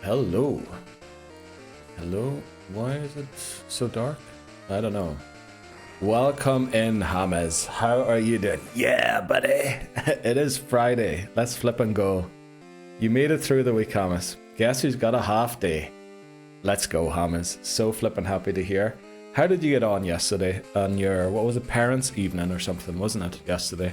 Hello. Hello? Why is it so dark? I don't know. Welcome in, James. How are you doing? Yeah, buddy. It is Friday. Let's flip and go. You made it through the week, James. Guess who's got a half day? Let's go, James. So flippin' happy to hear. How did you get on yesterday on your, what was it, parents' evening or something, wasn't it, yesterday?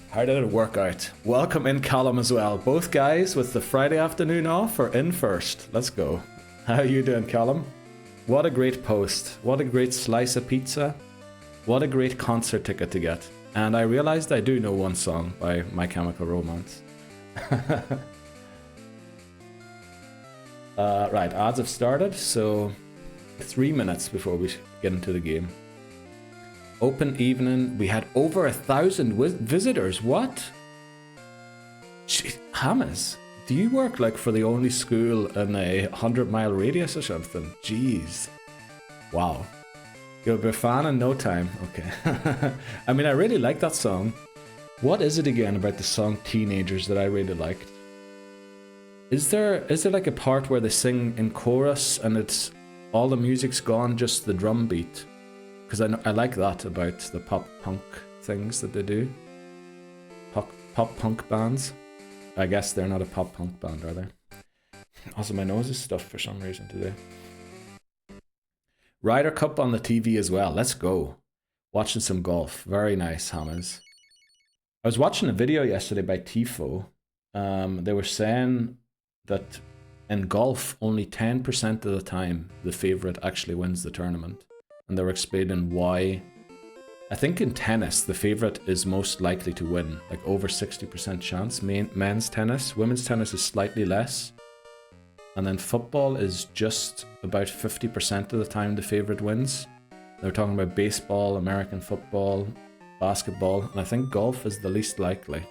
How did it work out? Welcome in, Callum, as well. Both guys with the Friday afternoon off are in first. Let's go. How are you doing, Callum? What a great post. What a great slice of pizza. What a great concert ticket to get. And I realized I do know one song by My Chemical Romance. Right, ads have started, so 3 minutes before we get into the game. Open evening, we had over 1,000 visitors. What? James, do you work like for the only school in a 100-mile radius or something? Jeez. Wow. You'll be a fan in no time. Okay. I mean, I really like that song. What is it again about the song Teenagers that I really liked? Is there like a part where they sing in chorus and it's all the music's gone, just the drum beat? Because I like that about the pop punk things that they do. Pop punk bands. I guess they're not a pop punk band, are they? Also, my nose is stuffed for some reason today. Ryder Cup on the TV as well. Let's go. Watching some golf. Very nice, James. I was watching a video yesterday by Tifo. They were saying that in golf, only 10% of the time the favorite actually wins the tournament. And they were explaining why. I think in tennis, the favorite is most likely to win, like over 60% chance. Men's tennis, women's tennis is slightly less. And then football is just about 50% of the time the favorite wins. They're talking about baseball, American football, basketball, and I think golf is the least likely.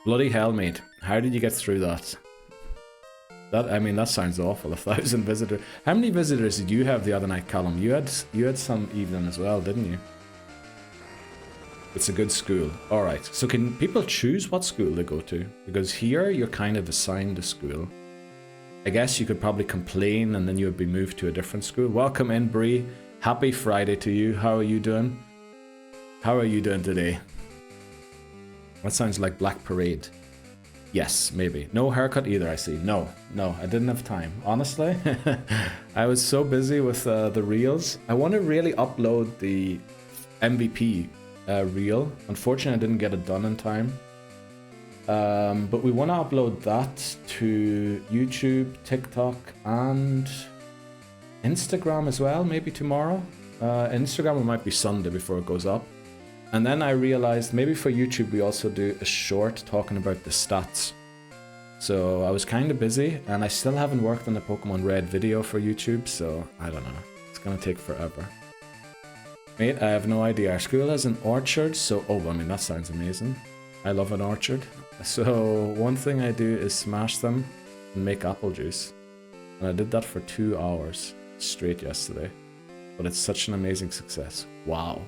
Bloody hell, mate. How did you get through that? I mean, that sounds awful. 1,000 visitors. How many visitors did you have the other night, Callum? You had some evening as well, didn't you? It's a good school. All right. So can people choose what school they go to? Because here you're kind of assigned a school. I guess you could probably complain and then you would be moved to a different school. Welcome in, Bree. Happy Friday to you. How are you doing? How are you doing today? That sounds like Black Parade. Yes, maybe. No haircut either, I see. No, I didn't have time. Honestly, I was so busy with the reels. I want to really upload the MVP reel. Unfortunately, I didn't get it done in time. But we want to upload that to YouTube, TikTok, and Instagram as well, maybe tomorrow. Instagram, it might be Sunday before it goes up. And then I realized maybe for YouTube we also do a short talking about the stats. So I was kind of busy and I still haven't worked on the Pokemon Red video for YouTube, so I don't know. It's gonna take forever. Mate, I have no idea. Our school has an orchard, so I mean that sounds amazing. I love an orchard. So one thing I do is smash them and make apple juice. And I did that for 2 hours straight yesterday. But it's such an amazing success. Wow.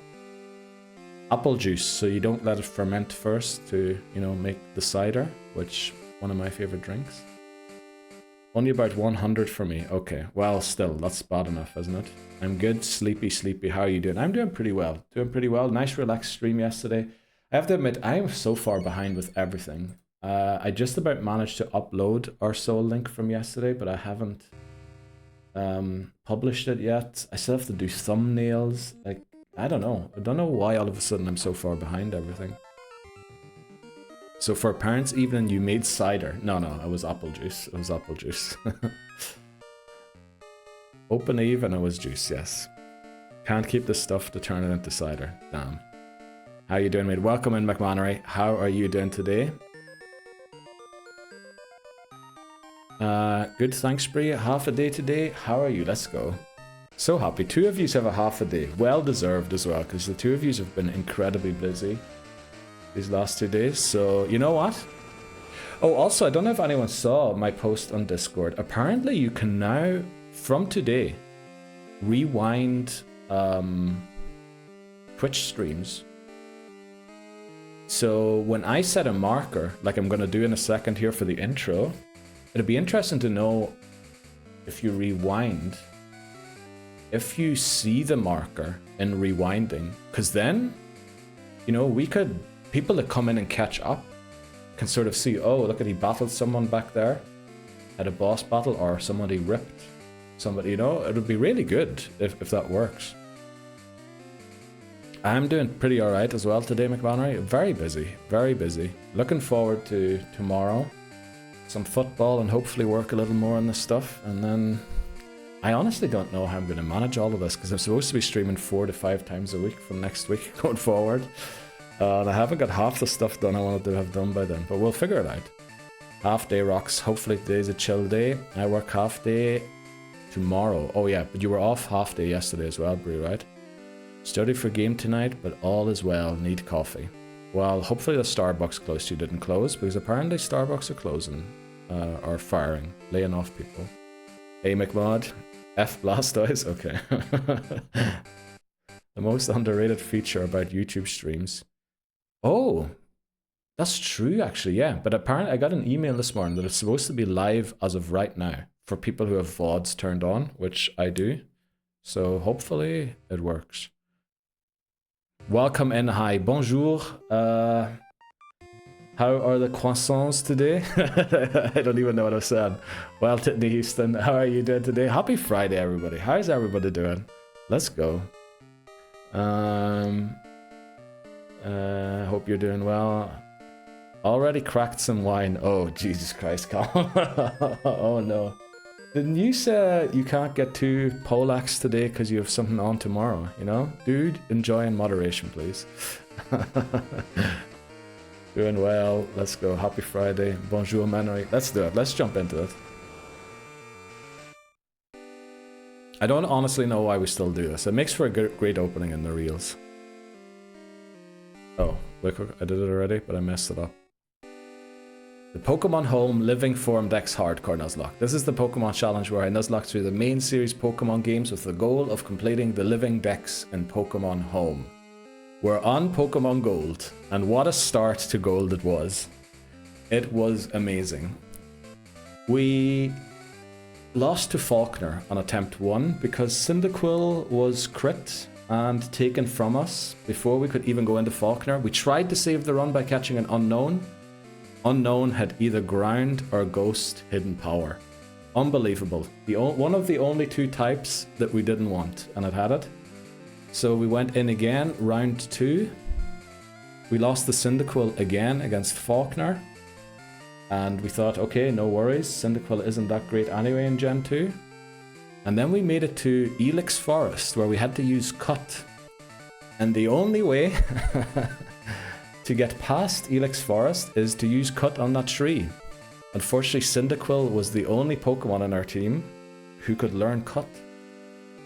Apple juice, so you don't let it ferment first to, you know, make the cider, which one of my favorite drinks. Only about 100 for me. Okay, well, still, that's bad enough, isn't it? I'm good, sleepy. How are you doing? I'm doing pretty well. Nice relaxed stream yesterday. I have to admit, I am so far behind with everything. I just about managed to upload our soul link from yesterday, but I haven't published it yet. I still have to do thumbnails, like, I don't know why all of a sudden I'm so far behind everything. So for parents' evening, you made cider. No, it was apple juice. Open eve and it was juice, yes. Can't keep the stuff to turn it into cider. Damn. How you doing, mate? Welcome in, McManery. How are you doing today? Good, thanks, Bree. Half a day today. How are you? Let's go. So happy. 2 of you have a half a day. Well deserved as well, because the 2 of you have been incredibly busy these last 2 days. So, you know what? Oh, also, I don't know if anyone saw my post on Discord. Apparently, you can now, from today, rewind Twitch streams. So when I set a marker, like I'm going to do in a second here for the intro, It'd be interesting to know if you rewind, if you see the marker in rewinding, because then, you know, we could, people that come in and catch up can sort of see, oh, look at, he battled someone back there at a boss battle, or somebody ripped somebody, you know, it would be really good if that works. I'm doing pretty alright as well today, McManry. Very busy, very busy. Looking forward to tomorrow. Some football and hopefully work a little more on this stuff. And then I honestly don't know how I'm going to manage all of this, because I'm supposed to be streaming 4 to 5 times a week from next week going forward. And I haven't got half the stuff done I wanted to have done by then, but we'll figure it out. Half day rocks. Hopefully today's a chill day. I work half day tomorrow. Oh yeah, but you were off half day yesterday as well, Brie, right? Study for game tonight, but all is well. Need coffee. Well, hopefully the Starbucks close to you didn't close, because apparently Starbucks are closing, or firing, laying off people. Hey McMod, F Blastoise, okay. The most underrated feature about YouTube streams. Oh, that's true actually, yeah. But apparently I got an email this morning that it's supposed to be live as of right now for people who have VODs turned on, which I do. So hopefully it works. Welcome in, hi, bonjour. How are the croissants today? I don't even know what I said. Well, Whitney Houston, how are you doing today? Happy Friday, everybody. How's everybody doing? Let's go. Hope you're doing well. Already cracked some wine. Oh, Jesus Christ, Colin. Oh, no. Didn't you say you can't get 2 Polacks today because you have something on tomorrow, you know? Dude, enjoy in moderation, please. Doing well. Let's go. Happy Friday. Bonjour, Mannery. Let's do it. Let's jump into it. I don't honestly know why we still do this. It makes for a great opening in the reels. Oh, wait, I did it already, but I messed it up. The Pokémon Home Living Form Dex Hardcore Nuzlocke. This is the Pokémon challenge where I nuzlocke through the main series Pokémon games with the goal of completing the Living Dex in Pokémon Home. We're on Pokémon Gold, and what a start to Gold it was. It was amazing. We lost to Faulkner on attempt 1 because Cyndaquil was crit and taken from us before we could even go into Faulkner. We tried to save the run by catching an Unknown. Unknown had either Ground or Ghost Hidden Power. Unbelievable. One of the only 2 types that we didn't want, and it had it. So we went in again, round 2. We lost the Cyndaquil again against Faulkner. And we thought, okay, no worries, Cyndaquil isn't that great anyway in Gen 2. And then we made it to Ilex Forest, where we had to use Cut. And the only way to get past Ilex Forest is to use Cut on that tree. Unfortunately, Cyndaquil was the only Pokemon in our team who could learn Cut.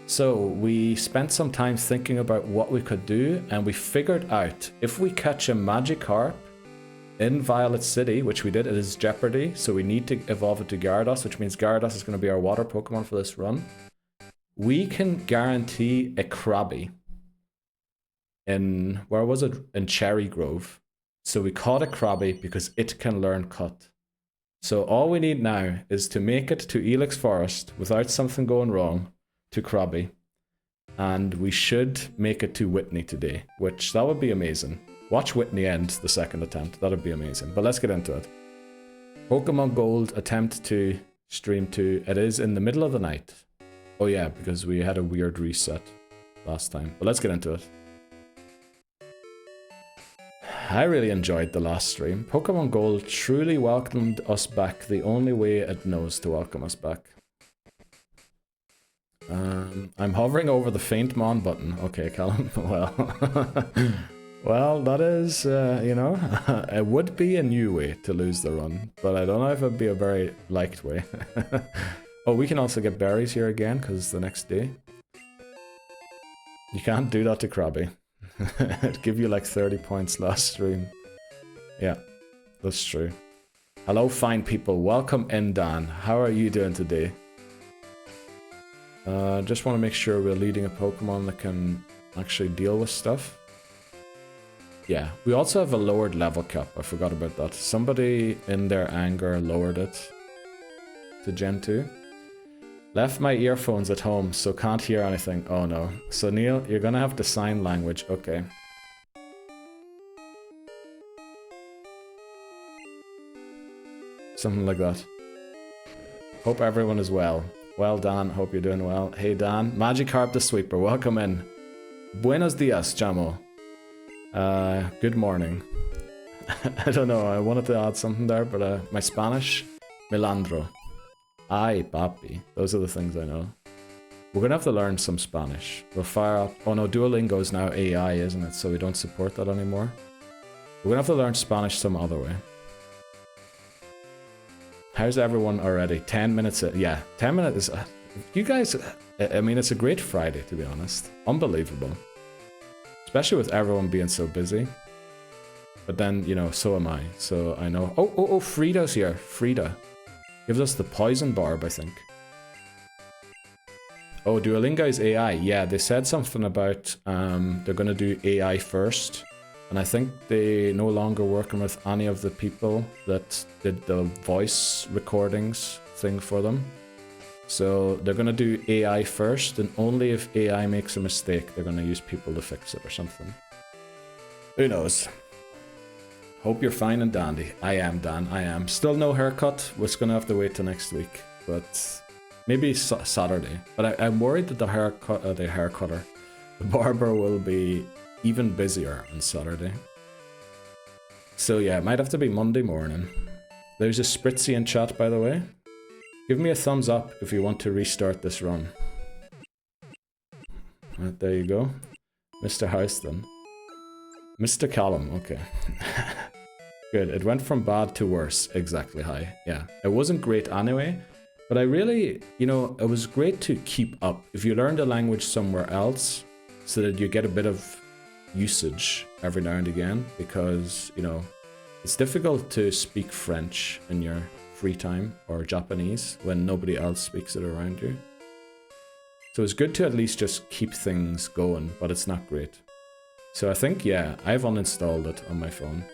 So we spent some time thinking about what we could do, and we figured out if we catch a Magikarp in Violet City, which we did, it is Jeopardy, so we need to evolve it to Gyarados, which means Gyarados is going to be our water Pokemon for this run. We can guarantee a Krabby in, where was it? In Cherry Grove. So we caught a Krabby because it can learn Cut. So all we need now is to make it to Ilex Forest without something going wrong to Krabby. And we should make it to Whitney today, which that would be amazing. Watch Whitney end the second attempt. That would be amazing. But let's get into it. Pokemon Gold attempt to stream 2. It is in the middle of the night. Oh yeah, because we had a weird reset last time. But let's get into it. I really enjoyed the last stream. Pokemon Gold truly welcomed us back the only way it knows to welcome us back. I'm hovering over the Faint Mon button. Okay, Callum. Well, well, that is, you know, it would be a new way to lose the run, but I don't know if it'd be a very liked way. Oh, we can also get berries here again, because it's the next day. You can't do that to Krabby. It'd give you like 30 points last stream. Yeah, that's true. Hello, fine people. Welcome in, Dan. How are you doing today? Just want to make sure we're leading a Pokemon that can actually deal with stuff. Yeah, we also have a lowered level cap. I forgot about that. Somebody in their anger lowered it. to Gen 2. Left my earphones at home, so can't hear anything. Oh no. So Neil, you're gonna have to sign language. Okay. Something like that. Hope everyone is well. Well, Dan, hope you're doing well. Hey, Dan. Magikarp the Sweeper, welcome in. Buenos dias, chamo. Good morning. I don't know, I wanted to add something there, but my Spanish, Milandro. Ay, papi. Those are the things I know. We're gonna have to learn some Spanish. We'll fire up. Oh no, Duolingo is now AI, isn't it? So we don't support that anymore. We're gonna have to learn Spanish some other way. How's everyone already? 10 minutes. Yeah, 10 minutes. You guys, I mean, it's a great Friday, to be honest. Unbelievable. Especially with everyone being so busy. But then, you know, so am I. So I know. Oh, Frida's here. Frida. Gives us the poison barb, I think. Oh, Duolingo is AI. Yeah, they said something about they're going to do AI first. And I think they no longer working with any of the people that did the voice recordings thing for them. So they're going to do AI first, and only if AI makes a mistake, they're going to use people to fix it or something. Who knows? Hope you're fine and dandy. I am, Dan. I am. Still no haircut. We're going to have to wait till next week. But maybe Saturday. But I'm worried that the haircutter, the barber will be even busier on Saturday. So yeah, it might have to be Monday morning. There's a Spritzy in chat, by the way. Give me a thumbs up if you want to restart this run. Right, there you go. Mr. Houston. Mr. Callum, okay. Good, it went from bad to worse. Exactly, hi. Yeah, it wasn't great anyway. But I really, you know, it was great to keep up. If you learned a language somewhere else, so that you get a bit of usage every now and again, because, you know, it's difficult to speak French in your free time or Japanese when nobody else speaks it around you. So it's good to at least just keep things going, but it's not great. So I think, yeah, I've uninstalled it on my phone.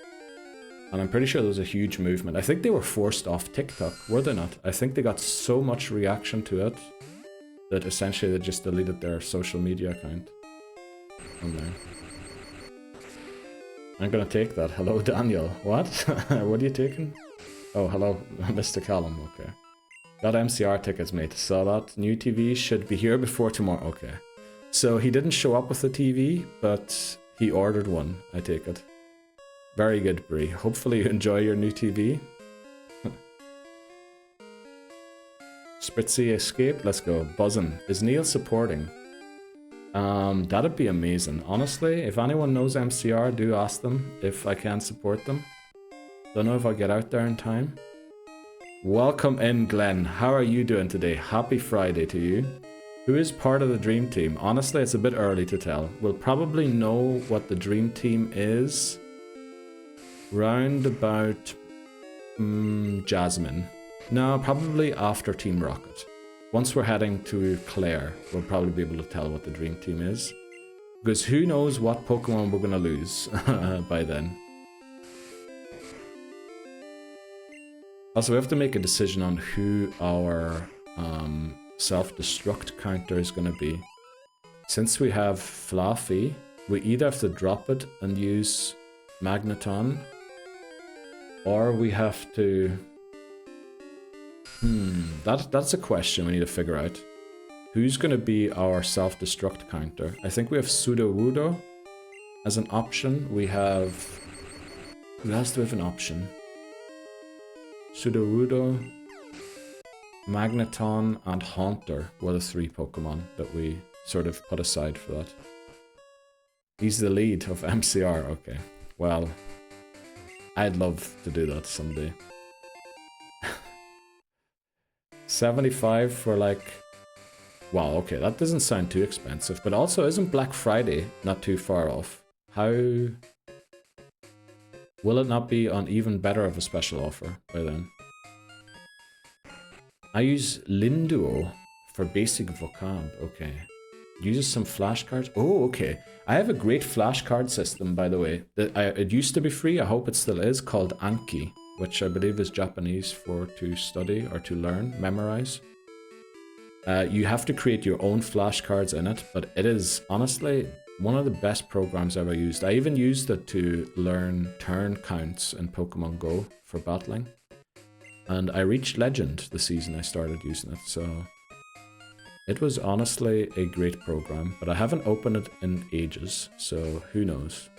And I'm pretty sure there was a huge movement. I think they were forced off TikTok, were they not? I think they got so much reaction to it that essentially they just deleted their social media account on there. I'm gonna take that. Hello, Daniel. What? What are you taking? Oh, hello, Mr. Callum. Okay. Got MCR tickets, mate. Saw that. New TV should be here before tomorrow. Okay. So he didn't show up with the TV, but he ordered one, I take it. Very good, Brie. Hopefully you enjoy your new TV. Spritzy escape. Let's go. Buzzing. Is Neil supporting? That'd be amazing. Honestly, if anyone knows MCR, do ask them if I can support them. Don't know if I'll get out there in time. Welcome in, Glenn. How are you doing today? Happy Friday to you. Who is part of the Dream Team? Honestly, it's a bit early to tell. We'll probably know what the Dream Team is round about Jasmine. No, probably after Team Rocket. Once we're heading to Claire, we'll probably be able to tell what the Dream Team is. Because who knows what Pokemon we're going to lose by then. Also, we have to make a decision on who our self-destruct counter is going to be. Since we have Fluffy, we either have to drop it and use Magneton, or we have to... That's a question we need to figure out. Who's going to be our self-destruct counter? I think we have Sudowoodo as an option. We have... Who else do we have an option? Sudowoodo, Magneton, and Haunter were the three Pokemon that we sort of put aside for that. He's the lead of MCR, okay. Well, I'd love to do that someday. 75 for like... Wow, okay, that doesn't sound too expensive, but also isn't Black Friday not too far off? How... Will it not be on even better of a special offer by then? I use Linduo for basic vocab, okay. Uses some flashcards. Oh, okay. I have a great flashcard system, by the way. It used to be free, I hope it still is, called Anki, which I believe is Japanese for to study or to learn, memorize. You have to create your own flashcards in it, but it is honestly one of the best programs I've ever used. I even used it to learn turn counts in Pokemon Go for battling. And I reached Legend the season I started using it, so it was honestly a great program, but I haven't opened it in ages, so who knows.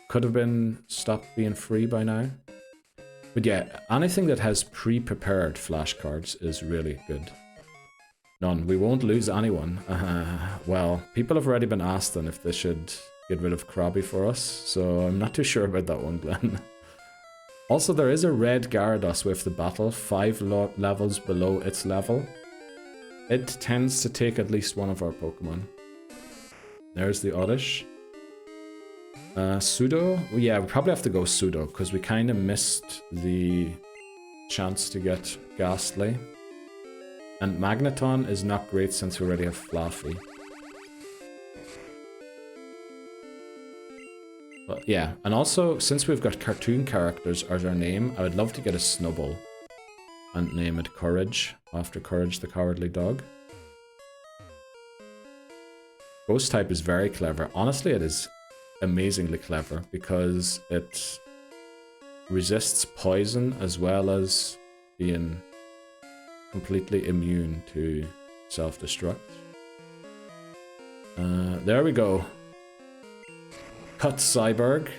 Could have been stopped being free by now. But yeah, anything that has pre-prepared flashcards is really good. None. We won't lose anyone. Well, people have already been asking if they should get rid of Krabby for us, so I'm not too sure about that one, Glenn. Also, there is a red Gyarados with the battle, 5 levels below its level. It tends to take at least one of our Pokemon. There's the Oddish. Pseudo? Yeah, we probably have to go Pseudo, because we kind of missed the chance to get Ghastly. And Magneton is not great since we already have Fluffy. But yeah, and also, since we've got cartoon characters as our name, I would love to get a Snubbull and name it Courage, after Courage the Cowardly Dog. Ghost type is very clever. Honestly, it is amazingly clever because it resists poison as well as being completely immune to self-destruct. There we go. Cut Zyberg.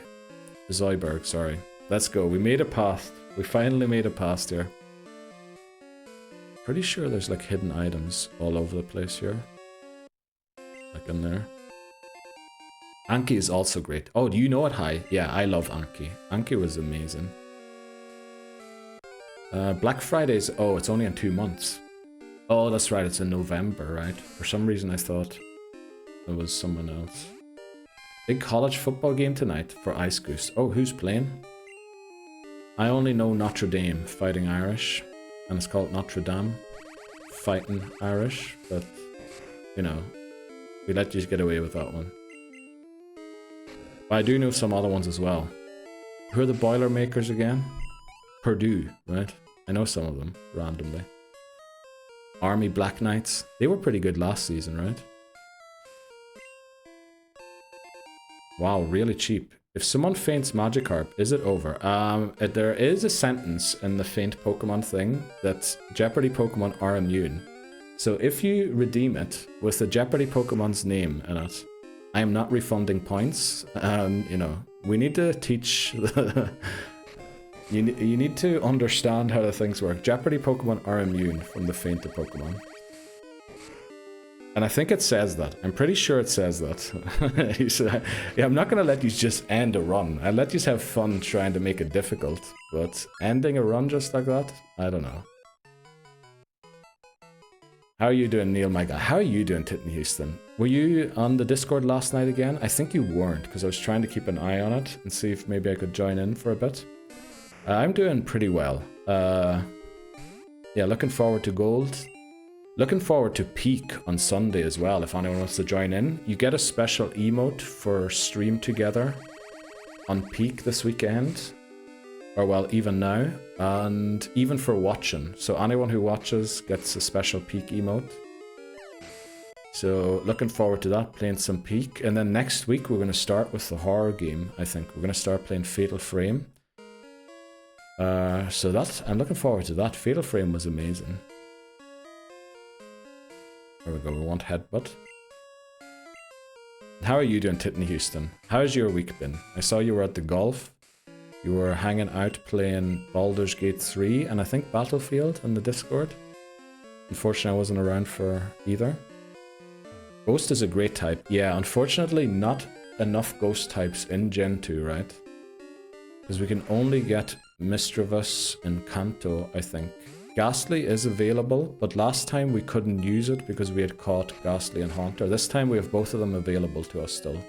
Zyberg, sorry. Let's go. We made it past. We finally made it past here. Pretty sure there's like hidden items all over the place here. Like in there. Anki is also great. Oh, do you know it, Hi? Yeah, I love Anki. Anki was amazing. Black Friday's... Oh, it's only in 2 months. Oh, that's right. It's in November, right? For some reason I thought it was someone else. Big college football game tonight for Ice Goose. Oh, who's playing? I only know Notre Dame fighting Irish. And it's called Notre Dame fighting Irish. But, you know, we let you get away with that one. But I do know some other ones as well. Who are the Boilermakers again? Purdue, right? I know some of them, randomly. Army Black Knights. They were pretty good last season, right? Wow, really cheap. If someone faints Magikarp, is it over? There is a sentence in the faint Pokemon thing that Jeopardy Pokemon are immune. So if you redeem it with the Jeopardy Pokemon's name in it, I am not refunding points. You know, we need to teach... You need to understand how the things work. Jeopardy Pokemon are immune from the fainted Pokemon. And I think it says that. I'm pretty sure it says that. Yeah, I'm not going to let you just end a run. I'll let you have fun trying to make it difficult. But ending a run just like that? I don't know. How are you doing, Neil, my guy? How are you doing, Titten Houston? Were you on the Discord last night again? I think you weren't, because I was trying to keep an eye on it and see if maybe I could join in for a bit. I'm doing pretty well. Yeah, looking forward to Gold. Looking forward to Peak on Sunday as well, if anyone wants to join in. You get a special emote for Stream Together on Peak this weekend. Or well, even now. And even for watching. So anyone who watches gets a special Peak emote. So looking forward to that, playing some Peak. And then next week we're going to start with the horror game, I think. We're going to start playing Fatal Frame. So I'm looking forward to that. Fatal Frame was amazing. There we go, we want Headbutt. How are you doing, Titten Houston? How's your week been? I saw you were at the golf. You were hanging out playing Baldur's Gate 3 and I think Battlefield on the Discord. Unfortunately, I wasn't around for either. Ghost is a great type. Yeah, unfortunately, not enough ghost types in Gen 2, right? Because we can only get Misdreavus and Kanto, I think. Ghastly is available, but last time we couldn't use it because we had caught Ghastly and Haunter. This time we have both of them available to us still.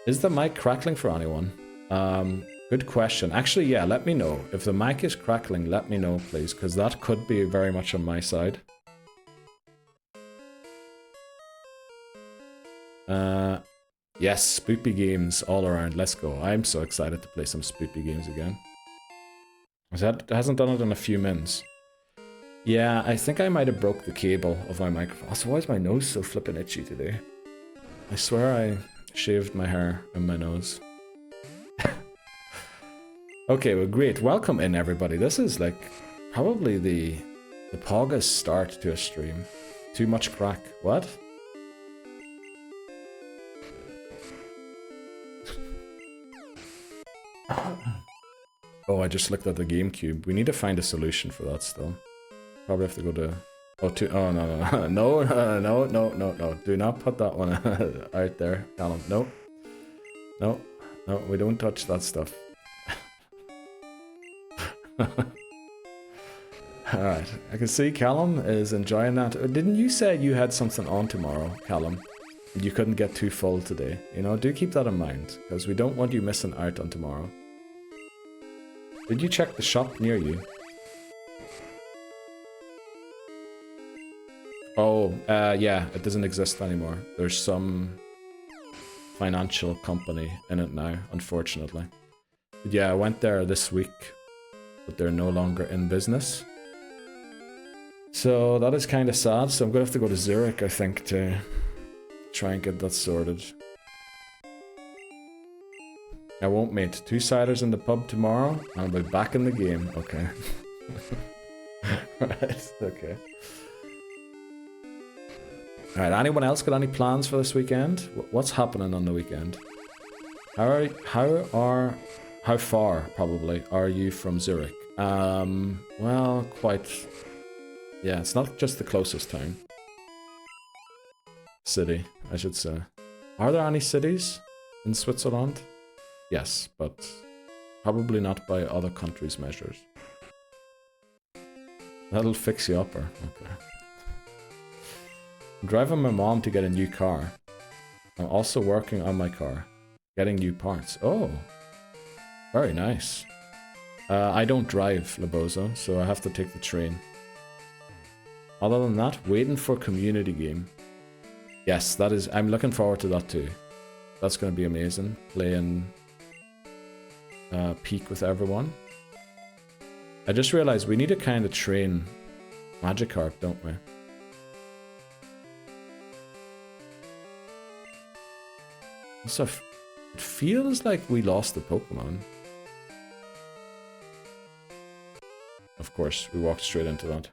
Is the mic crackling for anyone? Good question. Actually, yeah, let me know. If the mic is crackling, let me know, please, because that could be very much on my side. Yes, spoopy games all around. Let's go. I'm so excited to play some spoopy games again. Hasn't done it in a few minutes. Yeah, I think I might have broke the cable of my microphone. Also, why is my nose so flippin' itchy today? I swear I shaved my hair and my nose. Okay, well, great. Welcome in, everybody. This is like probably the poggest start to a stream. Too much crack. What? Oh, I just looked at the GameCube. We need to find a solution for that still. Probably have to go to... Oh, no. No. Do not put that one out there, Callum. No. No, we don't touch that stuff. Alright, I can see Callum is enjoying that. Didn't you say you had something on tomorrow, Callum? You couldn't get too full today. You know, do keep that in mind, because we don't want you missing out on tomorrow. Did you check the shop near you? Oh, yeah, it doesn't exist anymore. There's some financial company in it now, unfortunately. But yeah, I went there this week, but they're no longer in business. So that is kind of sad, so I'm going to have to go to Zurich, I think, to try and get that sorted. I won't, mate. 2 ciders in the pub tomorrow, and I'll be back in the game. Okay. Right, okay. Alright, anyone else got any plans for this weekend? What's happening on the weekend? How far, probably, are you from Zurich? Well, quite... Yeah, it's not just the closest town. City, I should say. Are there any cities in Switzerland? Yes, but probably not by other countries' measures. That'll fix you up, or... Okay. I'm driving my mom to get a new car. I'm also working on my car. Getting new parts. Oh! Very nice. I don't drive, Labozo, so I have to take the train. Other than that, waiting for community game. Yes, that is... I'm looking forward to that too. That's going to be amazing. Playing... Peak with everyone. I just realized we need to kind of train Magikarp, don't we? So it feels like we lost the Pokemon. Of course, we walked straight into that.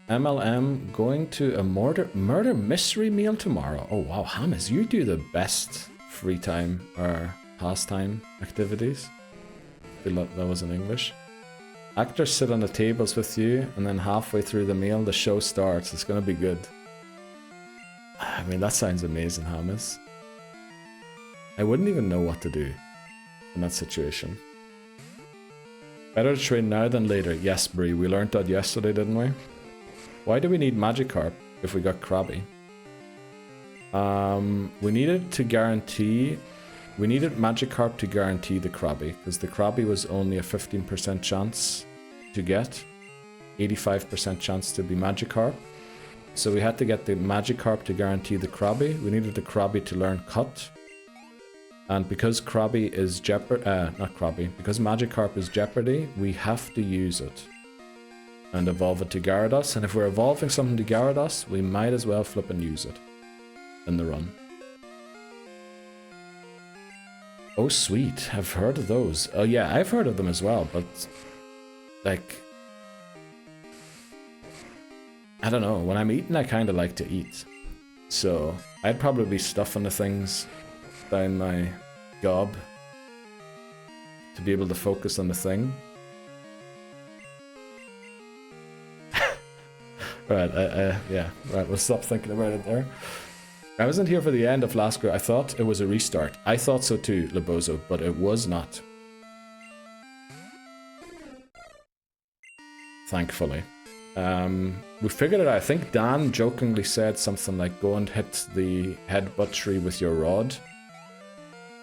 MLM going to a murder mystery meal tomorrow. Oh wow, Hamas, you do the best free time or pastime activities. I feel like that was in English. Actors sit on the tables with you, and then halfway through the meal, the show starts. It's gonna be good. I mean, that sounds amazing, Hamas. I wouldn't even know what to do in that situation. Better to train now than later. Yes, Bree, we learned that yesterday, didn't we? Why do we need Magikarp if we got Krabby? We needed Magikarp to guarantee the Krabby, because the Krabby was only a 15% chance to get, 85% chance to be Magikarp. So we had to get the Magikarp to guarantee the Krabby. We needed the Krabby to learn Cut. And because Krabby is because Magikarp is Jeopardy, we have to use it. And evolve it to Gyarados. And if we're evolving something to Gyarados, we might as well flip and use it in the run. Oh sweet, I've heard of those. Oh yeah, I've heard of them as well, but like, I don't know, when I'm eating I kinda like to eat. So I'd probably be stuffing the things down my gob to be able to focus on the thing. Right, yeah, right, we'll stop thinking about it there. I wasn't here for the end of last group. I thought it was a restart. I thought so too, Labozo, but it was not. Thankfully. We figured it out. I think Dan jokingly said something like, go and hit the headbutt tree with your rod.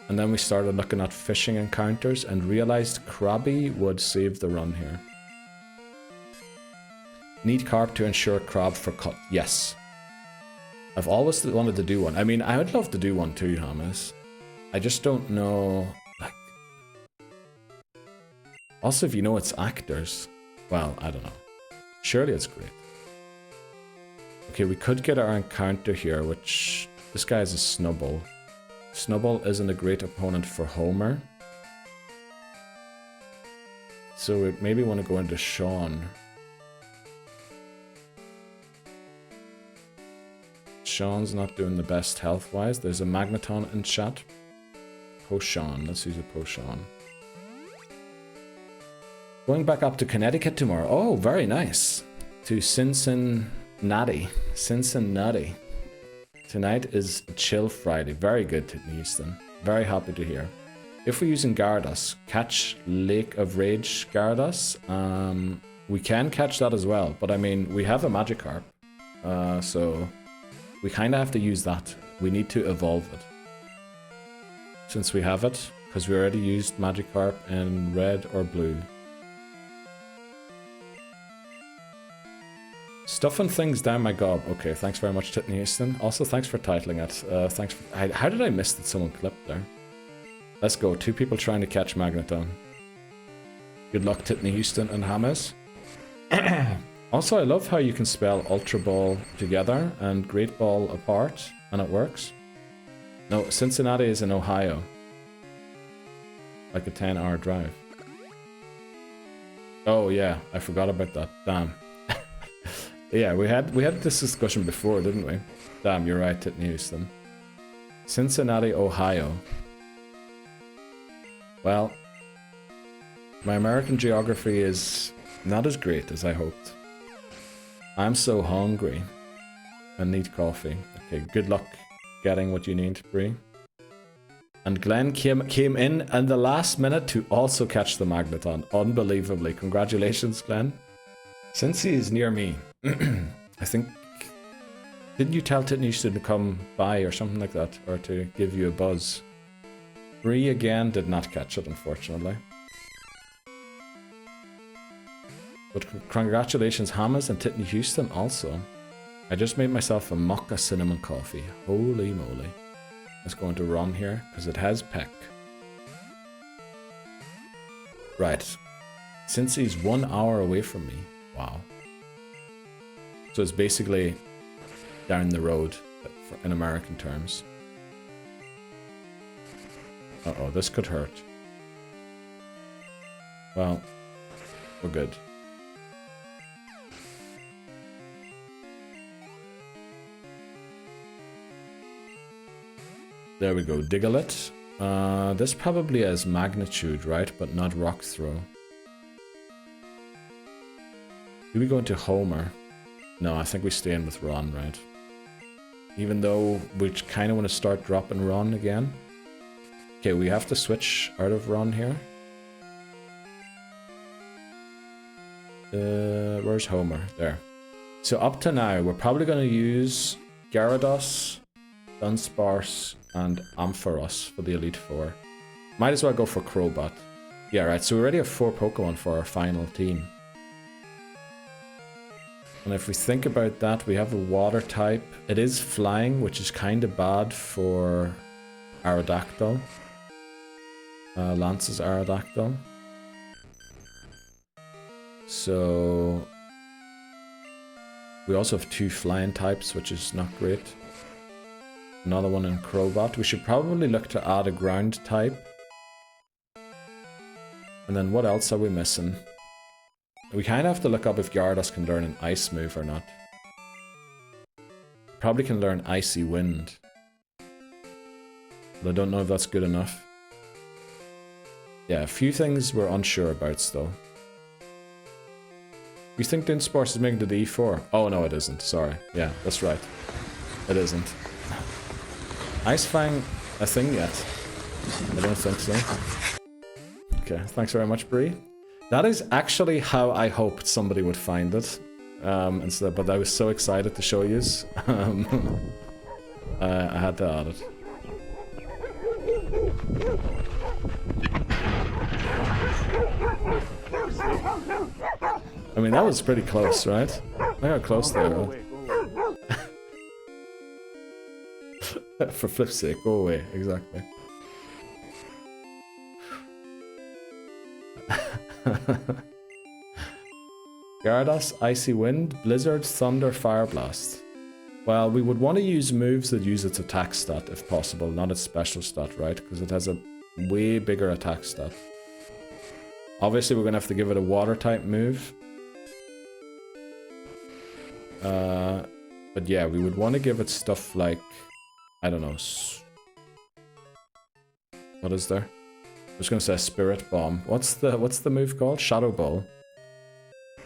And then we started looking at fishing encounters and realized Krabby would save the run here. Need Carp to ensure Crab for cut. Yes. I've always wanted to do one. I mean, I would love to do one too, Hamas. I just don't know, like, Also, if you know it's actors, well, I don't know. Surely it's great. Okay, we could get our encounter here, which... This guy is a Snubbull. Snubbull isn't a great opponent for Homer. So we maybe want to go into Sean. Sean's not doing the best health-wise. There's a Magneton in chat. Potion. Let's use a Potion. Going back up to Connecticut tomorrow. Oh, very nice. To Cincinnati. Cincinnati. Tonight is Chill Friday. Very good, Titney Houston. Very happy to hear. If we're using Gyarados, catch Lake of Rage Gyarados. We can catch that as well, but I mean, we have a Magikarp. So we kind of have to use that. We need to evolve it. Since we have it, because we already used Magikarp in red or blue. Stuffing things down my gob. Okay, thanks very much, Titney Houston. Also, thanks for titling it. Thanks for... How did I miss that someone clipped there? Let's go. 2 people trying to catch Magneton. Good luck, Titney Houston and Hamas. Also, I love how you can spell Ultra Ball together and Great Ball apart, and it works. No, Cincinnati is in Ohio. Like a 10-hour drive. Oh yeah, I forgot about that. Damn. Yeah, we had this discussion before, didn't we? Damn, you're right, Titney Houston. Cincinnati, Ohio. Well, my American geography is not as great as I hoped. I'm so hungry. I need coffee. Okay, good luck getting what you need, Bree. And Glenn came in the last minute to also catch the Magneton. Unbelievably. Congratulations, Glenn. Since he is near me, I think... Didn't you tell Titney to come by or something like that? Or to give you a buzz? Bree again did not catch it, unfortunately. But congratulations, Hamas and Titney Houston also. I just made myself a mocha cinnamon coffee. Holy moly. Let's go into Ron here, because it has Peck. Right. Since he's 1 hour away from me. Wow. So it's basically down the road in American terms. Uh-oh, this could hurt. Well, we're good. There we go, Diglett. This probably has Magnitude, right? But not Rock Throw. Do we go into Homer? No, I think we stay in with Ron, right? Even though we kind of want to start dropping Ron again. Okay, we have to switch out of Ron here. Where's Homer? There. So up to now, we're probably going to use Gyarados, Dunsparce, and Ampharos for the Elite Four. Might as well go for Crobat. Yeah, right, so we already have 4 Pokemon for our final team. And if we think about that, we have a water type. It is flying, which is kind of bad for Aerodactyl. Lance's Aerodactyl. So... we also have 2 flying types, which is not great. Another one in Crobat. We should probably look to add a ground type. And then what else are we missing? We kind of have to look up if Gyarados can learn an ice move or not. Probably can learn Icy Wind. But I don't know if that's good enough. Yeah, a few things we're unsure about still. You think Dunsparce is making to the E4? Oh no, it isn't. Sorry. Yeah, that's right. It isn't. Ice Fang a thing yet? I don't think so. Okay, thanks very much, Bree. That is actually how I hoped somebody would find it. But I was so excited to show you. I had to add it. I mean, that was pretty close, right? Look how close they were. For flip's sake, go away, exactly. Gyarados, Icy Wind, Blizzard, Thunder, Fire Blast. Well, we would want to use moves that use its attack stat if possible, not its special stat, right? Because it has a way bigger attack stat. Obviously, we're going to have to give it a water type move. But yeah, we would want to give it stuff like, I don't know. What is there? I was going to say Spirit Bomb. What's the move called? Shadow Ball.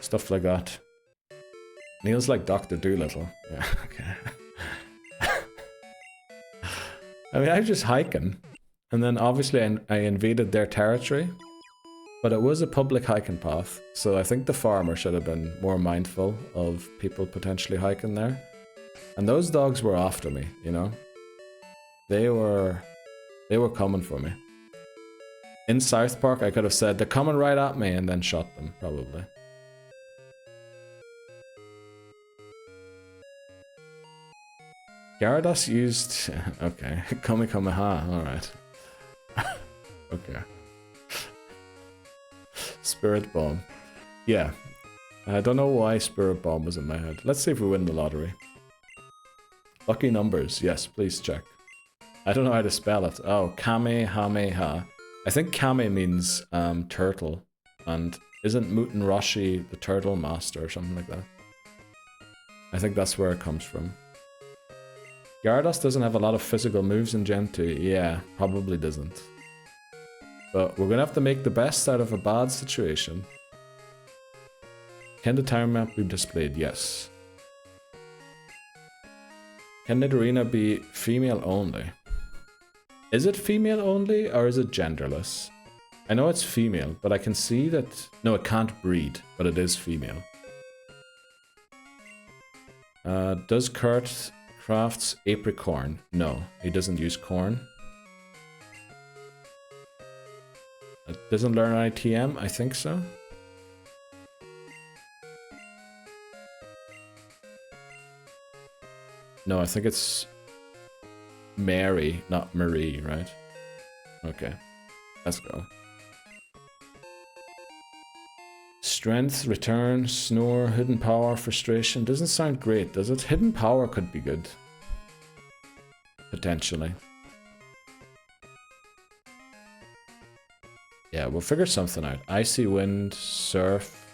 Stuff like that. Neil's like Dr. Doolittle. Yeah, okay. I mean, I was just hiking. And then obviously I invaded their territory. But it was a public hiking path. So I think the farmer should have been more mindful of people potentially hiking there. And those dogs were after me, you know? They were coming for me. In South Park, I could have said, they're coming right at me, and then shot them, probably. Gyarados used... Okay, Kamehameha, alright. Okay. Spirit Bomb. Yeah. I don't know why Spirit Bomb was in my head. Let's see if we win the lottery. Lucky numbers. Yes, please check. I don't know how to spell it. Oh, Kamehameha. I think Kame means turtle. And isn't Muten Roshi the turtle master or something like that? I think that's where it comes from. Gyarados doesn't have a lot of physical moves in Gen 2. Yeah, probably doesn't. But we're gonna have to make the best out of a bad situation. Can the time map be displayed? Yes. Can Nidorina be female only? Is it female only or is it genderless? I know it's female, but I can see that... No, it can't breed, but it is female. Does Kurt crafts apricorn? No, he doesn't use corn. It doesn't learn ITM? I think so. No, I think it's Mary, not Marie, right? Okay, let's go. Strength, return, snore, hidden power, frustration. Doesn't sound great, does it? Hidden power could be good. Potentially. Yeah, we'll figure something out. Icy wind, surf.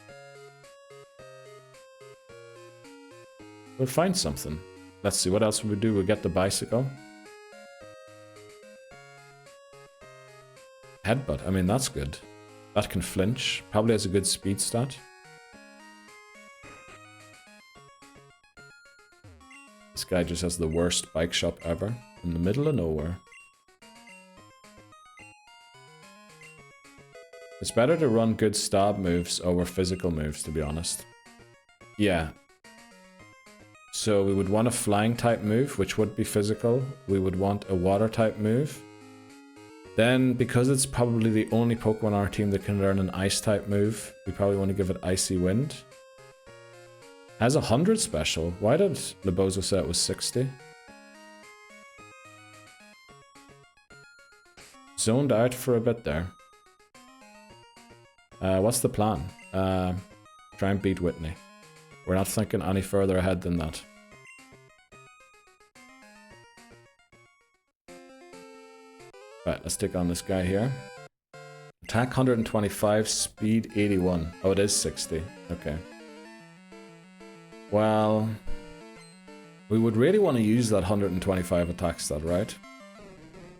We'll find something. Let's see, what else will we do? We'll get the bicycle. Headbutt, I mean, that's good. That can flinch. Probably has a good speed stat. This guy just has the worst bike shop ever. In the middle of nowhere. It's better to run good stab moves over physical moves, to be honest. Yeah. So we would want a flying type move, which would be physical. We would want a water type move. Then, because it's probably the only Pokemon on our team that can learn an ice type move, we probably want to give it Icy Wind. Has 100 special. Why did Lebozo say it was 60? Zoned out for a bit there. What's the plan? Try and beat Whitney. We're not thinking any further ahead than that. Right, let's take on this guy here. Attack 125, speed 81. Oh, it is 60. Okay. Well, we would really want to use that 125 attack stat, right?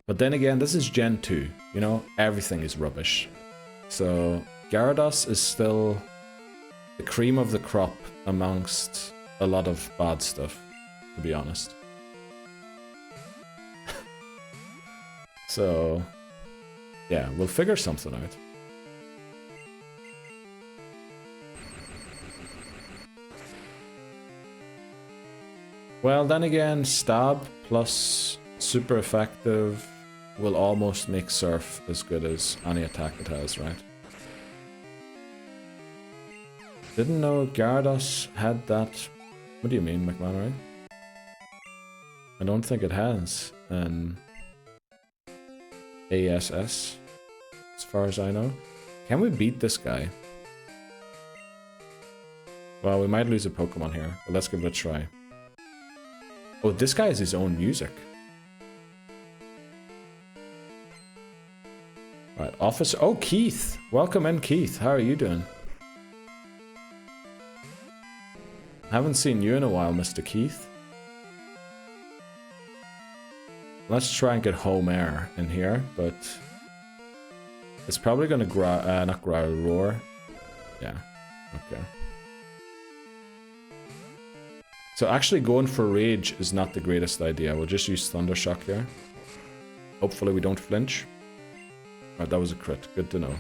But then again, this is Gen 2. You know, everything is rubbish. So, Gyarados is still the cream of the crop amongst a lot of bad stuff, to be honest. So, yeah, we'll figure something out. Well, then again, stab plus super effective will almost make surf as good as any attack it has, right? Didn't know Gyarados had that. What do you mean, McMahon? I don't think it has an ASS, as far as I know. Can we beat this guy? Well, we might lose a Pokemon here, but let's give it a try. Oh, this guy has his own music. Right, officer. Oh, Keith. Welcome in, Keith. How are you doing? Haven't seen you in a while, Mr. Keith. Let's try and get home air in here, but it's probably gonna not growl, roar. Yeah, okay. So actually going for rage is not the greatest idea. We'll just use Thunder Shock here. Hopefully we don't flinch. Right, that was a crit. Good to know.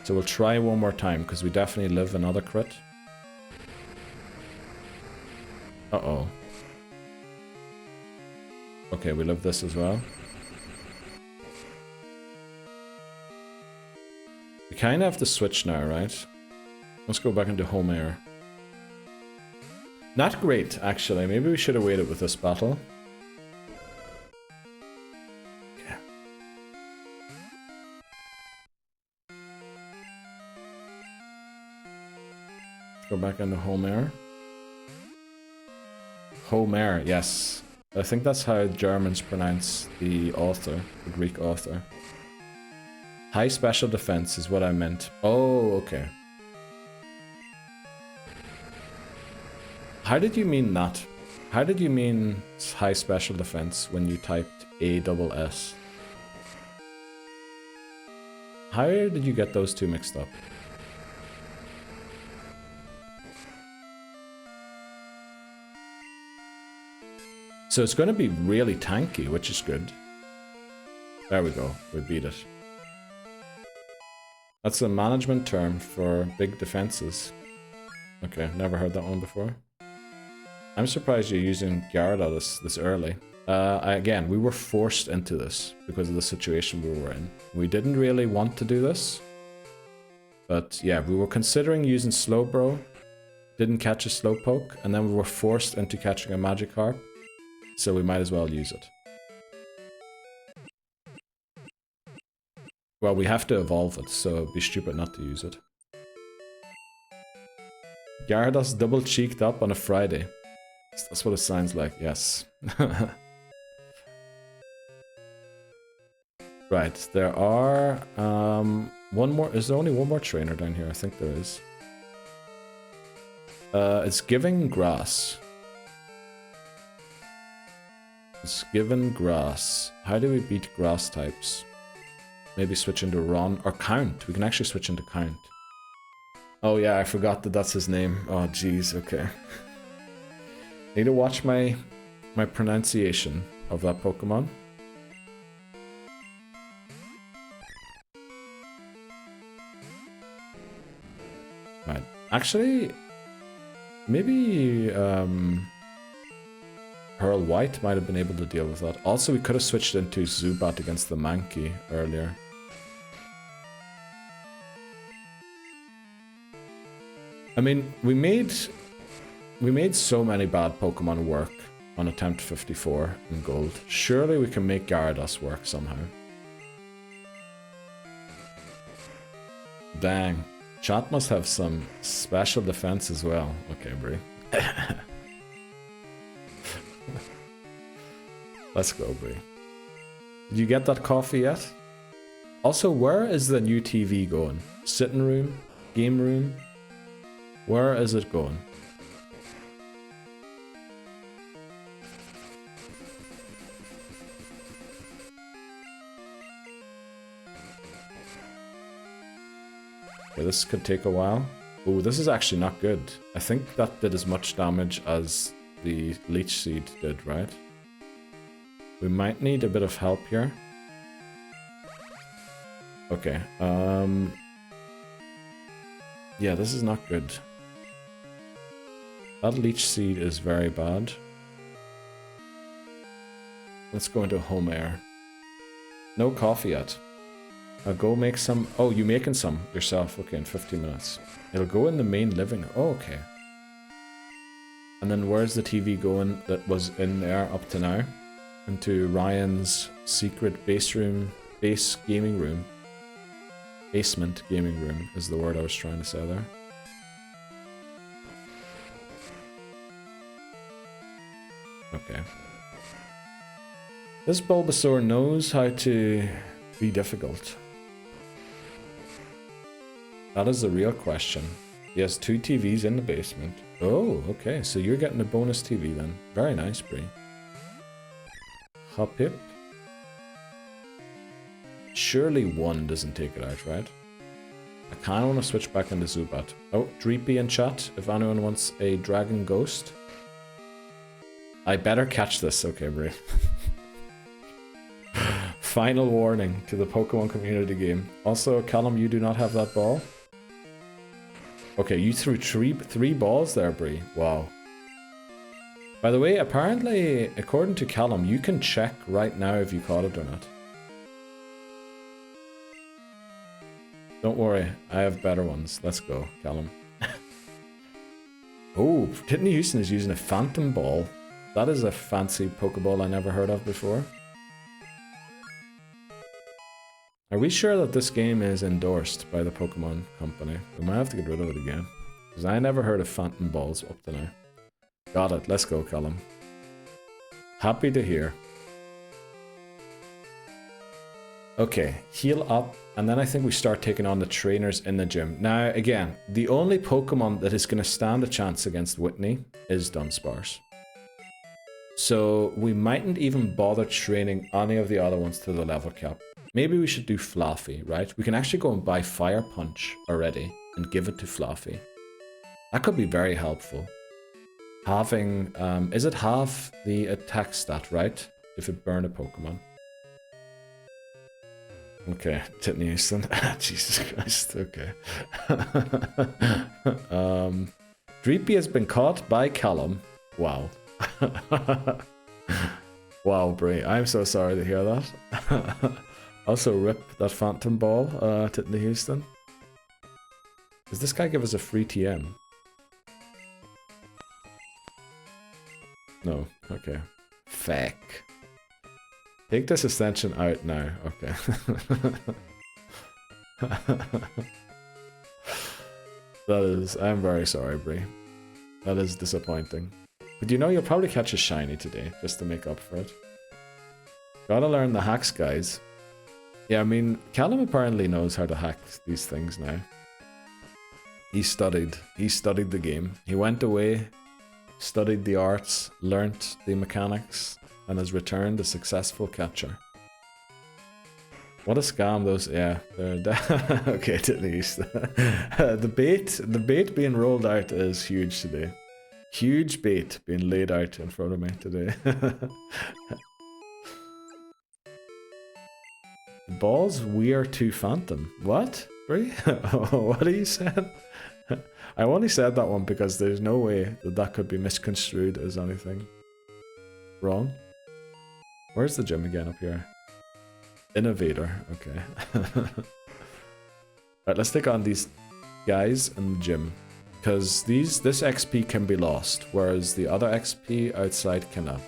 So we'll try one more time because we definitely live another crit. Uh-oh. Okay, we live this as well. We kind of have to switch now, right? Let's go back into home air. Not great, actually. Maybe we should have waited with this battle. Okay. Let's go back into home air. Home air, yes. I think that's how Germans pronounce the author, the Greek author. High special defense is what I meant. Oh, okay. How did you mean that? How did you mean high special defense when you typed ASS? How did you get those two mixed up? So it's going to be really tanky, which is good. There we go. We beat it. That's a management term for big defenses. Okay, never heard that one before. I'm surprised you're using Gyarados this early. Again, we were forced into this because of the situation we were in. We didn't really want to do this. But yeah, we were considering using Slowbro. Didn't catch a Slowpoke. And then we were forced into catching a Magikarp. So we might as well use it. Well, we have to evolve it, so it'd be stupid not to use it. Gyarados double cheeked up on a Friday. That's what it sounds like, yes. Right, there are one more. Is there only one more trainer down here? I think there is. It's giving grass. It's given grass. How do we beat grass types? Maybe switch into Ron or Count. We can actually switch into Count. Oh yeah, I forgot that that's his name. Oh jeez, okay. Need to watch my pronunciation of that Pokemon. Right. Actually, maybe Pearl White might have been able to deal with that. Also, we could have switched into Zubat against the Mankey earlier. I mean, we made so many bad Pokemon work on attempt 54 in Gold. Surely we can make Gyarados work somehow. Dang. Chat must have some special defense as well. Okay, Brie. Let's go, Brie. Did you get that coffee yet? Also, where is the new TV going? Sitting room? Game room? Where is it going? Okay, this could take a while. Oh, this is actually not good. I think that did as much damage as the Leech Seed did, right? We might need a bit of help here. Okay, yeah, this is not good. That Leech Seed is very bad. Let's go into home air. No coffee yet. I'll go make some. Oh, you making some yourself? Okay, in 15 minutes. It'll go in the main living. Oh, okay. And then where's the TV going that was in there up to now? Into Ryan's secret base gaming room. Basement gaming room is the word I was trying to say there. Okay. This Bulbasaur knows how to be difficult. That is the real question. He has 2 TVs in the basement. Oh, okay. So you're getting a bonus TV then. Very nice, Bree. Hop Hip. Surely 1 doesn't take it out, right? I kind of want to switch back into Zubat. Oh, Dreepy in chat, if anyone wants a Dragon Ghost. I better catch this. Okay, Bray. Final warning to the Pokemon community game. Also, Callum, you do not have that ball. Okay, you threw three balls there, Brie. Wow. By the way, apparently, according to Callum, you can check right now if you caught it or not. Don't worry, I have better ones. Let's go, Callum. Oh, Whitney Houston is using a Phantom Ball. That is a fancy Pokeball I never heard of before. Are we sure that this game is endorsed by the Pokemon company? We might have to get rid of it again. Because I never heard of Phantom Balls up to now. Got it, let's go, Callum. Happy to hear. Okay, heal up, and then I think we start taking on the trainers in the gym. Now, again, the only Pokemon that is going to stand a chance against Whitney is Dunsparce. So, we mightn't even bother training any of the other ones to the level cap. Maybe we should do Fluffy, right? We can actually go and buy Fire Punch already and give it to Fluffy. That could be very helpful. Having, is it half the attack stat, right? If it burn a Pokemon. Okay, Whitney Houston. Jesus Christ, okay. Dreepy has been caught by Callum. Wow. Wow, Bray, I'm so sorry to hear that. Also, rip that Phantom Ball, Whitney Houston. Does this guy give us a free TM? No, okay. Feck. Take this extension out now, okay. That is, I'm very sorry, Brie. That is disappointing. But you know, you'll probably catch a shiny today, just to make up for it. Gotta learn the hacks, guys. Yeah, I mean, Callum apparently knows how to hack these things now. He studied the game. He went away, studied the arts, learnt the mechanics, and has returned a successful catcher. What a scam those, yeah, they're okay, at least. The bait being rolled out is huge today. Huge bait being laid out in front of me today. Balls, we are too Phantom. What? Brie? What are you saying? I only said that one because there's no way that that could be misconstrued as anything wrong. Where's the gym again up here? Innovator, okay. Right, let's take on these guys in the gym. Because this XP can be lost, whereas the other XP outside cannot.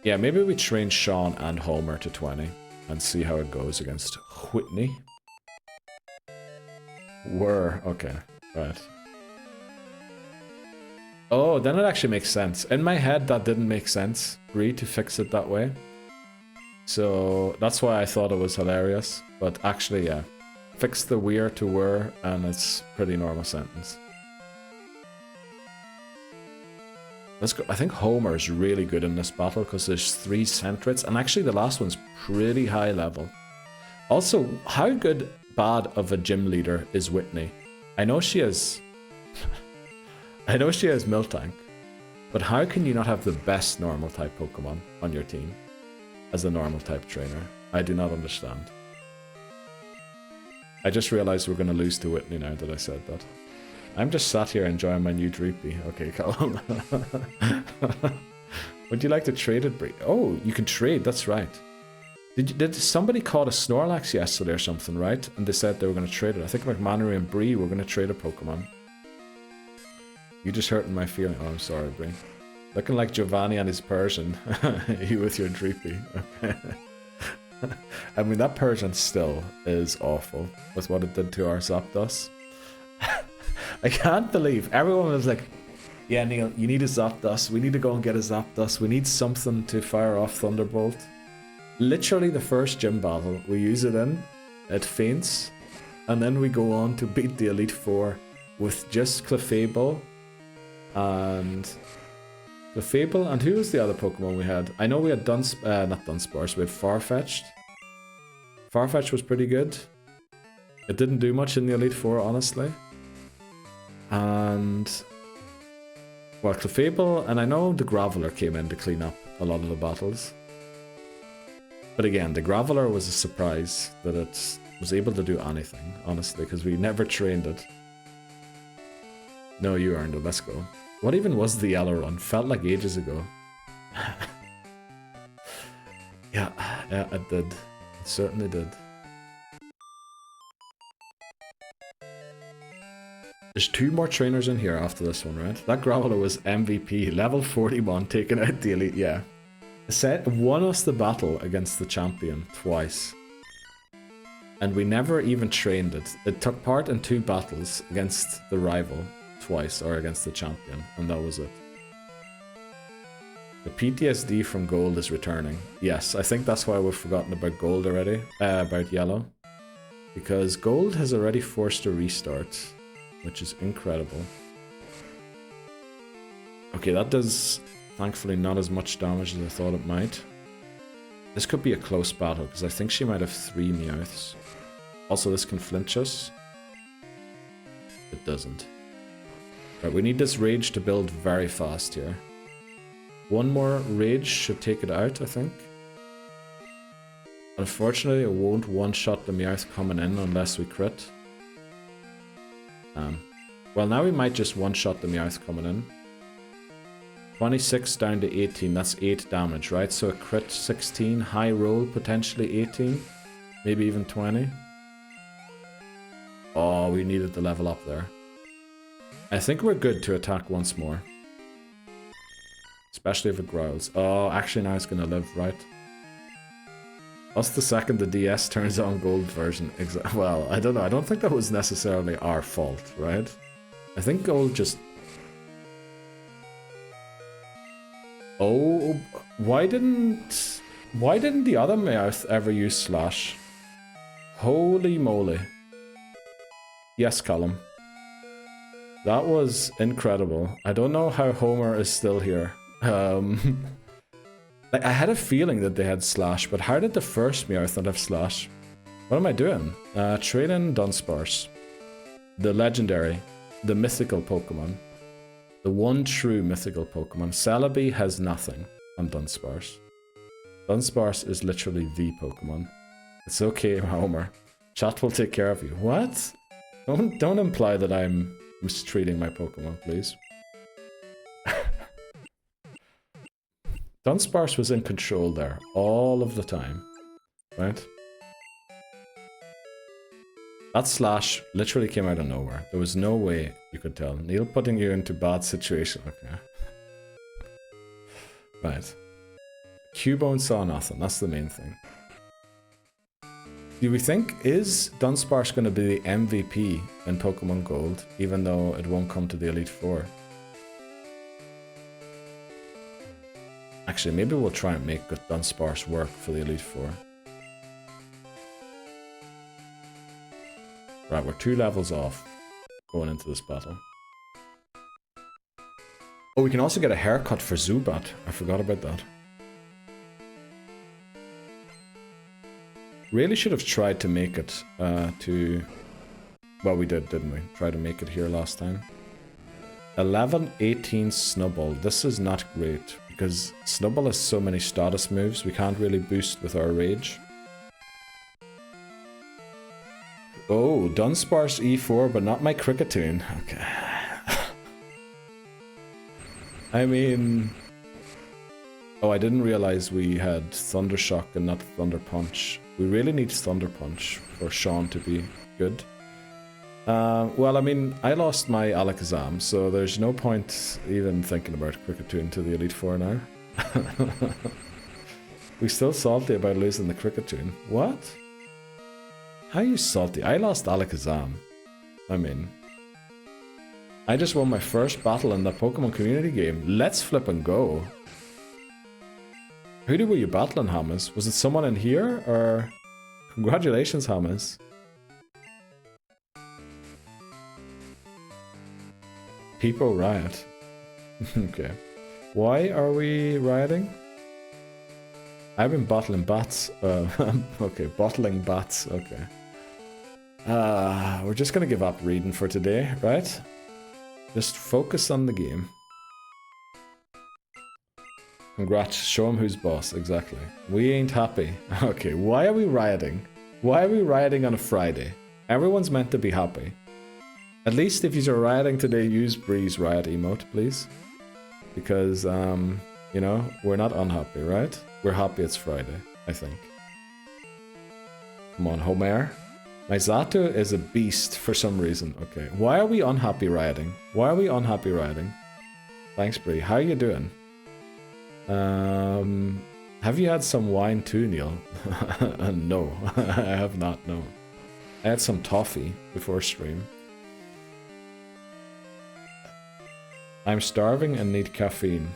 Yeah, maybe we train Sean and Homer to 20 and see how it goes against Whitney. Okay, right. Oh, then it actually makes sense. In my head, that didn't make sense, Bree, to fix it that way. So that's why I thought it was hilarious. But actually, yeah. Fix the we're to were, and it's a pretty normal sentence. Let's go. I think Homer's really good in this battle because there's 3 Centrets, and actually the last one's pretty high level. Also, how bad of a gym leader is Whitney? I know she has Miltank, but how can you not have the best normal type Pokemon on your team as a normal type trainer? I do not understand. I just realized we're going to lose to Whitney now that I said that. I'm just sat here enjoying my new Dreepy. Okay, Callum. Would you like to trade it, Bree? Oh, you can trade, that's right. Did somebody caught a Snorlax yesterday or something, right? And they said they were going to trade it. I think McMannery and Bree were going to trade a Pokemon. You just hurting my feeling. Oh, I'm sorry, Bree. Looking like Giovanni and his Persian. You with your Dreepy. Okay. I mean, that Persian still is awful with what it did to our Zapdos. I can't believe everyone was like, yeah, Neil, you need a Zapdos. We need to go and get a Zapdos. We need something to fire off Thunderbolt. Literally the first gym battle, we use it in, it faints, and then we go on to beat the Elite Four with just Clefable and... Clefable, and who was the other Pokemon we had? I know we had not Dunsparce, we had Farfetch'd. Farfetch'd was pretty good. It didn't do much in the Elite Four, honestly. And... well, Clefable, and I know the Graveler came in to clean up a lot of the battles. But again, the Graveler was a surprise that it was able to do anything, honestly, because we never trained it. No, you earned it, let's go. What even was the yellow run? Felt like ages ago. yeah, it did. It certainly did. There's 2 more trainers in here after this one, right? That Graveler was MVP, level 41, taking out the Elite, yeah. It won us the battle against the champion twice. And we never even trained it. It took part in 2 battles against the rival twice, or against the champion, and that was it. The PTSD from Gold is returning. Yes, I think that's why we've forgotten about Gold already, about Yellow. Because Gold has already forced a restart, which is incredible. Okay, that does, thankfully, not as much damage as I thought it might. This could be a close battle, because I think she might have 3 Meowths. Also, this can flinch us. It doesn't. Right, we need this Rage to build very fast here. 1 more Rage should take it out, I think. Unfortunately, it won't one-shot the Meowth coming in unless we crit. Well, now we might just one-shot the Meowth coming in. 26 down to 18, that's 8 damage, right? So a crit 16, high roll potentially 18, maybe even 20. Oh, we needed the level up there. I think we're good to attack once more. Especially if it growls. Oh, actually now it's gonna live, right? Us the second the DS turns on Gold version. Well, I don't know. I don't think that was necessarily our fault, right? I think Gold just... Oh, why didn't the other Meowth ever use Slash? Holy moly. Yes, Callum. That was incredible. I don't know how Homer is still here. Like, I had a feeling that they had Slash, but how did the first Meowth not have Slash? What am I doing? Trade in Dunsparce. The legendary. The mythical Pokemon. The one true mythical Pokemon. Celebi has nothing on Dunsparce. Dunsparce is literally the Pokemon. It's okay, Homer. Chat will take care of you. What? Don't imply that I'm mistreating my Pokemon, please. Dunsparce was in control there all of the time, right? That Slash literally came out of nowhere. There was no way you could tell. Neil putting you into bad situation. Okay. Right. Cubone saw nothing. That's the main thing. Do we think, is Dunsparce going to be the MVP in Pokemon Gold, even though it won't come to the Elite Four? Actually, maybe we'll try and make Dunsparce work for the Elite Four. Right, we're 2 levels off going into this battle. Oh, we can also get a haircut for Zubat. I forgot about that. Really should have tried to make it to... Well, we did, didn't we? Try to make it here last time. 11-18 Snubbull. This is not great, because Snubbull has so many status moves, we can't really boost with our Rage. Oh, Dunsparce E4, but not my Kricketune. Okay. I mean... Oh, I didn't realize we had Thunder Shock and not Thunder Punch. We really need Thunder Punch for Sean to be good. Well, I mean, I lost my Alakazam, so there's no point even thinking about Kricketune to the Elite Four now. We still salty about losing the cricket tune. What? How are you salty? I lost Alakazam. I mean, I just won my first battle in the Pokemon community game. Let's flip and go. Who were you battling, Hamas? Was it someone in here, or... Congratulations, Hamas. People riot. Okay. Why are we rioting? I've been bottling bats. Okay, bottling bats. Okay. We're just gonna give up reading for today, right? Just focus on the game. Congrats, show him who's boss, exactly. We ain't happy. Okay, why are we rioting? Why are we rioting on a Friday? Everyone's meant to be happy. At least if you're rioting today, use Bree's riot emote, please. Because, you know, we're not unhappy, right? We're happy it's Friday, I think. Come on, Homer. My Zato is a beast for some reason. Okay, why are we unhappy rioting? Why are we unhappy rioting? Thanks, Bree. How are you doing? Have you had some wine too, Neil? No, I have not, no. I had some toffee before stream. I'm starving and need caffeine.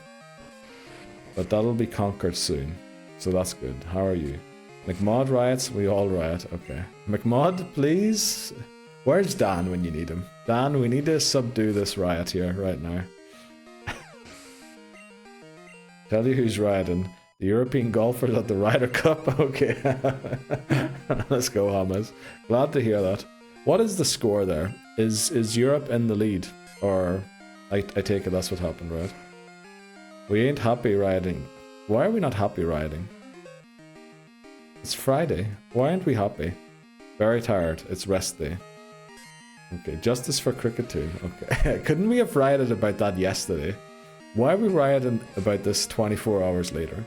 But that'll be conquered soon. So that's good. How are you? McMod riots? We all riot. Okay. McMod, please? Where's Dan when you need him? Dan, we need to subdue this riot here right now. Tell you who's rioting. The European golfers at the Ryder Cup. Okay. Let's go, Hamas. Glad to hear that. What is the score there? Is Europe in the lead? Or I take it that's what happened, right? We ain't happy rioting. Why are we not happy rioting? It's Friday. Why aren't we happy? Very tired. It's rest day. Okay, justice for cricket too. Okay. Couldn't we have rioted about that yesterday? Why are we rioting about this 24 hours later?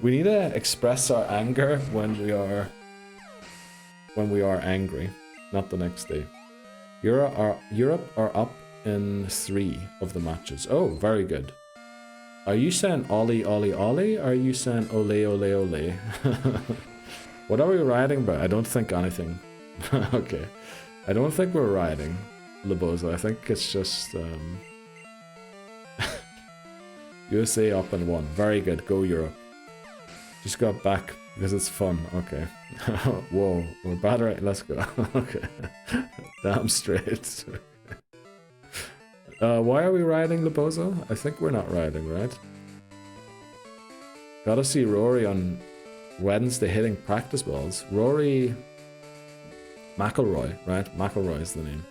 We need to express our anger when we are angry, not the next day. Europe are up in 3 of the matches. Oh, very good. Are you saying Ollie, Ollie, Ollie? Or are you saying Ole, Ole, Ole? What are we rioting about? I don't think anything. Okay. I don't think we're rioting, Leboza. I think it's just... USA up in 1. Very good. Go Europe. Just got back because it's fun. Okay. Whoa. We're bad right. Let's go. Okay. Damn straight. Why are we riding Lebozo? I think we're not riding, right? Gotta see Rory on Wednesday hitting practice balls. Rory McIlroy, right? McIlroy is the name.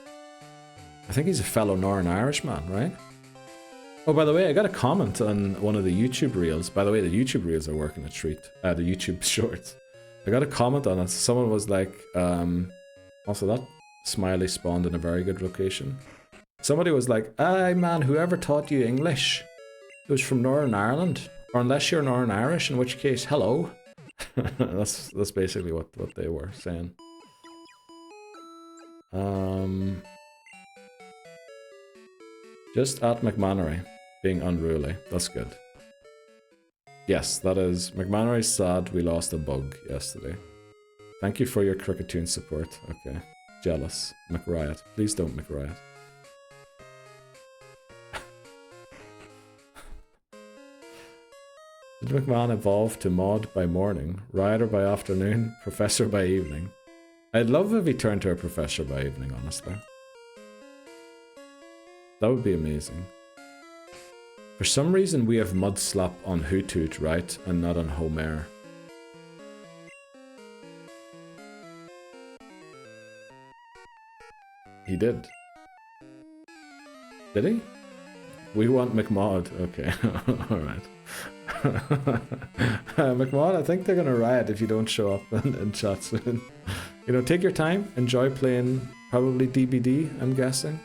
I think he's a fellow Northern Irishman, right? Oh, by the way, I got a comment on one of the YouTube reels. By the way, the YouTube reels are working a treat. The YouTube shorts. I got a comment on it. Someone was like, also that smiley spawned in a very good location. Somebody was like, "Aye man, whoever taught you English? It was from Northern Ireland. Or unless you're Northern Irish, in which case, hello." That's basically what they were saying. Just at McMannery being unruly. That's good. Yes, that is. McMannery's sad we lost a bug yesterday. Thank you for your Cricketune support. Okay. Jealous. McRiot. Please don't McRiot. Did McMahon evolve to mod by morning, rioter by afternoon, professor by evening? I'd love if he turned to a professor by evening, honestly. That would be amazing. For some reason we have mud slap on Hoothoot, right? And not on Homer. He did. Did he? We want McMod. Okay, alright. McMod, I think they're gonna riot if you don't show up in chat soon. You know, take your time, enjoy playing probably DBD, I'm guessing.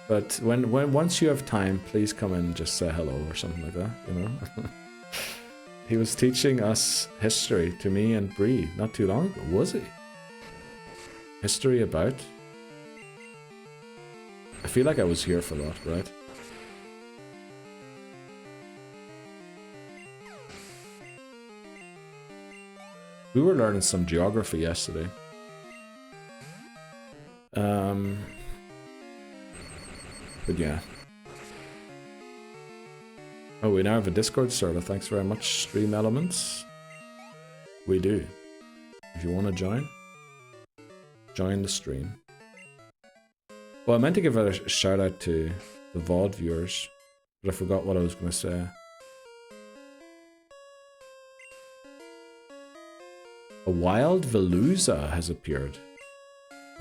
But once you have time, please come in and just say hello or something like that, you know? He was teaching us history to me and Bree not too long ago, was he? History about? I feel like I was here for that, right? We were learning some geography yesterday. But yeah. Oh, we now have a Discord server. Thanks very much, Stream Elements. We do. If you want to join the stream. Well, I meant to give a shout out to the VOD viewers, but I forgot what I was going to say. A wild Veluza has appeared.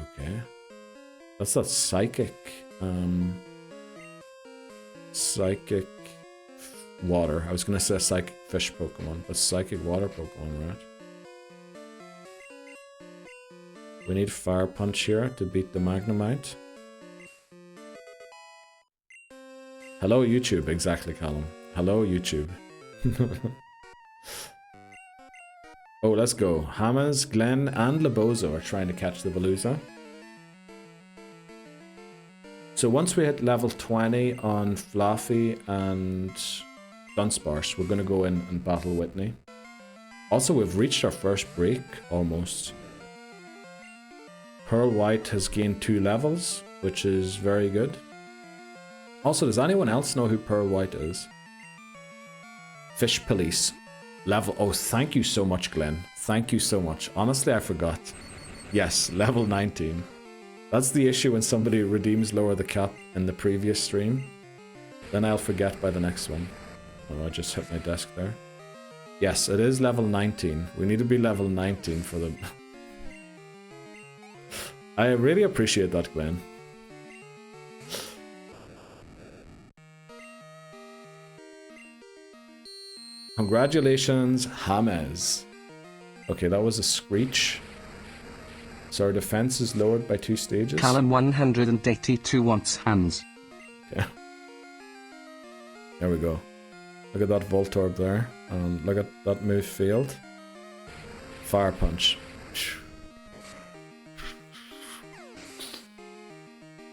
Okay. That's that psychic, psychic water. I was going to say psychic fish Pokemon, but psychic water Pokemon, right? We need Fire Punch here to beat the Magnemite. Hello YouTube, exactly, Callum. Hello YouTube. Oh, let's go. Hammers, Glenn, and Labozo are trying to catch the Veluza. So once we hit level 20 on Fluffy and Dunsparce, we're going to go in and battle Whitney. Also, we've reached our first break, almost. Pearl White has gained 2 levels, which is very good. Also, does anyone else know who Pearl White is? Fish Police. Level... Oh, thank you so much, Glenn. Thank you so much. Honestly, I forgot. Yes, level 19. That's the issue when somebody redeems Lower the Cap in the previous stream. Then I'll forget by the next one. Oh, I just hit my desk there. Yes, it is level 19. We need to be level 19 for the... I really appreciate that, Glenn. Congratulations, James. Okay, that was a screech. So our defense is lowered by 2 stages. Callum 182 wants hands. Okay. There we go. Look at that Voltorb there. And look at that move failed. Fire Punch.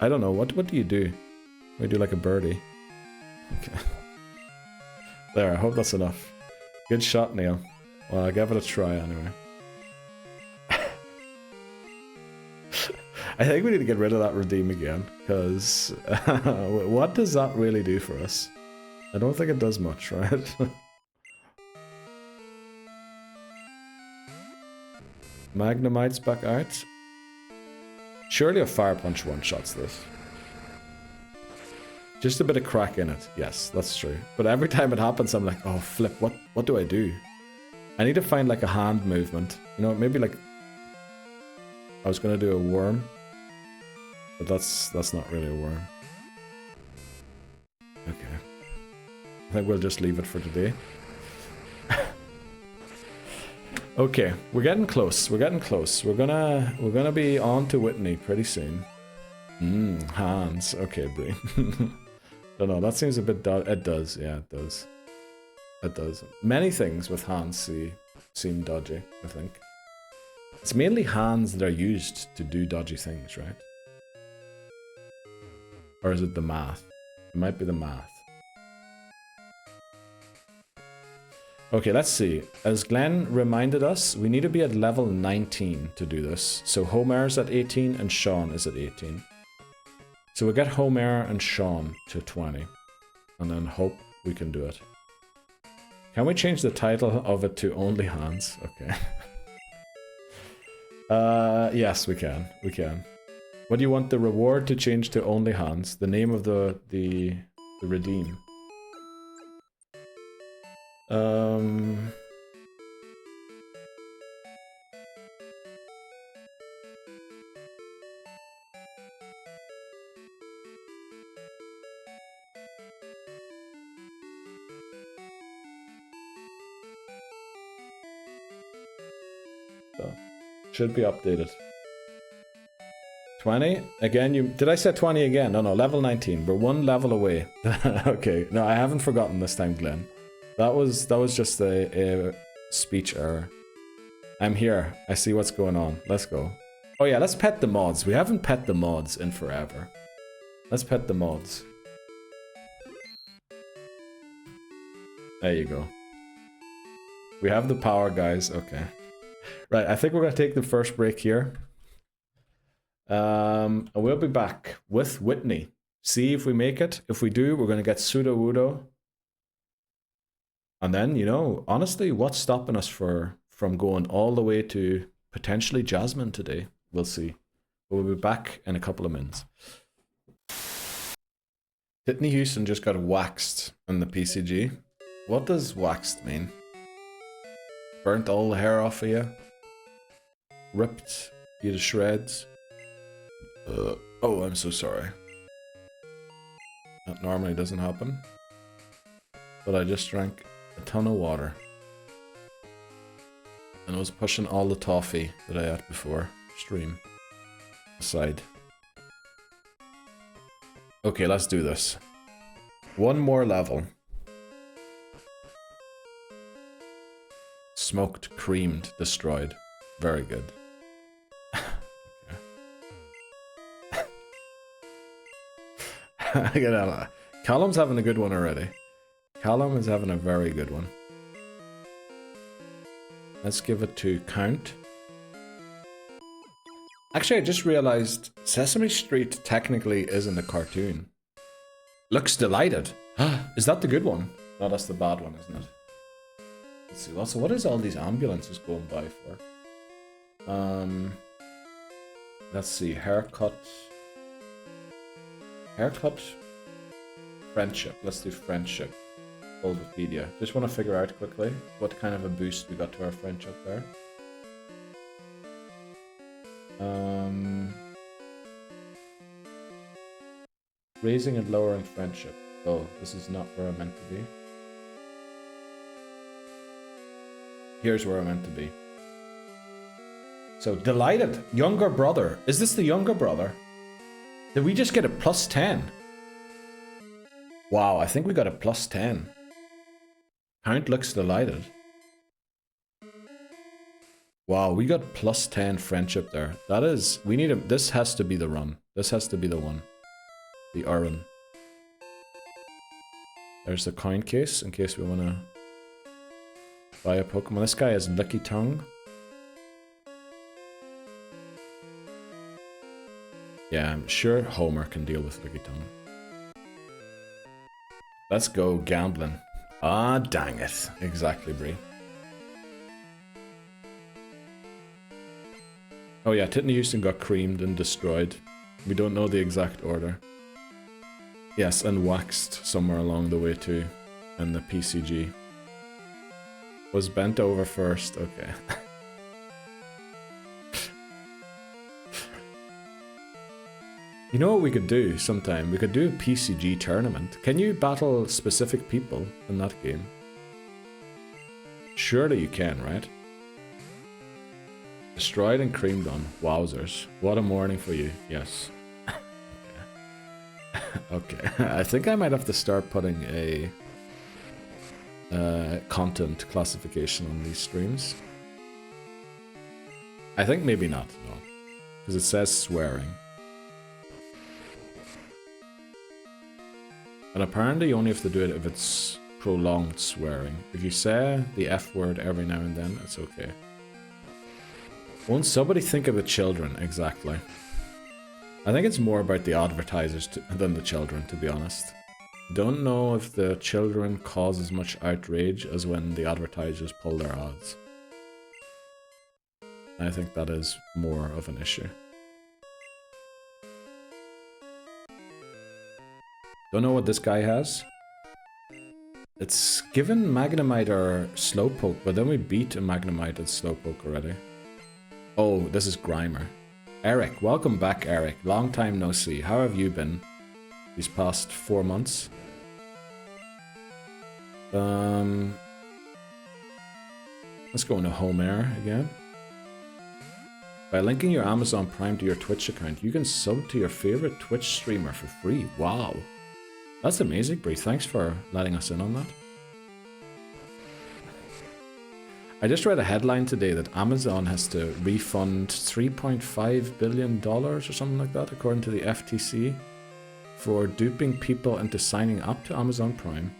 I don't know, what do you do? We do like a birdie. Okay. There, I hope that's enough. Good shot, Neil. Well, I gave it a try anyway. I think we need to get rid of that redeem again, because what does that really do for us? I don't think it does much, right? Magnemite's back out. Surely a Fire Punch one-shots this. Just a bit of crack in it. Yes, that's true. But every time it happens, I'm like, oh, flip, what do I do? I need to find like a hand movement. You know, maybe like... I was going to do a worm. But that's not really a worm. Okay. I think we'll just leave it for today. Okay, we're getting close. We're getting close. We're gonna be on to Whitney pretty soon. Hands. Okay, Bree. Don't know. That seems a bit. It does. Yeah, it does. It does. Many things with hands seem dodgy. I think it's mainly hands that are used to do dodgy things, right? Or is it the math? It might be the math. Okay, let's see. As Glenn reminded us, we need to be at level 19 to do this. So Homer's at 18 and Sean is at 18. So we'll get Homer and Sean to 20. And then hope we can do it. Can we change the title of it to Only Hands? Okay. Yes, we can. We can. What do you want the reward to change to Only Hands? The name of the redeem. So, should be updated. 20? Again, did I say 20 again? No, level 19. We're 1 level away. Okay, no, I haven't forgotten this time, Glenn. That was just a speech error. I'm here. I see what's going on. Let's go. Oh yeah, let's pet the mods. We haven't pet the mods in forever. Let's pet the mods. There you go. We have the power, guys. Okay. Right, I think we're going to take the first break here. And we'll be back with Whitney. See if we make it. If we do, we're going to get Pseudo-Wudo. And then, you know, honestly, what's stopping us from going all the way to potentially Jasmine today? We'll see. We'll be back in a couple of minutes. Whitney Houston just got waxed in the PCG. What does waxed mean? Burnt all the hair off of you? Ripped you to shreds? Oh, I'm so sorry. That normally doesn't happen. But I just drank a ton of water. And I was pushing all the toffee that I ate before stream aside. Okay, let's do this. One more level. Smoked, creamed, destroyed. Very good. Callum's having a good one already. Callum is having a very good one. Let's give it to count. Actually, I just realized Sesame Street technically isn't a cartoon. Looks delighted. Is that the good one? No, that's the bad one, isn't it? Let's see. Also, what is all these ambulances going by for? Let's see. Haircut. Haircut. Friendship. Let's do friendship. Wikipedia. Just want to figure out quickly what kind of a boost we got to our friendship there. Raising and lowering friendship. Oh, this is not where I'm meant to be. Here's where I'm meant to be. So, delighted. Younger brother. Is this the younger brother? Did we just get a plus 10? Wow, I think we got a plus 10. Count looks delighted. Wow, we got plus 10 friendship there. That is, we need a, this has to be the run. This has to be the one. The Urn. There's the coin case in case we want to buy a Pokemon. This guy has Licky Tongue. Yeah, I'm sure Homer can deal with Licky Tongue. Let's go gambling. Ah, dang it. Exactly, Bree. Oh yeah, Whitney Houston got creamed and destroyed. We don't know the exact order. Yes, and waxed somewhere along the way too, in the PCG. Was bent over first, okay. You know what we could do sometime? We could do a PCG tournament. Can you battle specific people in that game? Surely you can, right? Destroyed and creamed on. Wowzers. What a morning for you. Yes. Okay. I think I might have to start putting a content classification on these streams. I think maybe not, no. Because it says swearing. And apparently you only have to do it if it's prolonged swearing. If you say the F word every now and then, it's okay. Won't somebody think of the children? Exactly. I think it's more about the advertisers than the children, to be honest. Don't know if the children cause as much outrage as when the advertisers pull their ads. I think that is more of an issue. Don't know what this guy has. It's given Magnemite or Slowpoke, but then we beat a Magnemite and Slowpoke already. Oh, this is Grimer. Eric, welcome back, Eric. Long time no see. How have you been these past 4 months? Let's go into Home Air again. By linking your Amazon Prime to your Twitch account, you can sub to your favorite Twitch streamer for free. Wow. That's amazing, Bree. Thanks for letting us in on that. I just read a headline today that Amazon has to refund $3.5 billion or something like that, according to the FTC, for duping people into signing up to Amazon Prime.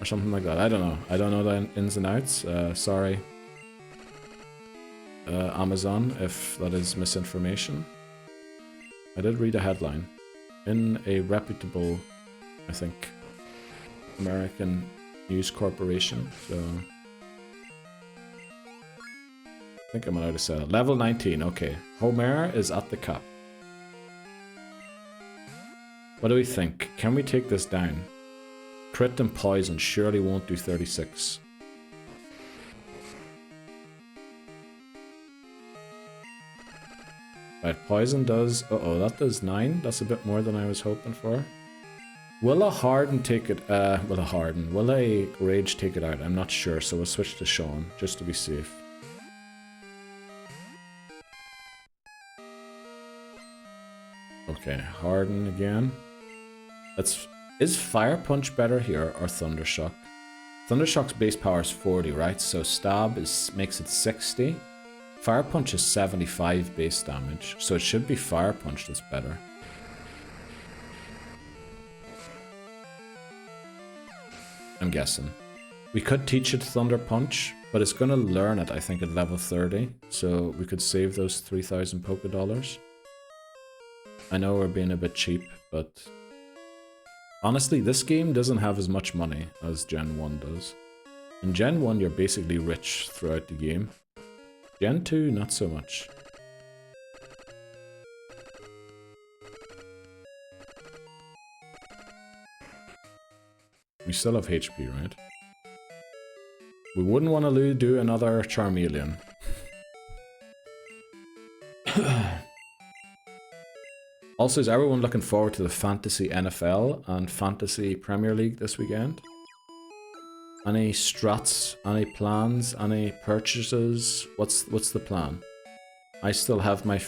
Or something like that. I don't know. I don't know the ins and outs. Sorry. Amazon if that is misinformation. I did read a headline in a reputable, I think, American news corporation, so I think I'm allowed to say it. Level 19, okay. Homer is at the cap. What do we think? Can we take this down? Crit and poison surely won't do 36. Right, poison does... Uh-oh, that does 9. That's a bit more than I was hoping for. Will a harden take it... Will a rage take it out? I'm not sure, so we'll switch to Sean, just to be safe. Okay, harden again. Is Fire Punch better here, or Thunder Shock? Thunder Shock's base power is 40, right? So Stab makes it 60. Fire Punch is 75 base damage, so it should be Fire Punch that's better. I'm guessing. We could teach it Thunder Punch, but it's going to learn it, I think, at level 30. So we could save those 3,000 Poké Dollars. I know we're being a bit cheap, but... honestly, this game doesn't have as much money as Gen 1 does. In Gen 1, you're basically rich throughout the game. Gen 2, not so much. We still have HP, right? We wouldn't want to do another Charmeleon. Also, is everyone looking forward to the Fantasy NFL and Fantasy Premier League this weekend? Any strats, any plans, any purchases? What's the plan? I still have my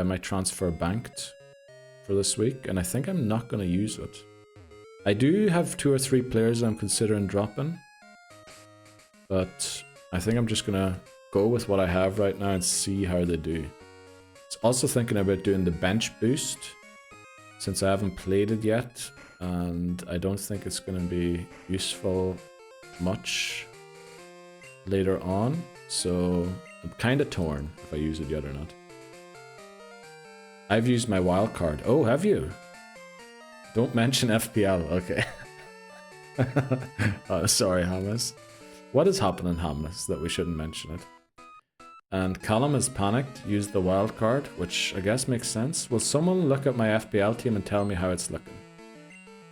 my transfer banked for this week, and I think I'm not going to use it. I do have 2 or 3 players I'm considering dropping, but I think I'm just going to go with what I have right now and see how they do. Also thinking about doing the bench boost, since I haven't played it yet, and I don't think it's going to be useful much later on, so I'm kind of torn if I use it yet or not. I've used my wild card. Oh, have you? Don't mention FPL, okay. Oh, sorry, Hamas. What is happening, Hamas, that we shouldn't mention it? And Callum has panicked, used the wild card, which I guess makes sense. Will someone look at my FPL team and tell me how it's looking?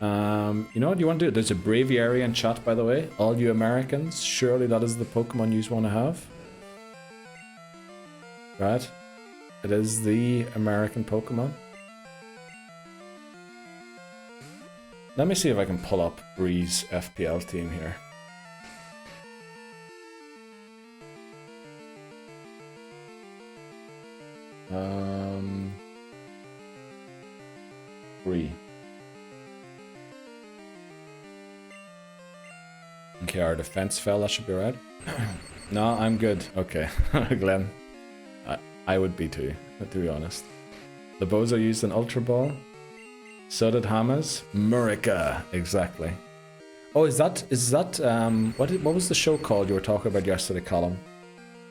You know what you want to do? There's a Braviary in chat, by the way. All you Americans, surely that is the Pokemon you want to have. Right? It is the American Pokemon. Let me see if I can pull up Bree's FPL team here. Bree. Okay, our defense fell, that should be right. No, I'm good. Okay, Glenn. I would be too, to be honest. The Bozo used an Ultra Ball. So did Hammers. Murica, exactly. Oh, is that what was the show called you were talking about yesterday, Colin?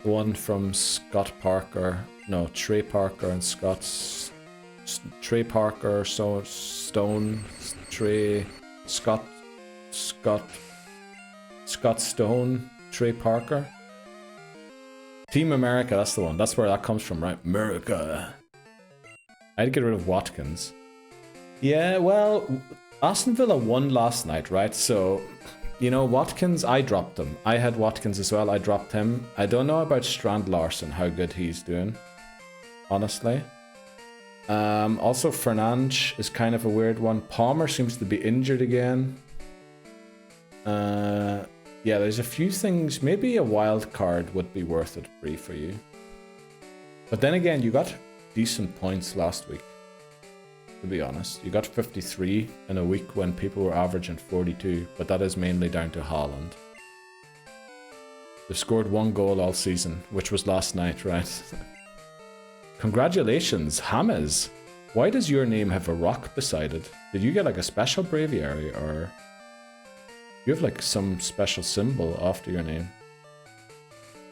The one from Scott Parker, no, Trey Parker and Scott's Trey Parker, so Stone, Trey, Scott Stone, Trey Parker. Team America, that's the one. That's where that comes from, right? America. I'd get rid of Watkins. Yeah, well, Aston Villa won last night, right? So, you know, Watkins, I dropped him. I had Watkins as well, I dropped him. I don't know about Strand Larson, how good he's doing, honestly. Also, Fernandes is kind of a weird one. Palmer seems to be injured again. Yeah, there's a few things. Maybe a wild card would be worth it, Bree, for you. But then again, you got decent points last week, to be honest. You got 53 in a week when people were averaging 42, but that is mainly down to Haaland. They've scored 1 goal all season, which was last night, right? Congratulations, Hammers. Why does your name have a rock beside it? Did you get like a special Braviary, or you have like some special symbol after your name?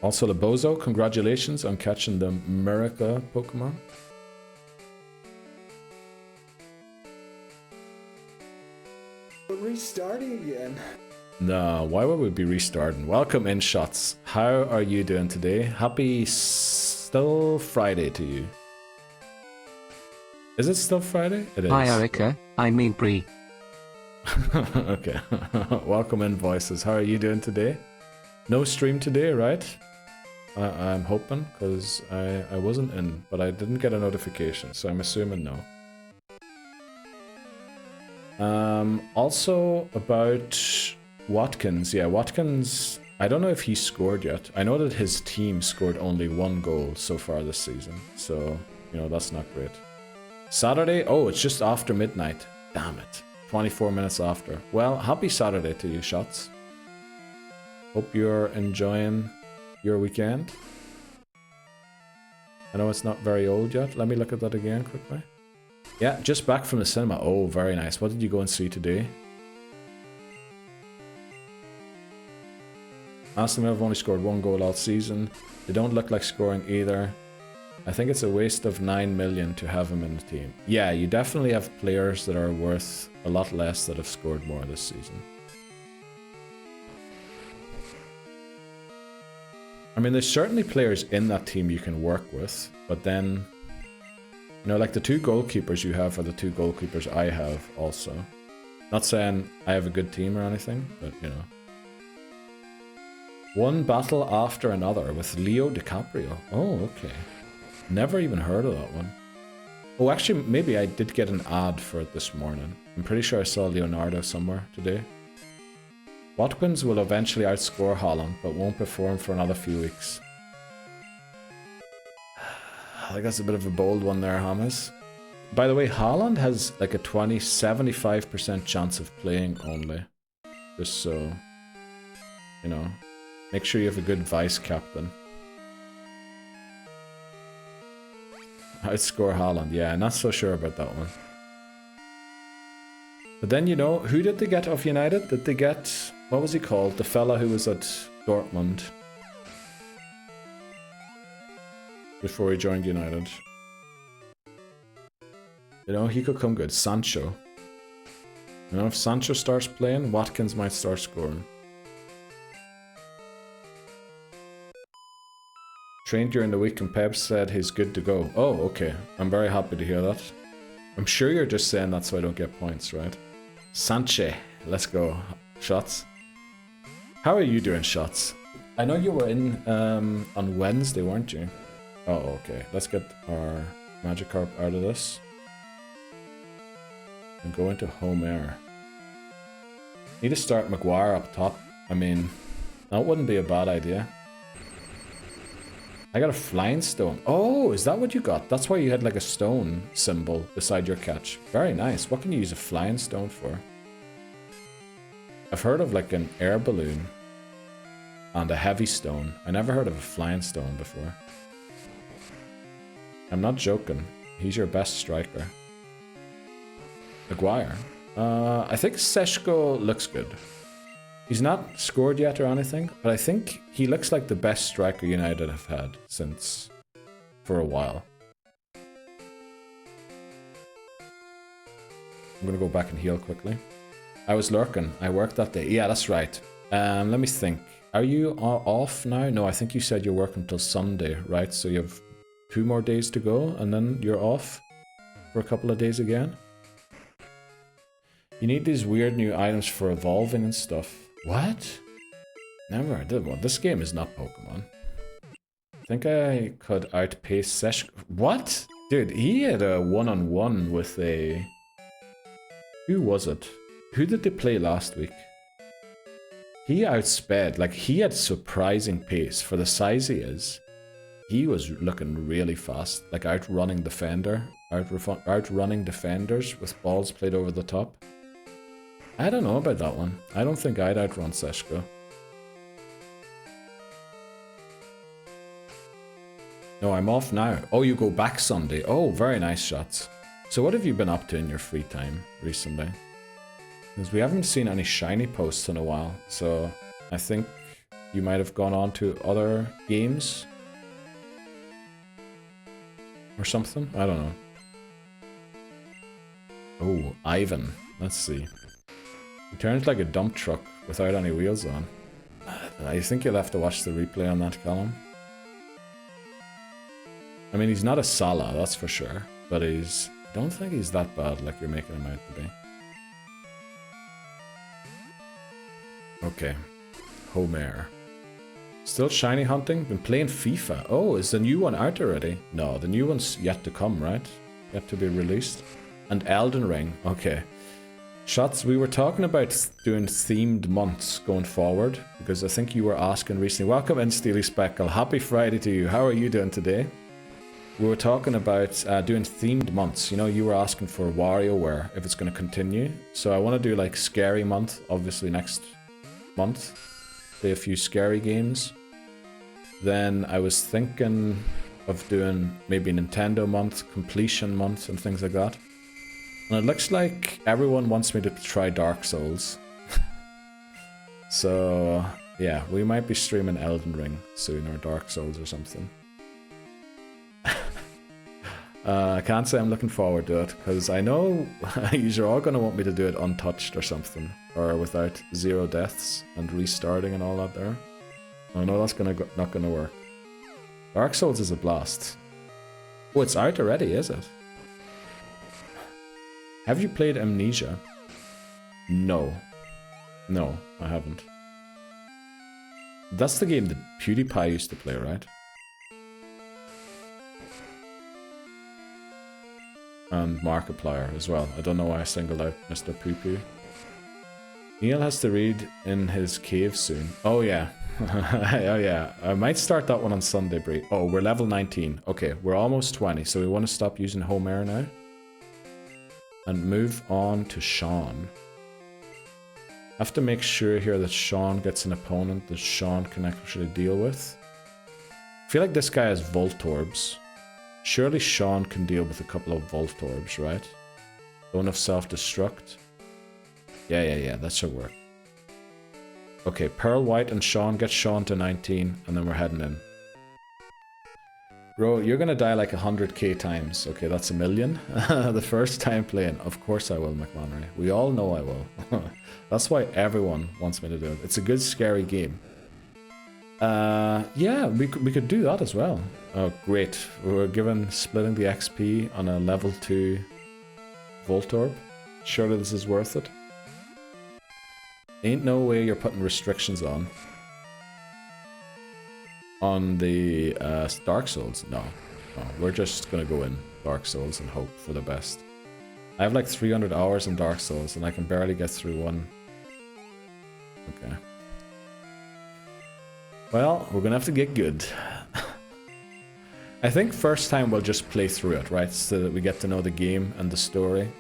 Also, Labozo, congratulations on catching the Miracle Pokemon. We're restarting again. No, why would we be restarting? Welcome in, Shots. How are you doing today? Happy still Friday to you. Is it still Friday? It is. Hi Erica, I mean Bree. Okay. Welcome in, Voices. How are you doing today? No stream today, right? I'm hoping, because I wasn't in, but I didn't get a notification, so I'm assuming no. Also about Watkins. Yeah, Watkins, I don't know if he scored yet. I know that his team scored only 1 goal so far this season, so, you know, that's not great. Saturday? Oh, it's just after midnight. Damn it. 24 minutes after. Well, happy Saturday to you, Shots. Hope you're enjoying your weekend. I know it's not very old yet. Let me look at that again quickly. Yeah, just back from the cinema. Oh, very nice. What did you go and see today? Aston Villa have only scored 1 goal all season. They don't look like scoring either. I think it's a waste of 9 million to have him in the team. Yeah, you definitely have players that are worth a lot less that have scored more this season. I mean, there's certainly players in that team you can work with, but then, you know, like the 2 goalkeepers you have are the 2 goalkeepers I have also. Not saying I have a good team or anything, but, you know. One battle after another with Leo DiCaprio. Oh, okay. Never even heard of that one. Oh, actually, maybe I did get an ad for it this morning. I'm pretty sure I saw Leonardo somewhere today. Watkins will eventually outscore Haaland, but won't perform for another few weeks. I think that's a bit of a bold one there, Hamas. By the way, Haaland has like a 75% chance of playing only. Just so, you know, make sure you have a good vice captain. Outscore Haaland, yeah, I'm not so sure about that one. But then, you know, who did they get off United? Did they get, what was he called? The fella who was at Dortmund before he joined United. You know, he could come good. Sancho. You know, if Sancho starts playing, Watkins might start scoring. Trained during the week and Pep said he's good to go. Oh, okay. I'm very happy to hear that. I'm sure you're just saying that so I don't get points, right? Sanche, let's go. Shots. How are you doing, Shots? I know you were in on Wednesday, weren't you? Oh, okay. Let's get our Magikarp out of this. And go into home air. Need to start Maguire up top. I mean, that wouldn't be a bad idea. I got a flying stone. Oh, is that what you got? That's why you had like a stone symbol beside your catch. Very nice. What can you use a flying stone for? I've heard of like an air balloon and a heavy stone. I never heard of a flying stone before. I'm not joking. He's your best striker. Maguire. I think Seshko looks good. He's not scored yet or anything, but I think he looks like the best striker United have had since for a while. I'm gonna go back and heal quickly. I was lurking. I worked that day. Yeah, that's right. Let me think. Are you off now? No, I think you said you're working until Sunday, right? So you have 2 more days to go, and then you're off for a couple of days again. You need these weird new items for evolving and stuff. What? Never did one. This game is not Pokemon. I think I could outpace Sesh. What? Dude, he had a one-on-one with a... Who was it? Who did they play last week? He outsped. Like, he had surprising pace for the size he is. He was looking really fast. Like, outrunning outrunning defenders with balls played over the top. I don't know about that one. I don't think I'd outrun Seshko. No, I'm off now. Oh, you go back Sunday. Oh, very nice Shots. So what have you been up to in your free time recently? Because we haven't seen any shiny posts in a while. So I think you might have gone on to other games or something. I don't know. Oh, Ivan. Let's see. He turns like a dump truck without any wheels on. I think you'll have to watch the replay on that column. I mean, he's not a Sala, that's for sure. But he's... I don't think he's that bad like you're making him out to be. Okay. Homer. Still shiny hunting? Been playing FIFA. Oh, is the new one out already? No, the new one's yet to come, right? Yet to be released. And Elden Ring. Okay. Shots, we were talking about doing themed months going forward, because I think you were asking recently. Welcome in, Steely Speckle. Happy Friday to you. How are you doing today? We were talking about doing themed months. You know, you were asking for WarioWare, if it's going to continue. So I want to do like Scary Month, obviously next month. Play a few scary games. Then I was thinking of doing maybe Nintendo Month, Completion Month, and things like that. And it looks like everyone wants me to try Dark Souls. So, yeah, we might be streaming Elden Ring soon, or Dark Souls or something. I can't say I'm looking forward to it, because I know you're all going to want me to do it untouched or something, or without 0 deaths and restarting and all that there. I know that's not going to work. Dark Souls is a blast. Oh, it's out already, is it? Have you played Amnesia? No. No, I haven't. That's the game that PewDiePie used to play, right? And Markiplier as well. I don't know why I singled out Mr. Poo Poo. Neil has to read in his cave soon. Oh yeah. Oh yeah. I might start that one on Sunday, Brie. Oh, we're level 19. Okay, we're almost 20, so we want to stop using Homer now. And move on to Sean. Have to make sure here that Sean gets an opponent that Sean can actually deal with. I feel like this guy has Voltorbs. Surely Sean can deal with a couple of Voltorbs, right? Zone of Self-Destruct. Yeah, that should work. Okay, Pearl White and Sean. Get Sean to 19, and then we're heading in. Bro, you're gonna die like 100k times. Okay, that's 1 million. The first time playing. Of course I will, McMonnery. We all know I will. That's why everyone wants me to do it. It's a good, scary game. Yeah, we could do that as well. Oh, great. We're given splitting the XP on a level 2 Voltorb. Surely this is worth it. Ain't no way you're putting restrictions on the Dark Souls. No, we're just gonna go in Dark Souls and hope for the best. I have like 300 hours in Dark Souls and I can barely get through one. Okay. Well, we're gonna have to get good. I think first time we'll just play through it, right? So that we get to know the game and the story,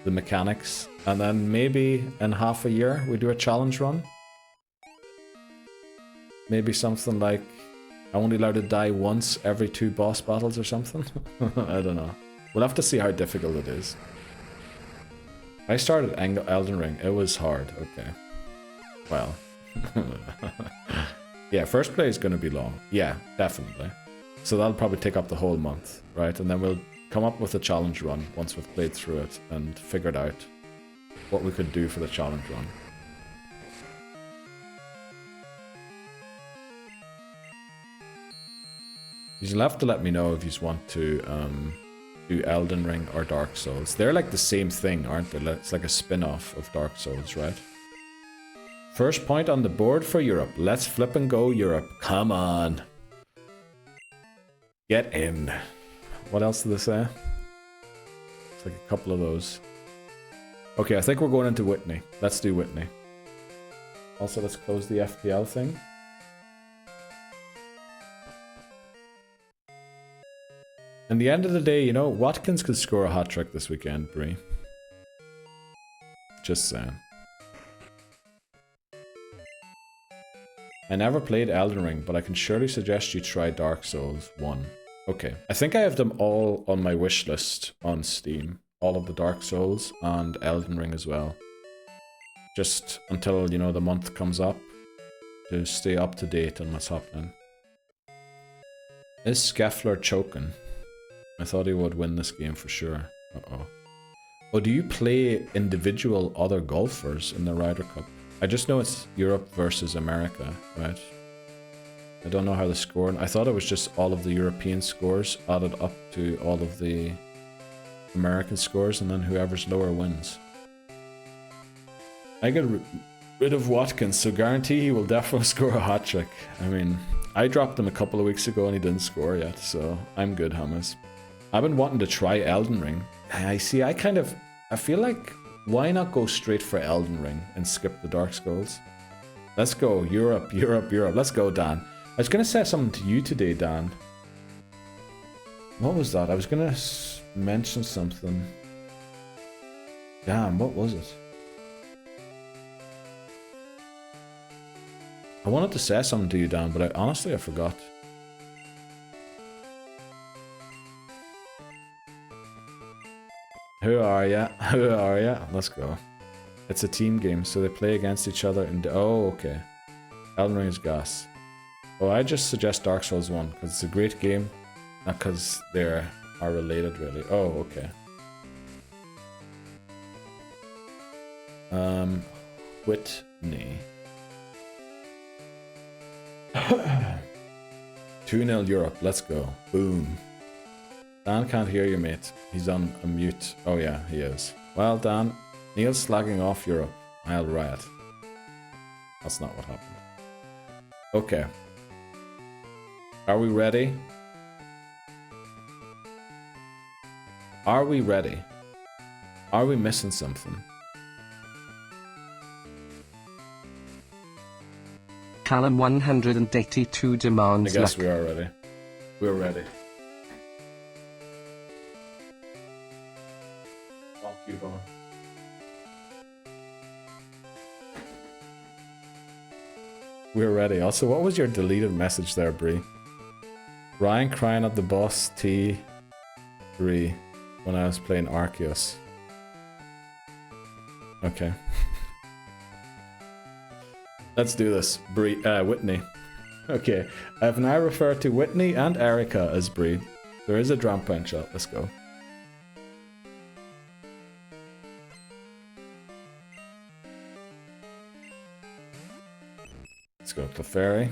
the mechanics, and then maybe in half a year we do a challenge run. Maybe something like I'm only allowed to die once every 2 boss battles or something. I don't know. We'll have to see how difficult it is. I started Elden Ring. It was hard. Okay. Well. Yeah, first play is going to be long. Yeah, definitely. So that'll probably take up the whole month, right? And then we'll come up with a challenge run once we've played through it and figured out what we could do for the challenge run. You'll have to let me know if you want to do Elden Ring or Dark Souls. They're like the same thing, aren't they? It's like a spin-off of Dark Souls, right? First point on the board for Europe. Let's flip and go, Europe. Come on. Get in. What else did they say? It's like a couple of those. Okay, I think we're going into Whitney. Let's do Whitney. Also, let's close the FPL thing. In the end of the day, you know, Watkins could score a hat-trick this weekend, Bree. Just saying. I never played Elden Ring, but I can surely suggest you try Dark Souls 1. Okay. I think I have them all on my wish list on Steam. All of the Dark Souls and Elden Ring as well. Just until, you know, the month comes up to stay up to date on what's happening. Is Skeffler choking? I thought he would win this game for sure. Uh-oh. Oh, do you play individual other golfers in the Ryder Cup? I just know it's Europe versus America, right? I don't know how the score... I thought it was just all of the European scores added up to all of the American scores, and then whoever's lower wins. I get rid of Watkins, so guarantee he will definitely score a hat-trick. I mean, I dropped him a couple of weeks ago and he didn't score yet, so I'm good, Hummus. I've been wanting to try Elden Ring. I see, I feel like, why not go straight for Elden Ring and skip the Dark Souls? Let's go, Europe, Europe, Europe. Let's go, Dan. I was going to say something to you today, Dan. What was that? I was going to mention something. Damn, what was it? I wanted to say something to you, Dan, but honestly I forgot. Who are ya? Who are ya? Let's go. It's a team game, so they play against each other and... Oh, okay. Elden Ring is gas. Oh, I just suggest Dark Souls 1, because it's a great game. Not because they are related, really. Oh, okay. Whitney. 2-0 Europe, let's go. Boom. Dan can't hear you, mate. He's on a mute. Oh yeah, he is. Well, Dan, Neil's slagging off Europe. I'll riot. That's not what happened. Okay. Are we ready? Are we ready? Are we missing something? Callum 182 demands. I guess we are ready. We're ready. I'll keep on. We're ready. Also, what was your deleted message there, Bree? Ryan crying at the boss T3 when I was playing Arceus. Okay. Let's do this. Bree, Whitney. Okay. I've now referred to Whitney and Erica as Bree. There is a drum point shot. Let's go. Let's go to Fairy.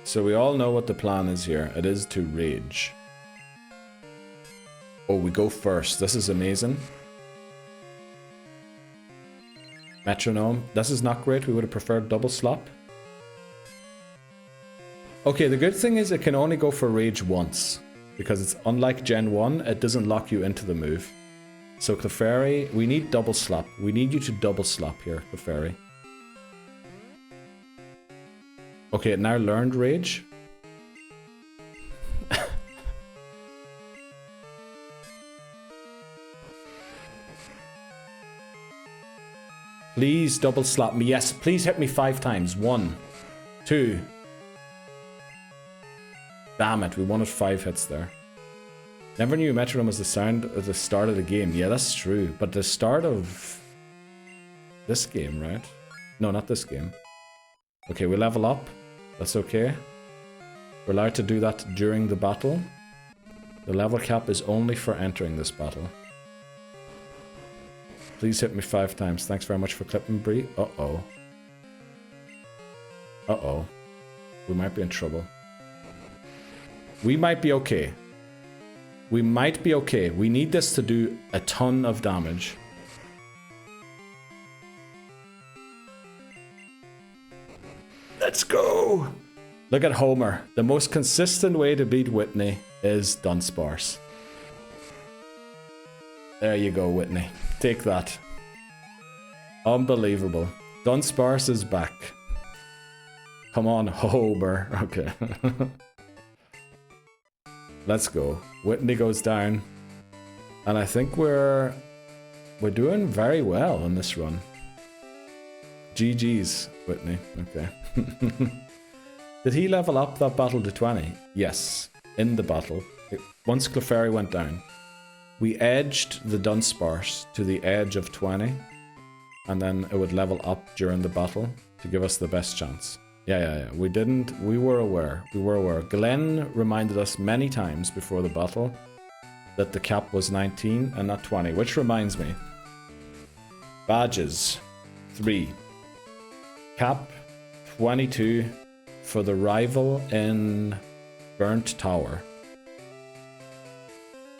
So we all know what the plan is here. It is to rage. Oh, we go first. This is amazing. Metronome. This is not great. We would have preferred double slop. Okay, the good thing is it can only go for rage once. Because it's unlike Gen 1, it doesn't lock you into the move. So Clefairy, we need double slop. We need you to double slop here, Clefairy. Okay, it now learned rage. Please double slap me. Yes, please hit me 5 times. 1, 2. Damn it, we wanted 5 hits there. Never knew metronome was the sound at the start of the game. Yeah, that's true. But the start of this game, right? No, not this game. Okay, we level up. That's okay. We're allowed to do that during the battle. The level cap is only for entering this battle. Please hit me 5 times. Thanks very much for clipping, Bree. Uh-oh. Uh-oh. We might be in trouble. We might be okay. We might be okay. We need this to do a ton of damage. Let's go! Look at Homer. The most consistent way to beat Whitney is Dunsparce. There you go, Whitney. Take that. Unbelievable. Dunsparce is back. Come on, Homer. Okay. Let's go. Whitney goes down. And I think we're doing very well in this run. GG's, Whitney. Okay. Did he level up that battle to 20? Yes. In the battle. Once Clefairy went down. We edged the Dunsparce to the edge of 20. and then it would level up during the battle to give us the best chance. Yeah. We were aware. Glenn reminded us many times before the battle that the cap was 19 and not 20, which reminds me. Badges. 3. Cap 22 for the rival in Burnt Tower.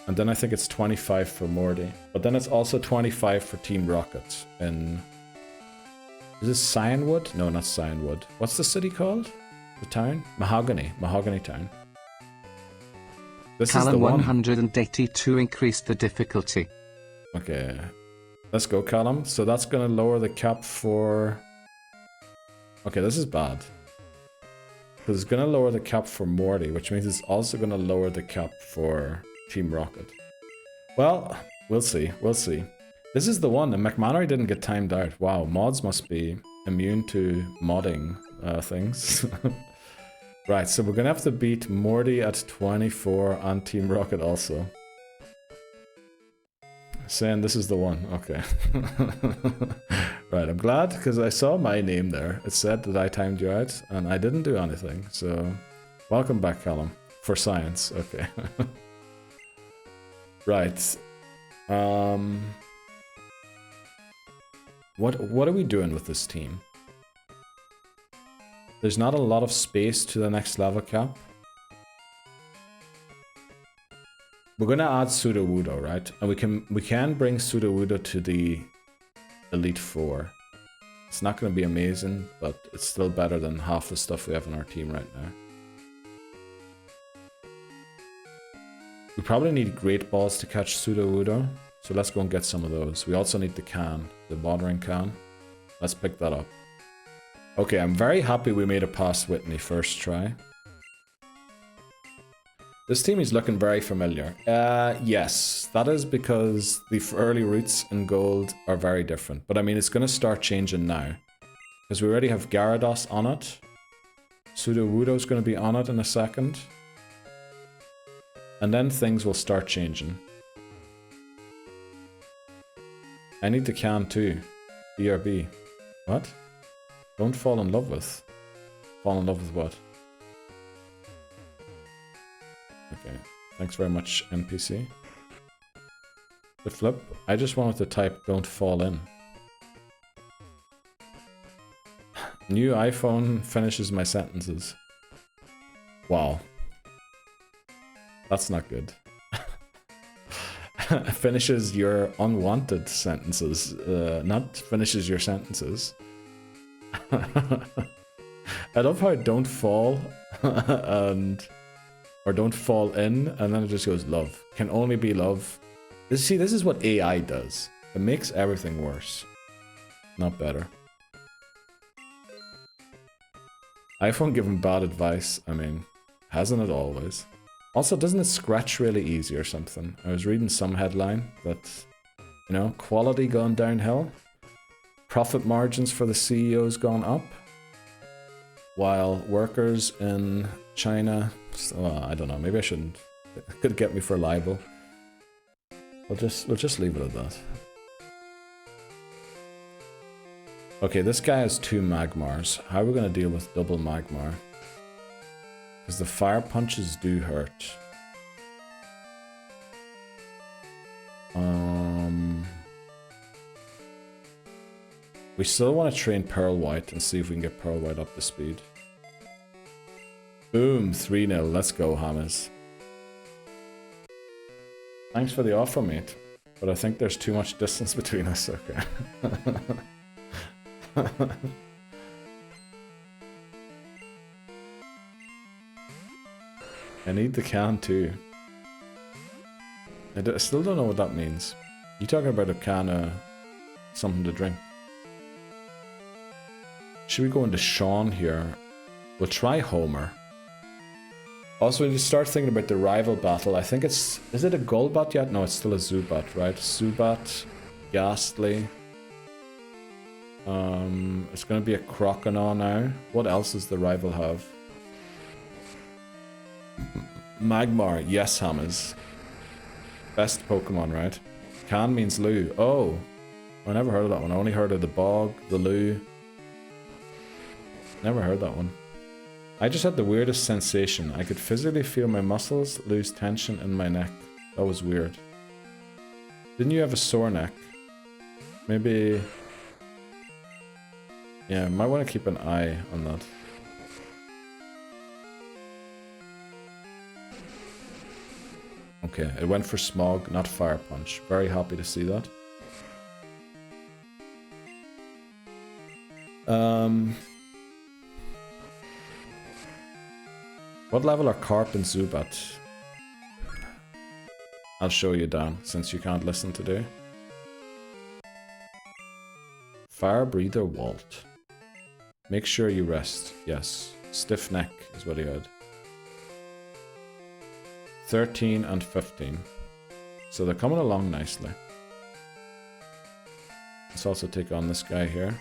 And then I think it's 25 for Morty. But then it's also 25 for Team Rocket in... Is this Cyanwood? No, not Cyanwood. What's the city called? The town? Mahogany. Mahogany Town. This Callum is the one. 182 increased the difficulty. Okay. Let's go, Callum. So that's going to lower the cap for... Okay, this is bad. Because it's going to lower the cap for Morty, which means it's also going to lower the cap for Team Rocket. Well, we'll see. We'll see. This is the one, and McManary didn't get timed out. Wow, mods must be immune to modding things. Right, so we're going to have to beat Morty at 24 on Team Rocket also. Saying this is the one, okay. Right, I'm glad, because I saw my name there. It said that I timed you out, and I didn't do anything, so... Welcome back, Callum. For science, okay. Right. What are we doing with this team? There's not a lot of space to the next level cap. We're gonna add Sudowoodo, right? And we can bring Sudowoodo to the Elite Four. It's not gonna be amazing, but it's still better than half the stuff we have on our team right now. We probably need Great Balls to catch Sudowoodo, so let's go and get some of those. We also need the can, the watering can. Let's pick that up. Okay, I'm very happy we made it past Whitney first try. This team is looking very familiar. Yes, that is because the early routes in Gold are very different. But I mean, it's going to start changing now. Because we already have Gyarados on it. Sudowoodo's going to be on it in a second. And then things will start changing. I need the can too. BRB. What? Don't fall in love with. Fall in love with what? Okay. Thanks very much, NPC. The flip. I just wanted to type don't fall in. New iPhone finishes my sentences. Wow. That's not good. Finishes your unwanted sentences, not finishes your sentences. I love how don't fall or don't fall in, and then it just goes love. Can only be love. See, this is what AI does. It makes everything worse, not better. iPhone giving bad advice. I mean, hasn't it always? Also, doesn't it scratch really easy or something? I was reading some headline that, you know, quality gone downhill. Profit margins for the CEOs gone up. While workers in China... I don't know, maybe I shouldn't. It could get me for libel. We'll just leave it at that. Okay, this guy has 2 Magmars. How are we going to deal with double Magmar? Because the fire punches do hurt. We still want to train Pearl White and see if we can get Pearl White up to speed. Boom, 3-0. Let's go, Hammers. Thanks for the offer, mate. But I think there's too much distance between us, okay. I need the can too. I still don't know what that means. You talking about a can of something to drink? Should we go into Sean here? We'll try Homer. Also, we need to start thinking about the rival battle. I think it's... Is it a Golbat yet? No, it's still a Zubat, right? Zubat, Ghastly. It's going to be a Croconaw now. What else does the rival have? Magmar, yes, Hammers. Best Pokemon, right? Can means Lou. Oh. I never heard of that one. I only heard of the bog, the loo. Never heard that one. I just had the weirdest sensation. I could physically feel my muscles lose tension in my neck. That was weird. Didn't you have a sore neck? Maybe... Yeah, might want to keep an eye on that. Okay, it went for smog, not fire punch. Very happy to see that. What level are Carp and Zubat? I'll show you down, since you can't listen today. Fire Breather Walt. Make sure you rest. Yes. Stiff neck is what he had. 13 and 15. So they're coming along nicely. Let's also take on this guy here.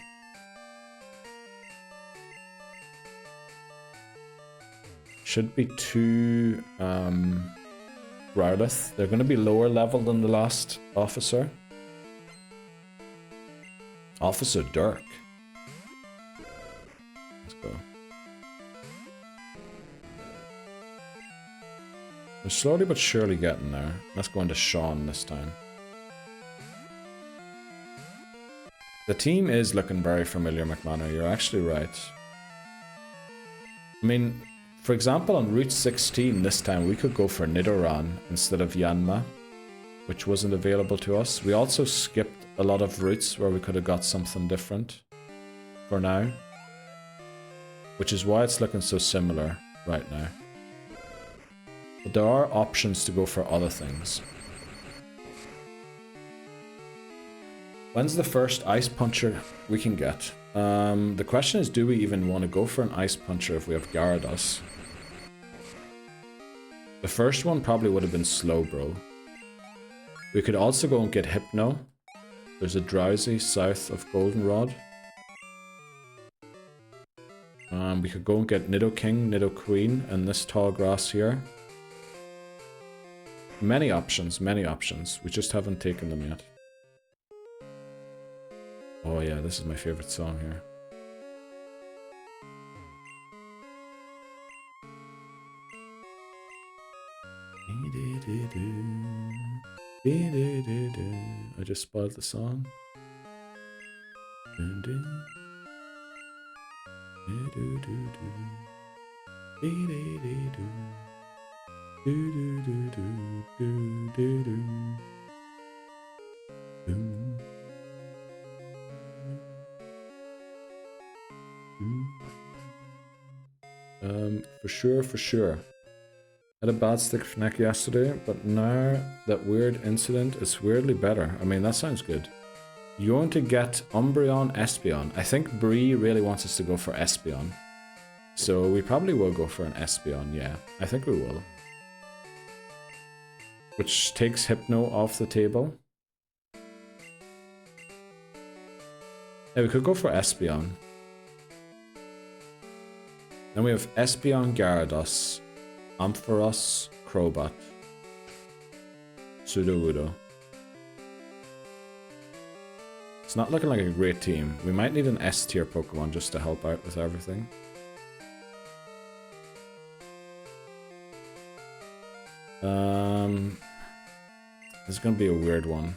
Should be 2 Growlithe. They're going to be lower level than the last officer. Officer Dirk. Let's go. We're slowly but surely getting there. Let's go into Sean this time. The team is looking very familiar, McManor. You're actually right. I mean, for example, on Route 16 this time, we could go for Nidoran instead of Yanma, which wasn't available to us. We also skipped a lot of routes where we could have got something different for now, which is why it's looking so similar right now. But there are options to go for other things. When's the first Ice Puncher we can get? The question is, do we even want to go for an Ice Puncher if we have Gyarados? The first one probably would have been Slowbro. We could also go and get Hypno. There's a Drowsy south of Goldenrod. We could go and get Nidoking, Nidoqueen, and this tall grass here. Many options, many options. We just haven't taken them yet. Oh yeah, this is my favorite song here. I just spoiled the song. For sure, for sure. Had a bad stick neck yesterday, but now that weird incident is weirdly better. I mean, that sounds good. You want to get Umbreon, Espeon. I think Bree really wants us to go for Espeon. So we probably will go for an Espeon, yeah. I think we will. Which takes Hypno off the table. Yeah, we could go for Espeon. Then we have Espeon, Gyarados, Ampharos, Crobat, Sudowoodo. It's not looking like a great team. We might need an S tier Pokemon just to help out with everything. This is going to be a weird one.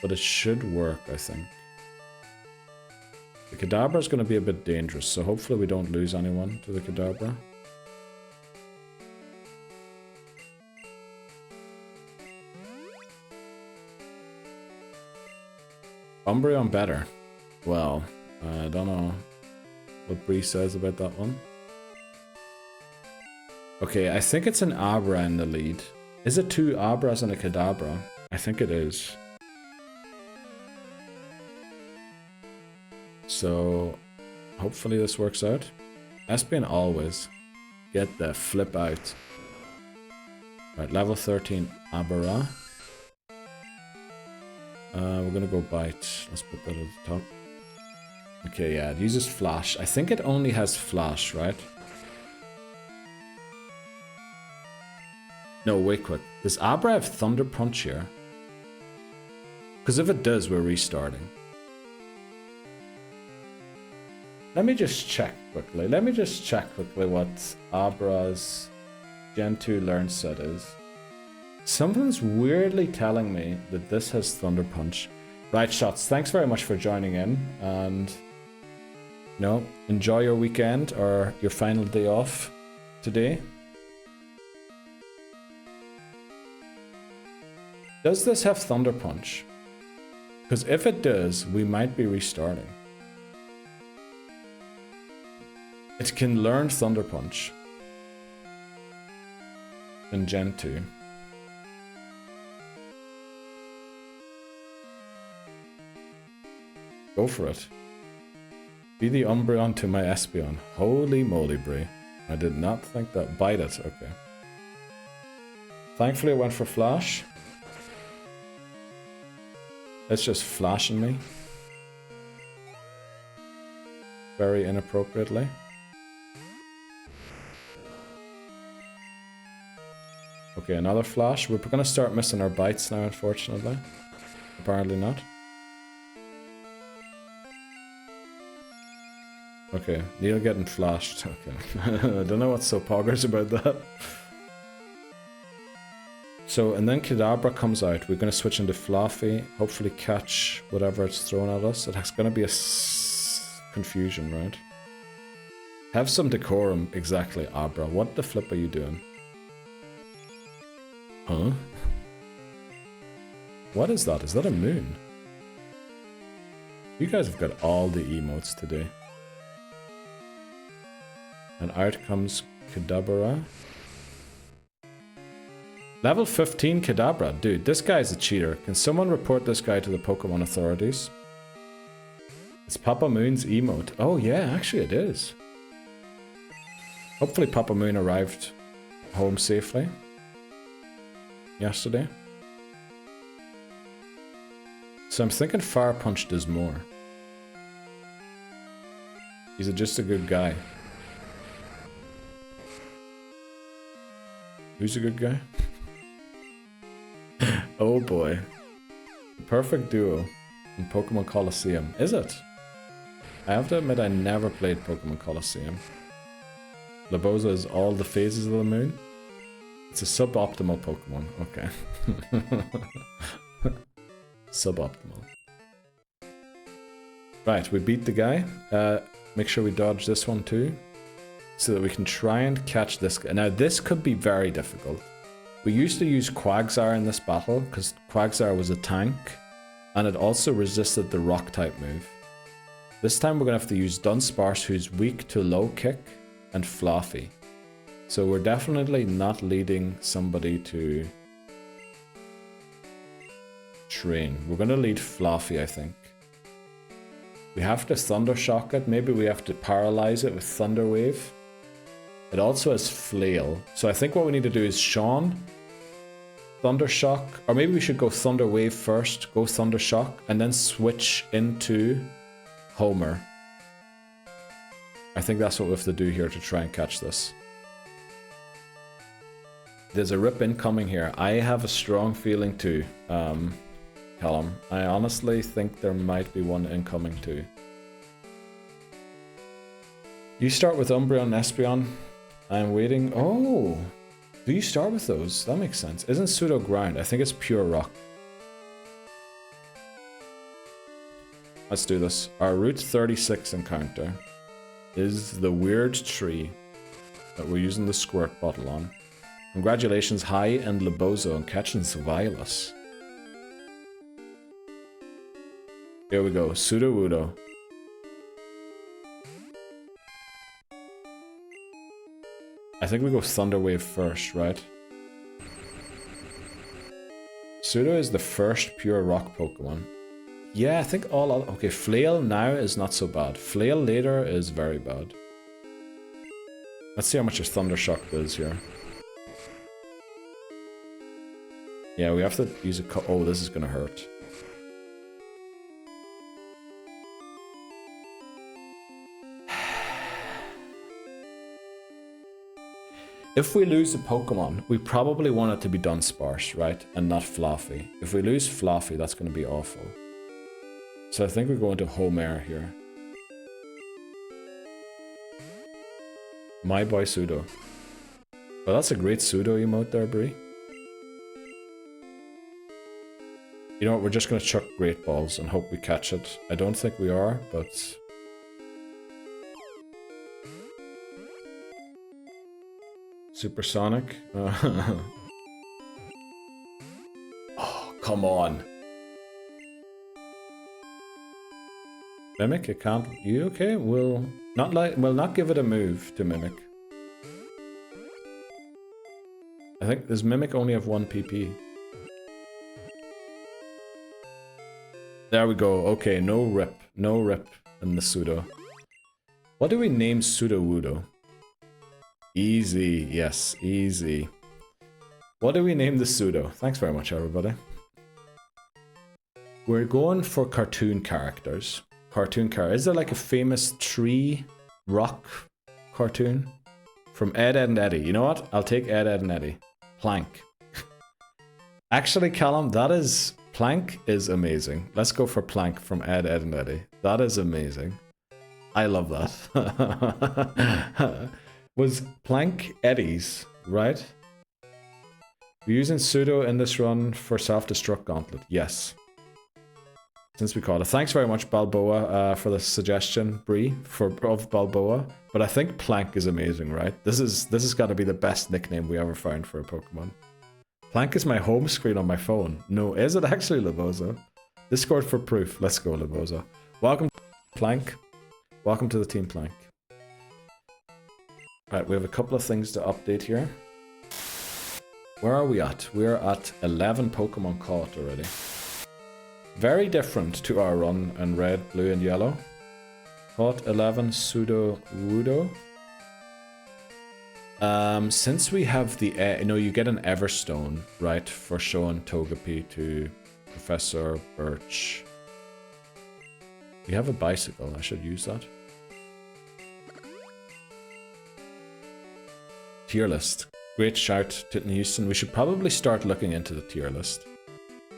But it should work, I think. The Kadabra is going to be a bit dangerous, so hopefully we don't lose anyone to the Kadabra. Umbreon better. Well, I don't know what Bree says about that one. Okay, I think it's an Abra in the lead. Is it 2 Abras and a Kadabra? I think it is. So, hopefully this works out. Espeon always. Get the flip out. Right, level 13 Abra. We're gonna go Bite. Let's put that at the top. Okay, yeah, it uses Flash. I think it only has Flash, right? No, wait quick. Does Abra have Thunder Punch here? Because if it does, we're restarting. Let me just check quickly. What Abra's Gen 2 learn set is. Something's weirdly telling me that this has Thunder Punch. Right, Shots, thanks very much for joining in. And, you know, enjoy your weekend or your final day off today. Does this have Thunder Punch? Because if it does, we might be restarting. It can learn Thunder Punch in Gen 2. Go for it. Be the Umbreon to my Espeon. Holy moly, Brie. I did not think that. Bite it. Okay. Thankfully, I went for Flash. It's just flashing me. Very inappropriately. Okay, another flash. We're gonna start missing our bites now, unfortunately. Apparently not. Okay, Neil getting flashed. Okay. I don't know what's so poggers about that. So, and then Kadabra comes out. We're gonna switch into Fluffy. Hopefully catch whatever it's thrown at us. It's gonna be a confusion, right? Have some decorum. Exactly, Abra. What the flip are you doing? Huh? What is that? Is that a moon? You guys have got all the emotes today. And out comes Kadabra. Level 15 Kadabra. Dude, this guy's a cheater. Can someone report this guy to the Pokemon authorities? It's Papa Moon's emote. Oh yeah, actually it is. Hopefully Papa Moon arrived home safely yesterday. So I'm thinking Fire Punch does more. He's just a good guy. Who's a good guy? Oh boy. The perfect duo in Pokemon Colosseum. Is it? I have to admit I never played Pokemon Colosseum. Laboza is all the phases of the moon? It's a suboptimal Pokemon. Okay. Suboptimal. Right, we beat the guy. Make sure we dodge this one too, so that we can try and catch this guy. Now this could be very difficult. We used to use Quagsire in this battle, because Quagsire was a tank, and it also resisted the rock type move. This time we're going to have to use Dunsparce, who's weak to low kick, and Fluffy. So we're definitely not leading somebody to train. We're going to lead Fluffy, I think. We have to Thunder Shock it. Maybe we have to paralyze it with Thunder Wave. It also has Flail. So I think what we need to do is Sean, Thunder Shock, or maybe we should go Thunder Wave first, go Thunder Shock, and then switch into Homer. I think that's what we have to do here to try and catch this. There's a rip incoming here. I have a strong feeling too, Callum. I honestly think there might be one incoming too. You start with Umbreon and Espeon. I'm waiting. Oh! Do you start with those? That makes sense. Isn't Pseudo Ground? I think it's pure rock. Let's do this. Our Route 36 encounter is the weird tree that we're using the squirt bottle on. Congratulations, Hai and Labozo, on catching Sylviolus. Here we go. Sudowoodo. I think we go Thunder Wave first, right? Pseudo is the first pure rock Pokemon. Yeah, I think all other... Okay, Flail now is not so bad. Flail later is very bad. Let's see how much your Thunder Shock does here. Yeah, we have to use a... Oh, this is gonna hurt. If we lose a Pokemon, we probably want it to be Dunsparce, right? And not Fluffy. If we lose Fluffy, that's going to be awful. So I think we're going to Home Air here. My boy Pseudo. Well, that's a great Pseudo emote there, Bree. You know what, we're just going to chuck Great Balls and hope we catch it. I don't think we are, but... Supersonic? Oh, come on. Mimic, it can't... You okay? We'll not give it a move to Mimic. I think, does Mimic only have 1 PP? There we go. Okay, no rip. No rip in the Pseudo. What do we name Pseudo-Wudo? Easy. Yes, easy. What do we name the Pseudo? Thanks very much, everybody. We're going for cartoon characters. Is there like a famous tree rock cartoon? From Ed, Edd and Eddy. You know what? I'll take Ed, Edd and Eddy. Plank. Actually, Callum, that is... Plank is amazing. Let's go for Plank from Ed, Edd and Eddy. That is amazing. I love that. Was Plank Eddy's, right? We're using Pseudo in this run for self-destruct gauntlet. Yes. Since we caught it. Thanks very much, Balboa, for the suggestion, Bree, of Balboa. But I think Plank is amazing, right? This has got to be the best nickname we ever found for a Pokemon. Plank is my home screen on my phone. No, is it actually, Laboza? Discord for proof. Let's go, Laboza. Welcome, Plank. Welcome to the team, Plank. Right, we have a couple of things to update here. Where are we at? We're at 11 Pokemon caught already. Very different to our run in red, blue, and yellow. Caught 11 Pseudo-Wudo. Since we have the... you get an Everstone, right, for showing Togepi to Professor Birch. We have a bicycle. I should use that. Tier list. Great shout, Titten Houston. We should probably start looking into the tier list.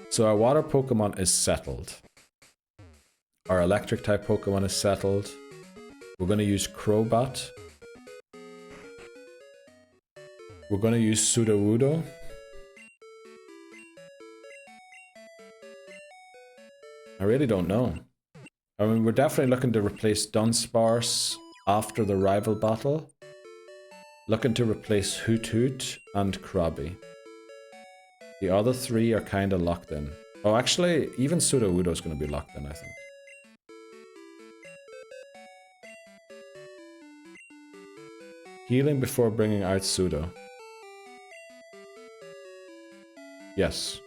So our water Pokemon is settled. Our electric type Pokemon is settled. We're going to use Crobat. We're going to use Pseudo-Wudo. I really don't know. I mean, we're definitely looking to replace Dunsparce after the rival battle. Looking to replace Hoot Hoot and Krabby. The other three are kind of locked in. Oh, actually, even Pseudo-Wudo is going to be locked in, I think. Healing before bringing out Pseudo. Yes.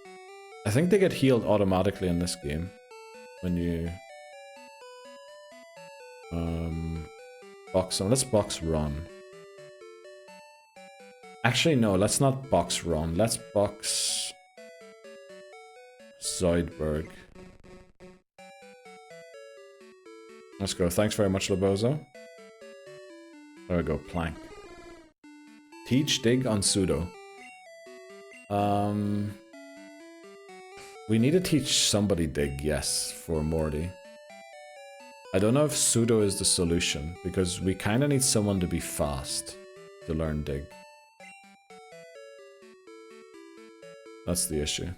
I think they get healed automatically in this game. When you... box them. Let's box Run. Actually, no, let's not box Ron. Let's box Zoidberg. Let's go. Thanks very much, Labozo. There we go, Plank. Teach Dig on Pseudo. We need to teach somebody Dig, yes, for Morty. I don't know if Pseudo is the solution, because we kind of need someone to be fast to learn Dig. That's the issue.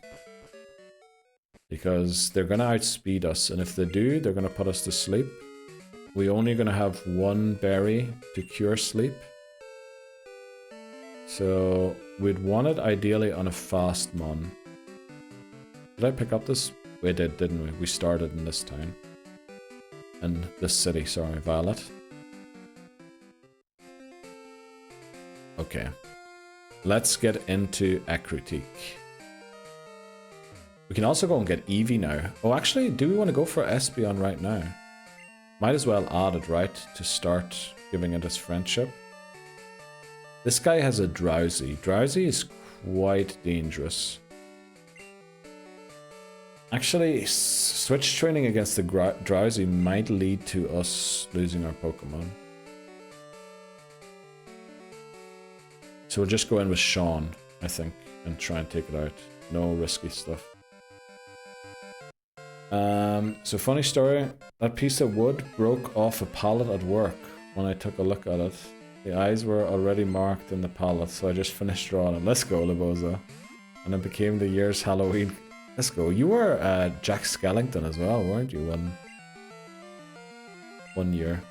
Because they're going to outspeed us, and if they do, they're going to put us to sleep. We're only going to have one berry to cure sleep. So we'd want it ideally on a fast mon. Did I pick up this? We did, didn't we? We started in this town. In this city, sorry, Violet. Okay. Let's get into Ecruteak. We can also go and get Eevee now. Oh, actually, do we want to go for Espeon right now? Might as well add it, right? To start giving it its friendship. This guy has a Drowsy. Drowsy is quite dangerous. Actually, switch training against the Drowsy might lead to us losing our Pokemon. So we'll just go in with Sean, I think, and try and take it out. No risky stuff. So funny story, that piece of wood broke off a pallet at work when I took a look at it. The eyes were already marked in the pallet, so I just finished drawing it. Let's go, Laboza. And it became the year's Halloween. Let's go. You were Jack Skellington as well, weren't you? One year.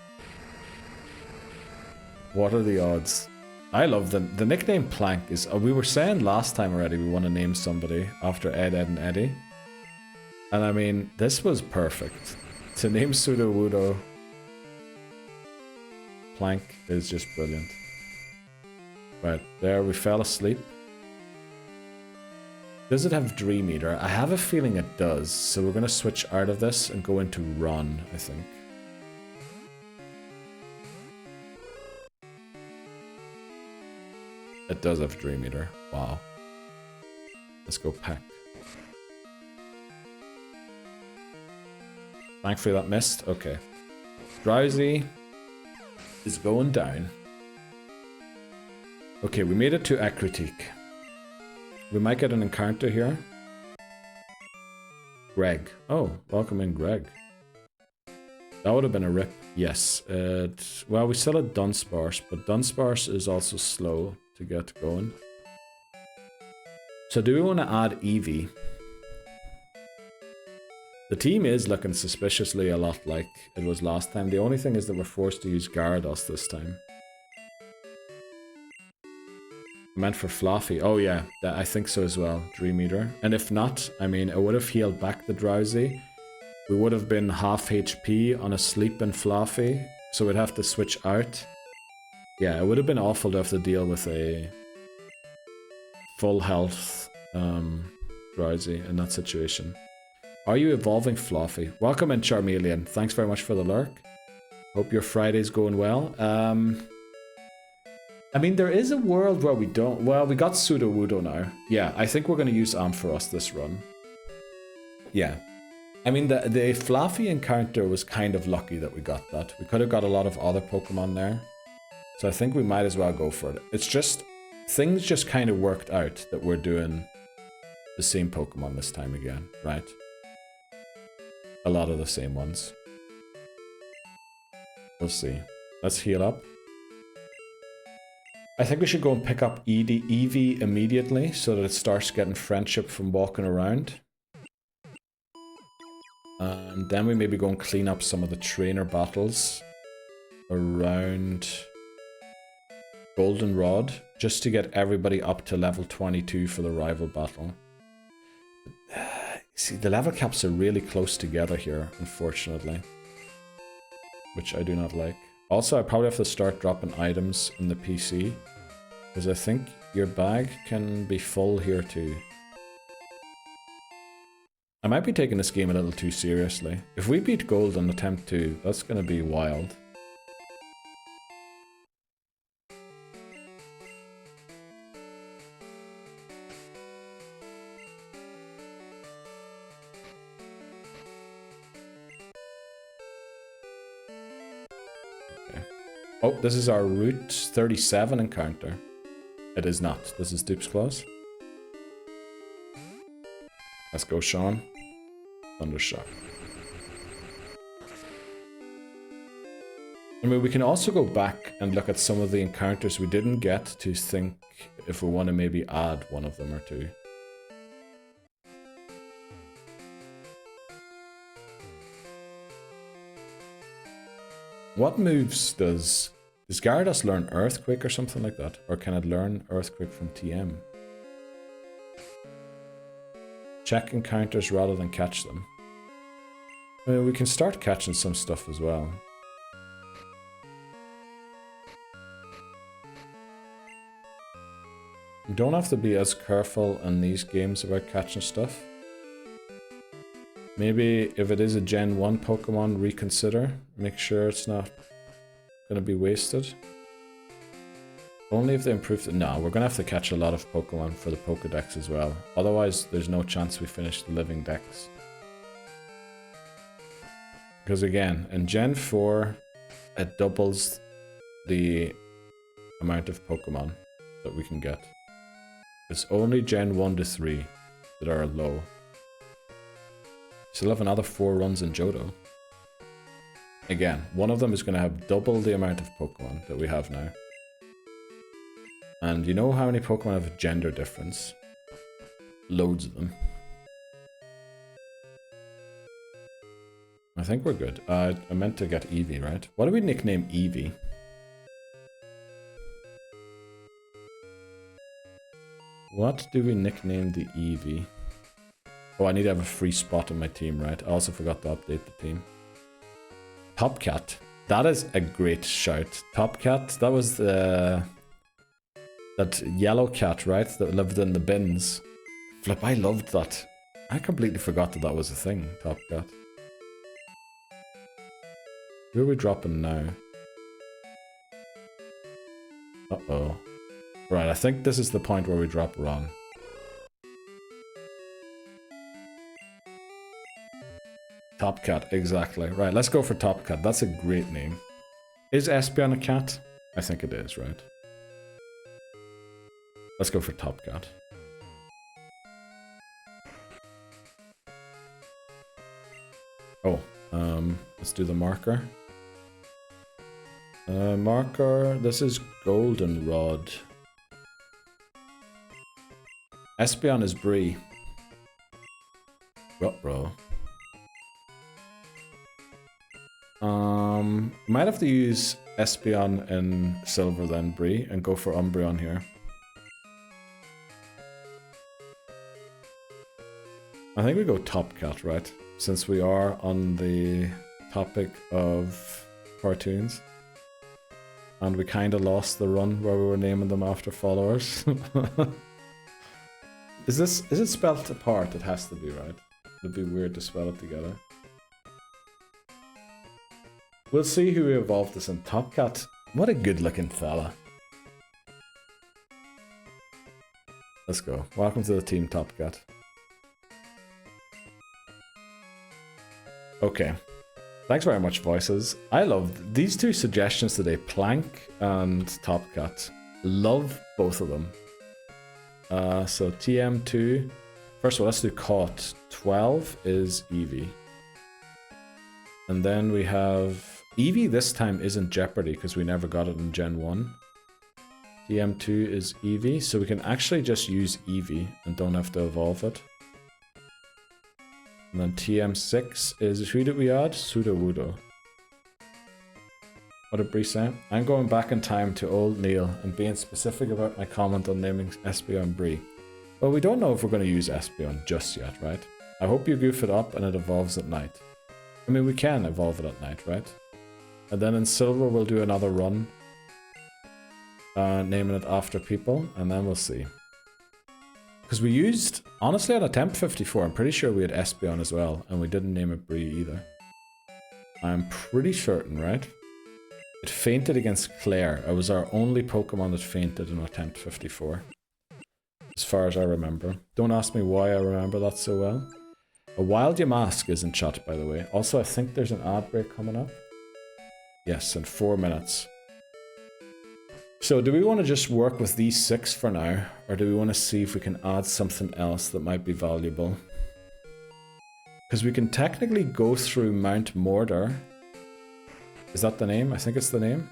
What are the odds? I love the nickname Plank is... we were saying last time already we want to name somebody after Ed, Ed, and Eddie. And I mean, this was perfect. To name Sudowoodo Plank is just brilliant. Right, there we fell asleep. Does it have Dream Eater? I have a feeling it does. So we're going to switch out of this and go into Run, I think. It does have Dream Eater. Wow. Let's go Peck. Thankfully that missed. Okay. Drowsy is going down. Okay, we made it to Acritique. We might get an encounter here. Greg. Oh, welcome in, Greg. That would have been a rip. Yes. Well, we still had Dunsparce, but Dunsparce is also slow to get going. So do we want to add Eevee? The team is looking suspiciously a lot like it was last time. The only thing is that we're forced to use Gyarados this time. I meant for Fluffy. Oh yeah, I think so as well. Dream Eater. And if not, I mean, it would have healed back the Drowsy. We would have been half HP on a Sleep and Fluffy, so we'd have to switch out. Yeah, it would have been awful to have to deal with a full health Drowsy in that situation. Are you evolving Fluffy? Welcome in, Charmeleon. Thanks very much for the lurk. Hope your Friday's going well. I mean, there is a world where we don't... Well, we got Sudowoodo now. Yeah, I think we're going to use Ampharos this run. Yeah. I mean, the Fluffy encounter was kind of lucky that we got that. We could have got a lot of other Pokemon there. So I think we might as well go for it. It's just... Things just kind of worked out that we're doing the same Pokemon this time again, right? A lot of the same ones. We'll see. Let's heal up. I think we should go and pick up Eevee immediately so that it starts getting friendship from walking around. And then we maybe go and clean up some of the trainer battles around Goldenrod, just to get everybody up to level 22 for the rival battle. See, the level caps are really close together here, unfortunately. Which I do not like. Also, I probably have to start dropping items in the PC. Because I think your bag can be full here too. I might be taking this game a little too seriously. If we beat Gold on attempt 2, that's going to be wild. Oh, this is our Route 37 encounter. It is not. This is Dupes Claws. Let's go, Sean. Thundershock. I mean, we can also go back and look at some of the encounters we didn't get to think if we want to maybe add one of them or two. What moves does Gyarados learn Earthquake or something like that? Or can it learn Earthquake from TM? Check encounters rather than catch them. I mean, we can start catching some stuff as well. You don't have to be as careful in these games about catching stuff. Maybe if it is a Gen 1 Pokemon, reconsider. Make sure it's not going to be wasted. Only if they improve it. No, we're going to have to catch a lot of Pokemon for the Pokédex as well. Otherwise, there's no chance we finish the Living Dex. Because again, in Gen 4, it doubles the amount of Pokemon. that we can get. It's only Gen 1 to 3 that are low. Still have another 4 runs in Johto. Again, one of them is going to have double the amount of Pokemon that we have now. And you know how many Pokemon have a gender difference? Loads of them. I think we're good. I meant to get Eevee, right? What do we nickname Eevee? What do we nickname the Eevee? Oh, I need to have a free spot in my team, right? I also forgot to update the team. Top Cat. That is a great shout. Top Cat, that was the... that yellow cat, right? That lived in the bins. Flip, I loved that. I completely forgot that that was a thing, Top Cat. Who are we dropping now? Uh-oh. Right, I think this is the point where we drop wrong. Top Cat, exactly. Right, let's go for Top Cat. That's a great name. Is Espeon a cat? I think it is, right? Let's go for Top Cat. Oh, let's do the marker. Marker, this is Goldenrod. Espeon is Bree. Ruh-roh. Might have to use Espeon in Silver then, Bree, and go for Umbreon here. I think we go Top Cat, right? Since we are on the topic of cartoons. And we kind of lost the run where we were naming them after followers. Is it spelled apart? It has to be, right? It'd be weird to spell it together. We'll see who we evolved this in. Top Cat. What a good looking fella. Let's go. Welcome to the team, Top Cat. Okay. Thanks very much, voices. I love these two suggestions today, Plank and Top Cat. Love both of them. So TM2. First of all, let's do Caught. 12 is Eevee. And then we have... Eevee this time isn't Jeopardy because we never got it in Gen 1. TM2 is Eevee, so we can actually just use Eevee and don't have to evolve it. And then TM6 is, who did we add? Sudowoodo. What did Bree say? I'm going back in time to old Neil and being specific about my comment on naming Espeon Bree. Well, we don't know if we're going to use Espeon just yet, right? I hope you goof it up and it evolves at night. I mean, we can evolve it at night, right? And then in Silver, we'll do another run. Naming it after people, and then we'll see. Because we used, honestly, on Attempt 54, I'm pretty sure we had Espeon as well, and we didn't name it Bree either. I'm pretty certain, right? It fainted against Claire. It was our only Pokemon that fainted in Attempt 54. As far as I remember. Don't ask me why I remember that so well. A Wild Yamask is in chat, by the way. Also, I think there's an ad break coming up. Yes, in 4 minutes. So do we want to just work with these 6 for now? Or do we want to see if we can add something else that might be valuable? Because we can technically go through Mount Mordor. Is that the name? I think it's the name.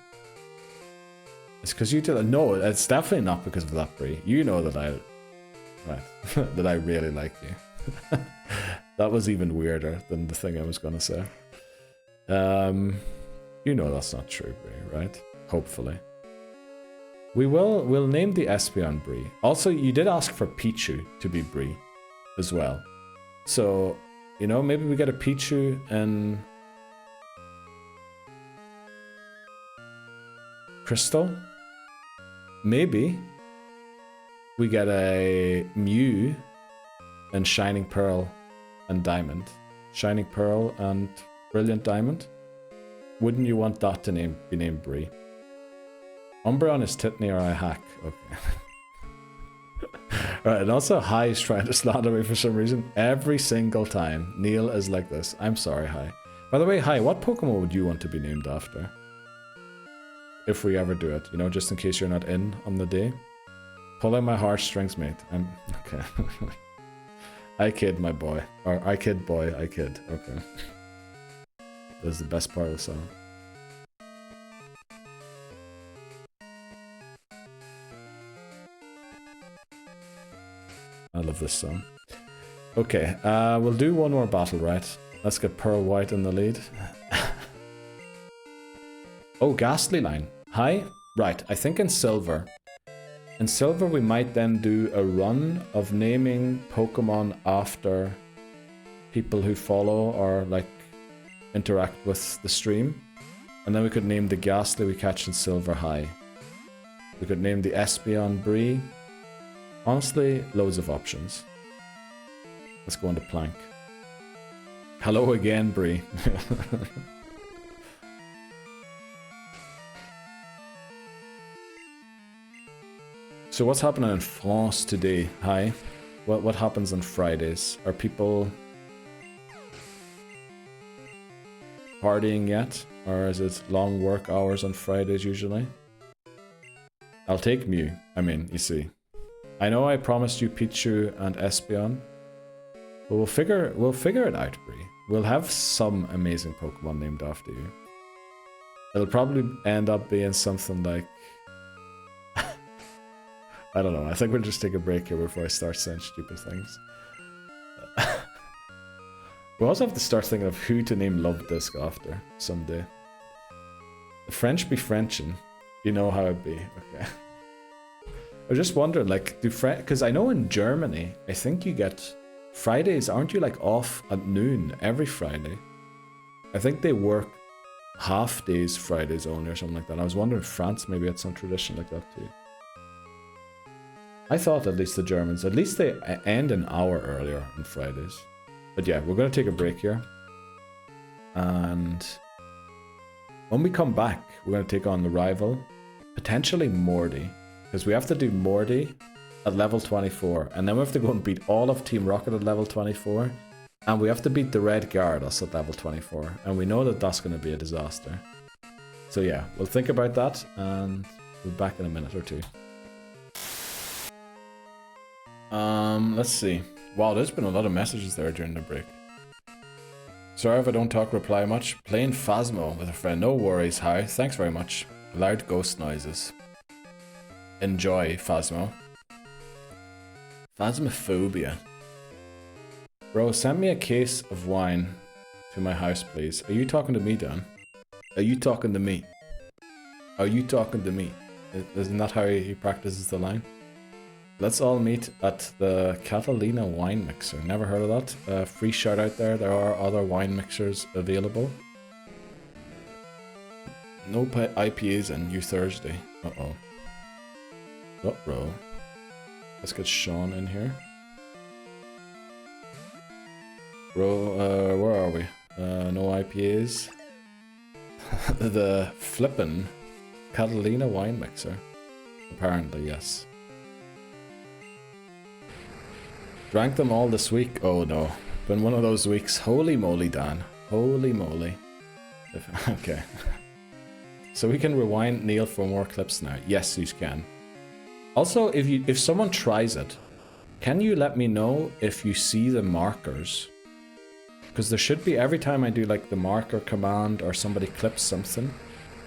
It's because you did. No, it's definitely not because of that, Bree. You know that I... Right. that I really like you. That was even weirder than the thing I was going to say. You know that's not true, Bree, right? Hopefully. We'll name the Espeon Bree. Also, you did ask for Pichu to be Bree as well. So, you know, maybe we get a Pichu and Crystal. Maybe we get a Mew and Shining Pearl and Diamond. Shining Pearl and Brilliant Diamond. Wouldn't you want that to be named Bree? Umbreon is Titney or I hack. Okay. Right, and also Hi is trying to slander me for some reason. Every single time. Neil is like this. I'm sorry, Hi. By the way, Hi, what Pokemon would you want to be named after? If we ever do it, you know, just in case you're not in on the day. Pulling my heartstrings, mate. I'm okay. I kid, my boy. Or I kid, boy. I kid. Okay. That's the best part of the song. I love this song. Okay, we'll do one more battle, right? Let's get Pearl White in the lead. Oh, Ghastly Line. Hi. Right, I think in Silver. In Silver, we might then do a run of naming Pokemon after people who follow or, like, interact with the stream. And then we could name the Ghastly we catch in Silver High. We could name the Espeon Bree. Honestly, loads of options. Let's go on to Plank. Hello again, Bree. So what's happening in France today? Hi. What happens on Fridays? Are people partying yet? Or is it long work hours on Fridays usually? I'll take Mew. I mean, you see. I know I promised you Pichu and Espeon. But we'll figure it out, Bree. We'll have some amazing Pokemon named after you. It'll probably end up being something like... I don't know. I think we'll just take a break here before I start saying stupid things. We also have to start thinking of who to name Love Disc after someday. The French be Frenchin'. You know how it be. Okay. I was just wondering, like, because I know in Germany, I think you get Fridays, aren't you like off at noon every Friday? I think they work half days Fridays only or something like that. I was wondering if France maybe had some tradition like that too. I thought at least the Germans, at least they end an hour earlier on Fridays. But yeah, we're going to take a break here. And when we come back, we're going to take on the rival, potentially Morty. Because we have to do Morty at level 24. And then we have to go and beat all of Team Rocket at level 24. And we have to beat the Red Gyarados at level 24. And we know that that's going to be a disaster. So yeah, we'll think about that. And we'll be back in a minute or two. Let's see. Wow, there's been a lot of messages there during the break. Sorry if I don't reply much. Playing Phasmo with a friend. No worries, hi. Thanks very much. Loud ghost noises. Enjoy, Phasmo. Phasmophobia. Bro, send me a case of wine to my house, please. Are you talking to me, Dan? Are you talking to me? Are you talking to me? Isn't that how he practices the line? Let's all meet at the Catalina wine mixer. Never heard of that. Free shout out there. There are other wine mixers available. No IPAs and New Thursday. Uh-oh. What, bro? Let's get Sean in here. Bro, where are we? No IPAs. The flippin' Catalina wine mixer. Apparently, yes. Drank them all this week. Oh no. Been one of those weeks. Holy moly, Dan. Holy moly. Okay. So we can rewind Neil for more clips now. Yes, you can. Also, if someone tries it, can you let me know if you see the markers? Because there should be, every time I do like the marker command or somebody clips something,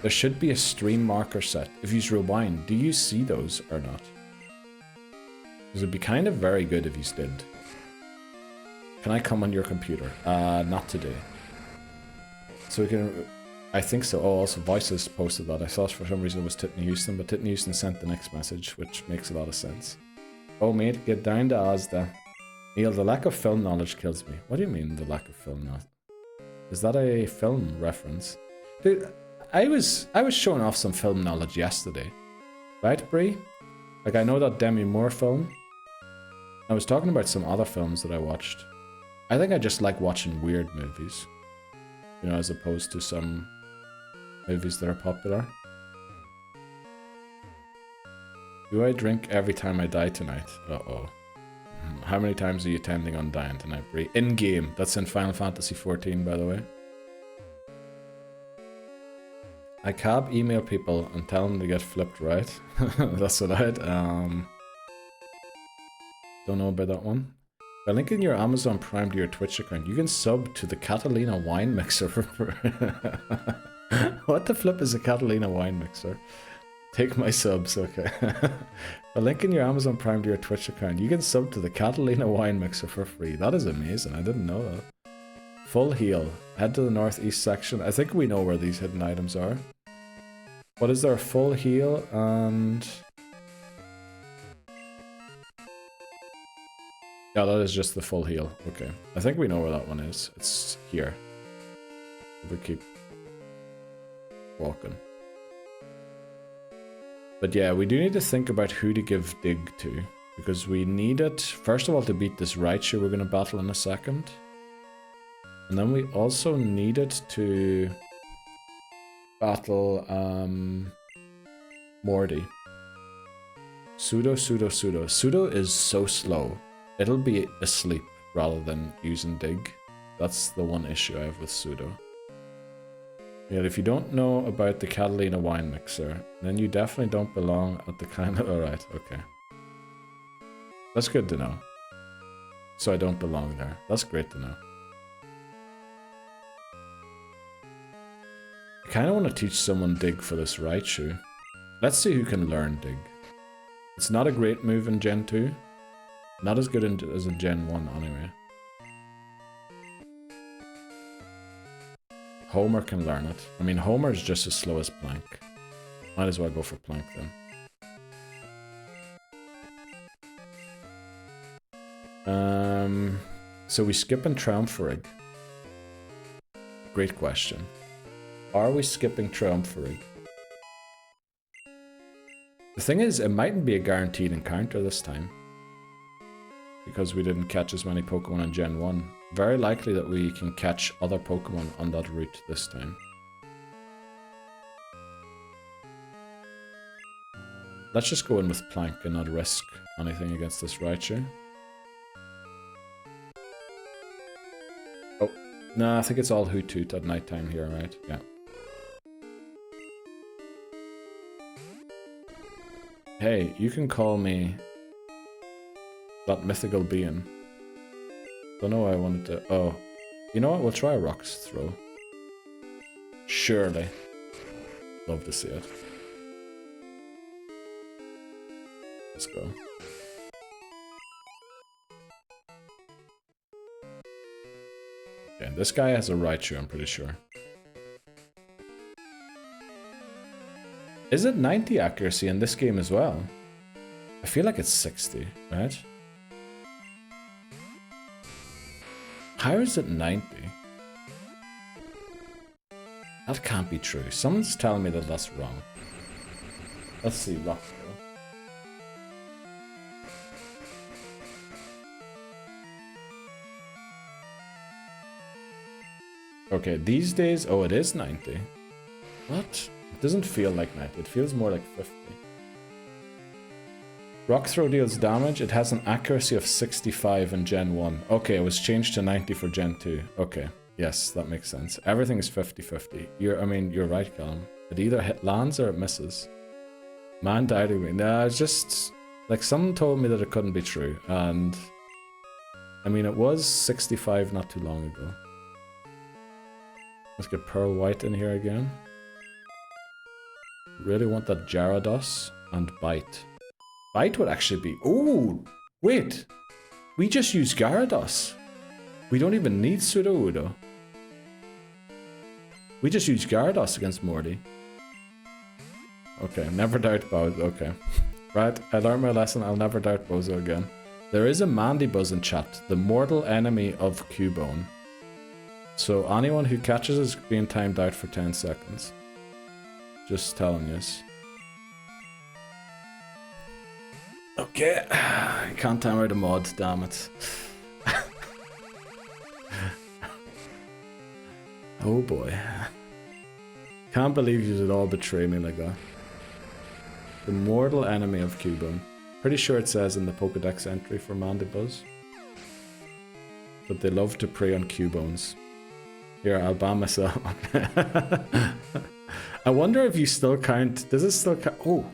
there should be a stream marker set. If you rewind, do you see those or not? Because it'd be kind of very good if you did. Can I come on your computer? Not today. So we can... I think so. Oh, also Voices posted that. I thought for some reason it was Titney Houston, but Titney Houston sent the next message, which makes a lot of sense. Oh mate, get down to Asda. Neil, the lack of film knowledge kills me. What do you mean, the lack of film knowledge? Is that a film reference? Dude, I was showing off some film knowledge yesterday. Right, Brie? Like, I know that Demi Moore film. I was talking about some other films that I watched. I think I just like watching weird movies. You know, as opposed to some movies that are popular. Do I drink every time I die tonight? Uh-oh. How many times are you intending on dying tonight, Brie? In-game. That's in Final Fantasy XIV, by the way. I email people and tell them to get flipped right. That's what I had. Don't know about that one. By linking your Amazon Prime to your Twitch account, you can sub to the Catalina wine mixer for... What the flip is a Catalina wine mixer? Take my subs, okay. By linking your Amazon Prime to your Twitch account, you can sub to the Catalina wine mixer for free. That is amazing, I didn't know that. Full heal. Head to the northeast section. I think we know where these hidden items are. What is there? Full heal and... Yeah, that is just the full heal. Okay. I think we know where that one is. It's here. We keep walking. But yeah, we do need to think about who to give dig to. Because we need it, first of all, to beat this Raichu we're going to battle in a second. And then we also need it to battle Morty. Pseudo. Pseudo is so slow. It'll be asleep rather than using dig. That's the one issue I have with Pseudo. Yeah, if you don't know about the Catalina wine mixer, then you definitely don't belong at the kind of... Alright, okay. That's good to know. So I don't belong there. That's great to know. I kind of want to teach someone dig for this Raichu. Let's see who can learn dig. It's not a great move in Gen 2. Not as good as in Gen 1 anyway. Homer can learn it. I mean, Homer is just as slow as Plank. Might as well go for Plank then. So we skipping Triumpharig? Great question. Are we skipping Triumpharig? The thing is, it mightn't be a guaranteed encounter this time. Because we didn't catch as many Pokemon in Gen 1. Very likely that we can catch other Pokemon on that route this time. Let's just go in with Plank and not risk anything against this Raichu. Oh, no, I think it's all Hoot Toot at nighttime here, right? Yeah. Hey, you can call me that mythical being. Don't know why I wanted to... Oh. You know what? We'll try a Rocks throw. Surely. Love to see it. Let's go. Okay, this guy has a Raichu, I'm pretty sure. Is it 90 accuracy in this game as well? I feel like it's 60, right? How is it 90? That can't be true. Someone's telling me that that's wrong. Let's see, Rock throw. Okay, these days... Oh, it is 90. What? It doesn't feel like 90. It feels more like 50. Rock Throw deals damage. It has an accuracy of 65 in Gen 1. Okay, it was changed to 90 for Gen 2. Okay, yes, that makes sense. Everything is 50-50. You're right, Callum. It either lands or it misses. Man died of me. Nah, it's just... Like, someone told me that it couldn't be true, and... I mean, it was 65 not too long ago. Let's get Pearl White in here again. Really want that Gyarados and Bite. Bite would actually be... Ooh! Wait! We just use Gyarados. We don't even need Sudowoodo. We just use Gyarados against Morty. Okay, never doubt Bozo. Okay. Right, I learned my lesson. I'll never doubt Bozo again. There is a Mandibuzz in chat. The mortal enemy of Cubone. So anyone who catches is being timed out for 10 seconds. Just telling you. Okay, I can't time out a mod, damn it. Oh boy. Can't believe you did all betray me like that. The mortal enemy of Cubone. Pretty sure it says in the Pokédex entry for Mandibuzz. But they love to prey on Cubones. Here, I'll ban myself. I wonder if you still count... Does it still count... Oh!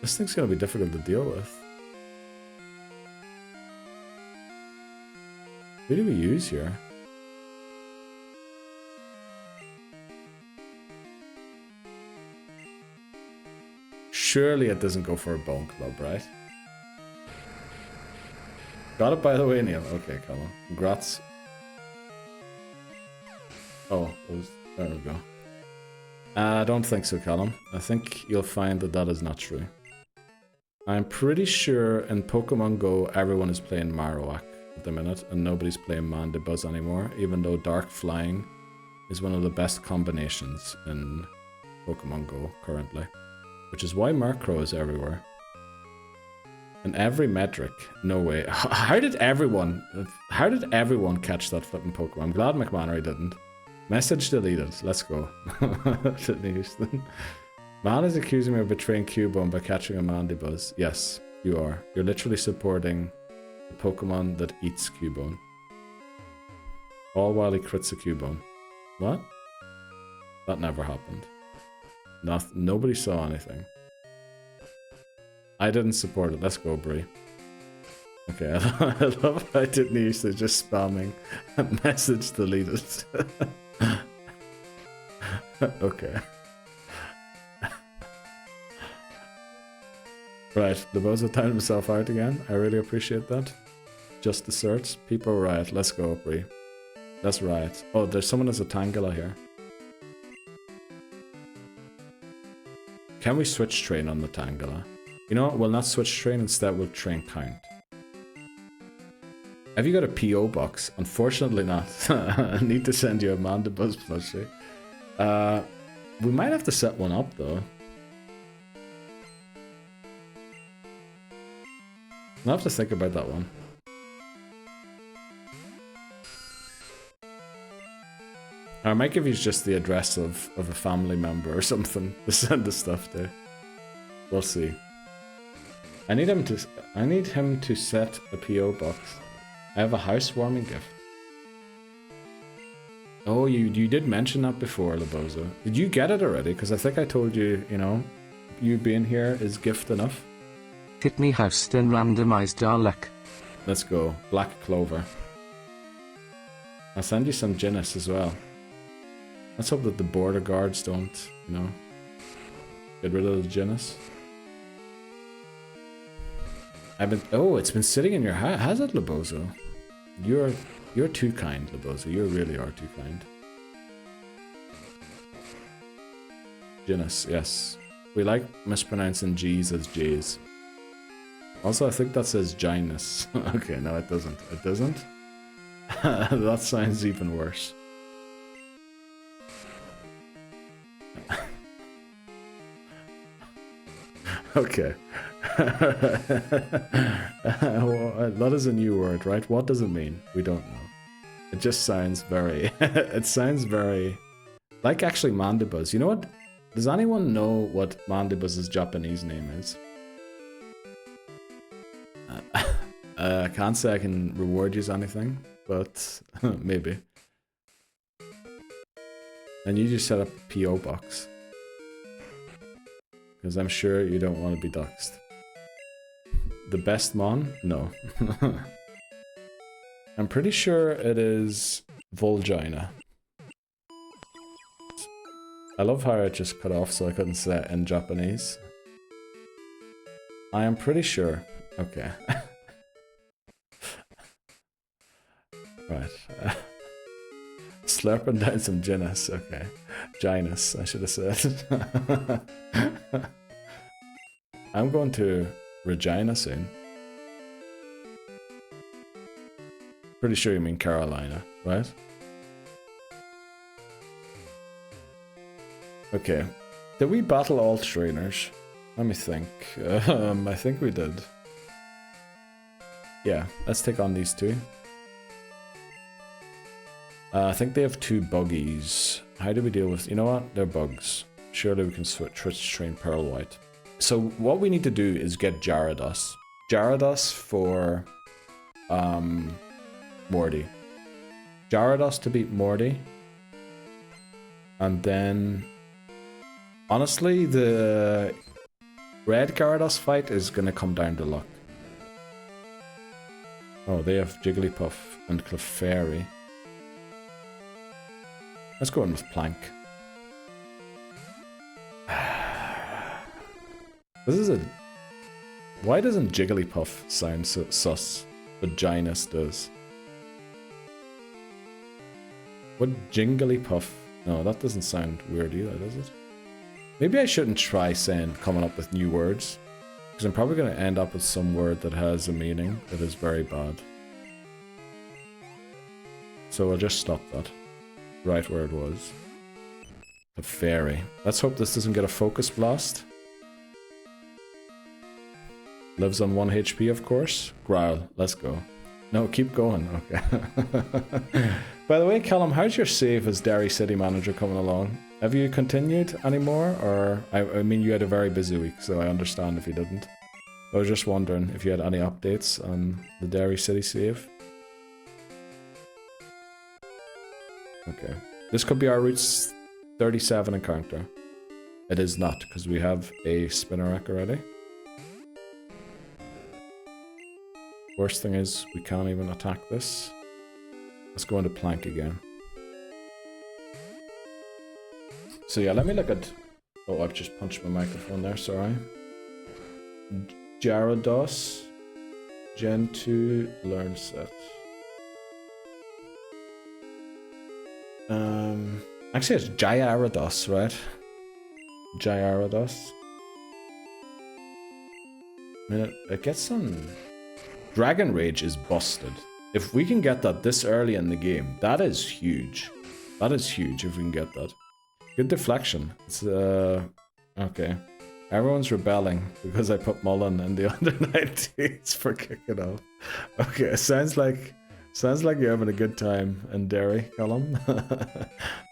This thing's gonna be difficult to deal with. Who do we use here? Surely it doesn't go for a bone club, right? Got it, by the way, Neil. Okay, Colin. Congrats. Oh, there we go. I don't think so, Callum. I think you'll find that that is not true. I'm pretty sure in Pokemon Go, everyone is playing Marowak at the minute, and nobody's playing Mandibuzz anymore, even though Dark Flying is one of the best combinations in Pokemon Go currently. Which is why Murkrow is everywhere. In every metric. No way. How did everyone catch that flipping Pokemon? I'm glad McMannery didn't. Message deleted. Let's go. Man is accusing me of betraying Cubone by catching a Mandibuzz. Yes, you are. You're literally supporting the Pokemon that eats Cubone. All while he crits a Cubone. What? That never happened. Nobody saw anything. I didn't support it. Let's go, Bree. Okay, I love how I didn't use to just spamming message deleted. Okay. Right, the Bozo timed himself out again. I really appreciate that. Just the search. People riot. Let's go, Bree. Let's riot. Oh, there's someone as a Tangela here. Can we switch train on the Tangela? You know what? We'll not switch train. Instead, we'll train count. Have you got a P.O. box? Unfortunately not. I need to send you a Mandibuzz plushie. We might have to set one up, though. I'll have to think about that one. I might give you just the address of a family member or something to send the stuff to. We'll see. I need him to set a P.O. box. I have a housewarming gift. Oh, you did mention that before, Labozo. Did you get it already? Because I think I told you, you know, you being here is gift enough. Hit me housed and randomized our luck. Let's go. Black Clover. I'll send you some Ginnis as well. Let's hope that the border guards don't, you know, get rid of the Ginnis. Oh, it's been sitting in your house. Has it, Labozo? You're too kind, Labozo. You really are too kind. Ginnis, yes. We like mispronouncing G's as J's. Also, I think that says Ginus. Okay, no, it doesn't. It doesn't? That sounds even worse. Okay. That is a new word, right? What does it mean? We don't know. It just sounds very... it sounds very... like actually Mandibuzz. You know what? Does anyone know what Mandibuzz's Japanese name is? I can't say I can reward you anything, but maybe. And you just set up a P.O. box. Because I'm sure you don't want to be doxxed. The best mon? No. I'm pretty sure it is Volgina. I love how it just cut off so I couldn't say it in Japanese. I am pretty sure. Okay. Right. Slurping down some Ginnis. Okay. Ginus, I should have said. I'm going to Regina soon. Pretty sure you mean Carolina, right? Okay. Did we battle all trainers? Let me think. I think we did. Yeah, let's take on these two. I think they have two buggies. How do we deal with... you know what? They're bugs. Surely we can switch train Pearl White. So what we need to do is get Gyarados. Gyarados for Morty. Gyarados to beat Morty. And then... honestly, the Red Gyarados fight is gonna come down to luck. Oh, they have Jigglypuff and Clefairy. Let's go in with Plank. This is a... Why doesn't Jigglypuff sound so sus, but Ginus does? What Jigglypuff? No, that doesn't sound weird either, does it? Maybe I shouldn't try coming up with new words, because I'm probably going to end up with some word that has a meaning that is very bad. So I'll just stop that. Right where it was. The fairy. Let's hope this doesn't get a focus blast. Lives on 1 HP, of course. Growl. Let's go. No, keep going. Okay. By the way, Callum, how's your save as Derry City Manager coming along? Have you continued anymore? Or, I mean, you had a very busy week, so I understand if you didn't. I was just wondering if you had any updates on the Derry City save. Okay. This could be our Route 37 encounter. It is not, because we have a Spinnerack already. Worst thing is, we can't even attack this. Let's go into Plank again. So yeah, let me look at... Oh, I've just punched my microphone there, sorry. Gyarados. Gen 2 learn set. Actually it's Gyarados, right? Gyarados. I mean, it gets some... Dragon Rage is busted. If we can get that this early in the game, that is huge. That is huge if we can get that. Good deflection. It's, okay. Everyone's rebelling because I put Mullen in the under 19s for kicking off. Okay, sounds like you're having a good time in Derry, Callum.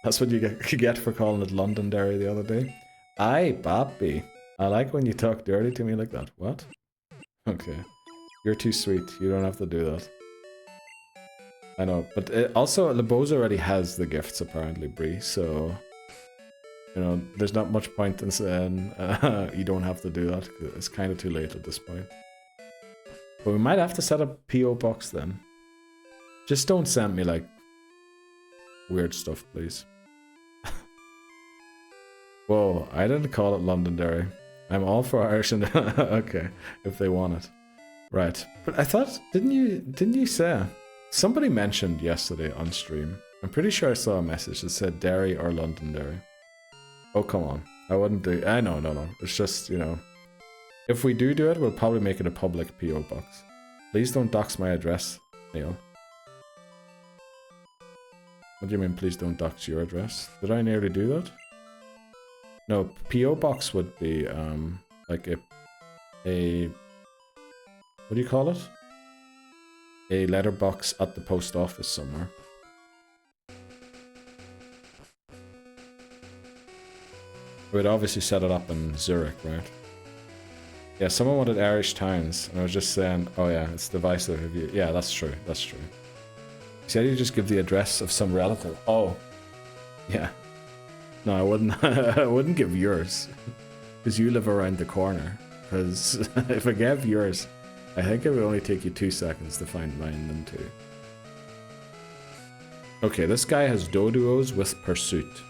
That's what you get for calling it Londonderry the other day. Aye, Bappy. I like when you talk dirty to me like that. What? Okay. You're too sweet. You don't have to do that. I know, but also Leboza already has the gifts apparently, Bree, so... You know, there's not much point in saying you don't have to do that. It's kind of too late at this point. But we might have to set up P.O. Box then. Just don't send me, like, weird stuff, please. Whoa, I didn't call it Londonderry. I'm all for Irish and... Okay, if they want it. Right. But I thought, didn't you say... Somebody mentioned yesterday on stream. I'm pretty sure I saw a message that said Derry or Londonderry. Oh, come on. I wouldn't do... No. It's just, you know... If we do it, we'll probably make it a public P.O. box. Please don't dox my address, Neil. What do you mean, please don't dox your address? Did I nearly do that? No, P.O. box would be, like a... What do you call it? A letterbox at the post office somewhere. We'd obviously set it up in Zurich, right? Yeah, someone wanted Irish towns, and I was just saying, oh yeah, it's divisive if you... Yeah, that's true, that's true. You said you just give the address of some relative. Oh. Yeah. No, I wouldn't, I wouldn't give yours. Because you live around the corner. Because if I gave yours, I think it would only take you 2 seconds to find mine than 2. Okay, this guy has Doduos with Pursuit.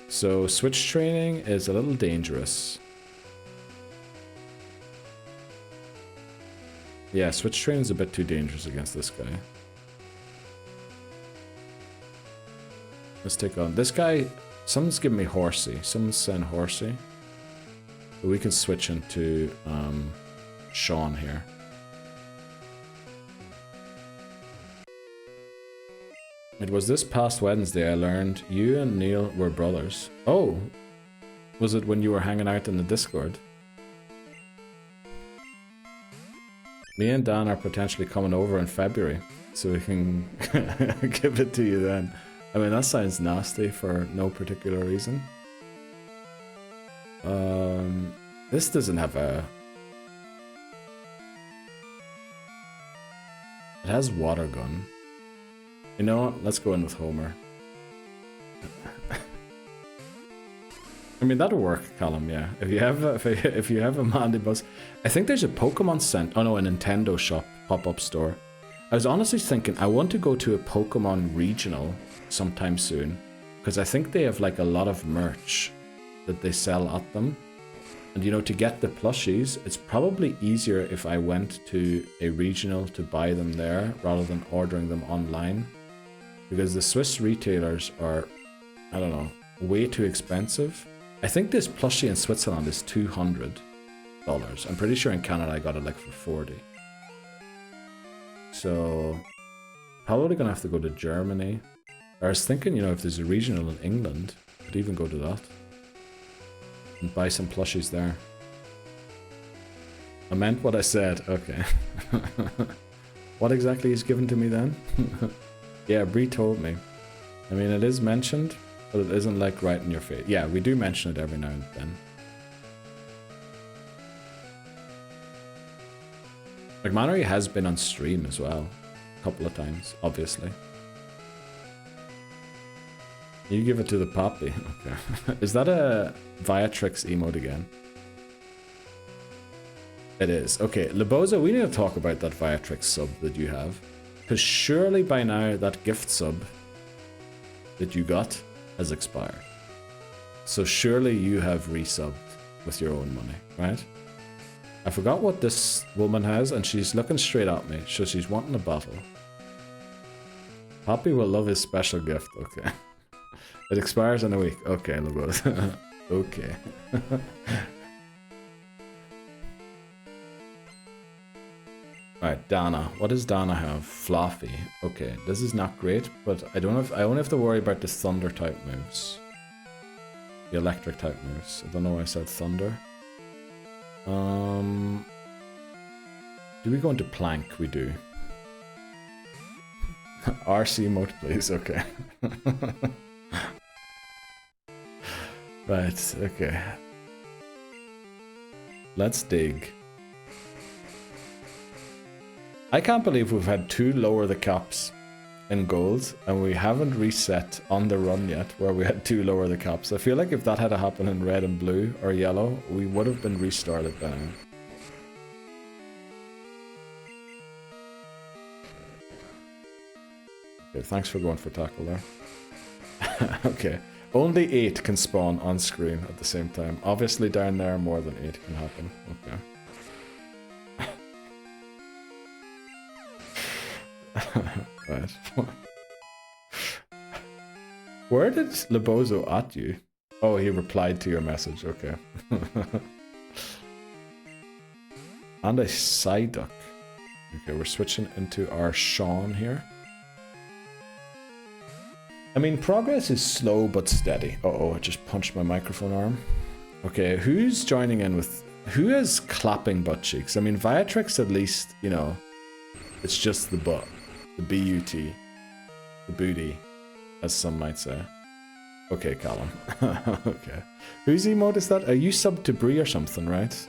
So switch training is a little dangerous. Yeah, switch training is a bit too dangerous against this guy. Let's take on this guy. Someone's giving me Horsey. Someone's saying Horsey. But we can switch into Sean here. It was this past Wednesday I learned you and Neil were brothers. Oh! Was it when you were hanging out in the Discord? Me and Dan are potentially coming over in February, so we can give it to you then. I mean, that sounds nasty for no particular reason. This doesn't have a... It has water gun. You know what? Let's go in with Homer. I mean, that'll work, Callum, yeah. If you have if you have a Mandibuzz, I think there's a Pokemon Center, oh no, a Nintendo shop, pop-up store. I was honestly thinking, I want to go to a Pokemon regional sometime soon, because I think they have like a lot of merch that they sell at them. And you know, to get the plushies, it's probably easier if I went to a regional to buy them there rather than ordering them online. Because the Swiss retailers are, I don't know, way too expensive. I think this plushie in Switzerland is $200. I'm pretty sure in Canada I got it like for 40. So, probably gonna have to go to Germany. I was thinking, you know, if there's a regional in England, I could even go to that. And buy some plushies there. I meant what I said, okay. What exactly is given to me then? Yeah, Bree told me. I mean, it is mentioned, but it isn't like right in your face. Yeah, we do mention it every now and then. McMannery has been on stream as well. A couple of times, obviously. You give it to the Poppy. Okay. Is that a Viatrix emote again? It is. Okay, Leboza, we need to talk about that Viatrix sub that you have. Because surely by now that gift sub that you got has expired. So surely you have resubbed with your own money, right? I forgot what this woman has and she's looking straight at me. So she's wanting a bottle. Poppy will love his special gift. Okay. It expires in a week. Okay, Leboza. Okay. Alright, Dana. What does Dana have? Fluffy. Okay, this is not great, but I only have to worry about the thunder type moves. The electric type moves. I don't know why I said thunder. Do we go into plank? We do. RC mode, please. Okay. Right, okay. Let's dig. I can't believe we've had 2 lower the caps in gold and we haven't reset on the run yet where we had 2 lower the caps. I feel like if that had happened in red and blue or yellow, we would have been restarted by now. Okay, thanks for going for tackle there. Okay, only 8 can spawn on screen at the same time. Obviously down there more than 8 can happen. Okay. Right. Where did Lebozo at you? Oh, he replied to your message. Okay. And a Psyduck. Okay, we're switching into our Sean here. I mean, progress is slow but steady. Uh-oh, I just punched my microphone arm. Okay, who's joining in with... Who is clapping butt cheeks? I mean, Viatrix at least, you know, it's just the butt. The B-U-T. The booty, as some might say. Okay, Callum. Okay. Whose emote is that? Are you sub to Bree or something, right?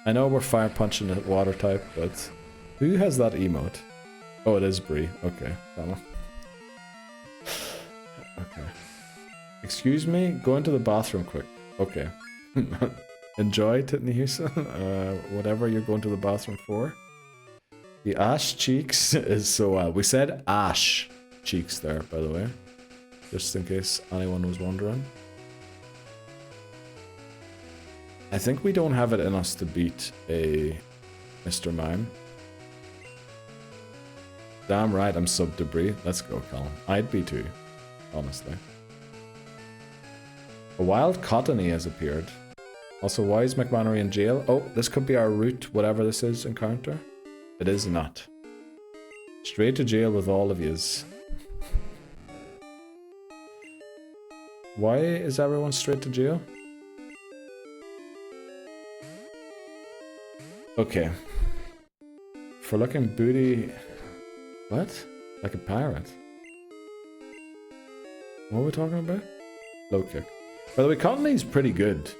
I know we're fire punching the water type, but... Who has that emote? Oh, it is Bree. Okay, Callum. Okay. Excuse me, go into the bathroom quick. Okay. Enjoy, Titney Houston. Whatever you're going to the bathroom for. The ash cheeks is so wild. We said ash cheeks there, by the way. Just in case anyone was wondering. I think we don't have it in us to beat a Mr. Mime. Damn right, I'm sub debris. Let's go, Colin. I'd be too, honestly. A wild Cottony has appeared. Also, why is McMannery in jail? Oh, this could be our route, whatever this is, encounter. It is not. Straight to jail with all of yous. Why is everyone straight to jail? Okay. For looking booty... What? Like a pirate? What are we talking about? Low kick. By the way, Cottony's pretty good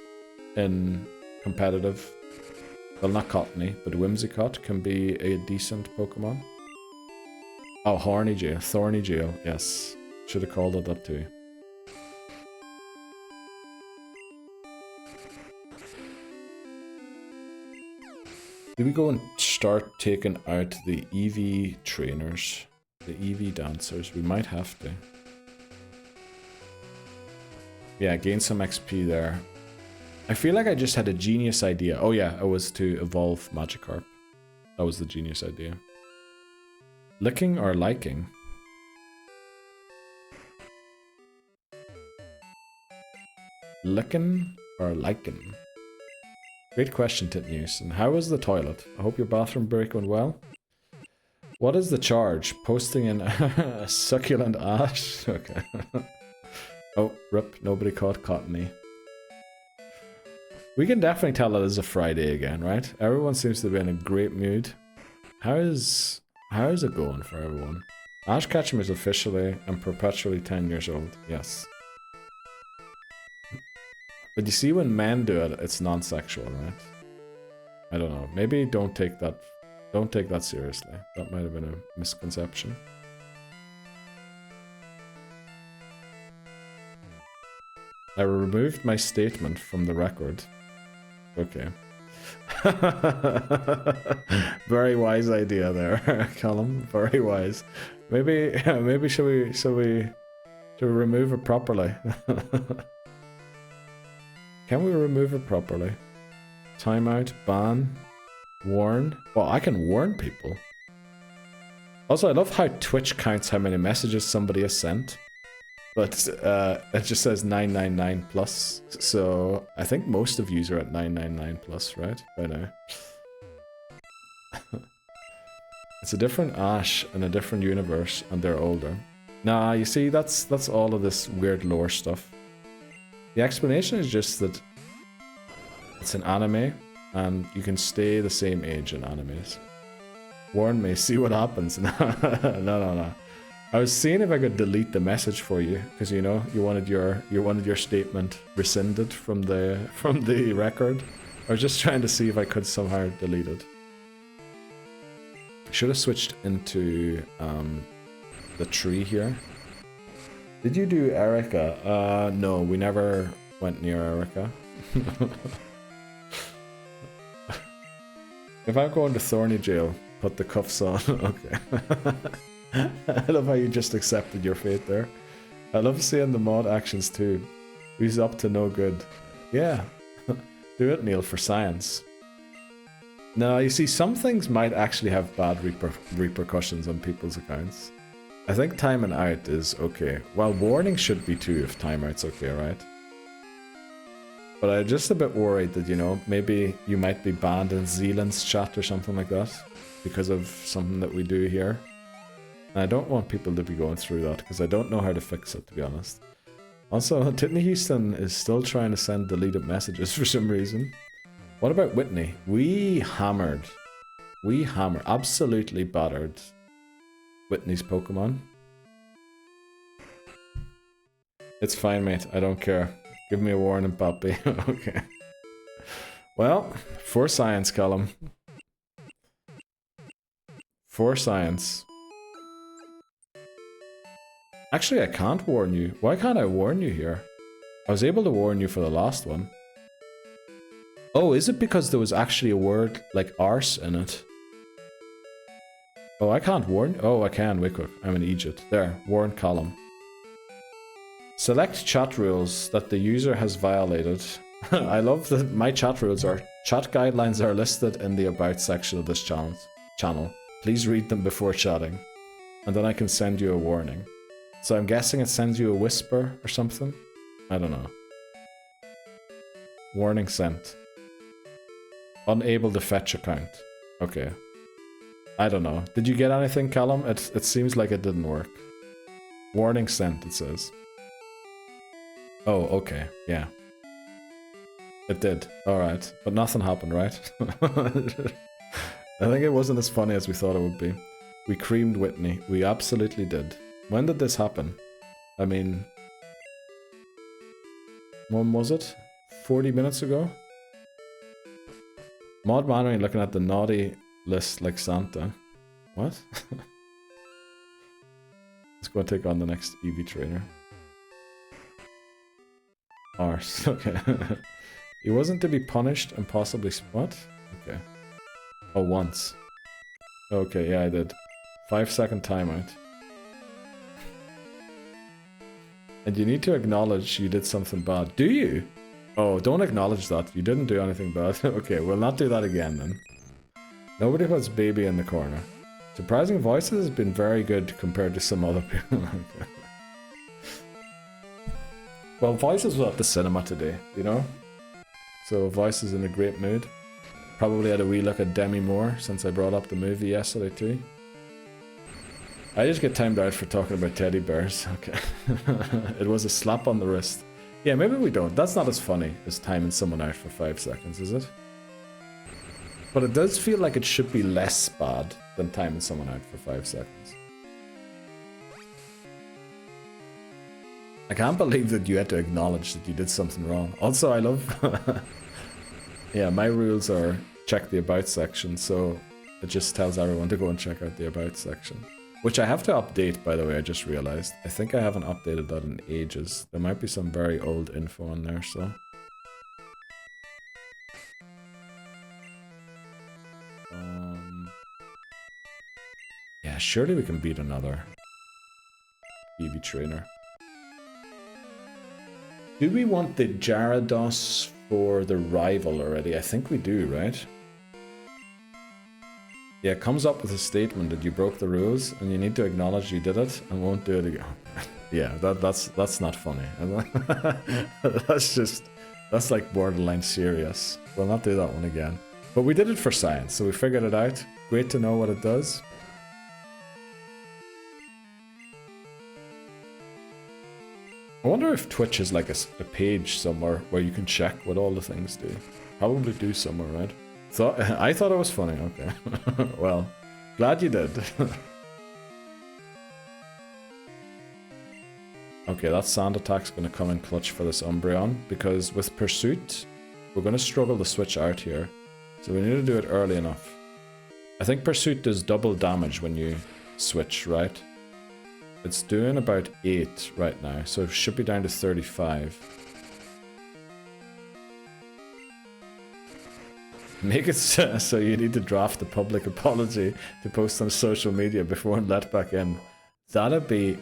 in competitive. Well, not Cottony, but Whimsicott can be a decent Pokemon. Oh, Horny Jail. Thorny Jail. Yes. Should have called it that too. Do we go and start taking out the EV trainers? The EV dancers? We might have to. Yeah, gain some XP there. I feel like I just had a genius idea. Oh yeah, it was to evolve Magikarp. That was the genius idea. Licking or liking? Licking or liking? Great question, Titnews. And how was the toilet? I hope your bathroom break went well. What is the charge? Posting in a succulent ash? Okay. Oh, rip. Nobody caught Cottony. We can definitely tell it is a Friday again, right? Everyone seems to be in a great mood. How's it going for everyone? Ash Ketchum is officially and perpetually 10 years old. Yes. But you see, when men do it, it's non-sexual, right? I don't know. Maybe don't take that seriously. That might have been a misconception. I removed my statement from the record. Okay. Very wise idea there, Callum. Very wise. Maybe should we remove it properly? Can we remove it properly? Timeout, ban, warn. Well, I can warn people. Also, I love how Twitch counts how many messages somebody has sent. But it just says 999 plus. So I think most of you are at 999 plus, right? By now. It's a different Ash in a different universe, and they're older. Nah, you see, that's all of this weird lore stuff. The explanation is just that it's an anime, and you can stay the same age in animes. Warn me, see what happens. No. I was seeing if I could delete the message for you, because you know you wanted your statement rescinded from the record. I was just trying to see if I could somehow delete it. Should have switched into the tree here. Did you do Erica? No, we never went near Erica. If I'm going to Thorny Jail, put the cuffs on. Okay. I love how you just accepted your fate there. I love seeing the mod actions too. Who's up to no good? Yeah. Do it, Neil, for science. No, you see, some things might actually have bad repercussions on people's accounts. I think timing out is okay. Well, warning should be too if timeout's okay, right? But I'm just a bit worried that, you know, maybe you might be banned in Zealand's chat or something like that because of something that we do here. And I don't want people to be going through that because I don't know how to fix it, to be honest. Also, Titney Houston is still trying to send deleted messages for some reason. What about Whitney? We hammered, absolutely battered Whitney's Pokemon. It's fine, mate. I don't care. Give me a warning, puppy. Okay. Well, for science, Callum. For science. Actually, I can't warn you. Why can't I warn you here? I was able to warn you for the last one. Oh, is it because there was actually a word like arse in it? Oh, I can't warn. Oh, I can. Wait quick. I'm an Egypt. There. Warn column. Select chat rules that the user has violated. I love that my chat rules are... Chat guidelines are listed in the about section of this channel. Please read them before chatting. And then I can send you a warning. So I'm guessing it sends you a whisper or something? I don't know. Warning sent. Unable to fetch account. Okay. I don't know. Did you get anything, Callum? It seems like it didn't work. Warning sent, it says. Oh, okay. Yeah. It did. Alright. But nothing happened, right? I think it wasn't as funny as we thought it would be. We creamed Whitney. We absolutely did. When did this happen? I mean... When was it? 40 minutes ago? Mod Mannery looking at the naughty list like Santa. What? Let's go and take on the next EV trainer. Arse. Okay. He wasn't to be punished and possibly... What? Okay. Oh, once. Okay, yeah, I did. 5-second timeout. And you need to acknowledge you did something bad. Do you? Oh, don't acknowledge that. You didn't do anything bad. Okay, we'll not do that again then. Nobody puts baby in the corner. Surprising voices has been very good compared to some other people. Well, Voices was at the cinema today, you know? So Voice is in a great mood. Probably had a wee look at Demi Moore since I brought up the movie yesterday too. I just get timed out for talking about teddy bears. Okay. It was a slap on the wrist. Yeah, maybe we don't. That's not as funny as timing someone out for 5 seconds, is it? But it does feel like it should be less bad than timing someone out for 5 seconds. I can't believe that you had to acknowledge that you did something wrong. Also, I love... Yeah, my rules are check the about section, so it just tells everyone to go and check out the about section. Which I have to update, by the way, I just realized. I think I haven't updated that in ages. There might be some very old info on there, so... Yeah, surely we can beat another EV trainer. Do we want the Gyarados for the rival already? I think we do, right? Yeah, it comes up with a statement that you broke the rules and you need to acknowledge you did it and won't do it again. Yeah, that's not funny. That's like borderline serious. We'll not do that one again. But we did it for science, so we figured it out. Great to know what it does. I wonder if Twitch has like a page somewhere where you can check what all the things do. Probably do somewhere, right? I thought it was funny, okay. Well, glad you did. Okay, that sand attack's gonna come in clutch for this Umbreon, because with Pursuit, we're gonna struggle to switch out here. So we need to do it early enough. I think Pursuit does double damage when you switch, right? It's doing about 8 right now, so it should be down to 35. Make it so you need to draft a public apology to post on social media before and let back in. That'd be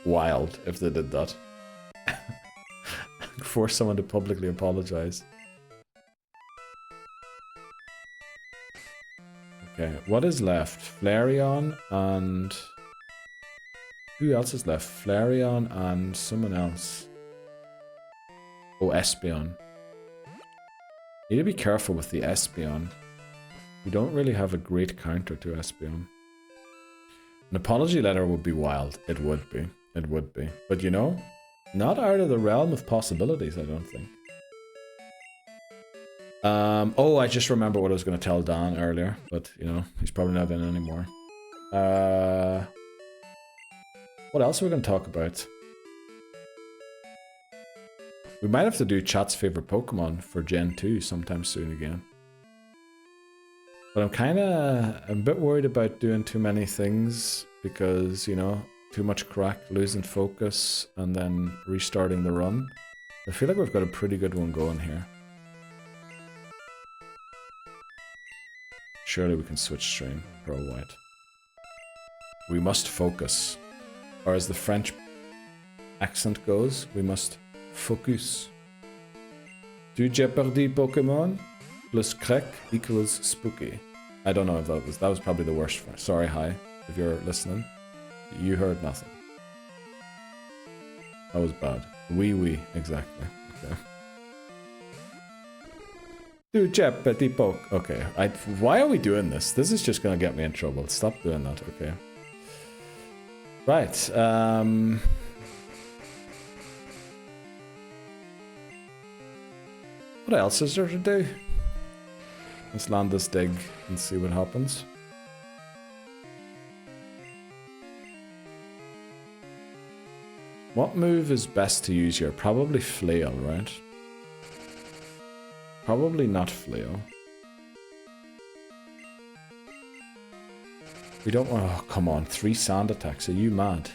wild if they did that. Force someone to publicly apologize. Okay, what is left? Flareon and... Who else is left? Flareon and someone else. Oh, Espeon. Need to be careful with the Espeon. We don't really have a great counter to Espeon. An apology letter would be wild. It would be. It would be. But you know, not out of the realm of possibilities, I don't think. Oh, I just remember what I was going to tell Dan earlier, but you know, he's probably not in anymore. What else are we going to talk about? We might have to do chat's favorite Pokemon for Gen 2 sometime soon again. But I'm a bit worried about doing too many things because, you know, too much crack, losing focus, and then restarting the run. I feel like we've got a pretty good one going here. Surely we can switch strain, Pearl White. We must focus. Or as the French accent goes, we must focus. Du Jeopardy Pokémon plus crack equals spooky. I don't know if that was probably the worst. Sorry, hi, if you're listening. You heard nothing. That was bad. Oui, exactly. Okay. Du Jeopardy Poke. Okay, why are we doing this? This is just gonna get me in trouble. Stop doing that, okay. Right, what else is there to do? Let's land this dig and see what happens. What move is best to use here? Probably Flail, right? Probably not Flail. We don't want... Oh, come on. 3 sand attacks. Are you mad?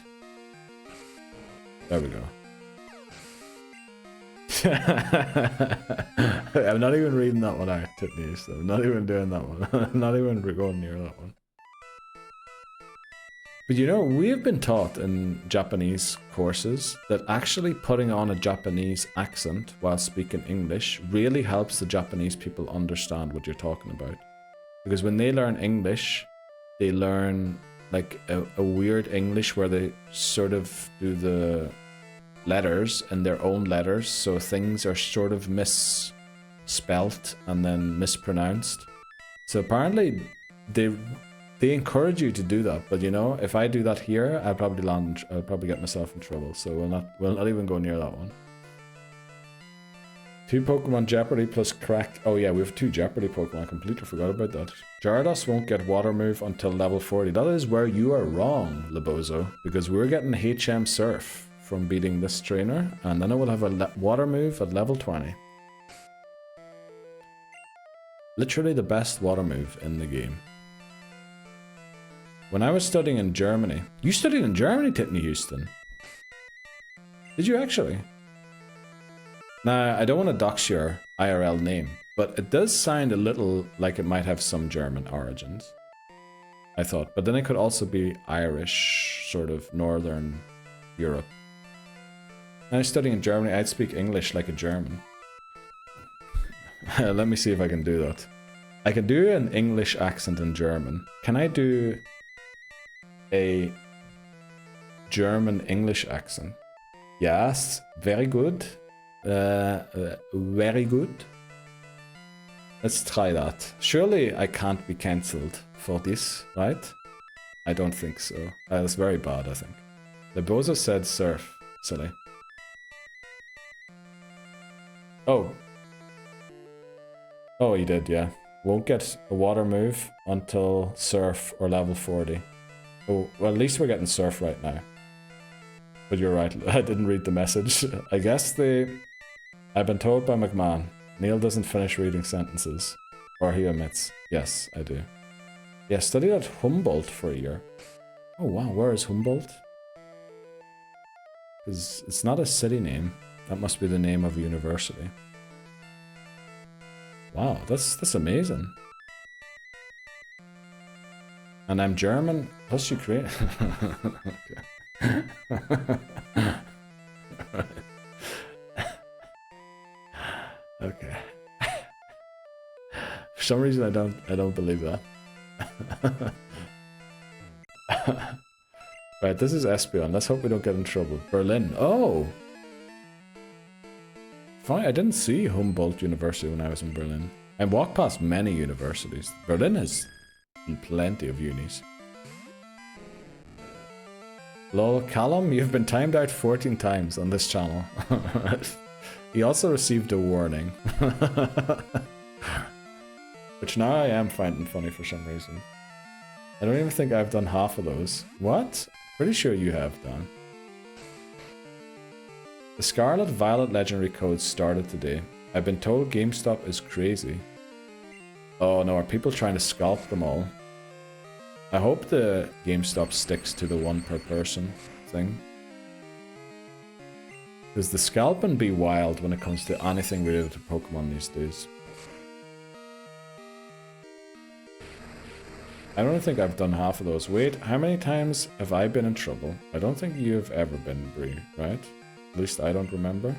There we go. I'm not even reading that one out, Tiffany. So I'm not even doing that one. I'm not even going near that one. But you know, we have been taught in Japanese courses that actually putting on a Japanese accent while speaking English really helps the Japanese people understand what you're talking about. Because when they learn English, they learn like a weird English where they sort of do the letters in their own letters, so things are sort of misspelt and then mispronounced. So apparently they encourage you to do that, but you know, if I do that here, I'll probably get myself in trouble. So we'll not even go near that one. 2 Pokemon Jeopardy plus cracked. Oh yeah, we have 2 Jeopardy Pokemon. I completely forgot about that. Gyarados won't get Water Move until level 40. That is where you are wrong, Lebozo, because we're getting HM Surf from beating this trainer, and then I will have a Water Move at level 20. Literally the best Water Move in the game. When I was studying in Germany... You studied in Germany, Tiffany Houston? Did you actually? Now, I don't want to dox your IRL name, but it does sound a little like it might have some German origins. I thought, but then it could also be Irish, sort of Northern Europe. When I was studying in Germany, I'd speak English like a German. Let me see if I can do that. I can do an English accent in German. Can I do a German English accent? Yes, very good. Very good. Let's try that. Surely I can't be cancelled for this, right? I don't think so. That's very bad, I think. Lebozo said surf. Silly. Oh. Oh, he did, yeah. Won't get a water move until surf or level 40. Oh, well, at least we're getting surf right now. But you're right, I didn't read the message. I guess I've been told by McMahon, Neil doesn't finish reading sentences. Or he omits. Yes, I do. Yeah, studied at Humboldt for a year. Oh wow, where is Humboldt? Because it's not a city name. That must be the name of a university. Wow, that's amazing. And I'm German, plus Ukrainian. Okay. For some reason I don't believe that. Right, this is Espeon. Let's hope we don't get in trouble. Berlin. Oh! Funny, I didn't see Humboldt University when I was in Berlin. I walked past many universities. Berlin has plenty of unis. Lol, Callum, you've been timed out 14 times on this channel. He also received a warning. Which now I am finding funny for some reason. I don't even think I've done half of those. What? Pretty sure you have, Dan. The Scarlet Violet Legendary Codes started today. I've been told GameStop is crazy. Oh no, are people trying to scalp them all? I hope the GameStop sticks to the 1 per person thing. Because the scalping be wild when it comes to anything related to Pokemon these days. I don't think I've done half of those. Wait, how many times have I been in trouble? I don't think you've ever been, Bree, right? At least I don't remember.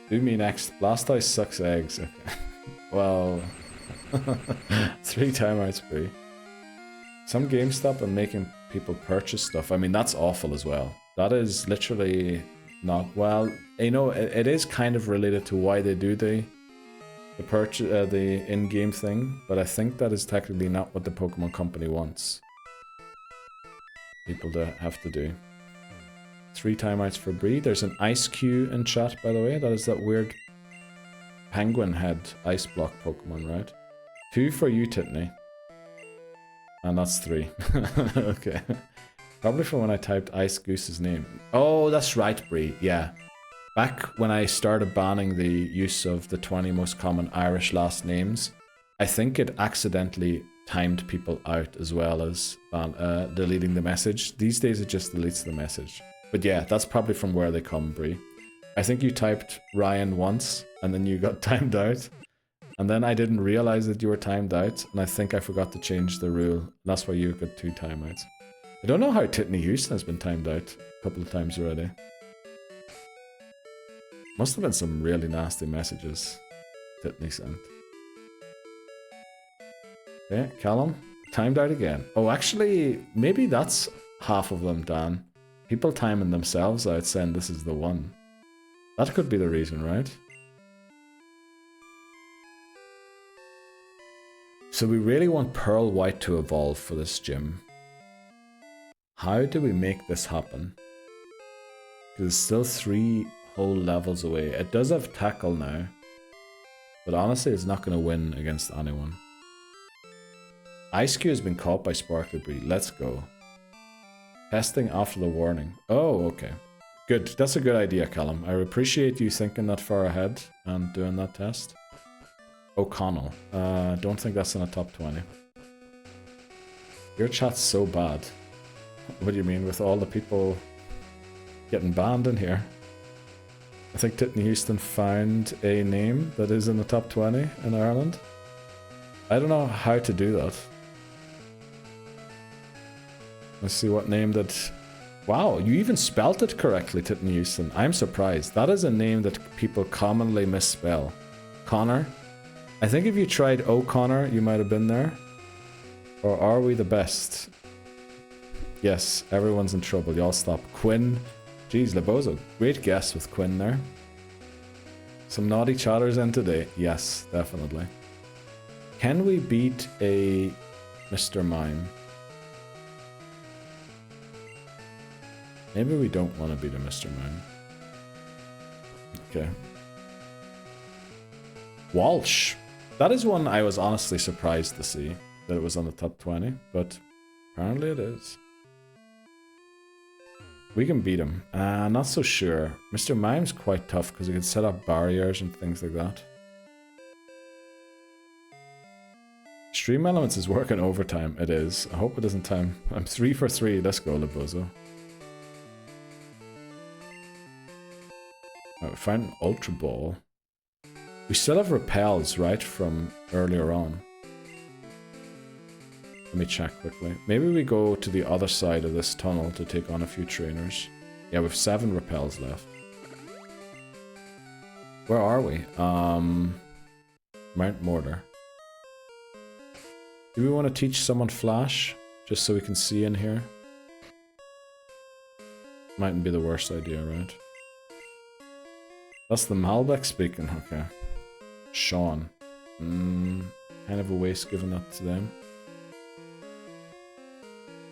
Do me next. Blastoise sucks eggs. Okay. Well... 3 timeouts, Bree. Some GameStop are making people purchase stuff. I mean, that's awful as well. That is literally not... Well, you know, it is kind of related to why they do the purchase, the in-game thing, but I think that is technically not what the Pokemon Company wants people to have to do. 3 timeouts for Bree. There's an ice queue in chat, by the way. That is that weird penguin head ice block Pokemon, right? 2 for you, Titney. And that's 3. Okay. Probably from when I typed Ice Goose's name. Oh, that's right, Bree. Yeah. Back when I started banning the use of the 20 most common Irish last names, I think it accidentally timed people out as well as deleting the message. These days it just deletes the message. But yeah, that's probably from where they come, Bree. I think you typed Ryan once, and then you got timed out. And then I didn't realize that you were timed out, and I think I forgot to change the rule. That's why you got 2 timeouts. I don't know how Titney Houston has been timed out a couple of times already. Must have been some really nasty messages Titney sent. Okay, Callum, timed out again. Oh, actually, maybe that's half of them, Dan. People timing themselves out saying this is the one. That could be the reason, right? So we really want Pearl White to evolve for this gym. How do we make this happen? Because it's still 3 whole levels away. It does have tackle now. But honestly, it's not going to win against anyone. Ice Cube has been caught by Sparkly Breed. Let's go. Testing after the warning. Oh, okay. Good. That's a good idea, Callum. I appreciate you thinking that far ahead and doing that test. O'Connell. Don't think that's in a top 20. Your chat's so bad. What do you mean with all the people getting banned in here? I think Titney Houston found a name that is in the top 20 in Ireland. I don't know how to do that. Let's see what name that... Wow, you even spelt it correctly, Titney Houston. I'm surprised. That is a name that people commonly misspell. Connor? I think if you tried O'Connor, you might have been there. Or are we the best? Yes, everyone's in trouble. Y'all stop. Quinn. Jeez, Lebozo. Great guess with Quinn there. Some naughty chatters in today. Yes, definitely. Can we beat a Mr. Mime? Maybe we don't want to beat a Mr. Mime. Okay. Walsh. That is one I was honestly surprised to see that it was on the top 20, but apparently it is. We can beat him. Not so sure. Mr. Mime's quite tough because he can set up barriers and things like that. Stream Elements is working overtime. It is. I hope it doesn't time. I'm 3 for 3. Let's go, Lebozo. Right, we found an Ultra Ball. We still have repels, right, from earlier on. Let me check quickly. Maybe we go to the other side of this tunnel to take on a few trainers. Yeah, we have 7 repels left. Where are we? Mount Mortar. Do we want to teach someone Flash? Just so we can see in here? Mightn't be the worst idea, right? That's the Malbec speaking, okay. Sean. Kind of a waste giving that to them.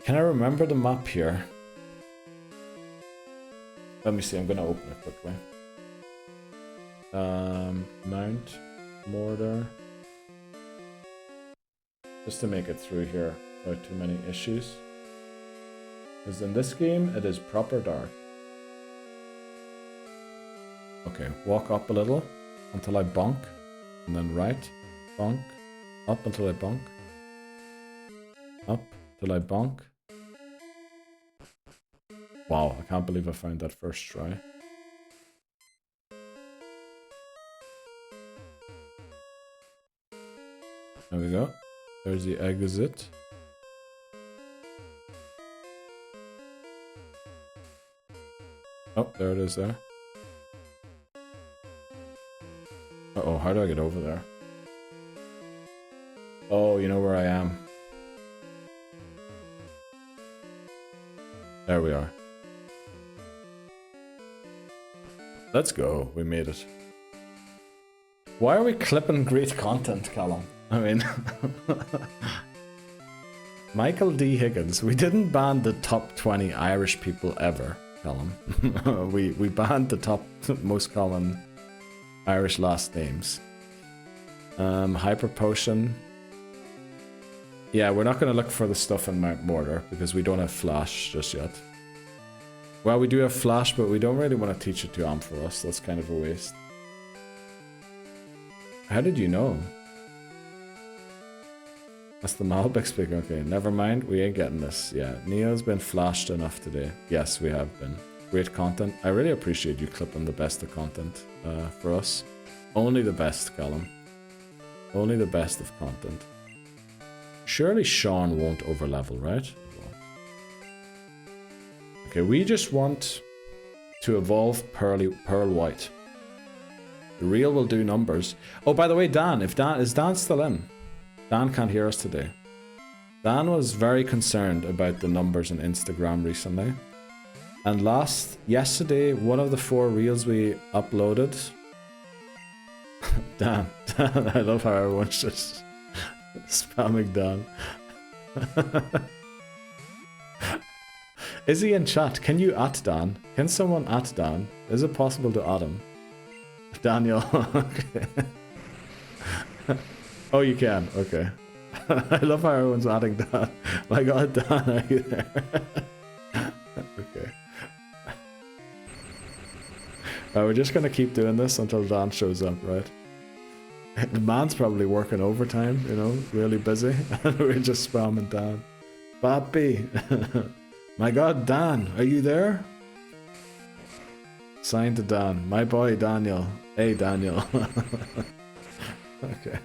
Can I remember the map here? Let me see, I'm gonna open it quickly. Mount Mortar. Just to make it through here without too many issues. Because in this game, it is proper dark. Okay, walk up a little until I bonk. And then right, bonk. Up until I bonk. Up till I bonk. Wow, I can't believe I found that first try. There we go. There's the exit. Oh, there it is there. Uh-oh, how do I get over there? Oh, you know where I am. There we are. Let's go, we made it. Why are we clipping great content, Callum? I mean... Michael D. Higgins, we didn't ban the top 20 Irish people ever, Callum. we banned the top most common Irish last names. Hyper Potion. Yeah, we're not going to look for the stuff in Mount Mortar because we don't have Flash just yet. Well, we do have Flash, but we don't really want to teach it to Ampharos. That's kind of a waste. How did you know? That's the Malbec speaker. Okay, never mind. We ain't getting this. Yeah, Neo's been flashed enough today. Yes, we have been. Great content. I really appreciate you clipping the best of content for us. Only the best, Callum. Only the best of content. Surely Sean won't overlevel, right? Okay, we just want to evolve Pearl White. The real will do numbers. Oh, by the way, Dan, is Dan still in? Dan can't hear us today. Dan was very concerned about the numbers on Instagram recently. And yesterday, one of the 4 reels we uploaded. Dan, I love how everyone's just spamming Dan. Is he in chat? Can you at Dan? Can someone at Dan? Is it possible to add him? Daniel. Okay. Oh, you can. Okay. I love how everyone's adding Dan. My God, Dan, are you there? Okay. We're just gonna keep doing this until Dan shows up, right? The man's probably working overtime, you know, really busy. And we're just spamming Dan. Papi! My God, Dan, are you there? Signed to Dan. My boy, Daniel. Hey, Daniel. Okay.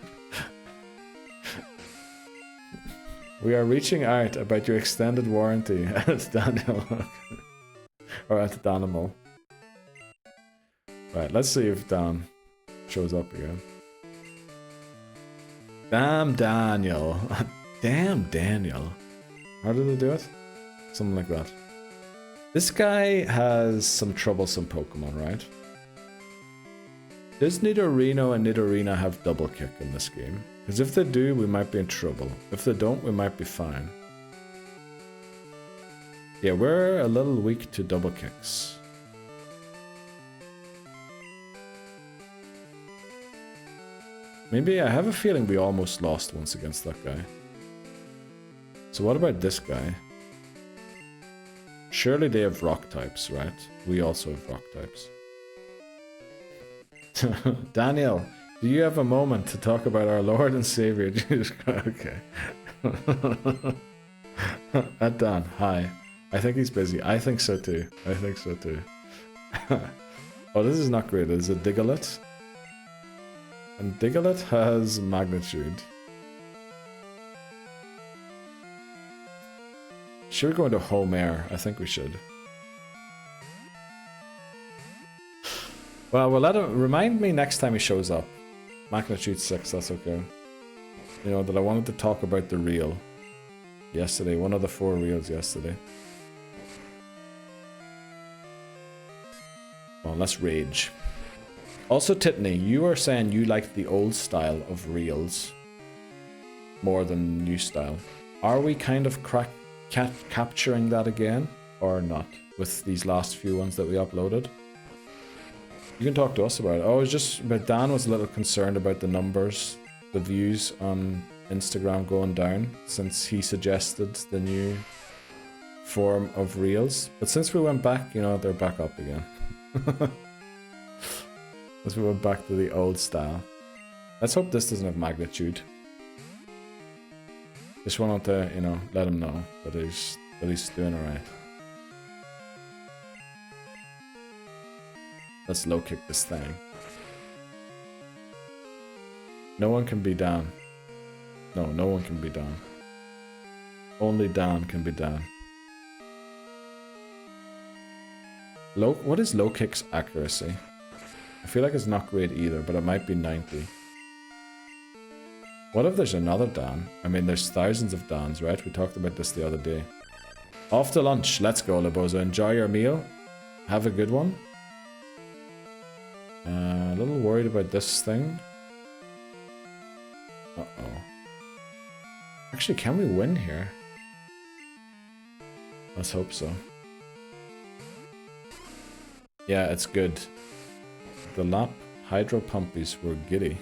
We are reaching out about your extended warranty at Daniel. Or at Danimal. Right, let's see if Dan shows up again. Damn Daniel. Damn Daniel. How did they do it? Something like that. This guy has some troublesome Pokemon, right? Does Nidorino and Nidorina have double kick in this game? Because if they do, we might be in trouble. If they don't, we might be fine. Yeah, we're a little weak to double kicks. Maybe I have a feeling we almost lost once against that guy. So what about this guy? Surely they have rock types, right? We also have rock types. Daniel, do you have a moment to talk about our Lord and Savior Jesus Christ? Okay. Dan, hi. I think he's busy. I think so too. I think so too. Oh, this is not great. Is it Diglett? And Diglett has magnitude. Should we go into home air? I think we should. Well, we'll let him remind me next time he shows up. Magnitude 6, that's okay. You know, that I wanted to talk about the reel yesterday. One of the 4 reels yesterday. Well, let's rage. Also, Titney, you were saying you liked the old style of reels more than new style. Are we kind of capturing that again, or not, with these last few ones that we uploaded? You can talk to us about it. Oh, it's just, but Dan was a little concerned about the numbers, the views on Instagram going down, since he suggested the new form of reels. But since we went back, you know, they're back up again. As we went back to the old style. Let's hope this doesn't have magnitude. Just wanted to, you know, let him know that he's doing alright. Let's low kick this thing. No one can be down. No, no one can be down. Only down can be down. What is low kick's accuracy? I feel like it's not great either, but it might be 90. What if there's another Dan? I mean, there's thousands of Dans, right? We talked about this the other day. Off to lunch. Let's go, Lebozo. Enjoy your meal. Have a good one. A little worried about this thing. Uh-oh. Actually, can we win here? Let's hope so. Yeah, it's good. The lap hydro pumpies were giddy.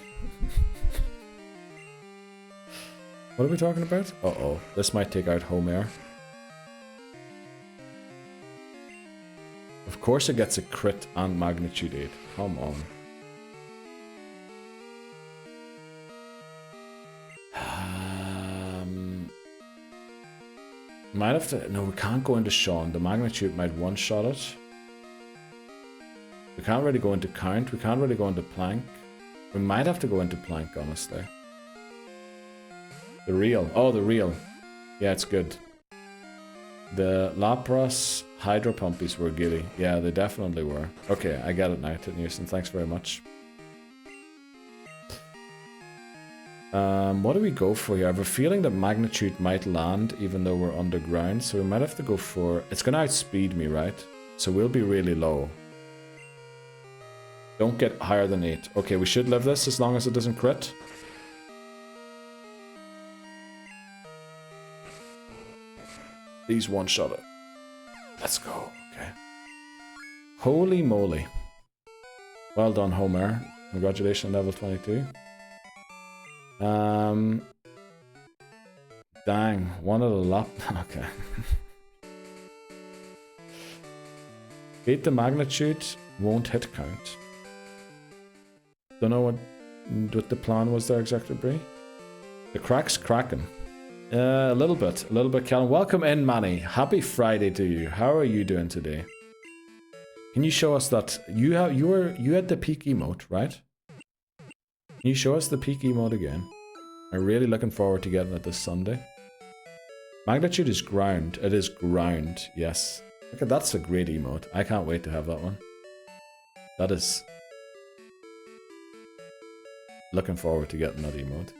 What are we talking about? Uh-oh. This might take out home air. Of course it gets a crit and magnitude 8. Come on. Might have to... No, we can't go into Sean. The magnitude might one-shot it. We can't really go into count. We can't really go into plank. We might have to go into plank, honestly. The reel. Oh, the reel. Yeah, it's good. The Lapras Hydro Pumpies were giddy. Yeah, they definitely were. Okay, I get it now, Titnewson. Thanks very much. What do we go for here? I have a feeling that Magnitude might land even though we're underground, so we might have to go for... It's gonna outspeed me, right? So we'll be really low. Don't get higher than 8. Okay, we should live this as long as it doesn't crit. Please one-shot it. Let's go. Okay. Holy moly. Well done, Homer. Congratulations, level 22. Dang, one of the lap. Okay. Beat the Magnitude, won't hit count. Don't know what the plan was there, exactly, Bree. The crack's cracking. A little bit, Callum. Welcome in, Manny. Happy Friday to you. How are you doing today? Can you show us that you had the peak emote, right? Can you show us the peak emote again? I'm really looking forward to getting it this Sunday. Magnitude is ground. It is ground, yes. Okay, that's a great emote. I can't wait to have that one. That is... Looking forward to getting that emote.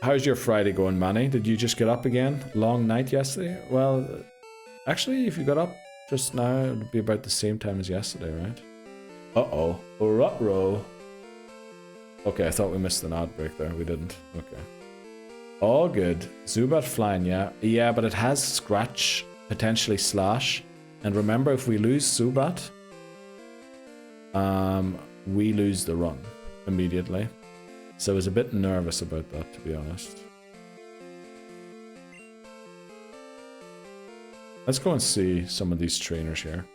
How's your Friday going, Manny? Did you just get up again? Long night yesterday? Well, actually, if you got up just now, it would be about the same time as yesterday, right? Uh-oh. Ruh-roh. Okay, I thought we missed an ad break there. We didn't. Okay. All good. Zubat flying, yeah. Yeah, but it has Scratch, potentially Slash. And remember, if we lose Zubat, we lose the run immediately. So I was a bit nervous about that, to be honest. Let's go and see some of these trainers here.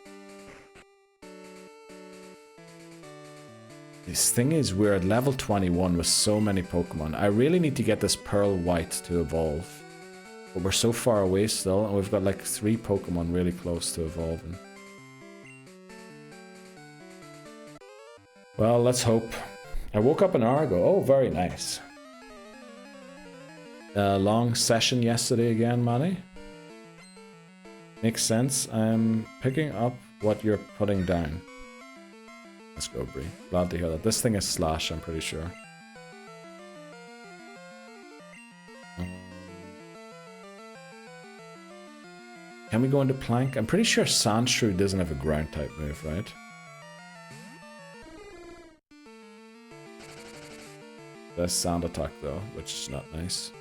This thing is, we're at level 21 with so many Pokemon. I really need to get this Pearl White to evolve. But we're so far away still, and we've got like 3 Pokemon really close to evolving. Well, let's hope. I woke up an hour ago. Oh, very nice. Long session yesterday again, Manny. Makes sense. I'm picking up what you're putting down. Let's go, Bree. Glad to hear that. This thing is Slash, I'm pretty sure. Can we go into Plank? I'm pretty sure Sandshrew doesn't have a ground type move, right? There's Sand Attack though, which is not nice.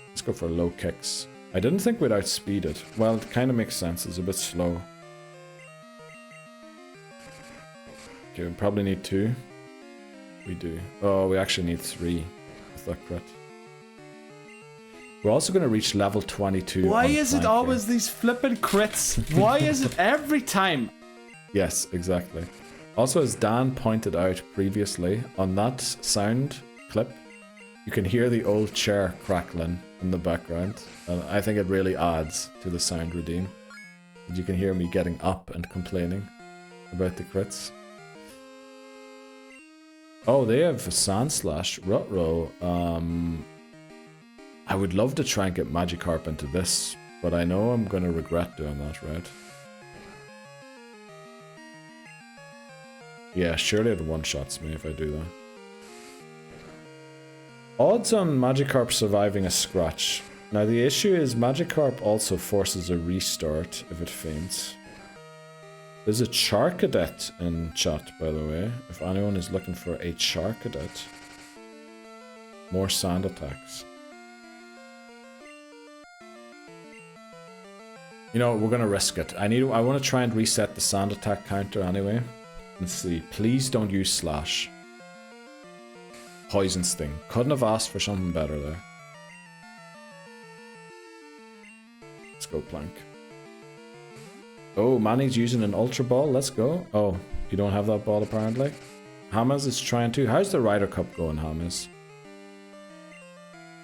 Let's go for low kicks. I didn't think we'd outspeed it. Well, it kind of makes sense. It's a bit slow. Okay, we probably need 2. We do. Oh, we actually need 3 with that crit. We're also going to reach level 22. Why is it always these flippin' crits? Why is it every time? Yes, exactly. Also, as Dan pointed out previously, on that sound clip, you can hear the old chair crackling in the background. And I think it really adds to the sound redeem. And you can hear me getting up and complaining about the crits. Oh, they have a Sand Slash. Ruh-roh. I would love to try and get Magikarp into this, but I know I'm going to regret doing that, right? Yeah, surely it one-shots me if I do that. Odds on Magikarp surviving a scratch. Now the issue is Magikarp also forces a restart if it faints. There's a Charcadet in chat, by the way, if anyone is looking for a Charcadet. More sand attacks. You know, we're gonna risk it. I want to try and reset the sand attack counter anyway. Let's see. Please don't use Slash. Poison Sting. Couldn't have asked for something better there. Let's go Plank. Oh, Manny's using an Ultra Ball. Let's go. Oh, you don't have that ball apparently. Hamas is trying to. How's the Ryder Cup going, Hamas?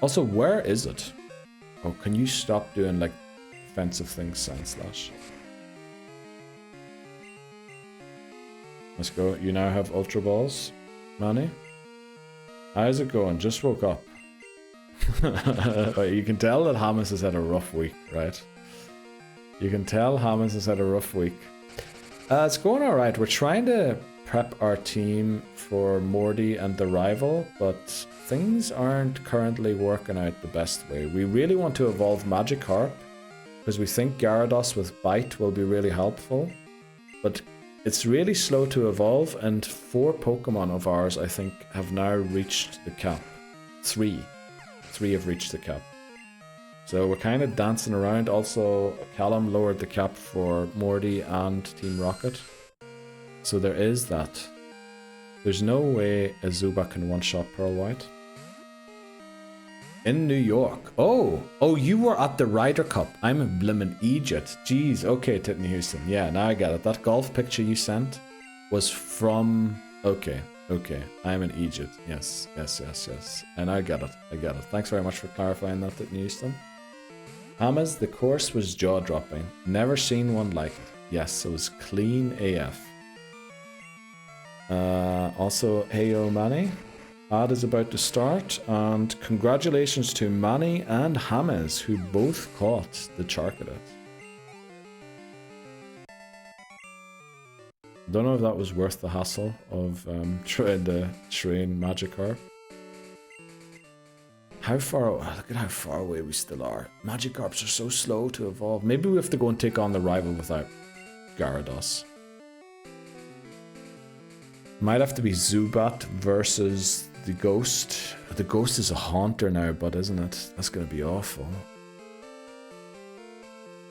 Also, where is it? Oh, can you stop doing like offensive things, Sandslash? Let's go. You now have Ultra Balls, Manny. How's it going? Just woke up. You can tell that Hamas has had a rough week, right? You can tell Hamas has had a rough week. It's going alright. We're trying to prep our team for Morty and the rival, but things aren't currently working out the best way. We really want to evolve Magikarp, because we think Gyarados with Bite will be really helpful, but it's really slow to evolve, and 4 Pokemon of ours, I think, have now reached the cap. 3 have reached the cap. So we're kind of dancing around. Also, Callum lowered the cap for Morty and Team Rocket. So there is that. There's no way a Zubat can one-shot Pearl White. In New York. Oh, you were at the Ryder Cup. I'm in blimmin' Egypt. Jeez, okay, Titney Houston. Yeah, now I get it. That golf picture you sent was from... Okay, I'm in Egypt. Yes. And I get it. Thanks very much for clarifying that, Titney Houston. Hamas, the course was jaw-dropping. Never seen one like it. Yes, it was clean AF. Also, heyo Manny. Ad is about to start, and congratulations to Manny and Hamas, who both caught the Charcadet. Don't know if that was worth the hassle of trying to train Magikarp. How far? Look at how far away we still are. Magikarps are so slow to evolve. Maybe we have to go and take on the rival without Gyarados. Might have to be Zubat versus the Ghost. The Ghost is a Haunter now, but isn't it? That's gonna be awful.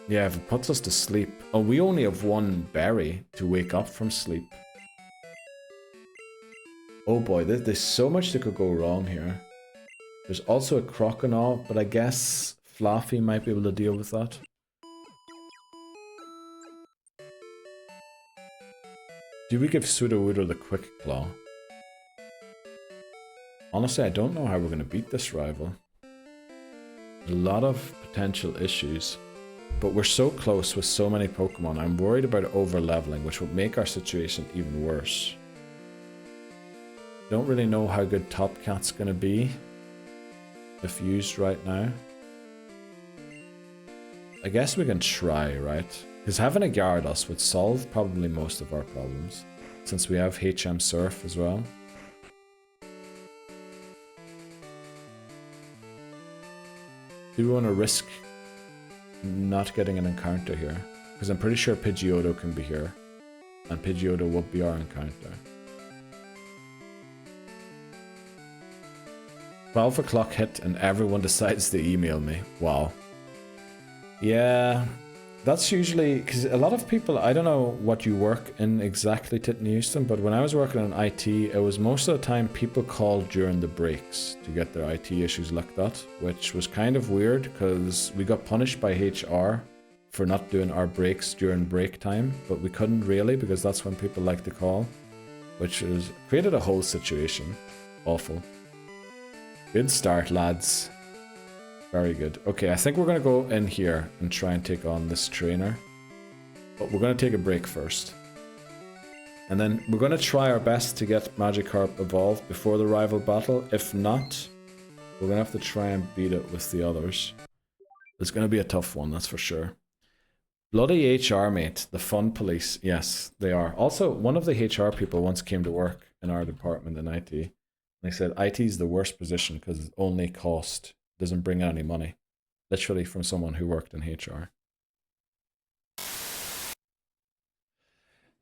Yeah, if it puts us to sleep. Oh, we only have 1 berry to wake up from sleep. Oh boy, there's so much that could go wrong here. There's also a Croconaw, but I guess Fluffy might be able to deal with that. Do we give Sudowoodo the Quick Claw? Honestly, I don't know how we're going to beat this rival. A lot of potential issues. But we're so close with so many Pokemon, I'm worried about over-leveling, which would make our situation even worse. Don't really know how good Top Cat's going to be if used right now. I guess we can try, right? Because having a Gyarados would solve probably most of our problems, since we have HM Surf as well. Do we want to risk not getting an encounter here? Because I'm pretty sure Pidgeotto can be here, and Pidgeotto will be our encounter. 12 o'clock hit and everyone decides to email me. Wow. Yeah, that's usually, because a lot of people, I don't know what you work in exactly, Titten Houston, but when I was working in IT, it was most of the time people called during the breaks to get their IT issues looked at, which was kind of weird because we got punished by HR for not doing our breaks during break time, but we couldn't really because that's when people like to call, which is created a whole situation. Awful. Good start, lads. Very good. Okay, I think we're going to go in here and try and take on this trainer. But we're going to take a break first. And then we're going to try our best to get Magikarp evolved before the rival battle. If not, we're going to have to try and beat it with the others. It's going to be a tough one, that's for sure. Bloody HR, mate. The fun police. Yes, they are. Also, one of the HR people once came to work in our department in IT. They said IT is the worst position because it only cost, doesn't bring in any money. Literally from someone who worked in HR.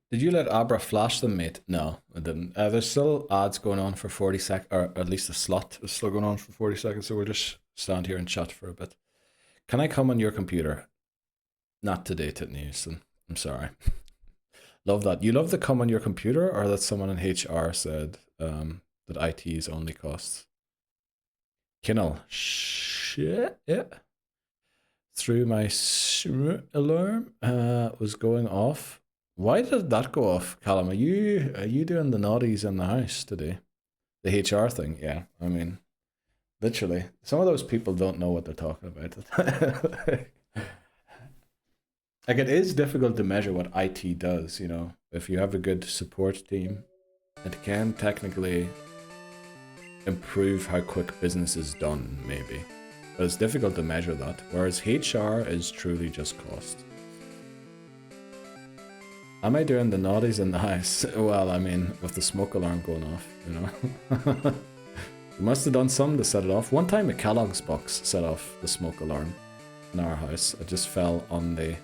Did you let Abra flash them, mate? No, I didn't. There's still ads going on for 40 seconds, or at least a slot is still going on for 40 seconds, so we'll just stand here and chat for a bit. Can I come on your computer? Not today, Titten Houston. I'm sorry. Love that. You love the come on your computer, or that someone in HR said that IT is only costs? Kinnell. Shit. Yeah. Through my alarm was going off. Why did that go off, Callum? Are you doing the naughties in the house today? The HR thing, yeah. I mean, Literally. Some of those people don't know what they're talking about. Like, it is difficult to measure what IT does, you know. If you have a good support team, it can technically improve how quick business is done, maybe. But it's difficult to measure that. Whereas HR is truly just cost. Am I doing the naughties in the house? Well, I mean, with the smoke alarm going off, you know. You must have done something to set it off. One time a Kellogg's box set off the smoke alarm in our house. It just fell on the...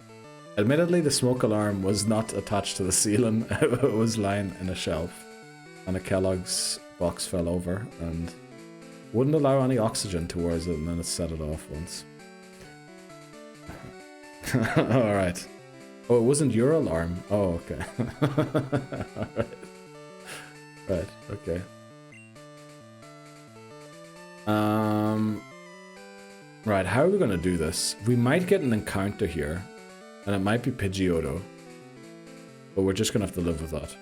Admittedly, the smoke alarm was not attached to the ceiling. It was lying in a shelf. And a Kellogg's box fell over and wouldn't allow any oxygen towards it, and then it set it off once. Alright. Oh, it wasn't your alarm. Oh, okay. Alright. Right, okay. Right, how are we gonna do this? We might get an encounter here, and it might be Pidgeotto, but we're just gonna have to live with that.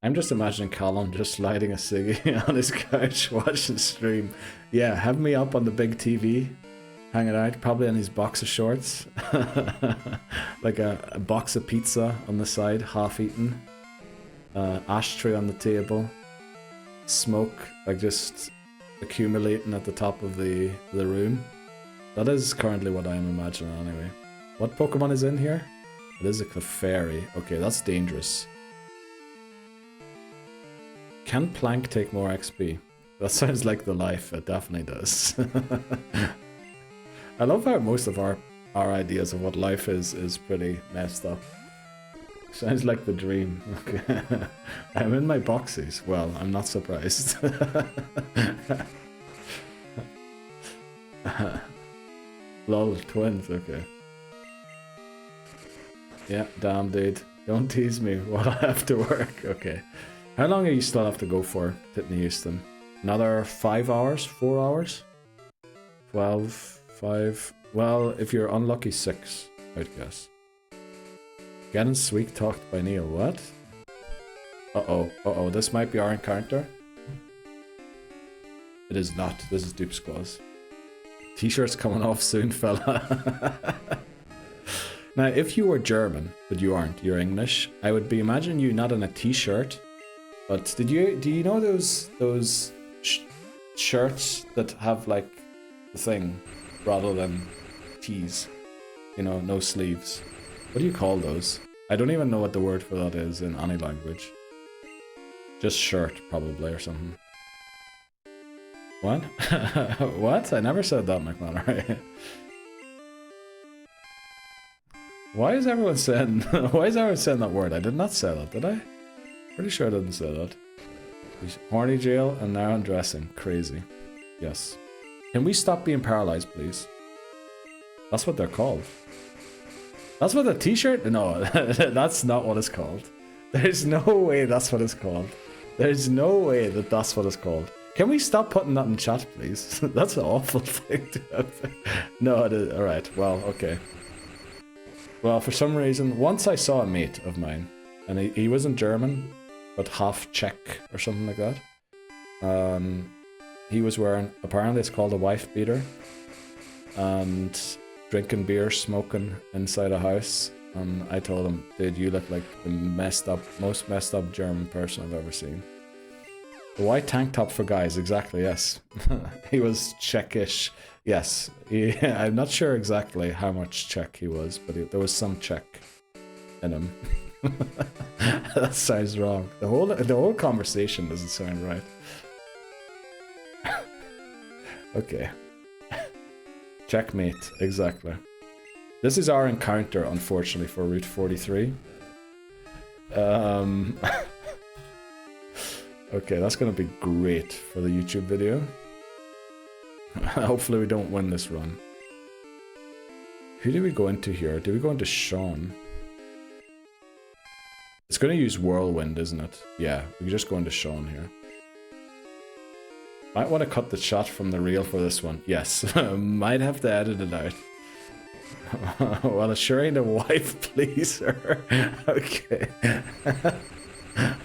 I'm just imagining Callum just lighting a ciggy on his couch watching stream. Yeah, have me up on the big TV, hanging out, probably in his boxer shorts. Like a box of pizza on the side, half eaten. Ashtray on the table. Smoke, like, just accumulating at the top of the room. That is currently what I am imagining anyway. What Pokemon is in here? It is a Clefairy. Okay, that's dangerous. Can Plank take more XP? That sounds like the life. It definitely does. I love how most of our ideas of what life is pretty messed up. Sounds like the dream. Okay. I'm in my boxies. Well, I'm not surprised. Lol, twins, okay. Yeah, damn dude. Don't tease me while I have to work. Okay. How long do you still have to go for, Whitney Houston? Another 5 hours? 4 hours? 12, 5... Well, if you're unlucky, 6, I'd guess. Getting sweet talked by Neil. What? Uh-oh. This might be our encounter. It is not. This is Dupes Claus. T-shirt's coming off soon, fella. Now, if you were German, but you aren't, you're English, I would be imagining you not in a t-shirt, but do you know those shirts that have, like, the thing rather than tees? You know, no sleeves. What do you call those? I don't even know what the word for that is in any language. Just shirt, probably, or something. What? What? I never said that, McMahon. Why is everyone saying that word? I did not say that, did I? Pretty sure I didn't say that. Horny jail and now undressing. Crazy. Yes. Can we stop being paralyzed, please? That's what they're called. That's what the t-shirt? No, that's not what it's called. There's no way that's what it's called. There's no way that that's what it's called. Can we stop putting that in chat, please? That's an awful thing to have. No, it is. Alright, well, okay. Well, for some reason, once I saw a mate of mine, and he wasn't German, but half Czech or something like that. He was wearing, apparently it's called a wife beater, and drinking beer, smoking inside a house. And I told him, dude, you look like the most messed up German person I've ever seen. The white tank top for guys, exactly, yes. He was Czechish, yes. I'm not sure exactly how much Czech he was, but there was some Czech in him. That sounds wrong. The whole conversation doesn't sound right. Okay. Checkmate, exactly. This is our encounter, unfortunately, for Route 43. Okay, that's gonna be great for the YouTube video. Hopefully we don't win this run. Who do we go into here? Do we go into Sean? It's gonna use Whirlwind, isn't it? Yeah, we can just go into Sean here. Might want to cut the shot from the reel for this one. Yes, might have to edit it out. Well, it sure ain't a wife pleaser. Okay.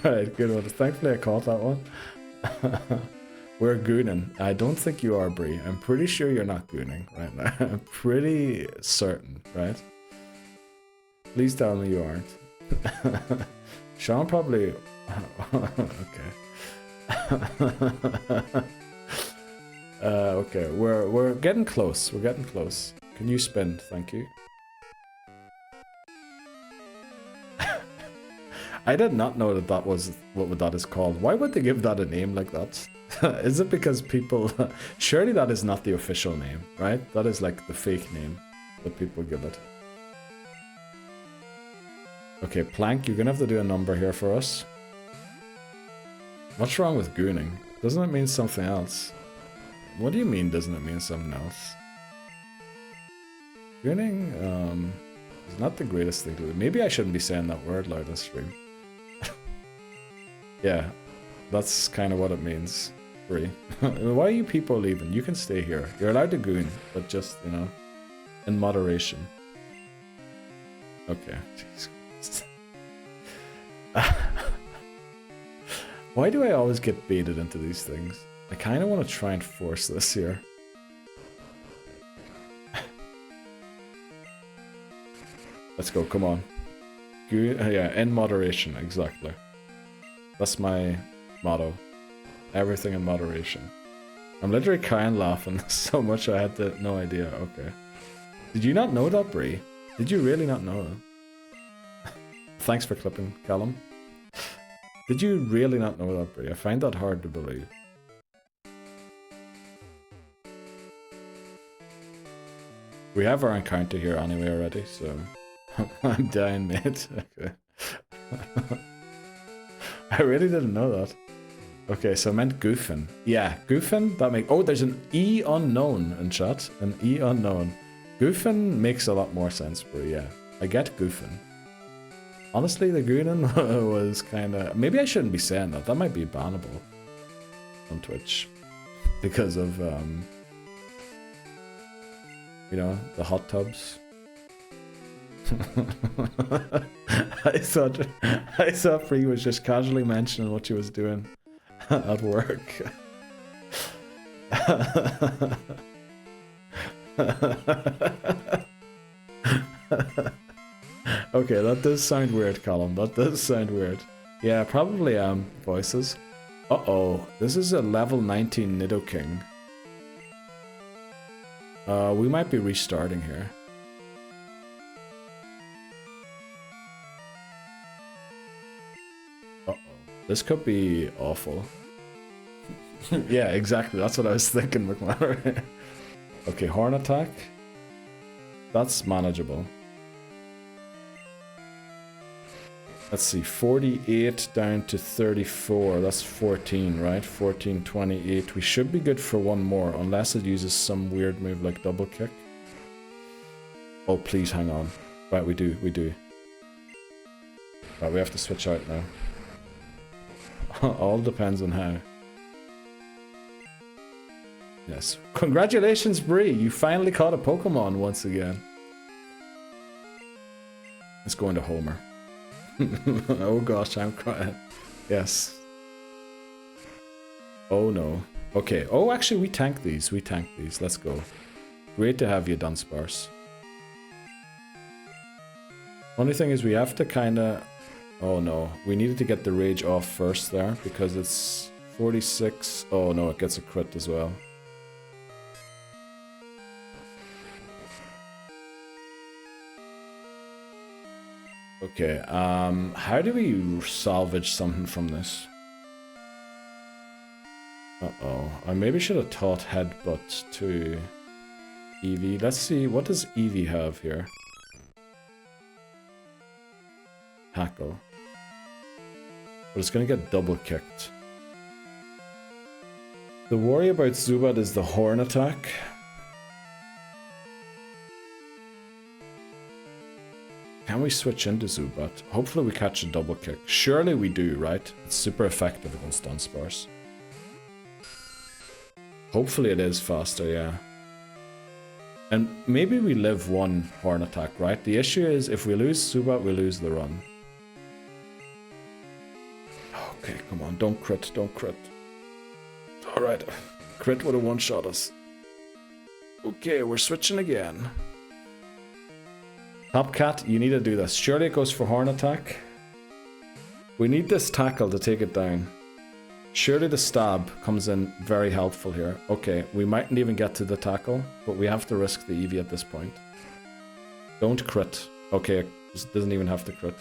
Alright, good one. Thankfully I caught that one. We're gooning. I don't think you are, Bree. I'm pretty sure you're not gooning right now. I'm pretty certain, right? Please tell me you aren't. Sean probably... okay. Okay, we're getting close. We're getting close. Can you spin? Thank you. I did not know that that was what that is called. Why would they give that a name like that? Is it because people... Surely that is not the official name, right? That is like the fake name that people give it. Okay, Plank, you're gonna have to do a number here for us. What's wrong with gooning? Doesn't it mean something else? What do you mean, doesn't it mean something else? Gooning, is not the greatest thing to do. Maybe I shouldn't be saying that word loud on stream. Yeah, that's kind of what it means. Free. Why are you people leaving? You can stay here. You're allowed to goon, but just, you know, in moderation. Okay. Jeez Christ. Why do I always get baited into these things? I kind of want to try and force this here. Let's go, come on. Yeah, in moderation, exactly. That's my motto. Everything in moderation. I'm literally crying laughing so much I had no idea. Okay. Did you not know that, Bree? Did you really not know that? Thanks for clipping, Callum. Did you really not know that, Bree? I find that hard to believe. We have our encounter here anyway already, so... I'm dying, mate. Okay. I really didn't know that. Okay, so I meant goofing. Yeah, goofing, that makes... Oh, there's an E unknown in chat. An E unknown. Goofing makes a lot more sense, bro, yeah. I get goofing. Honestly, the gooning was kind of... Maybe I shouldn't be saying that. That might be bannable on Twitch. Because of, you know, the hot tubs. I thought Free was just casually mentioning what she was doing at work. Okay, that does sound weird, Colin. That does sound weird. Yeah, probably voices. Uh-oh, this is a level 19 Nidoking. We might be restarting here. This could be awful. Yeah, exactly. That's what I was thinking, McMahon. Okay, Horn Attack. That's manageable. Let's see, 48 down to 34. That's 14, right? 14, 28. We should be good for one more, unless it uses some weird move like double kick. Oh, please hang on. Right, we do. Right, we have to switch out now. All depends on how. Yes. Congratulations, Bree! You finally caught a Pokemon once again. Let's go into Homer. Oh gosh, I'm crying. Yes. Oh no. Okay. Oh, actually, we tanked these. Let's go. Great to have you, Dunsparce. Only thing is we have to kinda... Oh no, we needed to get the rage off first there, because it's 46... Oh no, it gets a crit as well. Okay, how do we salvage something from this? Uh-oh, I maybe should have taught Headbutt to Eevee. Let's see, what does Eevee have here? Tackle. But it's gonna get double kicked. The worry about Zubat is the Horn Attack. Can we switch into Zubat? Hopefully we catch a double kick. Surely we do, right? It's super effective against Dunsparce. Hopefully it is faster, yeah. And maybe we live one Horn Attack, right? The issue is if we lose Zubat, we lose the run. Okay, come on, don't crit, don't crit. Alright. Crit would have one-shot us. Okay, we're switching again. Top Cat, you need to do this. Surely it goes for horn attack. We need this tackle to take it down. Surely the stab comes in very helpful here. Okay, we mightn't even get to the tackle, but we have to risk the Eevee at this point. Don't crit. Okay, it doesn't even have to crit.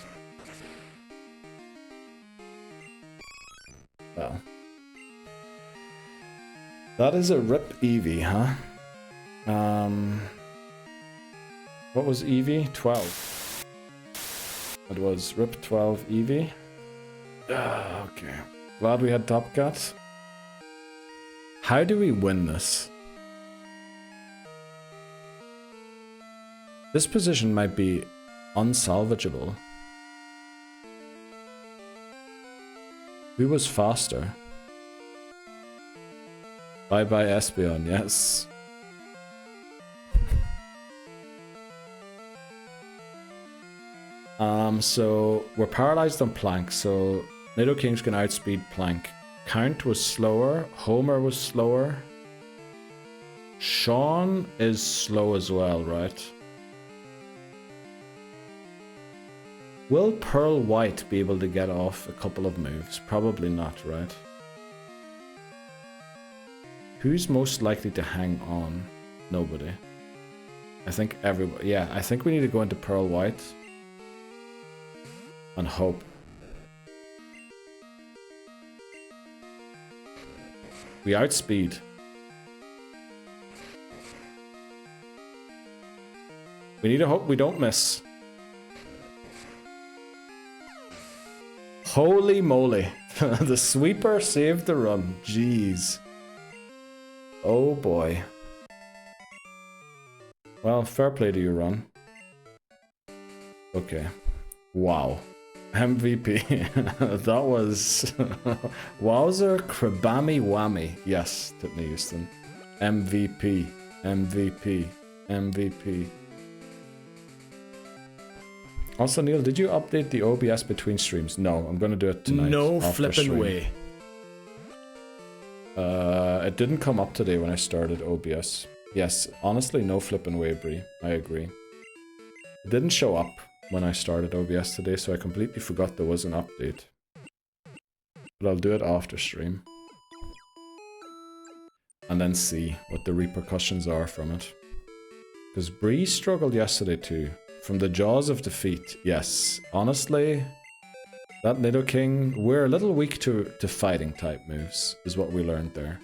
Well. That is a rip Eevee, huh? What was Eevee? 12. It was rip 12 Eevee. Okay. Glad we had Top Cat. How do we win this? This position might be unsalvageable. Who was faster? Bye bye Espeon, yes. So we're paralyzed on Plank, so Nidoking's can outspeed Plank. Count was slower, Homer was slower. Sean is slow as well, right? Will Pearl White be able to get off a couple of moves? Probably not, right? Who's most likely to hang on? Nobody. I think everybody. Yeah, I think we need to go into Pearl White. And hope. We outspeed. We need to hope we don't miss. Holy moly. The sweeper saved the run. Jeez. Oh boy. Well, fair play to you, run. Okay. Wow. MVP. That was... Wowzer Krabami Whammy. Yes, Titney Houston. MVP. MVP. MVP. Also, Neil, did you update the OBS between streams? No, I'm gonna do it tonight. No flipping way. It didn't come up today when I started OBS. Yes, honestly, no flipping way, Bree. I agree. It didn't show up when I started OBS today, so I completely forgot there was an update. But I'll do it after stream. And then see what the repercussions are from it. Because Bree struggled yesterday too. From the jaws of defeat, yes. Honestly, that Nidoking, we're a little weak to fighting type moves, is what we learned there.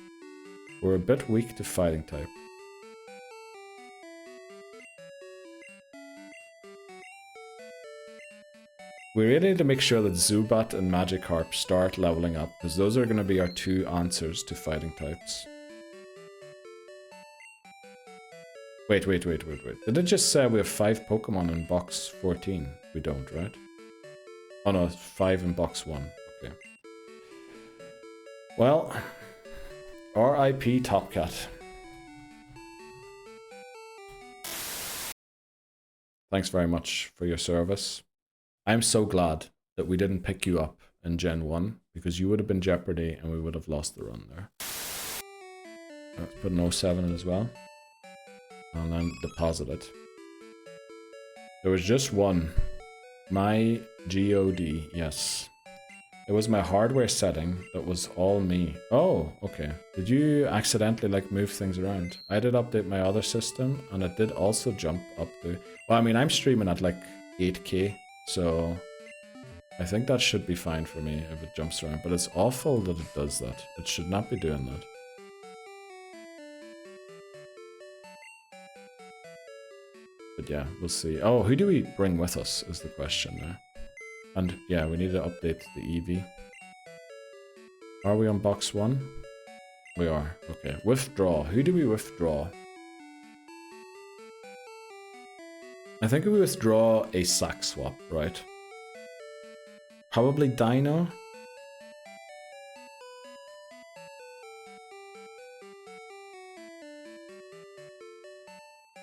We're a bit weak to fighting type. We really need to make sure that Zubat and Magikarp start leveling up, because those are going to be our two answers to fighting types. Wait. Did it just say we have 5 Pokemon in box 14? We don't, right? Oh no, 5 in box 1. Okay. Well, RIP Top Cat. Thanks very much for your service. I'm so glad that we didn't pick you up in Gen 1, because you would have been Jeopardy and we would have lost the run there. Let's put an 07 in as well. And then deposit it. There was just one. My GOD, yes. It was my hardware setting that was all me. Oh, okay. Did you accidentally like move things around? I did update my other system and it did also jump up to... Well, I mean, I'm streaming at like 8K, so I think that should be fine for me if it jumps around. But it's awful that it does that. It should not be doing that. But yeah, we'll see. Oh, who do we bring with us is the question now. And yeah, we need to update the Eevee. Are we on box 1? We are. Okay. Withdraw. Who do we withdraw? I think we withdraw a sack swap, right? Probably Dino.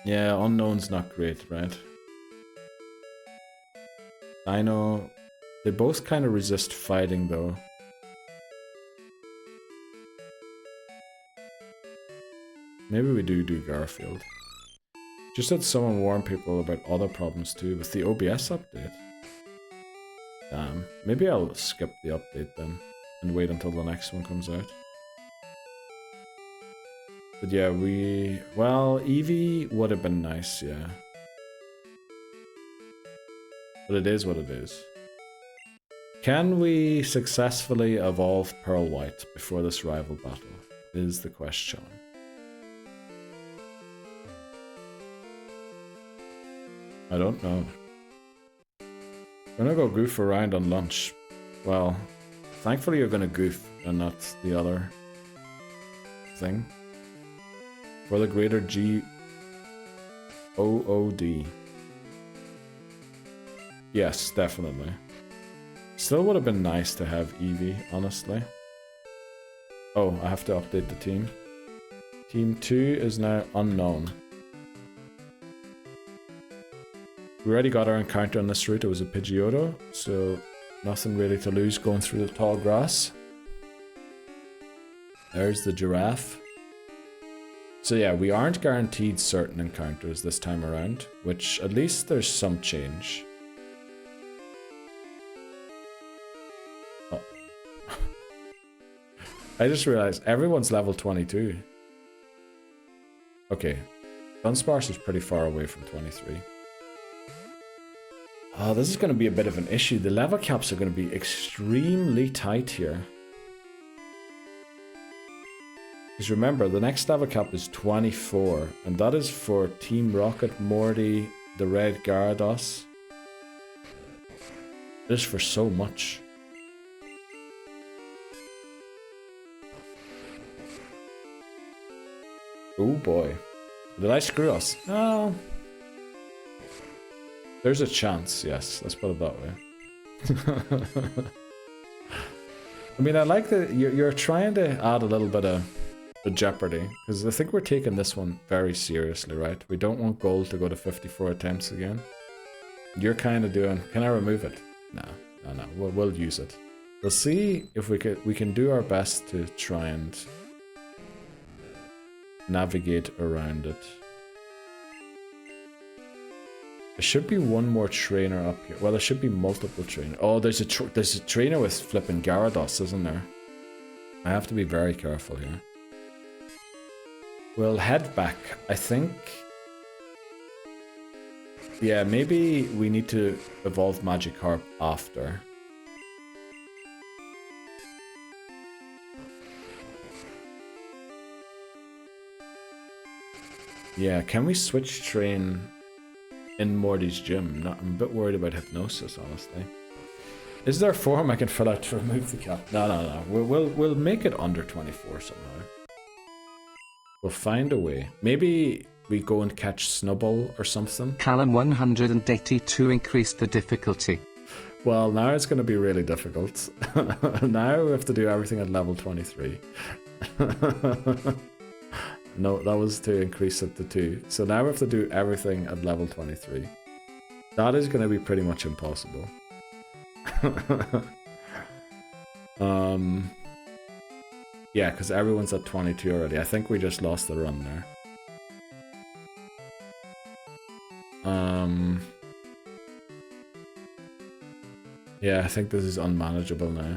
Yeah, Unknown's not great, right? Dino... They both kind of resist fighting, though. Maybe we do Garfield. Just had someone warn people about other problems too with the OBS update. Damn. Maybe I'll skip the update then and wait until the next one comes out. But yeah, well, Eevee would have been nice, yeah. But it is what it is. Can we successfully evolve Pearl White before this rival battle? Is the question. I don't know. I'm gonna go goof around on lunch. Well, thankfully you're gonna goof and not the other thing. For the greater G-O-O-D. Yes, definitely. Still would have been nice to have Eevee, honestly. Oh, I have to update the team. Team 2 is now unknown. We already got our encounter on this route. It was a Pidgeotto, so nothing really to lose going through the tall grass. There's the giraffe. So yeah, we aren't guaranteed certain encounters this time around, which at least there's some change. Oh. I just realized everyone's level 22. Okay, Dunsparce is pretty far away from 23. Oh, this is going to be a bit of an issue. The level caps are going to be extremely tight here. Because remember, the next level cap is 24, and that is for Team Rocket, Morty, the Red Gyarados. It is for so much. Oh boy. Did I screw us? No. There's a chance, yes. Let's put it that way. I mean, I like that you're trying to add a little bit of Jeopardy, because I think we're taking this one very seriously, right? We don't want gold to go to 54 attempts again. You're kind of doing... Can I remove it? No. We'll use it. We'll see if we can do our best to try and navigate around it. There should be one more trainer up here. Well, there should be multiple trainers. Oh, there's a trainer with flipping Gyarados, isn't there? I have to be very careful here. We'll head back. I think... Yeah, maybe we need to evolve Magikarp after. Yeah, can we switch train in Morty's gym? I'm a bit worried about hypnosis, honestly. Is there a form I can fill out to remove the cap? No. We'll make it under 24 somehow. We'll find a way. Maybe we go and catch Snubbull or something. Callum 182 increased the difficulty. Well, now it's going to be really difficult. Now we have to do everything at level 23. No, that was to increase it to 2. So now we have to do everything at level 23. That is going to be pretty much impossible. Yeah, because everyone's at 22 already. I think we just lost the run there. Yeah, I think this is unmanageable now.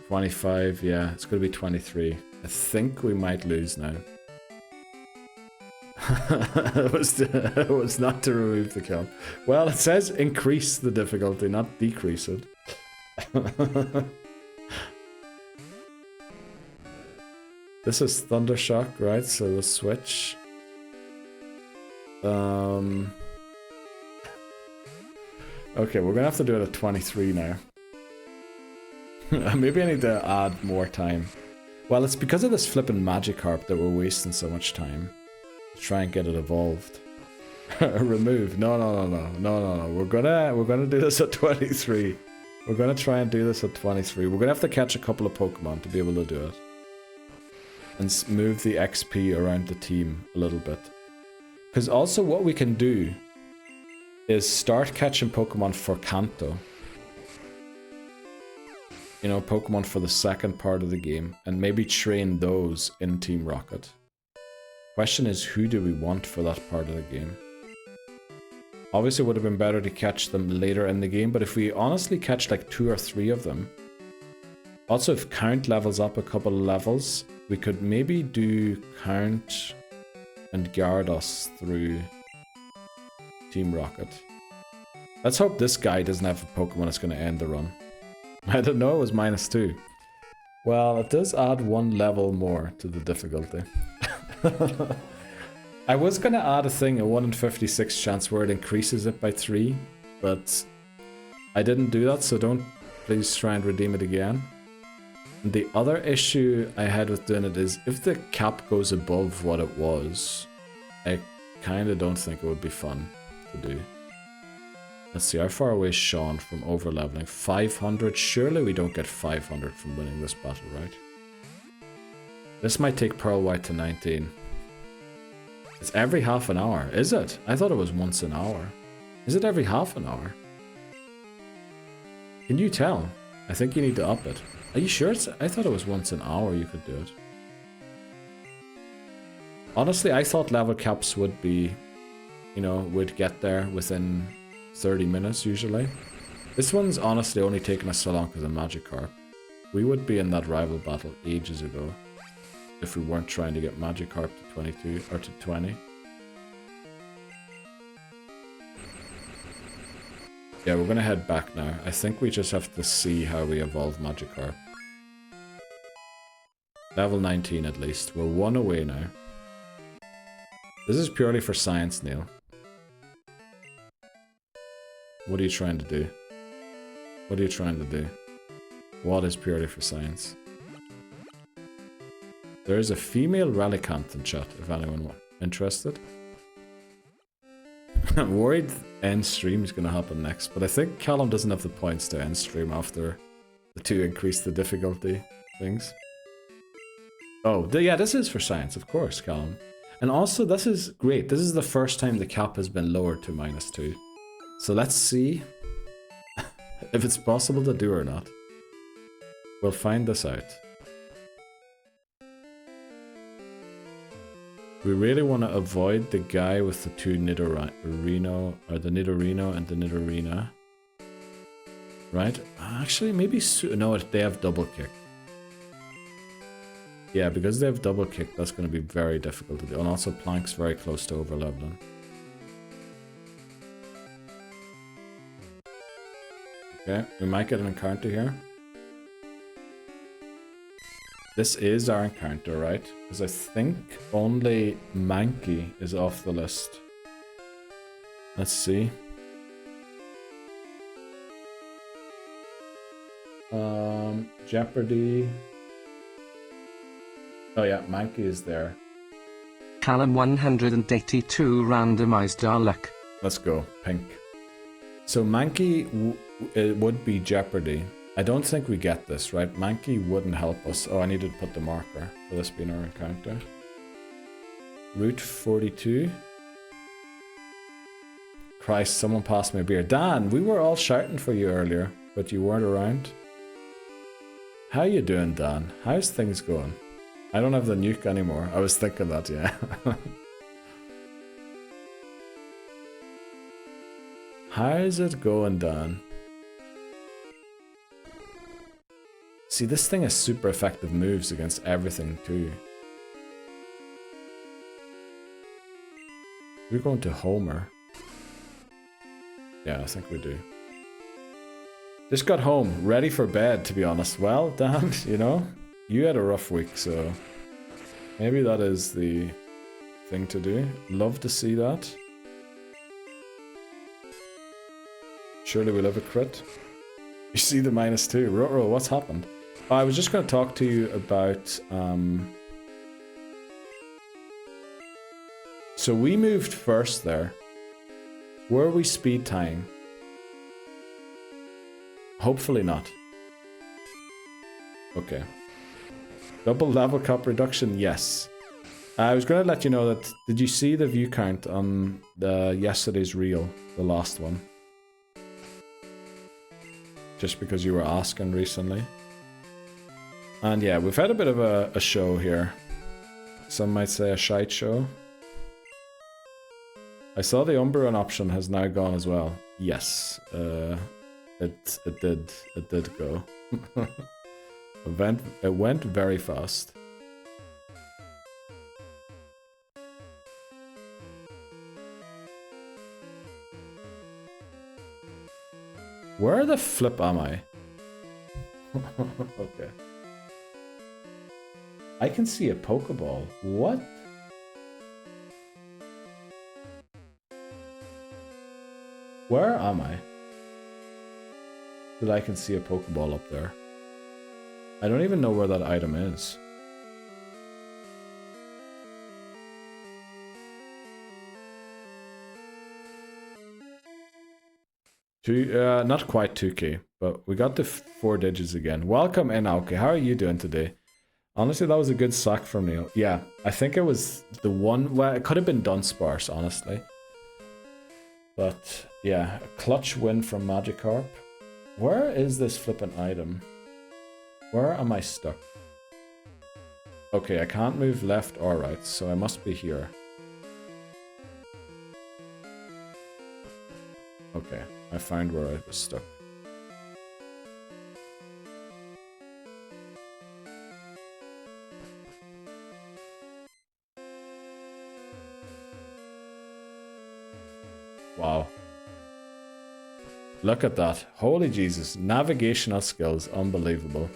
25, yeah, it's going to be 23. I think we might lose now. It was not to remove the cap. Well, it says increase the difficulty, not decrease it. This is Thundershock, right? So we'll switch. Okay, we're gonna have to do it at 23 now. Maybe I need to add more time. Well, it's because of this flipping Magikarp that we're wasting so much time to try and get it evolved. Remove. No. We're gonna do this at 23. We're gonna try and do this at 23. We're gonna have to catch a couple of Pokemon to be able to do it. And move the XP around the team a little bit. Because also what we can do is start catching Pokemon for Kanto. you know, Pokemon for the second part of the game and maybe train those in Team Rocket. Question is, who do we want for that part of the game? Obviously, it would have been better to catch them later in the game, but if we honestly catch like 2 or 3 of them, also if Count levels up a couple of levels, we could maybe do Count and Gyarados through Team Rocket. Let's hope this guy doesn't have a Pokemon that's going to end the run. I don't know, it was -2. Well, it does add 1 level more to the difficulty. I was going to add a thing, a 1 in 56 chance where it increases it by 3, but I didn't do that, so don't please try and redeem it again. And the other issue I had with doing it is if the cap goes above what it was, I kind of don't think it would be fun to do. Let's see, how far away is Sean from over-leveling? 500? Surely we don't get 500 from winning this battle, right? This might take Pearl White to 19. It's every half an hour, is it? I thought it was once an hour. Is it every half an hour? Can you tell? I think you need to up it. Are you sure it's... I thought it was once an hour you could do it. Honestly, I thought level caps would be... You know, would get there within 30 minutes usually. This one's honestly only taken us so long because of Magikarp. We would be in that rival battle ages ago if we weren't trying to get Magikarp to 22 or to 20. Yeah, we're gonna head back now. I think we just have to see how we evolve Magikarp. Level 19 at least. We're 1 away now. This is purely for science, Neil. What are you trying to do? What are you trying to do? What is purely for science? There is a female Relicanth in chat, if anyone interested. I'm worried end stream is going to happen next, but I think Callum doesn't have the points to end stream after the 2 increase the difficulty things. Oh, yeah, this is for science, of course, Callum. And also, this is great. This is the first time the cap has been lowered to -2. So let's see if it's possible to do or not. We'll find this out. We really want to avoid the guy with the 2 Nidorino, or the Nidorino and the Nidorina. Right? Actually, maybe... No, they have double kick. Yeah, because they have double kick, that's going to be very difficult to do. And also, Plank's very close to over-leveling. Okay, we might get an encounter here. This is our encounter, right? Because I think only Mankey is off the list. Let's see. Jeopardy. Oh yeah, Mankey is there. Callum 182 randomized our luck. Let's go, pink. So Mankey it would be Jeopardy. I don't think we get this, right? Mankey wouldn't help us. Oh, I need to put the marker for this being our encounter. Route 42. Christ, someone passed me a beer. Dan, we were all shouting for you earlier, but you weren't around. How you doing, Dan? How's things going? I don't have the nuke anymore. I was thinking that, yeah. How's it going, Dan? See, this thing has super effective moves against everything, too. We're going to Homer. Yeah, I think we do. Just got home, ready for bed, to be honest. Well, Dan, you know, you had a rough week, so maybe that is the thing to do. Love to see that. Surely we'll have a crit. You see the -2. Ruh-roh, what's happened? I was just going to talk to you about... So we moved first there. Were we speed tying? Hopefully not. Okay. Double level cap reduction, yes. I was going to let you know that... Did you see the view count on the yesterday's reel? The last one? Just because you were asking recently. And yeah, we've had a bit of a show here. Some might say a shite show. I saw the Umbreon option has now gone as well. Yes, it did go. It went very fast. Where the flip am I? Okay. I can see a Pokeball. What? Where am I? That I can see a Pokeball up there. I don't even know where that item is. Not quite 2k, but we got the 4 digits again. Welcome in, Aoki. How are you doing today? Honestly, that was a good sack from Neil. Yeah, I think it was the one. Well, it could have been Dunsparce, honestly. But yeah, a clutch win from Magikarp. Where is this flippin' item? Where am I stuck? Okay, I can't move left or right, so I must be here. Okay, I found where I was stuck. Wow. Look at that. Holy Jesus. Navigational skills. Unbelievable.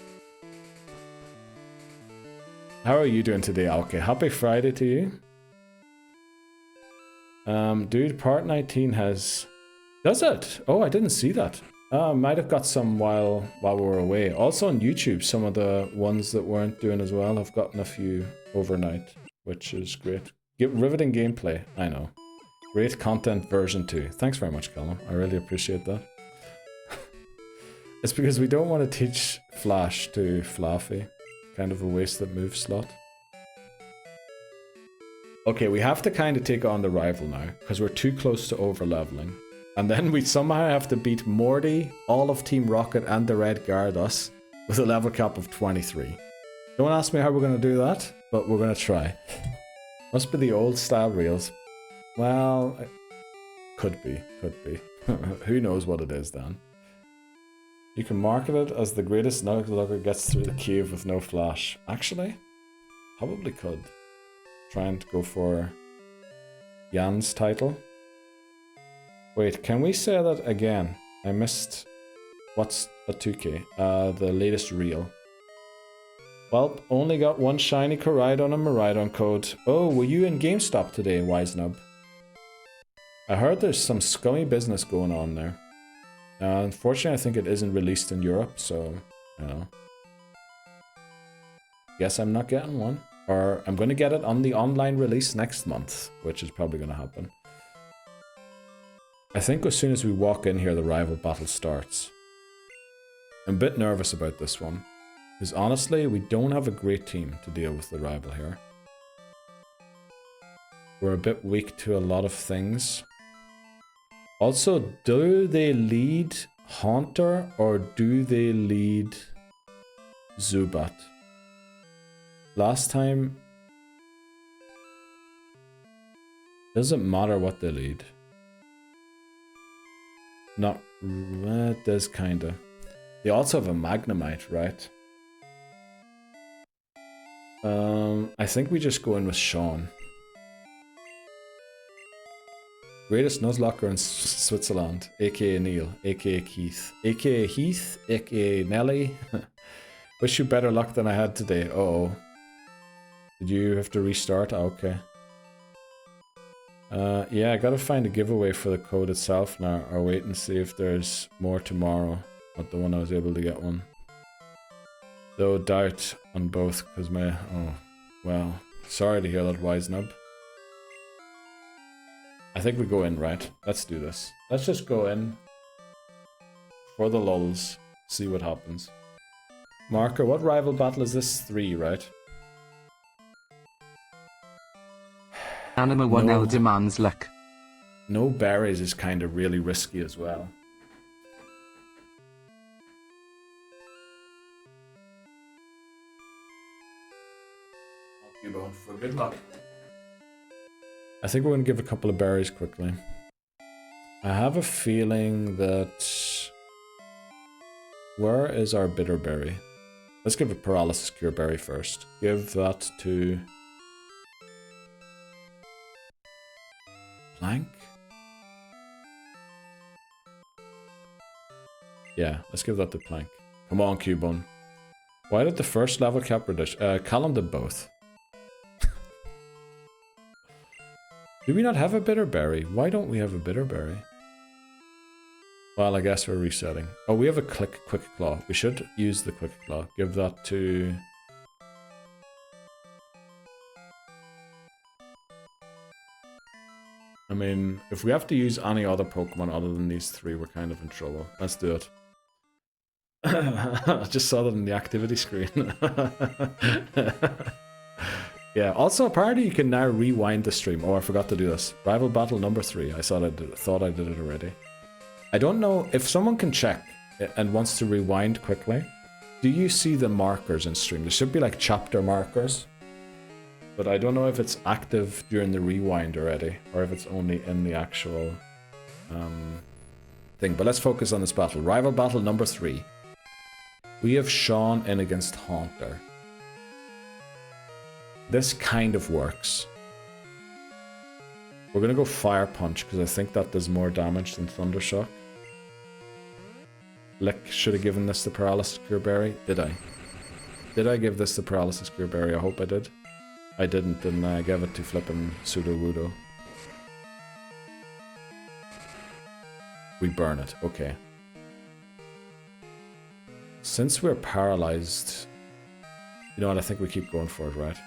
How are you doing today, Aoki? Happy Friday to you. Dude, part 19 has... Does it? Oh, I didn't see that. Might have got some while we were away. Also on YouTube, some of the ones that weren't doing as well have gotten a few overnight, which is great. Riveting gameplay, I know. Great content version 2. Thanks very much, Callum. I really appreciate that. It's because we don't want to teach Flash to Flaffy. Kind of a wasted move slot. Okay, we have to kind of take on the rival now, because we're too close to over-leveling. And then we somehow have to beat Morty, all of Team Rocket, and the Red Gyarados with a level cap of 23. Don't ask me how we're going to do that, but we're going to try. Must be the old style reels. Well, could be. Who knows what it is then. You can market it as the greatest Nuzlocke gets through the cave with no flash. Actually, probably could. Try and go for Jan's title. Wait, can we say that again? I missed... What's a 2k? The latest reel. Well, only got one shiny Koraidon and Miraidon code. Oh, were you in GameStop today, Wisenub? I heard there's some scummy business going on there. Unfortunately, I think it isn't released in Europe, so, you know. Guess I'm not getting one. Or I'm going to get it on the online release next month, which is probably going to happen. I think as soon as we walk in here, the rival battle starts. I'm a bit nervous about this one. Because honestly, we don't have a great team to deal with the rival here. We're a bit weak to a lot of things. Also, do they lead Haunter or do they lead Zubat? Last time... Doesn't matter what they lead. Not... It does kinda. They also have a Magnemite, right? I think we just go in with Sean. Greatest Nuzlocker in Switzerland, aka Neil, aka Keith, aka Heath, aka Nelly. Wish you better luck than I had today. Uh-oh. Did you have to restart? Okay. Yeah, I gotta find a giveaway for the code itself now, or wait and see if there's more tomorrow. Not the one I was able to get one. Though doubt on both, because my... Oh, well. Sorry to hear that, Wisenub. I think we go in, right? Let's do this. Let's just go in. For the lulz. See what happens. Marker, what rival battle is this? 3, right? Anima 1L demands luck. No berries is kind of really risky as well. Cubone for good luck. I think we're going to give a couple of berries quickly. I have a feeling that... Where is our bitter berry? Let's give a paralysis cure berry first. Give that to... Plank? Yeah, let's give that to Plank. Come on, Cubone. Why did the first level cap reduce? Callum did both. Do we not have a bitter berry? Why don't we have a bitter berry? Well, I guess we're resetting. Oh, we have a quick claw. We should use the quick claw. Give that to... I mean, if we have to use any other Pokemon other than these three, we're kind of in trouble. Let's do it. I just saw that in the activity screen. Yeah, also apparently you can now rewind the stream. Oh, I forgot to do this. Rival battle number 3. I thought I did it already. I don't know if someone can check and wants to rewind quickly. Do you see the markers in stream? There should be like chapter markers. But I don't know if it's active during the rewind already, or if it's only in the actual thing. But let's focus on this battle. Rival battle number 3. We have Sean in against Haunter. This kind of works. We're going to go Fire Punch, because I think that does more damage than Thunder Shock. Lick should have given this the Paralysis Cure Berry. Did I? Did I give this the Paralysis Cure Berry? I hope I did. I didn't I gave it to flippin' Sudowoodo. We burn it, okay. Since we're paralyzed, you know what, I think we keep going for it, right?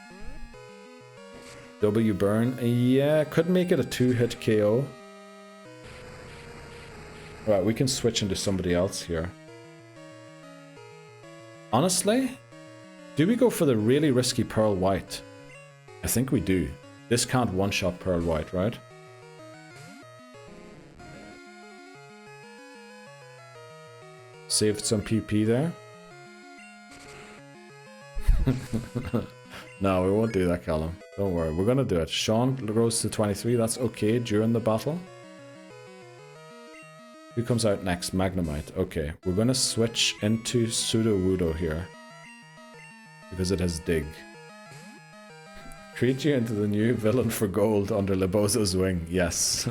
W burn, yeah, could make it a 2-hit KO. Right, we can switch into somebody else here. Honestly, do we go for the really risky Pearl White? I think we do. This can't one-shot Pearl White, right? Saved some PP there. No, we won't do that, Callum. Don't worry, we're gonna do it. Sean goes to 23, that's okay during the battle. Who comes out next? Magnemite. Okay, we're gonna switch into Sudowoodo here. Because it has Dig. Create you into the new villain for gold under Lebozo's wing. Yes.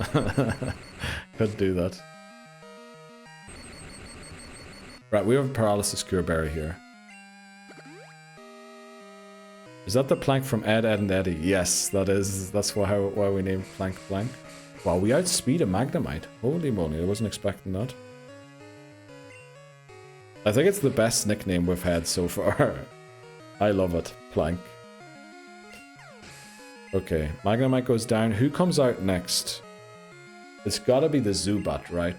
Could do that. Right, we have a Paralysis Cure Berry here. Is that the Plank from Ed, Ed and Eddie? Yes, that is. That's why we named Plank Plank. Wow, we outspeed a Magnemite. Holy moly, I wasn't expecting that. I think it's the best nickname we've had so far. I love it. Plank. Okay, Magnemite goes down. Who comes out next? It's gotta be the Zubat, right?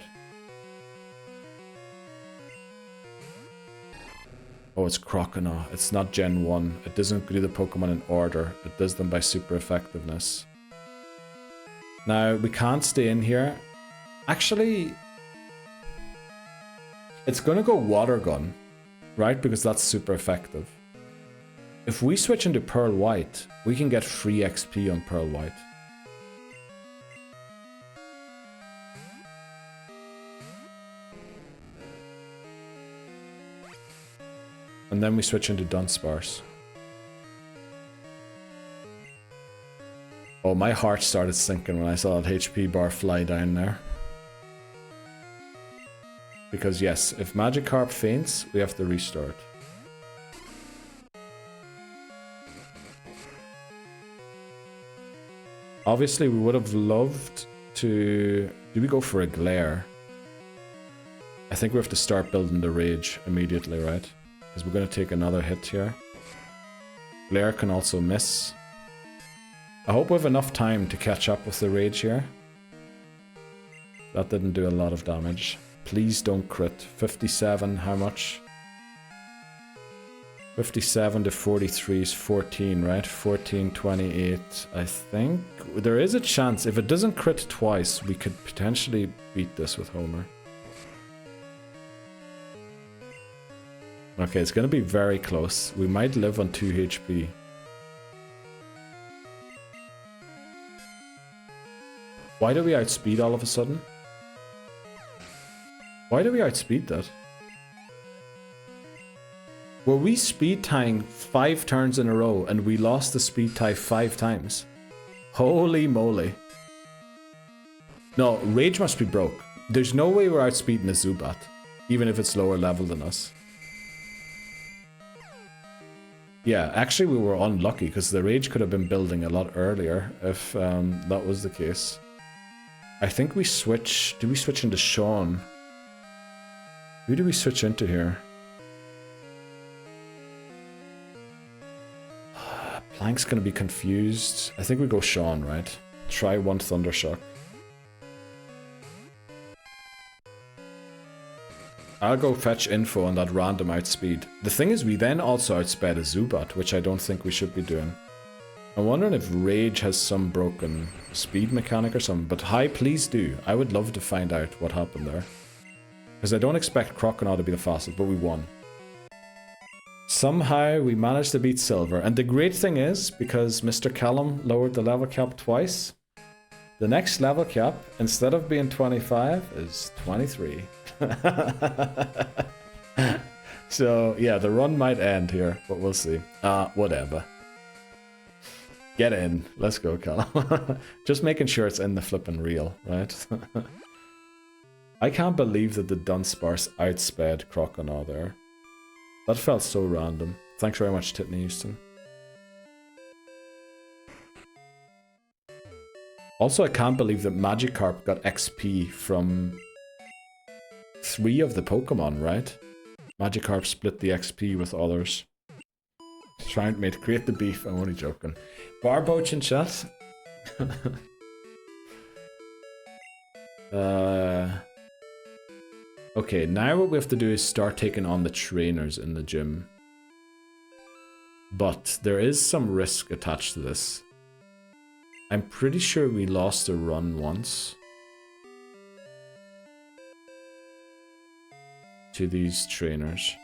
Oh, it's Croconaw. It's not Gen 1. It doesn't do the Pokemon in order. It does them by super effectiveness. Now, we can't stay in here. Actually, it's gonna go Water Gun, right? Because that's super effective. If we switch into Pearl White, we can get free XP on Pearl White. And then we switch into Dunsparce. Oh, my heart started sinking when I saw that HP bar fly down there. Because yes, if Magikarp faints, we have to restart. Obviously, we would have loved to... Do we go for a Glare? I think we have to start building the Rage immediately, right? Because we're going to take another hit here. Glare can also miss. I hope we have enough time to catch up with the Rage here. That didn't do a lot of damage. Please don't crit. 57, how much? 57 to 43 is 14, right? 14, 28, I think. There is a chance, if it doesn't crit twice, we could potentially beat this with Homer. Okay, it's going to be very close. We might live on 2 HP. Why do we outspeed all of a sudden? Why do we outspeed that? Were we speed tying 5 turns in a row and we lost the speed tie 5 times? Holy moly. No, Rage must be broke. There's no way we're outspeeding a Zubat, even if it's lower level than us. Yeah, actually we were unlucky because the Rage could have been building a lot earlier if that was the case. I think we switch... Do we switch into Sean? Who do we switch into here? Plank's gonna be confused. I think we go Sean, right? Try 1 Thundershock. I'll go fetch info on that random outspeed. The thing is, we then also outsped a Zubat, which I don't think we should be doing. I'm wondering if Rage has some broken speed mechanic or something, but hi, please do. I would love to find out what happened there. Because I don't expect Croconaw to be the fastest, but we won. Somehow we managed to beat Silver, and the great thing is, because Mr. Callum lowered the level cap twice, the next level cap, instead of being 25, is 23. So, yeah, the run might end here, but we'll see. Whatever. Get in. Let's go, Callum. Just making sure it's in the flipping reel, right? I can't believe that the Dunsparce outsped Croconaw there. That felt so random. Thanks very much, Titney Houston. Also, I can't believe that Magikarp got XP from 3 of the Pokemon, right? Magikarp split the XP with others. Trying to create the beef, I'm only joking. Barboach in chat. Okay, now what we have to do is start taking on the trainers in the gym. But there is some risk attached to this. I'm pretty sure we lost a run once to these trainers.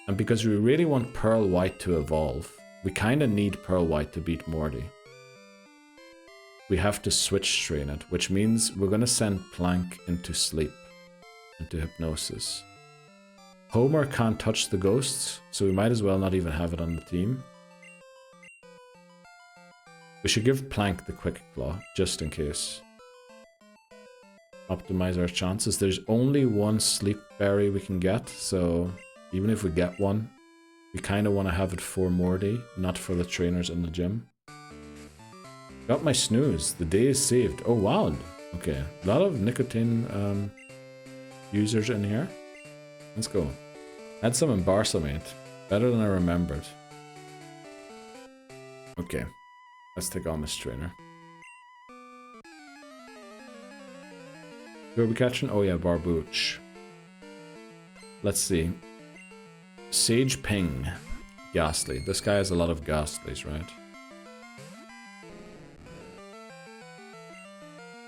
And because we really want Pearl White to evolve, we kind of need Pearl White to beat Morty. We have to switch train it, which means we're going to send Plank into sleep, into hypnosis. Homer can't touch the ghosts, so we might as well not even have it on the team. We should give Plank the Quick Claw, just in case. Optimize our chances. There's only 1 sleep berry we can get, so even if we get one, we kind of want to have it for Morty, not for the trainers in the gym. Got my snooze. The day is saved. Oh wow. Okay, a lot of nicotine users in here. Let's go. Had some embarsamate. Better than I remembered. Okay. Let's take on this trainer. Who are we catching? Oh yeah, Barbooch. Let's see. Sage Ping. Ghastly. This guy has a lot of Ghastlies, right?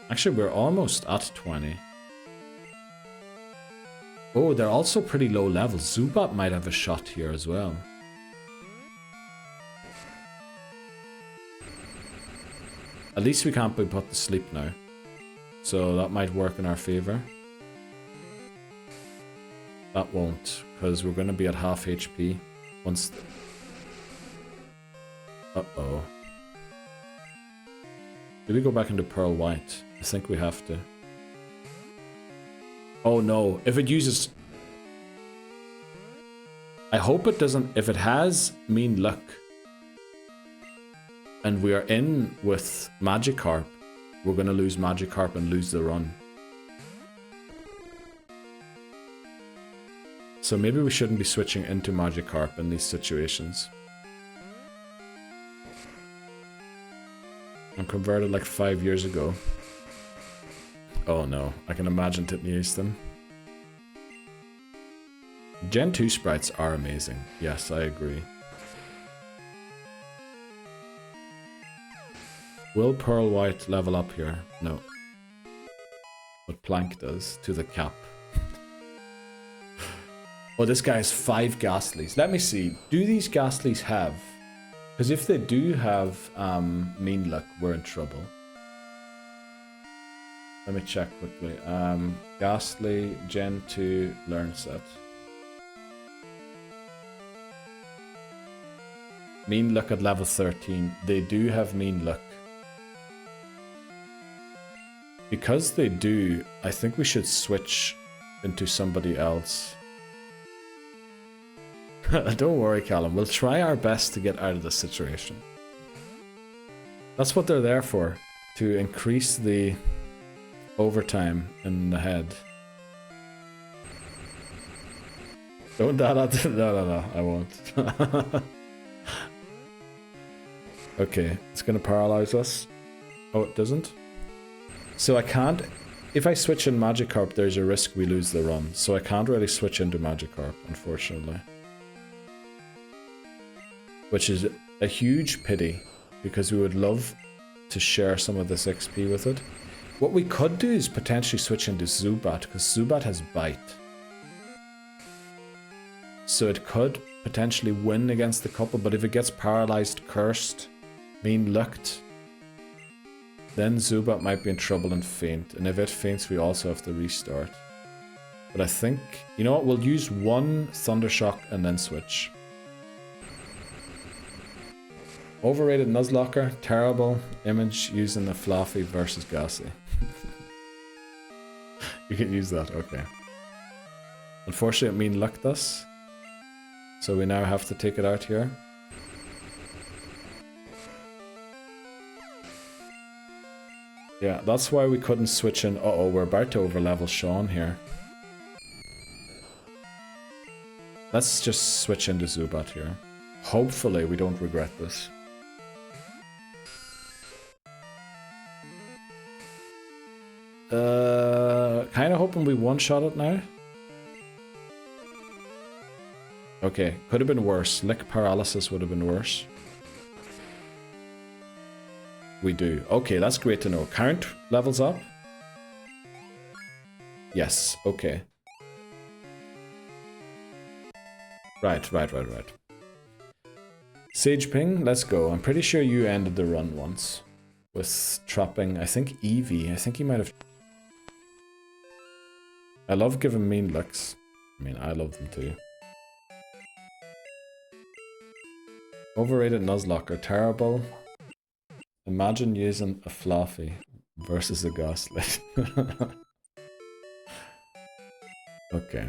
Actually, we're almost at 20. Oh, they're also pretty low level. Zubat might have a shot here as well. At least we can't be put to sleep now. So that might work in our favor. That won't, because we're going to be at half HP once... Uh-oh. Do we go back into Pearl White? I think we have to. Oh no, if it uses... I hope it doesn't... If it has Mean Luck, and we are in with Magikarp, we're going to lose Magikarp and lose the run. So maybe we shouldn't be switching into Magikarp in these situations. I'm converted like 5 years ago. Oh no, I can imagine Titney Easton. Gen 2 sprites are amazing. Yes, I agree. Will Pearl White level up here? No. But Plank does, to the cap. Oh, this guy has 5 Ghastlies. Let me see. Do these Ghastlies have... Because if they do have Mean Luck, we're in trouble. Let me check quickly. Ghastly Gen 2 learn set. Mean luck at level 13. They do have mean luck. Because they do, I think we should switch into somebody else. Don't worry, Callum. We'll try our best to get out of this situation. That's what they're there for. To increase the overtime in the head. Don't that. No, I won't. Okay, it's gonna paralyze us. Oh, it doesn't? So I can't... If I switch in Magikarp, there's a risk we lose the run. So I can't really switch into Magikarp, unfortunately. Which is a huge pity, because we would love to share some of this XP with it. What we could do is potentially switch into Zubat, because Zubat has Bite. So it could potentially win against the couple, but if it gets paralyzed, cursed, mean lucked, then Zubat might be in trouble and faint. And if it faints, we also have to restart. But I think, you know what, we'll use one Thundershock and then switch. Overrated Nuzlocke, terrible image using the Fluffy versus Gassy. You can use that, okay. Unfortunately, it mean lucked us. So we now have to take it out here. Yeah, that's why we couldn't switch in. Uh-oh, we're about to overlevel Sean here. Let's just switch into Zubat here. Hopefully we don't regret this. Kinda hoping we one-shot it now. Okay, could have been worse. Lick paralysis would have been worse. We do. Okay, that's great to know. Current levels up? Yes, okay. Right. Sage Ping, let's go. I'm pretty sure you ended the run once. With trapping, I think Eevee. I think he might have... I love giving mean looks. I mean, I love them too. Overrated Nuzlocke are terrible. Imagine using a Fluffy versus a Ghastly. Okay.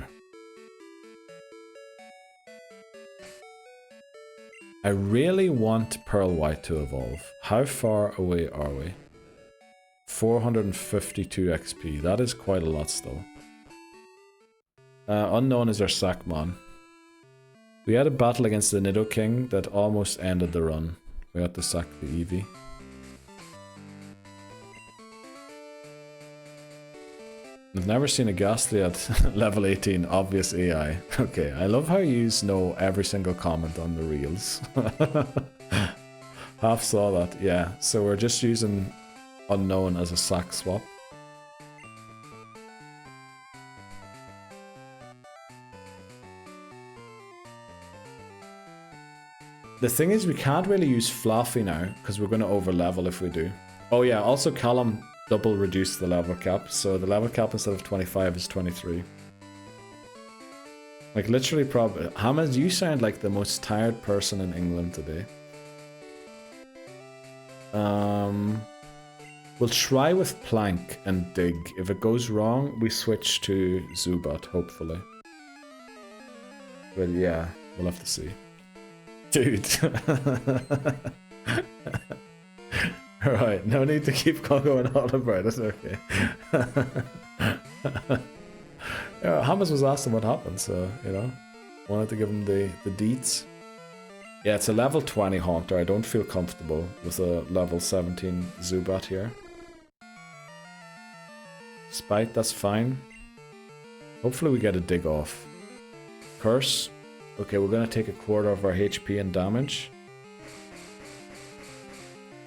I really want Pearl White to evolve. How far away are we? 452 XP. That is quite a lot still. Unknown is our Sackmon. We had a battle against the Nidoking that almost ended the run. We had to sack the Eevee. I've never seen a Ghastly at level 18, obvious AI. Okay, I love how you know every single comment on the reels. Half saw that, yeah. So we're just using Unknown as a sack swap. The thing is, we can't really use Fluffy now, because we're going to overlevel if we do. Oh yeah, also Callum double reduced the level cap, so the level cap instead of 25 is 23. Like literally probably... Hammond, you sound like the most tired person in England today. We'll try with Plank and Dig. If it goes wrong, we switch to Zubat, hopefully. But yeah, we'll have to see. Dude. Alright, no need to keep going on about it, okay. Yeah, Hamas was asking what happened, so, you know, wanted to give him the deets. Yeah, it's a level 20 Haunter. I don't feel comfortable with a level 17 Zubat here. Spite, that's fine. Hopefully we get a Dig off. Curse. Okay, we're gonna take a quarter of our HP and damage.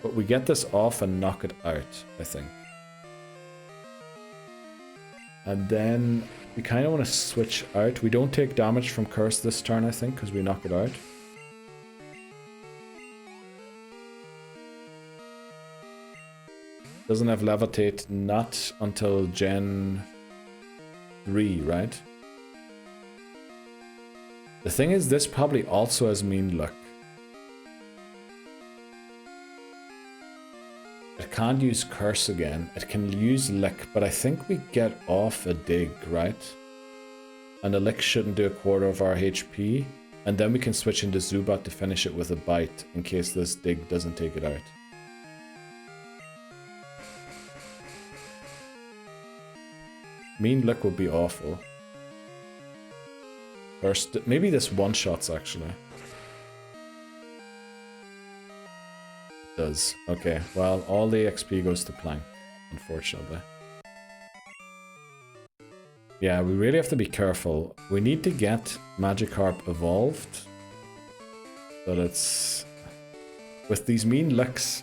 But we get this off and knock it out, I think. And then we kind of want to switch out. We don't take damage from Curse this turn, I think, because we knock it out. Doesn't have levitate not until Gen 3, right? The thing is, this probably also has mean luck. It can't use curse again. It can use lick, but I think we get off a dig, right? And a lick shouldn't do a quarter of our HP. And then we can switch into Zubat to finish it with a bite in case this dig doesn't take it out. Mean luck would be awful. First, maybe this one-shots actually. It does. Okay, well, all the XP goes to Plank, unfortunately. Yeah, we really have to be careful. We need to get Magikarp evolved. But it's... With these mean looks,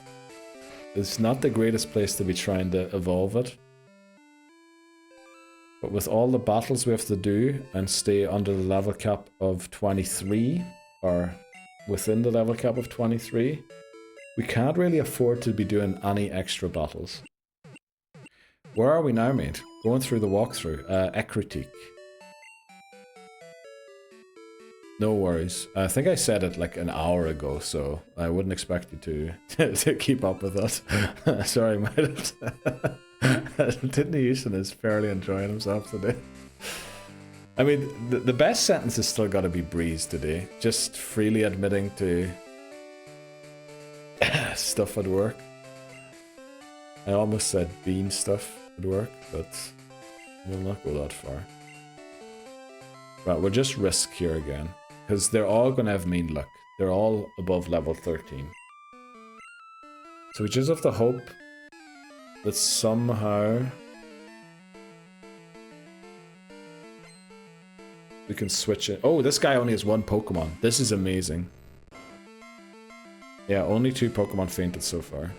it's not the greatest place to be trying to evolve it. But with all the battles we have to do and stay under the level cap of 23, or within the level cap of 23, we can't really afford to be doing any extra battles. Where are we now, mate? Going through the walkthrough. Ekritik. No worries. I think I said it like an hour ago, so I wouldn't expect you to keep up with us. Sorry, mate. Houston is fairly enjoying himself today. I mean, the best sentence has still got to be Breeze today. Just freely admitting to stuff at work. I almost said bean stuff at work, but we'll not go that far. Right, we'll just risk here again. Because they're all going to have mean luck. They're all above level 13. So we just have to hope that somehow we can switch it. Oh, this guy only has one Pokemon. This is amazing. Yeah, only 2 Pokemon fainted so far.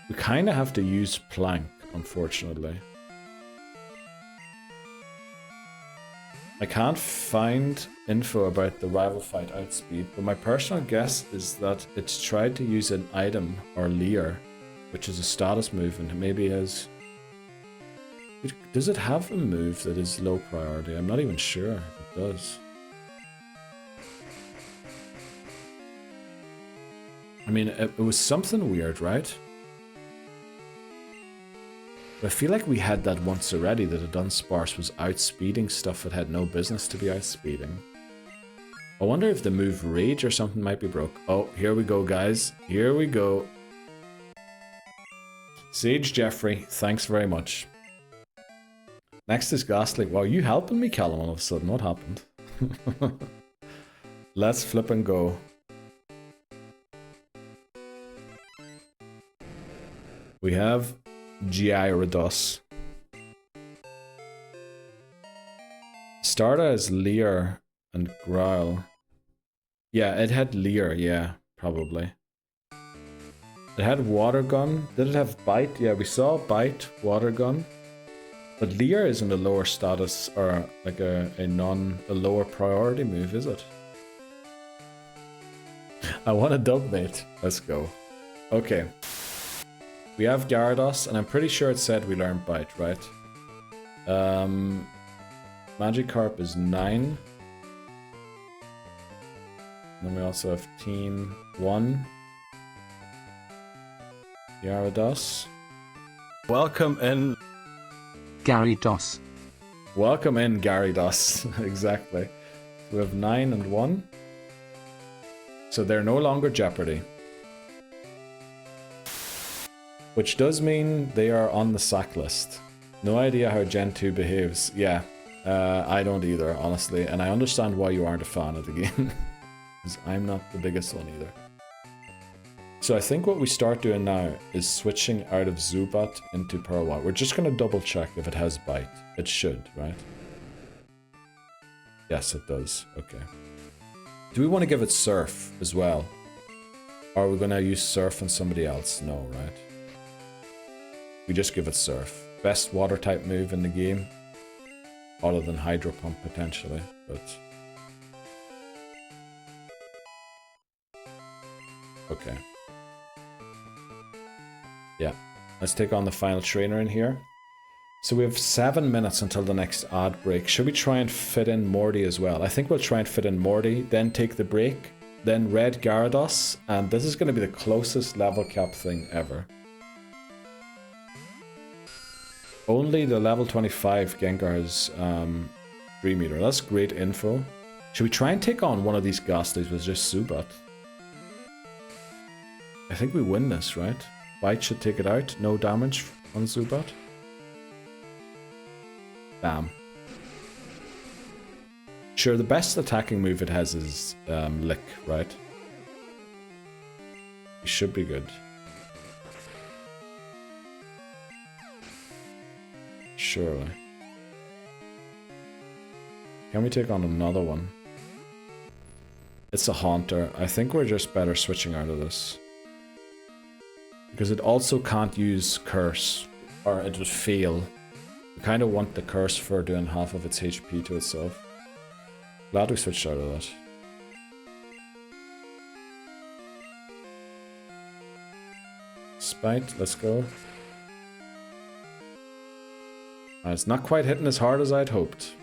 We kind of have to use Plank, unfortunately. I can't find info about the rival fight outspeed, but my personal guess is that it's tried to use an item or Leer, which is a status move, and maybe has... Does it have a move that is low priority? I'm not even sure if it does. I mean, it was something weird, right? I feel like we had that once already, that a Dunsparce was outspeeding stuff it had no business to be outspeeding. I wonder if the move Rage or something might be broke. Oh, here we go, guys. Here we go. Sage Jeffrey, thanks very much. Next is Ghastly. Wow, you helping me, Callum, all of a sudden. What happened? Let's flip and go. We have Gyarados. Starter is Leer and Growl. Yeah, it had Leer, yeah, probably. It had Water Gun. Did it have Bite? Yeah, we saw Bite, Water Gun. But Leer isn't a lower status or like a lower priority move, is it? I want a dub, mate. Let's go. Okay. We have Gyarados, and I'm pretty sure it said we learned Bite, right? Magikarp is 9. Then we also have Team 1. Gyarados. Welcome in. Gyarados. Welcome in, Gyarados. Exactly. We have 9 and 1. So they're no longer Jeopardy. Which does mean they are on the sack list. No idea how Gen 2 behaves. Yeah, I don't either, honestly. And I understand why you aren't a fan of the game. Because I'm not the biggest one either. So I think what we start doing now is switching out of Zubat into Pearl. We're just going to double check if it has Bite. It should, right? Yes, it does. Okay. Do we want to give it Surf as well? Or are we going to use Surf on somebody else? No, right? We just give it Surf. Best water type move in the game. Other than Hydro Pump potentially, but... Okay. Yeah. Let's take on the final trainer in here. So we have 7 minutes until the next ad break. Should we try and fit in Morty as well? I think we'll try and fit in Morty, then take the break, then Red Gyarados, and this is going to be the closest level cap thing ever. Only the level 25 Gengar has 3 meter. That's great info. Should we try and take on one of these Ghastlies with just Zubat? I think we win this, right? Bite should take it out. No damage on Zubat. Bam. Sure, the best attacking move it has is Lick, right? It should be good. Surely. Can we take on another one? It's a Haunter. I think we're just better switching out of this. Because it also can't use Curse, or it would fail. We kind of want the Curse for doing half of its HP to itself. Glad we switched out of that. Spite, let's go. It's not quite hitting as hard as I'd hoped.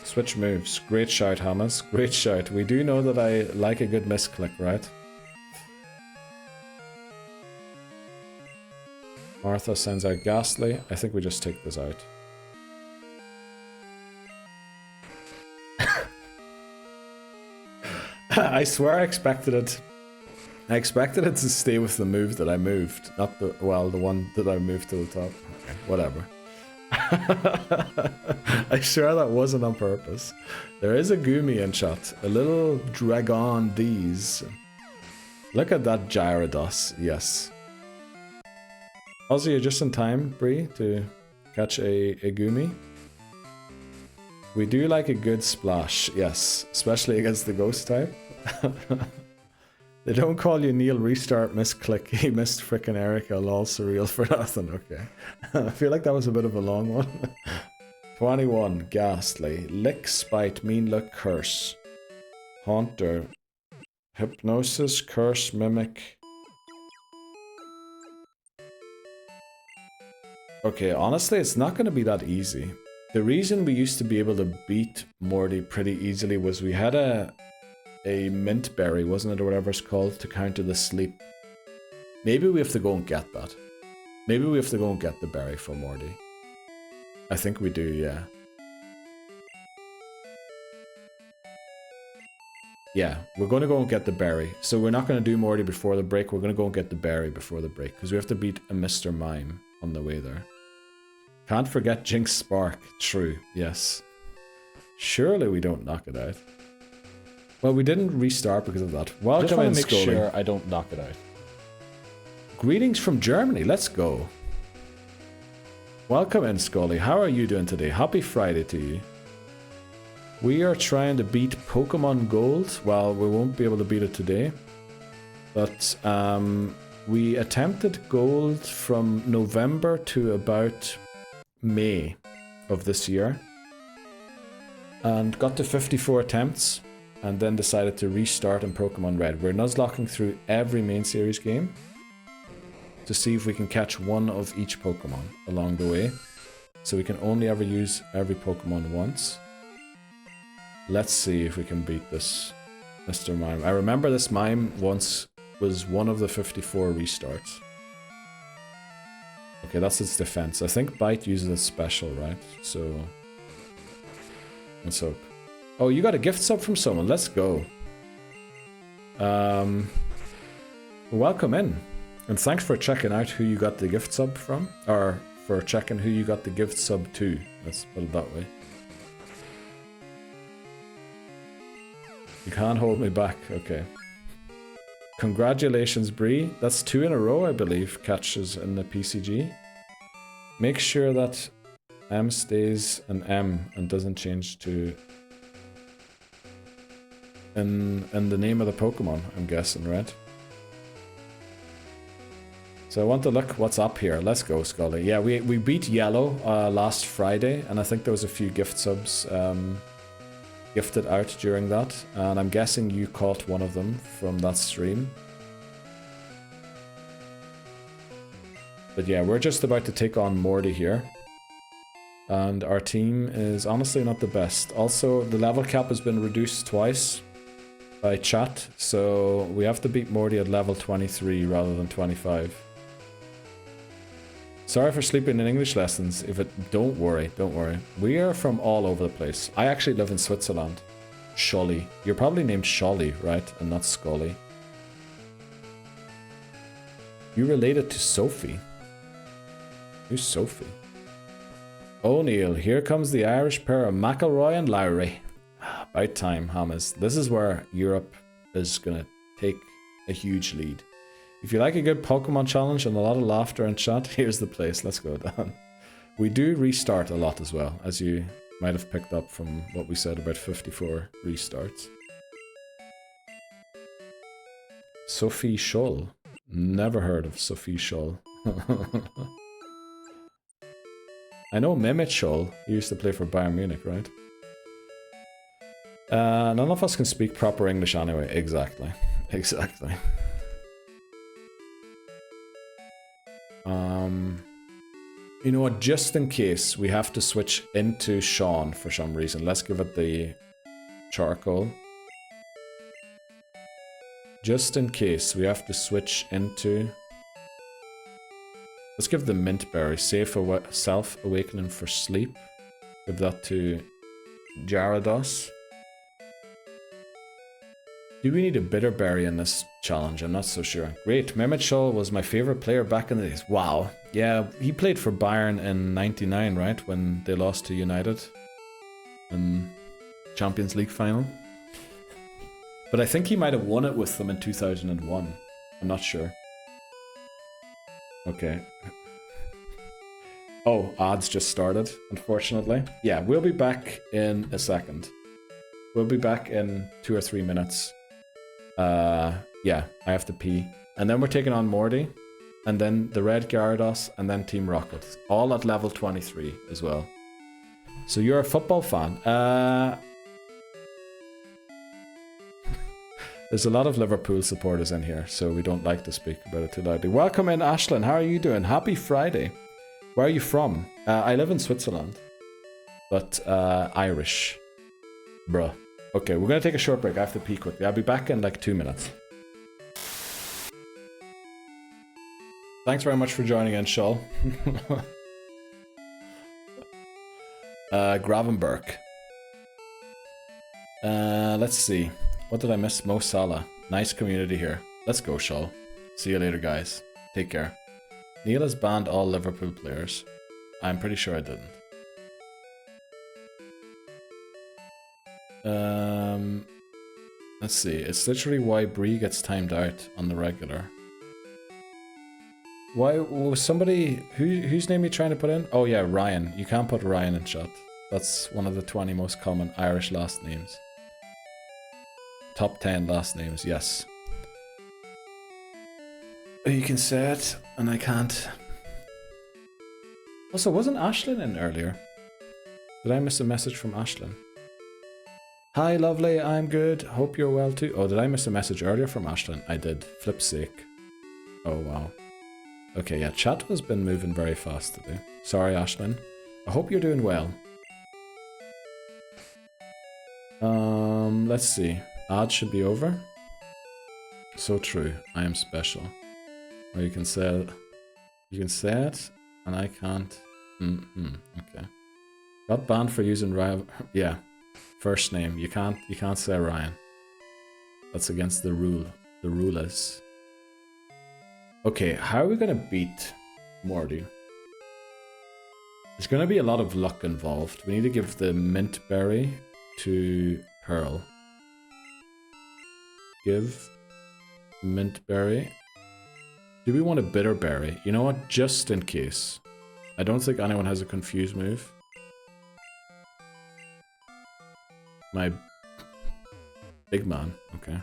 Switch moves. Great shout, Hamas. Great shout. We do know that I like a good misclick, right? Martha sends out Ghastly. I think we just take this out. I swear I expected it. I expected it to stay with the move that I moved. Not the, well, the one that I moved to the top. Okay, whatever. I swear that wasn't on purpose. There is a Goomy in chat. A little Dragon D's. Look at that Gyarados. Yes. Also, you're just in time, Bree, to catch a Goomy. We do like a good splash, yes. Especially against the ghost type. They don't call you Neil Restart Misclick. He missed frickin' Erica. Lol, surreal for nothing. Okay. I feel like that was a bit of a long one. 21. Ghastly. Lick, Spite, Mean Look, Curse. Haunter. Hypnosis, Curse, Mimic. Okay, honestly, it's not going to be that easy. The reason we used to be able to beat Morty pretty easily was we had a mint berry, wasn't it, or whatever it's called, to counter the sleep. Maybe we have to go and get that. Maybe we have to go and get the berry for Morty. I think we do, yeah. Yeah, we're going to go and get the berry. So we're not going to do Morty before the break, we're going to go and get the berry before the break, because we have to beat a Mr. Mime on the way there. Can't forget Jinx Spark. True, yes. Surely we don't knock it out. Well, we didn't restart because of that. Welcome in, Scully. Just want to make sure I don't knock it out. Greetings from Germany. Let's go. Welcome in, Scully. How are you doing today? Happy Friday to you. We are trying to beat Pokemon Gold. Well, we won't be able to beat it today. But we attempted Gold from November to about May of this year. And got to 54 attempts. And then decided to restart in Pokemon Red. We're nuzlocking through every main series game to see if we can catch one of each Pokemon along the way. So we can only ever use every Pokemon once. Let's see if we can beat this Mr. Mime. I remember this Mime once was one of the 54 restarts. Okay, that's its defense. I think Bite uses a special, right? So let's hope. Oh, you got a gift sub from someone. Let's go. Welcome in. And thanks for checking out who you got the gift sub from. Or for checking who you got the gift sub to. Let's put it that way. You can't hold me back. Okay. Congratulations, Bree. That's 2 in a row, I believe, catches in the PCG. Make sure that M stays an M and doesn't change to... In the name of the Pokemon, I'm guessing, right? So I want to look what's up here. Let's go, Scully. Yeah, we beat Yellow last Friday, and I think there was a few gift subs gifted out during that, and I'm guessing you caught one of them from that stream. But yeah, we're just about to take on Morty here. And our team is honestly not the best. Also, the level cap has been reduced twice by chat, so we have to beat Morty at level 23 rather than 25. Sorry for sleeping in English lessons. Don't worry, don't worry. We are from all over the place. I actually live in Switzerland. Scholly. You're probably named Scholly, right? And not Scully. You related to Sophie? Who's Sophie? O'Neill, here comes the Irish pair of McElroy and Lowry. About time, Hamas. This is where Europe is going to take a huge lead. If you like a good Pokemon challenge and a lot of laughter and chat, here's the place. Let's go down. We do restart a lot as well, as you might have picked up from what we said about 54 restarts. Sophie Scholl. Never heard of Sophie Scholl. I know Mehmet Scholl. He used to play for Bayern Munich, right? None of us can speak proper English anyway. Exactly. Exactly. You know what? Just in case we have to switch into Sean for some reason, let's give it the charcoal. Just in case we have to switch into... Let's give the mint berry. Safe self-awakening for sleep. Give that to Gyarados. Do we need a bitter berry in this challenge? I'm not so sure. Great. Mehmet Scholl was my favorite player back in the days. Wow. Yeah, he played for Bayern in '99, right? When they lost to United in Champions League final. But I think he might have won it with them in 2001. I'm not sure. Okay. Oh, odds just started, unfortunately. Yeah, we'll be back in a second. We'll be back in 2 or 3 minutes. Yeah, I have to pee. And then we're taking on Morty. And then the Red Gyarados. And then Team Rocket. All at level 23 as well. So you're a football fan. There's a lot of Liverpool supporters in here, so we don't like to speak about it too loudly. Welcome in, Ashlyn. How are you doing? Happy Friday. Where are you from? I live in Switzerland. But Irish. Bruh. Okay, we're going to take a short break. I have to pee quickly. I'll be back in like 2 minutes. Thanks very much for joining in, Scholl. Gravenberg. Let's see. What did I miss? Mo Salah. Nice community here. Let's go, Scholl. See you later, guys. Take care. Neil has banned all Liverpool players. I'm pretty sure I didn't. Let's see. It's literally why Bree gets timed out on the regular. Why was somebody whose name are you trying to put in? Oh yeah, Ryan. You can't put Ryan in chat. That's one of the 20 most common Irish last names. Top 10 last names, yes. You can say it, and I can't. Also, wasn't Ashlyn in earlier? Did I miss a message from Ashlyn? Hi, lovely, I'm good. Hope you're well too. Oh, did I miss a message earlier from Ashlyn? I did. Flip's sake. Oh, wow. Okay, yeah, chat has been moving very fast today. Sorry, Ashlyn. I hope you're doing well. Let's see. Ads should be over. So true. I am special. Or you can say it. You can say it, and I can't. Okay. Got banned for using Ryan. Yeah. First name. You can't say Ryan. That's against the rule. The rule is. Okay, how are we gonna beat Morty? There's gonna be a lot of luck involved. We need to give the mint berry to Pearl. Give mint berry. Do we want a bitter berry? You know what? Just in case. I don't think anyone has a confused move. My big man. Okay.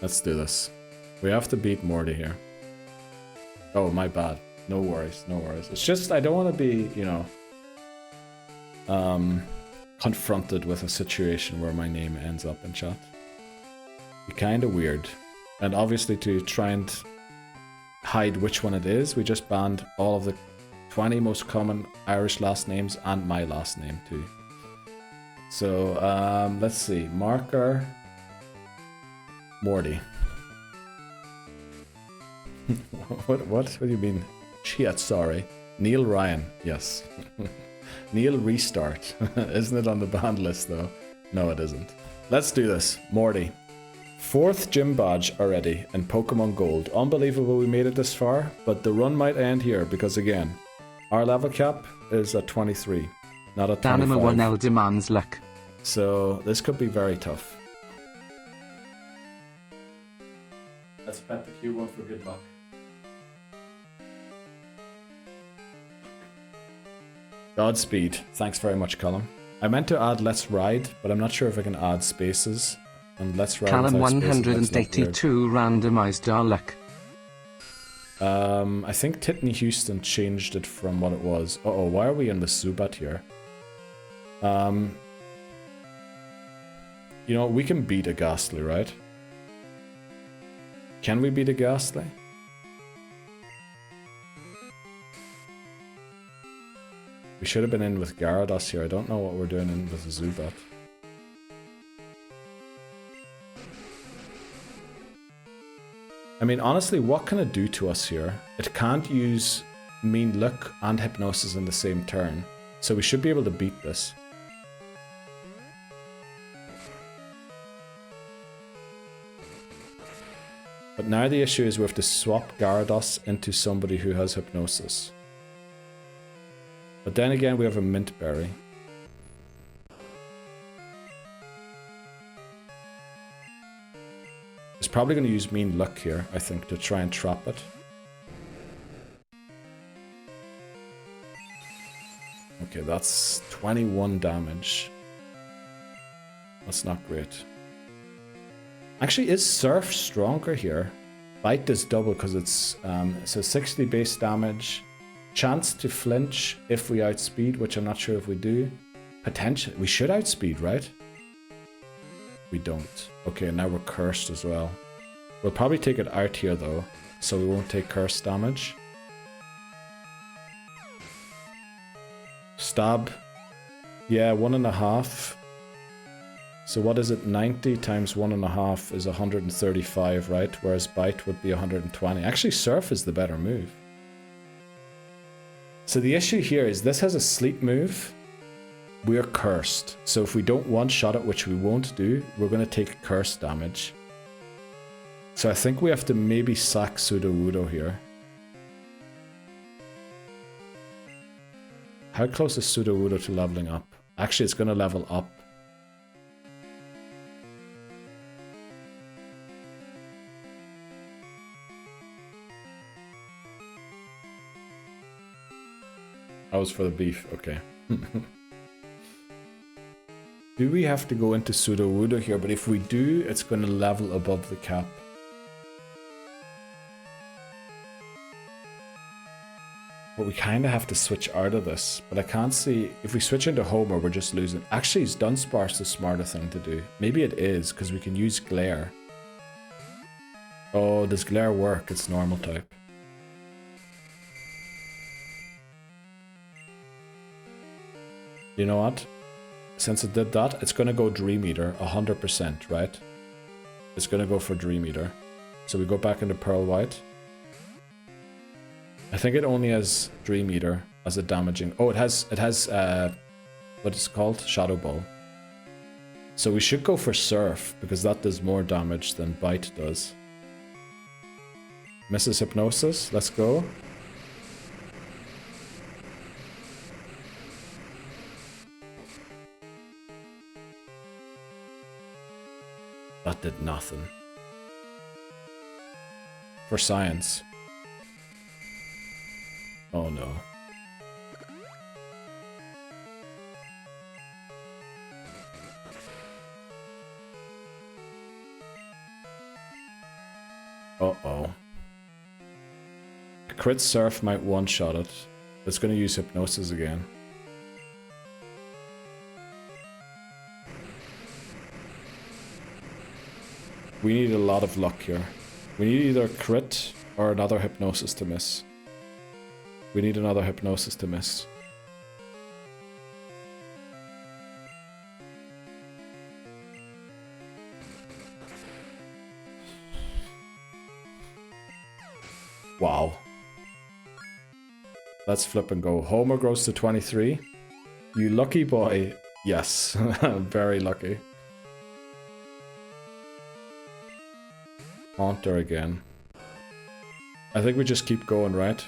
Let's do this. We have to beat Morty here. Oh, my bad. No worries, no worries. It's just I don't want to be, you know, confronted with a situation where my name ends up in chat. Be kind of weird. And obviously to try and hide which one it is, we just banned all of the 20 most common Irish last names and my last name too. So let's see, marker Morty. What do you mean? Shit, sorry. Neil Ryan, yes. Neil Restart. Isn't it on the banned list though? No, it isn't. Let's do this. Morty. 4th gym badge already in Pokemon Gold. Unbelievable we made it this far, but the run might end here because again, our level cap is at 23, not at 25. Anima 1L demands luck. So this could be very tough. Let's bet the Q1 for good luck. Godspeed. Thanks very much, Colin. I meant to add Let's Ride, but I'm not sure if I can add spaces. And Let's Ride Column without spaces looks like 182 randomized our luck. I think Titney Houston changed it from what it was. Uh-oh, why are we in the Zubat here? You know, we can beat a Ghastly, right? Can we beat a Ghastly? We should have been in with Gyarados here. I don't know what we're doing in with the Zubat. I mean, honestly, what can it do to us here? It can't use Mean Look and Hypnosis in the same turn. So we should be able to beat this. But now the issue is we have to swap Gyarados into somebody who has Hypnosis. But then again, we have a Mint Berry. It's probably going to use Mean Luck here, I think, to try and trap it. Okay, that's 21 damage. That's not great. Actually, is Surf stronger here? Bite does double because it's so 60 base damage. Chance to flinch if we outspeed, which I'm not sure if we do. Potential. We should outspeed, right? We don't. Okay, now we're cursed as well. We'll probably take it out here though, so we won't take curse damage. Stab. Yeah, 1.5. So what is it? 90 times 1.5 is 135, right? Whereas bite would be 120. Actually, surf is the better move. So the issue here is this has a sleep move. We're cursed. So if we don't one-shot it, which we won't do, we're going to take curse damage. So I think we have to maybe sack Sudowoodo here. How close is Sudowoodo to leveling up? Actually, it's going to level up. I was for the beef, okay. Do we have to go into Sudowoodo here? But if we do, it's going to level above the cap. But we kind of have to switch out of this. But I can't see... If we switch into Homer, we're just losing... Actually, is Dunsparce the smarter thing to do? Maybe it is, because we can use Glare. Oh, does Glare work? It's normal type. You know what? Since it did that, it's going to go Dream Eater 100%, right? It's going to go for Dream Eater. So we go back into Pearl White. I think it only has Dream Eater as a damaging... Oh, it has what is it called? Shadow Ball. So we should go for Surf, because that does more damage than Bite does. Misses Hypnosis, let's go. That did nothing. For science. Oh no. Uh-oh. crit surf might one-shot it. It's going to use hypnosis again. We need a lot of luck here. We need either crit or another hypnosis to miss. We need another hypnosis to miss. Wow. Let's flip and go. Homer grows to 23. You lucky boy. Yes. Very lucky. Haunter again. I think we just keep going, right?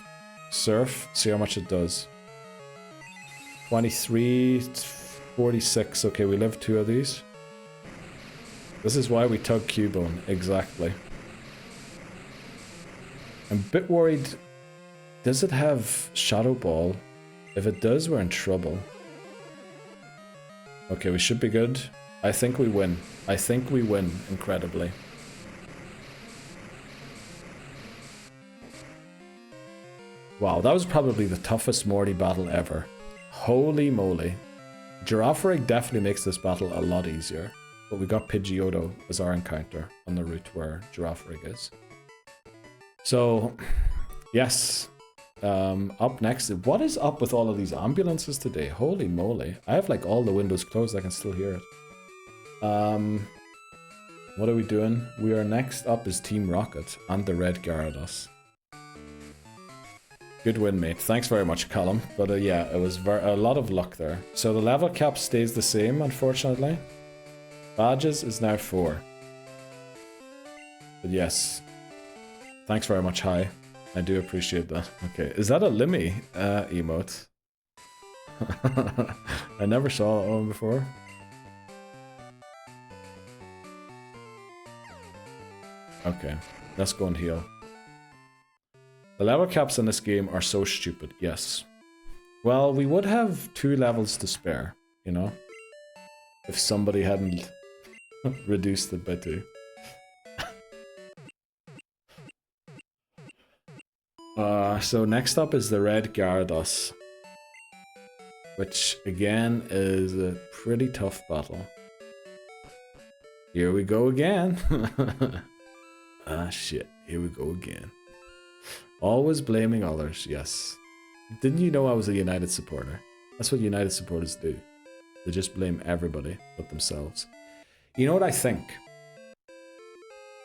Surf. See how much it does. 23, 46. Okay, we live 2 of these. This is why we tug Cubone. Exactly. I'm a bit worried. Does it have Shadow Ball? If it does, we're in trouble. Okay, we should be good. I think we win. I think we win, incredibly. Wow, that was probably the toughest Morty battle ever. Holy moly. Girafarig definitely makes this battle a lot easier. But we got Pidgeotto as our encounter on the route where Girafarig is. So, yes. Up next, what is up with all of these ambulances today? Holy moly. I have like all the windows closed, I can still hear it. What are we doing? We are next up is Team Rocket and the Red Gyarados. Good win, mate. Thanks very much, Callum. But yeah, it was a lot of luck there. So the level cap stays the same, unfortunately. Badges is now 4. But yes. Thanks very much, Hi. I do appreciate that. Okay, is that a Limmy emote? I never saw that one before. Okay, let's go and heal. The level caps in this game are so stupid, yes. Well, we would have 2 levels to spare, you know? If somebody hadn't reduced it by 2. So next up is the Red Gyarados. Which, again, is a pretty tough battle. Here we go again. Ah, shit. Here we go again. Always blaming others, yes. Didn't you know I was a United supporter? That's what United supporters do. They just blame everybody but themselves. You know what I think?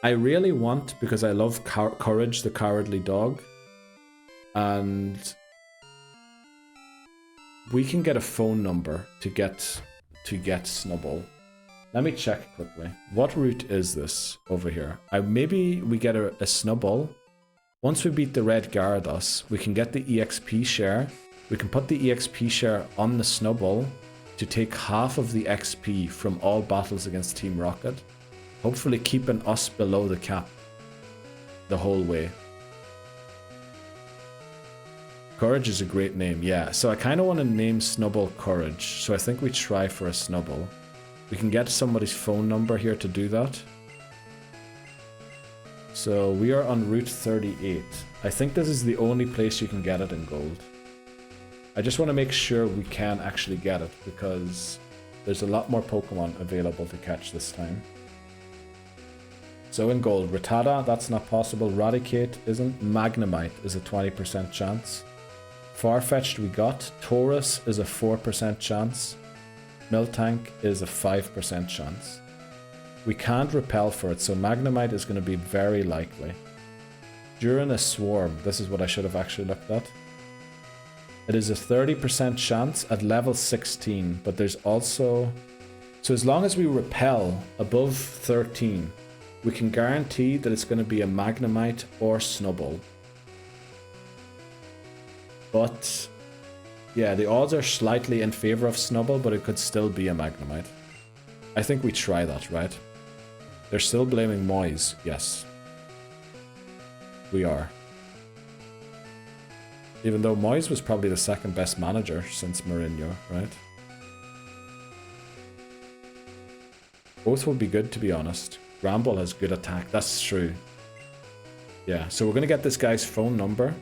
I really want, because I love Courage the Cowardly Dog, and we can get a phone number to get Snubbull. Let me check quickly. What route is this over here? Maybe we get a Snubbull. Once we beat the Red Gyarados, we can get the EXP share. We can put the EXP share on the Snubbull to take half of the XP from all battles against Team Rocket, hopefully keeping us below the cap the whole way. Courage is a great name, yeah. So I kind of want to name Snubbull Courage, so I think we try for a Snubbull. We can get somebody's phone number here to do that. So we are on Route 38. I think this is the only place you can get it in gold. I just want to make sure we can actually get it, because there's a lot more Pokemon available to catch this time. So in gold, Rattata, that's not possible. Raticate isn't. Magnemite is a 20% chance. Farfetch'd we got. Taurus is a 4% chance. Miltank is a 5% chance. We can't repel for it, so Magnemite is going to be very likely. During a swarm, this is what I should have actually looked at. It is a 30% chance at level 16, but there's also... So as long as we repel above 13, we can guarantee that it's going to be a Magnemite or Snubbull. But... yeah, the odds are slightly in favor of Snubbull, but it could still be a Magnemite. I think we try that, right? They're still blaming Moise, yes. We are. Even though Moise was probably the second best manager since Mourinho, right? Both would be good, to be honest. Gramble has good attack, that's true. Yeah, so we're going to get this guy's phone number.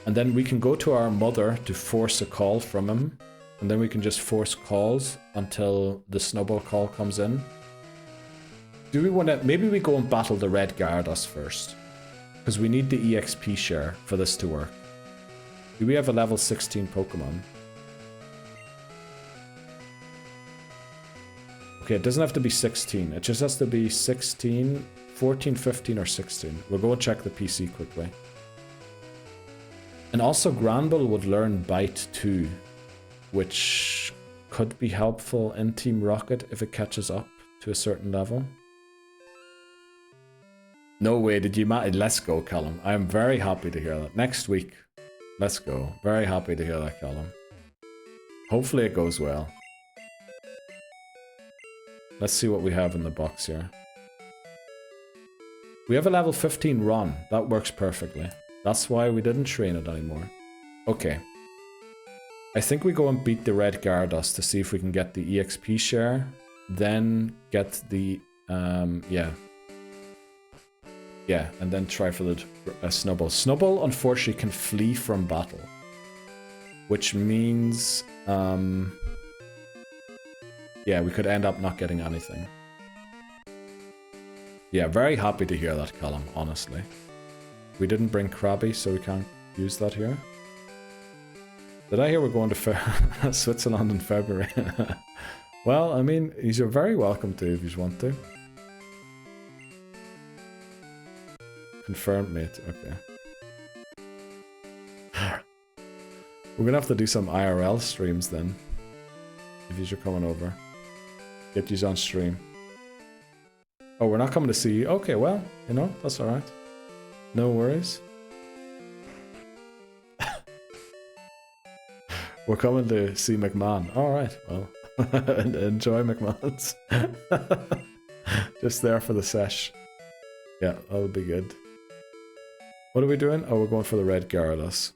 And then we can go to our mother to force a call from him. And then we can just force calls until the snowball call comes in. Do we want to... Maybe we go and battle the red Gyarados first. Because we need the EXP share for this to work. Do we have a level 16 Pokemon? Okay, it doesn't have to be 16. It just has to be 16, 14, 15, or 16. We'll go and check the PC quickly. And also Granbull would learn Bite too, which could be helpful in Team Rocket if it catches up to a certain level. No way, did you let's go, Callum. I'm very happy to hear that. Next week. Let's go. Very happy to hear that, Callum. Hopefully it goes well. Let's see what we have in the box here. We have a level 15 Ron. That works perfectly. That's why we didn't train it anymore. Okay. I think we go and beat the red Gyarados to see if we can get the EXP share. Then get the... yeah. Yeah, and then try for the Snubbull. Snubbull, unfortunately, can flee from battle. Which means... yeah, we could end up not getting anything. Yeah, very happy to hear that, Callum, honestly. We didn't bring Krabby, so we can't use that here. Did I hear we're going to Switzerland in February? Well, I mean, you're very welcome to if you want to. Confirmed, mate. Okay. We're gonna have to do some IRL streams then. If you're coming over. Get you on stream. Oh, we're not coming to see you? Okay, well, you know, that's alright. No worries. We're coming to see McMahon. Alright, well. Enjoy McMahon's. Just there for the sesh. Yeah, that'll be good. What are we doing? Oh, we're going for the red Gyarados.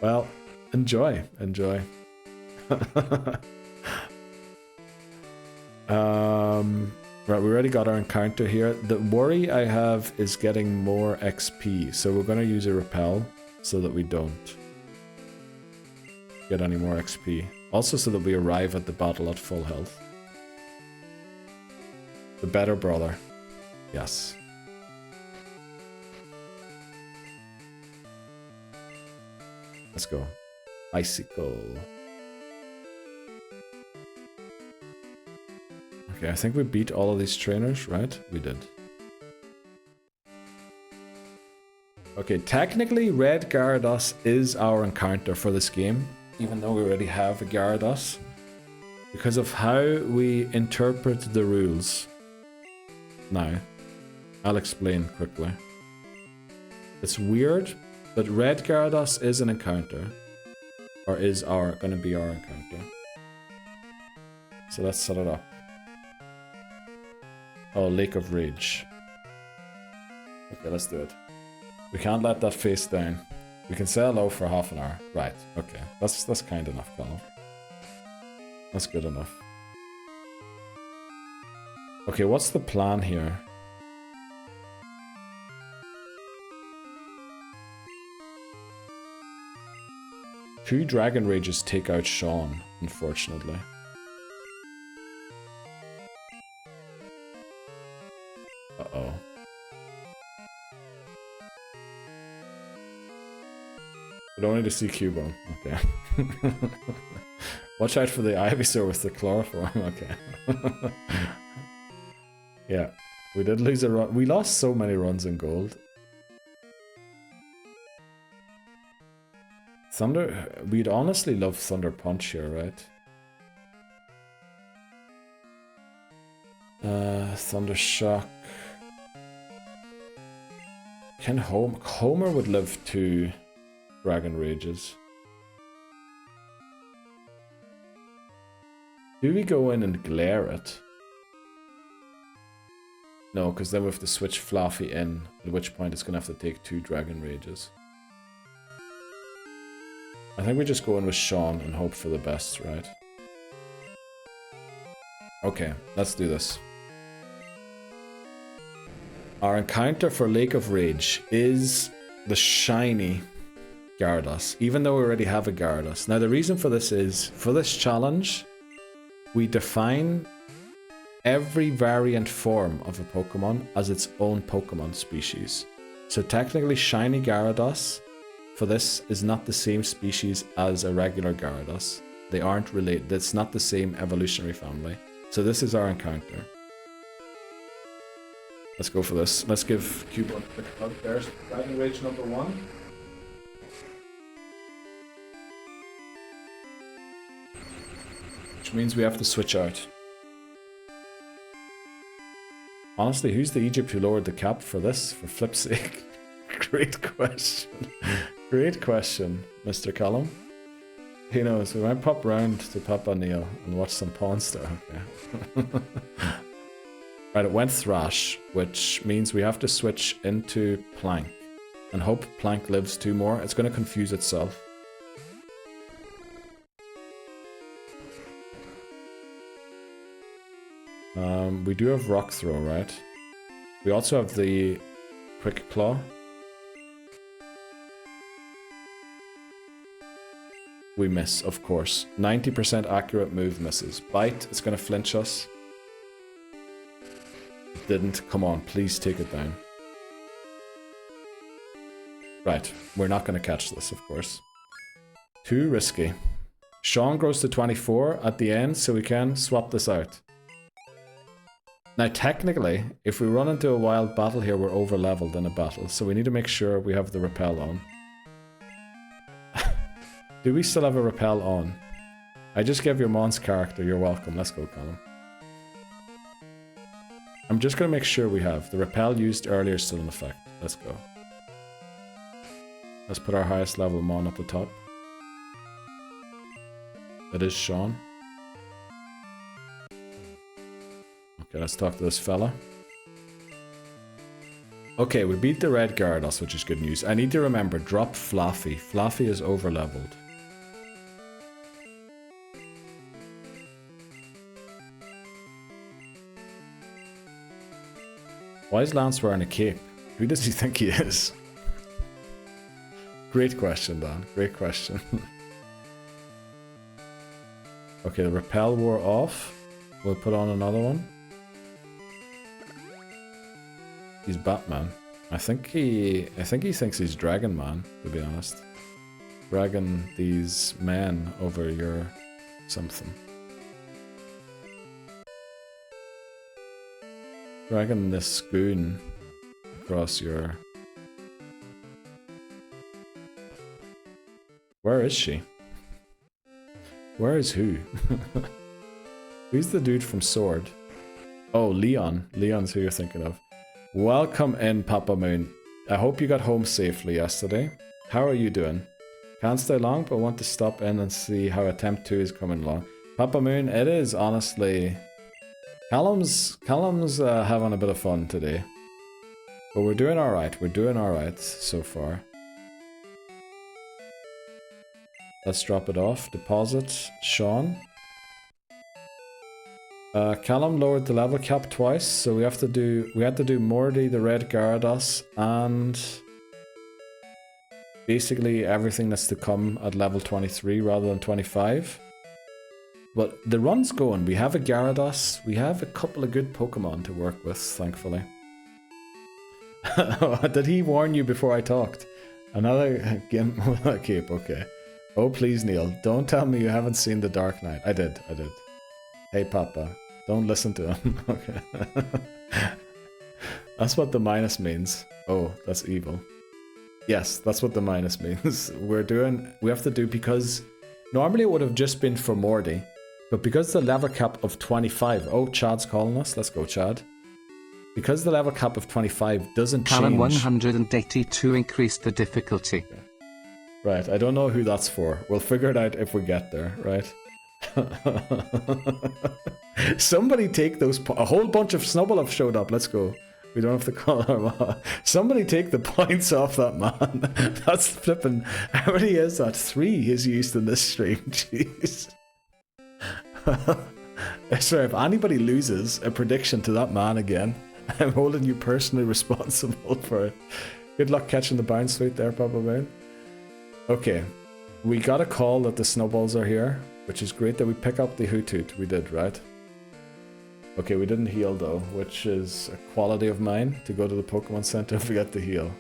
Well, enjoy. Right, we already got our encounter here. The worry I have is getting more XP, so we're going to use a repel so that we don't get any more XP. Also so that we arrive at the battle at full health. The better brother. Yes. Let's go. Bicycle. Okay, I think we beat all of these trainers, right? We did. Okay, technically Red Gyarados is our encounter for this game, even though we already have a Gyarados. Because of how we interpret the rules. Now, I'll explain quickly. It's weird, but Red Gyarados is an encounter. Or is gonna be our encounter. So let's set it up. Oh, Lake of Rage. Okay, let's do it. We can't let that face down. We can say hello for half an hour. Right, okay. That's kind enough, Callum. That's good enough. Okay, what's the plan here? Two Dragon Rages take out Sean, unfortunately. Uh-oh. But only to see Cubone. Okay. Watch out for the Ivysaur with the chloroform. Okay. Yeah. We did lose a run. We lost so many runs in gold. Thunder... We'd honestly love Thunder Punch here, right? Thunder Shock. Can Homer would live 2 Dragon Rages. Do we go in and glare it? No, because then we have to switch Fluffy in, at which point it's going to have to take 2 Dragon Rages. I think we just go in with Sean and hope for the best, right? Okay, let's do this. Our encounter for Lake of Rage is the shiny Gyarados, even though we already have a Gyarados. Now the reason for this is, for this challenge, we define every variant form of a Pokemon as its own Pokemon species. So technically shiny Gyarados for this is not the same species as a regular Gyarados. They aren't related, it's not the same evolutionary family. So this is our encounter. Let's go for this. Let's give Cube a quick hug. There's Dragon Rage number 1. Which means we have to switch out. Honestly, who's the Egypt who lowered the cap for this, for flip's sake? Great question. Great question, Mr. Callum. He knows. We might pop round to Papa Neil and watch some Pawn Star. Okay. Right, it went Thrash, which means we have to switch into Plank. And hope Plank lives 2 more. It's going to confuse itself. We do have Rock Throw, right? We also have the Quick Claw. We miss, of course. 90% accurate move misses. Bite, it's going to flinch us. It didn't. Come on, please take it down. Right, we're not going to catch this, of course. Too risky. Sean grows to 24 at the end, so we can swap this out. Now, technically, if we run into a wild battle here, we're over-leveled in a battle, so we need to make sure we have the repel on. Do we still have a repel on? I just gave your Mons character, you're welcome. Let's go, Colin. I'm just going to make sure we have. The repel used earlier is still in effect. Let's go. Let's put our highest level Mon at the top. That is Sean. Okay, let's talk to this fella. Okay, we beat the red Gyarados, which is good news. I need to remember, drop Fluffy. Fluffy is over-leveled. Why is Lance wearing a cape? Who does he think he is? Great question, Dan. Great question. Okay, the repel wore off. We'll put on another one. He's Batman. I think he thinks he's Dragon Man, to be honest. Dragging these men over your something. Dragging this goon across your... Where is she? Where is who? Who's the dude from Sword? Oh, Leon. Leon's who you're thinking of. Welcome in, Papa Moon. I hope you got home safely yesterday. How are you doing? Can't stay long, but want to stop in and see how attempt 2 is coming along. Papa Moon, it is honestly... Callum's having a bit of fun today. But we're doing alright. We're doing alright so far. Let's drop it off. Deposit. Sean. Callum lowered the level cap twice, so we had to do Morty, the red Gyarados, and basically everything that's to come at level 23 rather than 25. But the run's going. We have a Gyarados. We have a couple of good Pokemon to work with, thankfully. Did he warn you before I talked? Another game with a cape, okay. Oh, please, Neil. Don't tell me you haven't seen The Dark Knight. I did. Hey, Papa. Don't listen to him. Okay. That's what the minus means. Oh, that's evil. Yes, that's what the minus means. We have to do, because normally it would have just been for Morty, but because the level cap of 25... Oh, Chad's calling us. Let's go, Chad. Because the level cap of 25 doesn't change... Callan 182 increased the difficulty. Okay. Right, I don't know who that's for. We'll figure it out if we get there, right? Somebody take those... A whole bunch of Snubble have showed up. Let's go. We don't have to call her. Somebody take the points off that man. That's flipping... How many is that? 3 is used in this stream. Jeez. Sorry, if anybody loses a prediction to that man again, I'm holding you personally responsible for it. Good luck catching the bounce sweet there, Papa Moon. Okay, we got a call that the snowballs are here, which is great that we pick up the Hoothoot. We did, right? Okay, we didn't heal though, which is a quality of mine, to go to the Pokemon Center and forget to heal.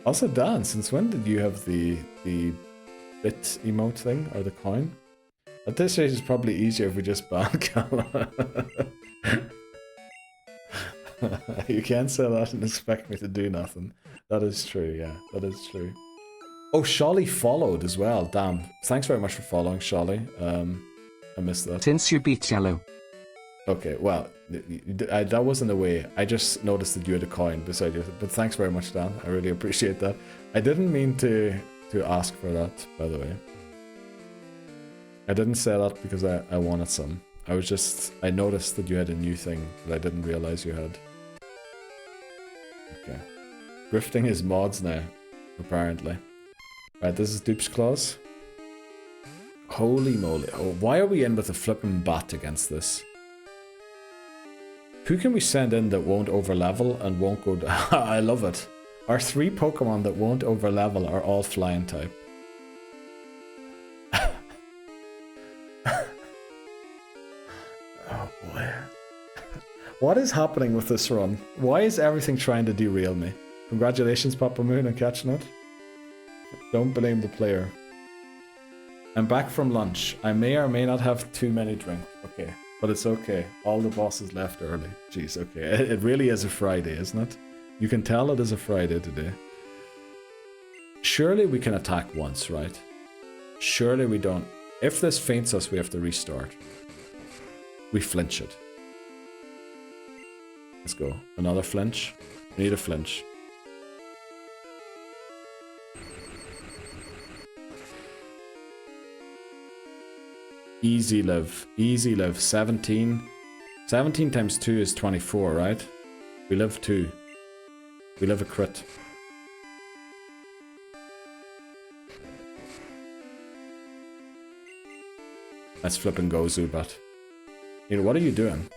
Also, Dan, since when did you have the bit emote thing, or the coin? At this stage, it's probably easier if we just ban Kala. You can't say that and expect me to do nothing. That is true, yeah, that is true. Oh, Sholly followed as well, damn. Thanks very much for following, Sholly. I missed that. Since you beat Yellow. Okay, well, that wasn't the way. I just noticed that you had a coin beside you. But thanks very much, Dan. I really appreciate that. I didn't mean to ask for that, by the way. I didn't say that because I wanted some. I noticed that you had a new thing that I didn't realize you had. Okay. Grifting is mods now, apparently. Right, this is Dupe's Claws. Holy moly. Oh, why are we in with a flipping bat against this? Who can we send in that won't overlevel and won't go down? I love it. Our 3 Pokemon that won't overlevel are all flying type. Oh boy. What is happening with this run? Why is everything trying to derail me? Congratulations, Papa Moon, on catching it. Don't blame the player. I'm back from lunch. I may or may not have too many drinks. Okay. But it's okay. All the bosses left early. Jeez, okay. It really is a Friday, isn't it? You can tell it is a Friday today. Surely we can attack once, right? Surely we don't. If this faints us, we have to restart. We flinch it. Let's go. Another flinch. We need a flinch. Easy live. Easy live. 17. 17 times 2 is 24, right? We live 2. We live a crit. Let's flip and go, Zubat. You know, what are you doing?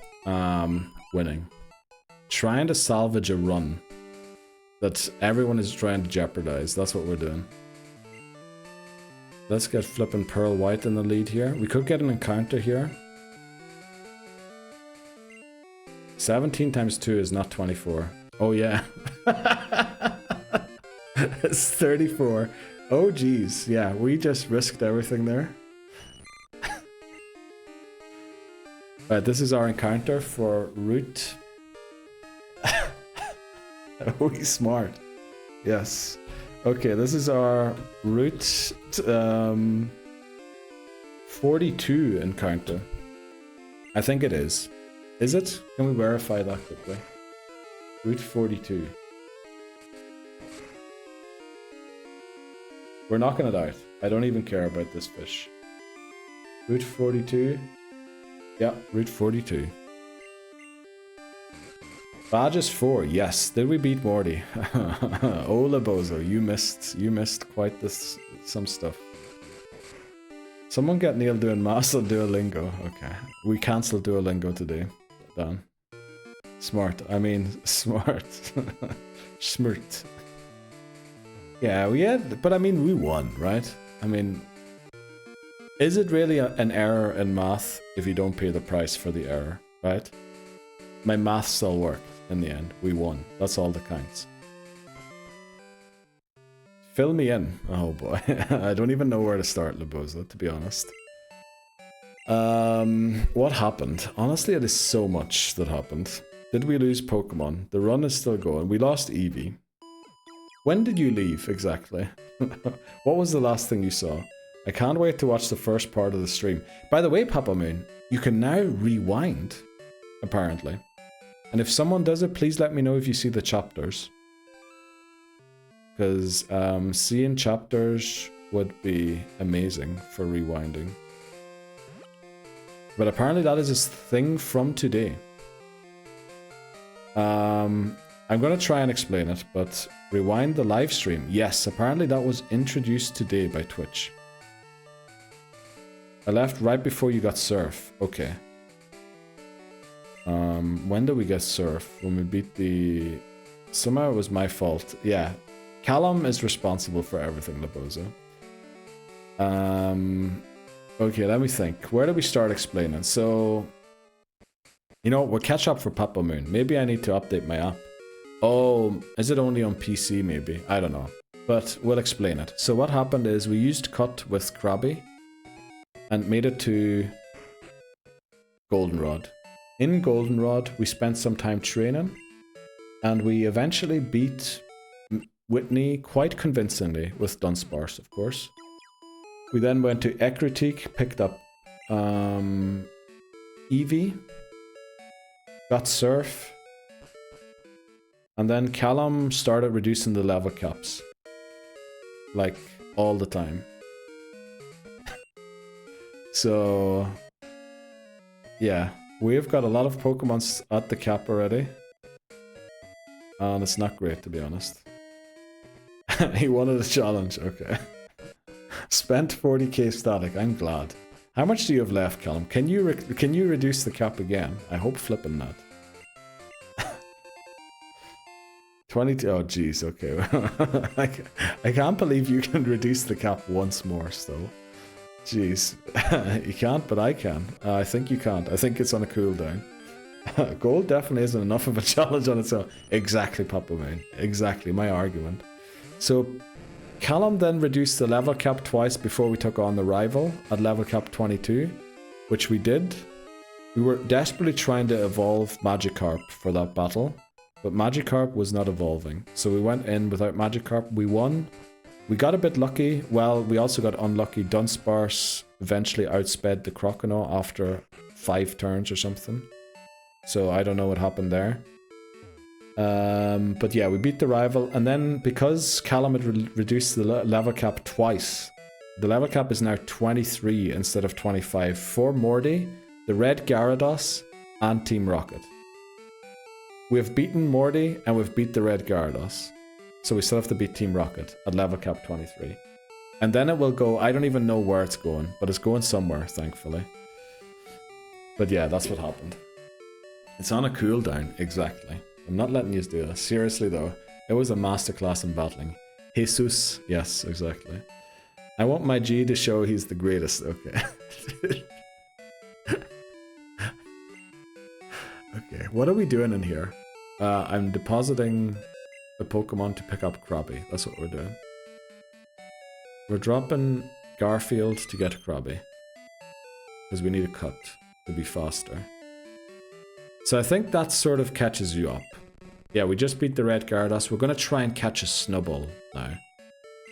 Winning. Trying to salvage a run that everyone is trying to jeopardize. That's what we're doing. Let's get flipping Pearl White in the lead here. We could get an encounter here. 17 times 2 is not 24. Oh yeah. It's 34. Oh geez. Yeah, we just risked everything there. Right, this is our encounter for Route. Oh, he's smart. Yes. Okay, this is our Route 42 encounter. I think it is. Is it? Can we verify that quickly? Route 42. We're knocking it out. I don't even care about this fish. Route 42. Yeah, Route 42. Badge is 4. Yes. Did we beat Morty? Oh, Labozo, you missed quite some stuff. Someone get Neil doing maths on Duolingo. Okay. We cancelled Duolingo today. Dan. Smart. I mean, smart. Smart. Yeah, we had, but I mean, we won, right? I mean, is it really an error in math if you don't pay the price for the error, right? My math still worked in the end. We won. That's all that counts. Fill me in. Oh boy. I don't even know where to start, Laboza, to be honest. What happened? Honestly, it is so much that happened. Did we lose Pokemon? The run is still going. We lost Eevee. When did you leave, exactly? What was the last thing you saw? I can't wait to watch the first part of the stream. By the way, Papa Moon, you can now rewind, apparently. And if someone does it, please let me know if you see the chapters. Because seeing chapters would be amazing for rewinding. But apparently that is a thing from today. I'm going to try and explain it, but rewind the live stream. Yes, apparently that was introduced today by Twitch. I left right before you got surf. Okay. When did we get Surf? When we beat the... Somehow it was my fault. Yeah. Callum is responsible for everything, Laboza. Okay, let me think. Where do we start explaining? So... You know what? We'll catch up for Papa Moon. Maybe I need to update my app. Oh, is it only on PC maybe? I don't know. But we'll explain it. So what happened is we used cut with Krabby and made it to Goldenrod. In Goldenrod, we spent some time training and we eventually beat Whitney quite convincingly with Dunsparce, of course. We then went to Ecruteak, picked up Eevee, got Surf, and then Callum started reducing the level caps. Like, all the time. So, yeah, we've got a lot of Pokemon at the cap already. And it's not great, to be honest. He wanted a challenge, okay. Spent 40k static, I'm glad. How much do you have left, Callum? Can you reduce the cap again? I hope flipping that. 22, oh jeez, okay. I can't believe you can reduce the cap once more still. Jeez. You can't, but I can. I think you can't. I think it's on a cooldown. Gold definitely isn't enough of a challenge on its own. Exactly, Papa Moon. Exactly, my argument. So, Callum then reduced the level cap twice before we took on the rival at level cap 22, which we did. We were desperately trying to evolve Magikarp for that battle, but Magikarp was not evolving. So we went in without Magikarp, we won. We got a bit lucky. Well, we also got unlucky. Dunsparce eventually outsped the Croconaw after 5 turns or something. So I don't know what happened there. But yeah, we beat the rival. And then because Callum had reduced the level cap twice, the level cap is now 23 instead of 25 for Morty, the Red Gyarados, and Team Rocket. We've beaten Morty and we've beat the Red Gyarados. So we still have to beat Team Rocket at level cap 23. And then it will go, I don't even know where it's going, but it's going somewhere, thankfully. But yeah, that's what happened. It's on a cooldown, exactly. I'm not letting you do this. Seriously though, it was a masterclass in battling. Jesus, yes, exactly. I want my G to show he's the greatest, okay. Okay, what are we doing in here? I'm depositing the Pokemon to pick up Krabby. That's what we're doing. We're dropping Garfield to get Krabby. Because we need a cut to be faster. So I think that sort of catches you up. Yeah, we just beat the Red Gyarados. We're going to try and catch a Snubbull now.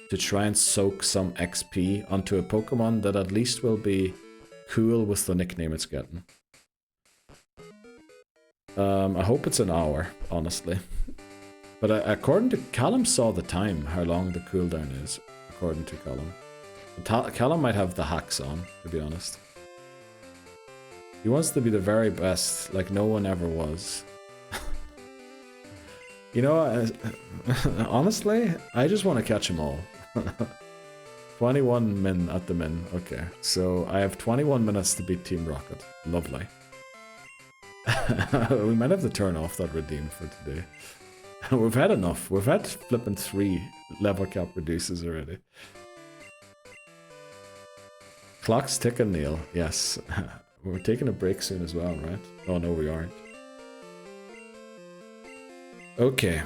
To try and soak some XP onto a Pokemon that at least will be cool with the nickname it's getting. I hope it's an hour, honestly. But according to Callum saw the time, how long the cooldown is, according to Callum. Callum might have the hacks on, to be honest. He wants to be the very best, like no one ever was. You know, honestly, I just want to catch them all. 21 min at the min, okay. So I have 21 minutes to beat Team Rocket. Lovely. We might have to turn off that redeem for today. We've had enough. We've had flipping 3 level cap reduces already. Clock's ticking, Neil. Yes. We're taking a break soon as well, right? Oh no, we aren't. Okay.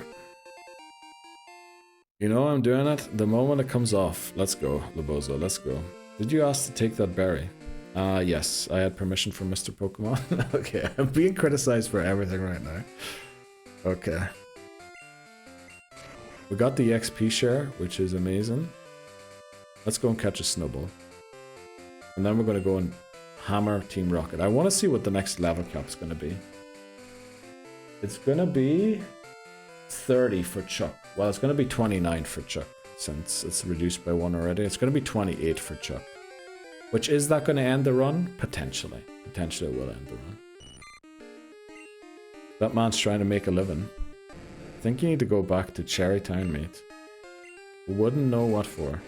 You know I'm doing it? The moment it comes off. Let's go, Labozo, let's go. Did you ask to take that berry? Yes, I had permission from Mr. Pokemon. Okay, I'm being criticized for everything right now. Okay. We got the XP share, which is amazing. Let's go and catch a Snubbull. And then we're going to go and hammer Team Rocket. I want to see what the next level cap's going to be. It's going to be 30 for Chuck. Well, it's going to be 29 for Chuck, since it's reduced by 1 already. It's going to be 28 for Chuck. Which, is that going to end the run? Potentially. Potentially it will end the run. That man's trying to make a living. I think you need to go back to Cherry Town, mate. Wouldn't know what for.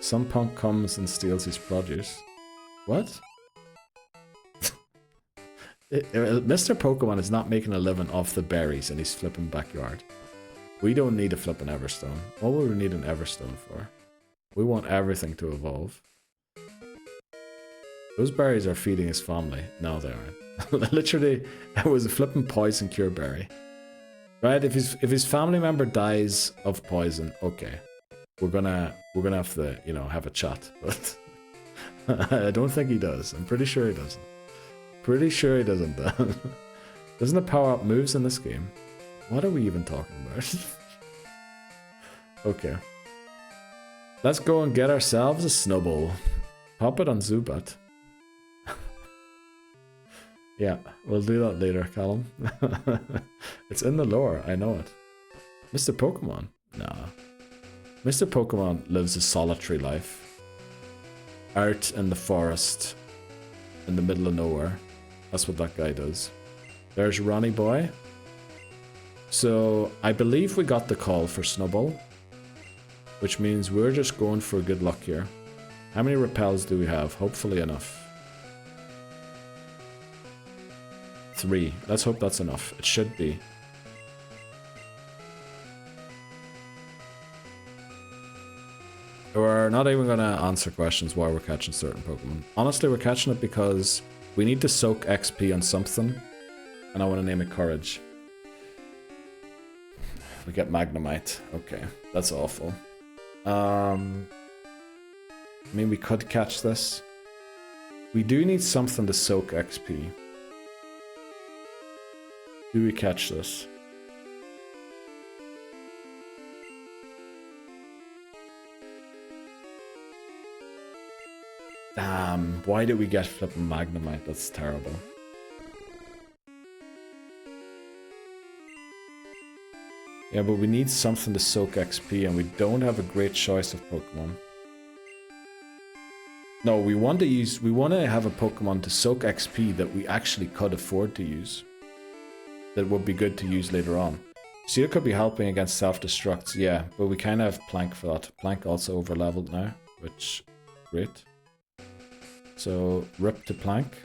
Some punk comes and steals his produce. What? Mr. Pokemon is not making a living off the berries in his flipping backyard. We don't need a flipping Everstone. What would we need an Everstone for? We want everything to evolve. Those berries are feeding his family. No, they aren't. Literally, it was a flipping poison cure berry. Right? If his family member dies of poison, okay. We're gonna have to, you know, have a chat. But I don't think he does. I'm pretty sure he doesn't. Pretty sure he doesn't. Doesn't it power up moves in this game? What are we even talking about? Okay. Let's go and get ourselves a Snubbull. Pop it on Zubat. Yeah, we'll do that later, Callum. It's in the lore, I know it. Mr. Pokemon? Nah. Mr. Pokemon lives a solitary life. Out in the forest. In the middle of nowhere. That's what that guy does. There's Ronnie Boy. So, I believe we got the call for Snubbull. Which means we're just going for good luck here. How many repels do we have? Hopefully enough. 3. Let's hope that's enough. It should be. We're not even going to answer questions why we're catching certain Pokemon. Honestly, we're catching it because we need to soak XP on something. And I want to name it Courage. We get Magnemite. Okay, that's awful. I mean, we could catch this. We do need something to soak XP. Do we catch this? Damn, why did we get flipping Magnemite? That's terrible. Yeah, but we need something to soak XP and we don't have a great choice of Pokemon. No, we want to have a Pokemon to soak XP that we actually could afford to use. That would be good to use later on. Seal could be helping against self-destructs, yeah, but we kind of have Plank for that. Plank also over-leveled now, which, great. So, rip to Plank.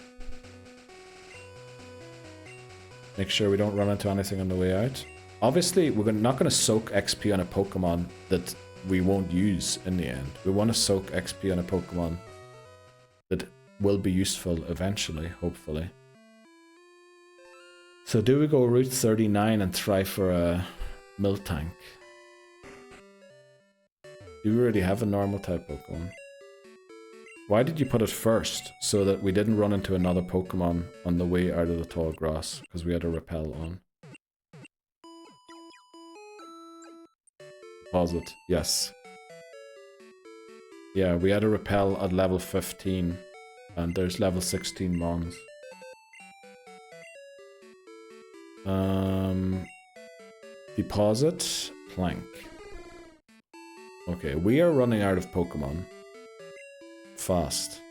Make sure we don't run into anything on the way out. Obviously, we're not going to soak XP on a Pokemon that we won't use in the end. We want to soak XP on a Pokemon that will be useful eventually, hopefully. So do we go Route 39 and try for a Miltank? Do we already have a normal type Pokemon? Why did you put it first? So that we didn't run into another Pokemon on the way out of the tall grass, because we had a repel on. Deposit, yes. Yeah, we had a repel at level 15, and there's level 16 Mons. Deposit, Plank. Okay, we are running out of Pokemon. Fast.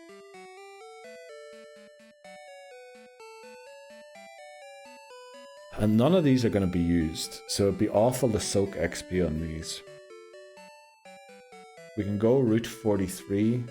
And none of these are going to be used, so it'd be awful to soak XP on these. We can go Route 43.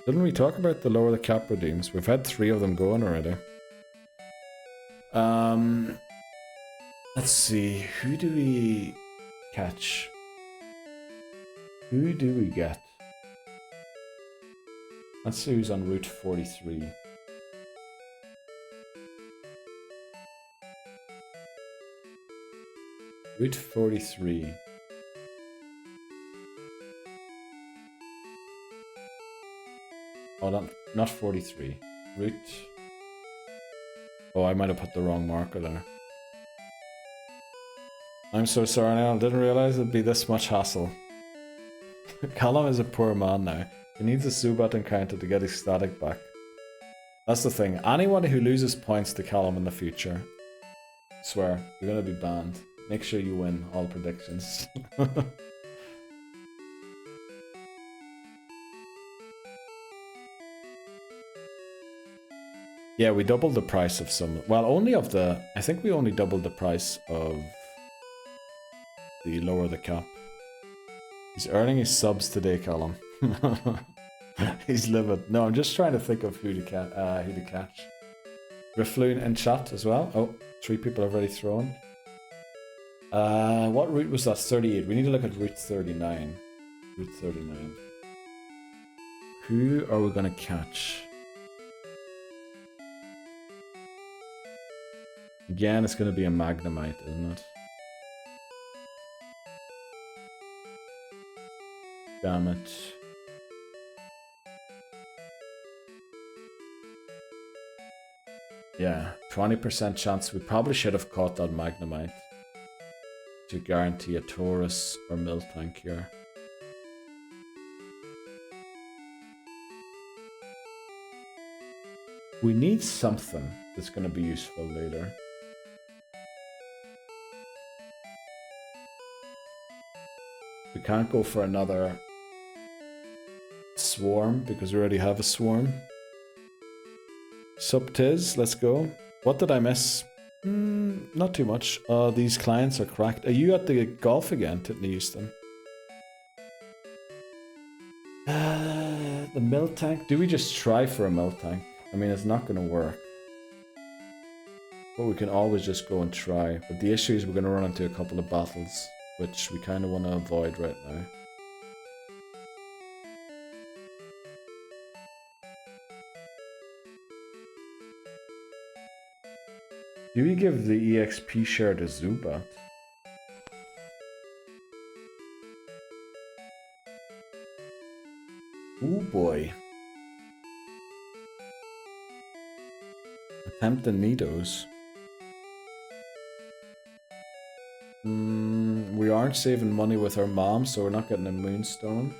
Didn't we talk about the lower the cap redeems? We've had 3 of them going already. Let's see, who do we catch? Who do we get? Let's see who's on Route 43. Route 43. Oh, not 43. Route... Oh, I might have put the wrong marker there. I'm so sorry now, I didn't realize it'd be this much hassle. Callum is a poor man now. He needs a Zubat encounter to get his static back. That's the thing. Anyone who loses points to Callum in the future, swear, you're gonna be banned. Make sure you win all predictions. Yeah, we doubled the price of some. Well, only of the. I think we only doubled the price of the lower the cap. He's earning his subs today, Callum. He's livid. No, I'm just trying to think of who to catch. Riffloon in chat as well. Oh, 3 people have already thrown. What route was that? 38. We need to look at route 39. Route 39. Who are we gonna catch? Again, it's gonna be a Magnemite, isn't it? Damn it. Yeah, 20% chance. We probably should have caught that Magnemite to guarantee a Taurus or Miltank here. We need something that's going to be useful later. We can't go for another swarm because we already have a swarm. Subtiz, let's go. What did I miss? Not too much. These clients are cracked. Are you at the golf again, Titney Houston? The Miltank? Do we just try for a Miltank? I mean, it's not going to work. But we can always just go and try. But the issue is we're going to run into a couple of battles, which we kind of want to avoid right now. Do we give the EXP share to Zubat? Ooh boy. Attempting Nidos. We aren't saving money with our mom, so we're not getting a Moonstone.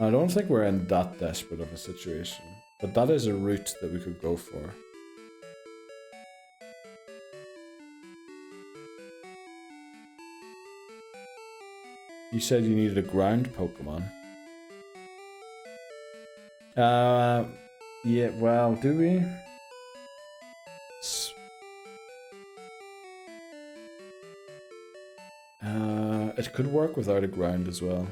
I don't think we're in that desperate of a situation, but that is a route that we could go for. You said you needed a ground Pokemon. Yeah, well, do we? It could work without a ground as well.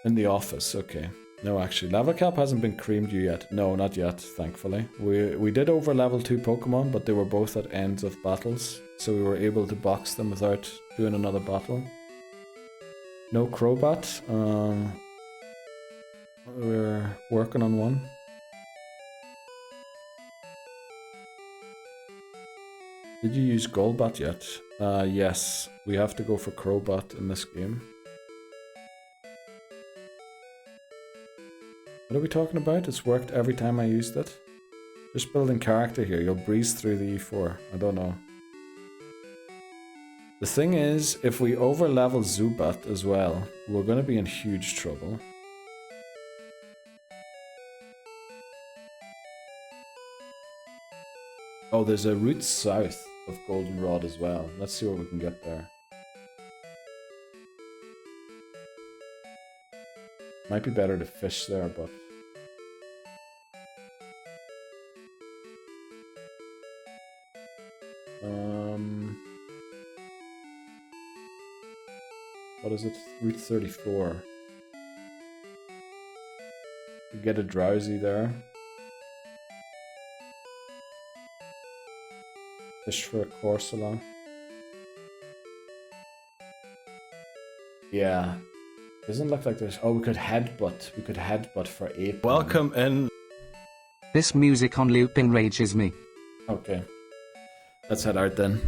In the office, okay. No, actually, level cap hasn't been creamed you yet. No, not yet, thankfully. We did over level 2 Pokemon, but they were both at ends of battles, so we were able to box them without doing another battle. No Crobat. We're working on one. Did you use Golbat yet? Yes, we have to go for Crobat in this game. What are we talking about? It's worked every time I used it. Just building character here. You'll breeze through the E4. I don't know. The thing is, if we over-level Zubat as well, we're going to be in huge trouble. Oh, there's a route south of Goldenrod as well. Let's see what we can get there. Might be better to fish there, but... What is it? Route 34. You get a Drowsy there. Fish for a Corsola. Yeah. Doesn't look like there's... Oh, we could headbutt. We could headbutt for 8. Welcome in. This music on loop enrages me. Okay. Let's head out then.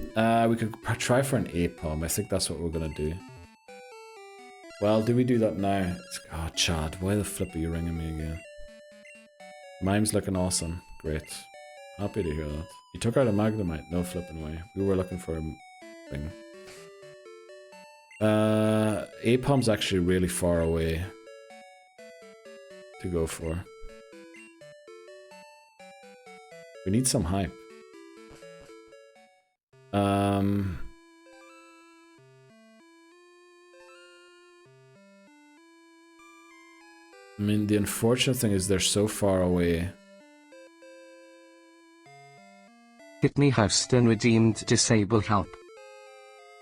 We could try for an Apom. I think that's what we're gonna do. Well, do we do that now? Oh, Chad, why the flip are you ringing me again? Mime's looking awesome. Great. Happy to hear that. You took out a Magnemite. No flipping way. We were looking for a thing. Apom's actually really far away to go for. We need some hype. I mean, the unfortunate thing is they're so far away. Whitney Houston redeemed disable help.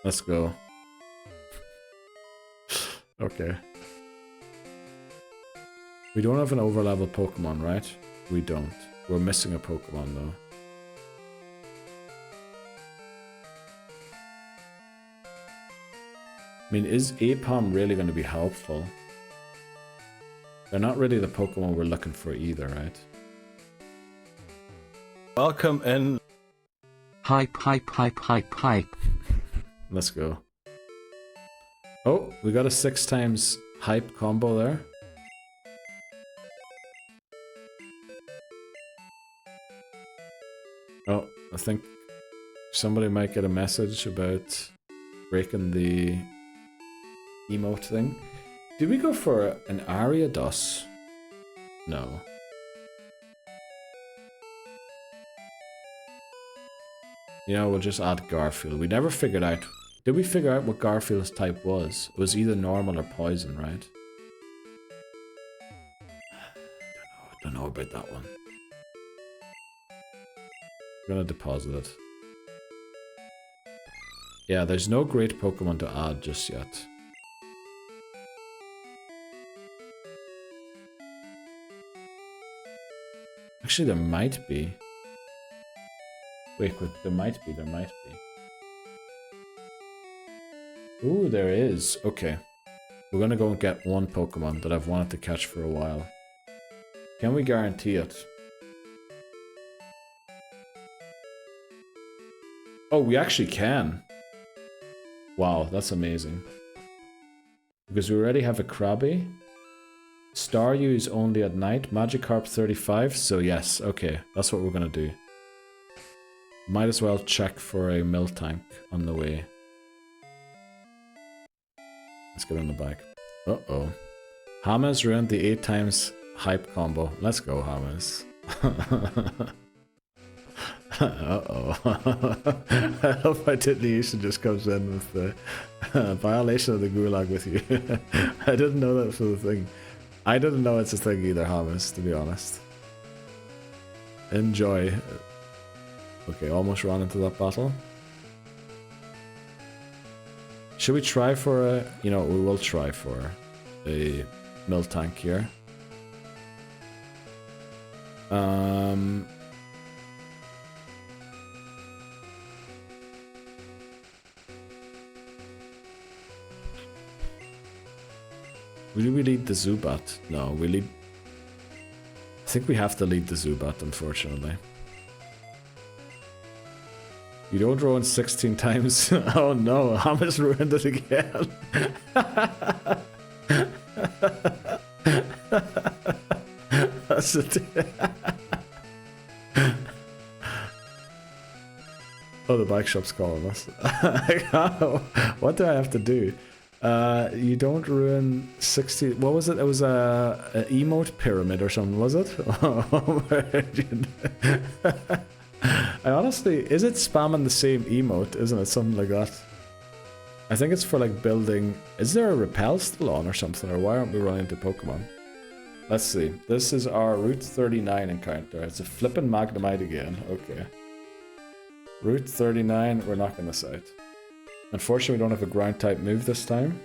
Let's go. Okay. We don't have an overlevel Pokemon, right? We don't. We're missing a Pokemon though. I mean, is Apom really going to be helpful? They're not really the Pokemon we're looking for either, right? Welcome in. Hype, hype, hype, hype, hype. Let's go. Oh, we got a 6 times hype combo there. Oh, I think somebody might get a message about breaking the emote thing. Did we go for an Ariados? No. You know, we'll just add Garfield. We never figured out. Did we figure out what Garfield's type was? It was either normal or poison, right? I don't know about that one. I'm gonna deposit it. Yeah, there's no great Pokemon to add just yet. Actually, there might be. Wait, there might be. Ooh, there is. Okay. We're gonna go and get one Pokemon that I've wanted to catch for a while. Can we guarantee it? Oh, we actually can. Wow, that's amazing. Because we already have a Krabby. Staryu is only at night. Magikarp 35, so yes, okay. That's what we're gonna do. Might as well check for a Miltank on the way. Let's get on the bike. Uh-oh. Hamas ruined the 8 times hype combo. Let's go, Hamas. Uh-oh. I hope my Titniation just comes in with the violation of the gulag with you. I didn't know that was a thing. I didn't know it's a thing either, Hamas, to be honest. Enjoy. Okay, almost ran into that battle. Should we try for a... You know, we will try for a Miltank here. Do we lead the Zubat? No, we lead... I think we have to lead the Zubat, unfortunately. You don't ruin 16 times. Oh no, Hamas ruined it again. That's it. Oh, the bike shop's calling us. What do I have to do? You don't ruin 60. What was it? It was a emote pyramid or something, was it? I honestly, is it spamming the same emote? Isn't it something like that? I think it's for like building. Is there a repel still on or something? Or why aren't we running into Pokemon? Let's see. This is our Route 39 encounter. It's a flippin' Magnemite again. Okay. Route 39. We're knocking this out. Unfortunately, we don't have a ground type move this time.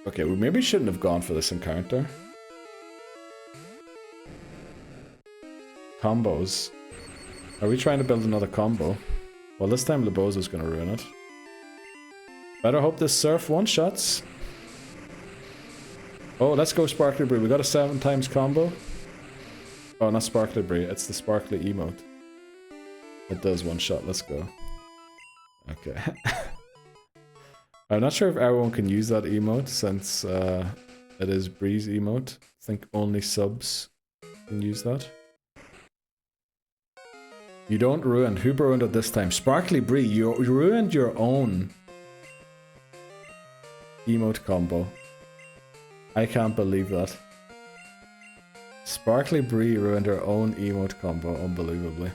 Okay, we maybe shouldn't have gone for this encounter. Combos. Are we trying to build another combo? Well, this time Lebozo's gonna ruin it. Better hope this Surf one-shots. Oh, let's go Sparkly Brie. We got a 7 times combo. Oh, not Sparkly Brie. It's the Sparkly emote. It does one shot. Let's go. Okay. I'm not sure if everyone can use that emote since it is Bree's emote. I think only subs can use that. You don't ruin. Who ruined it this time? Sparkly Bree, you ruined your own emote combo. I can't believe that. Sparkly Bree ruined her own emote combo, unbelievably.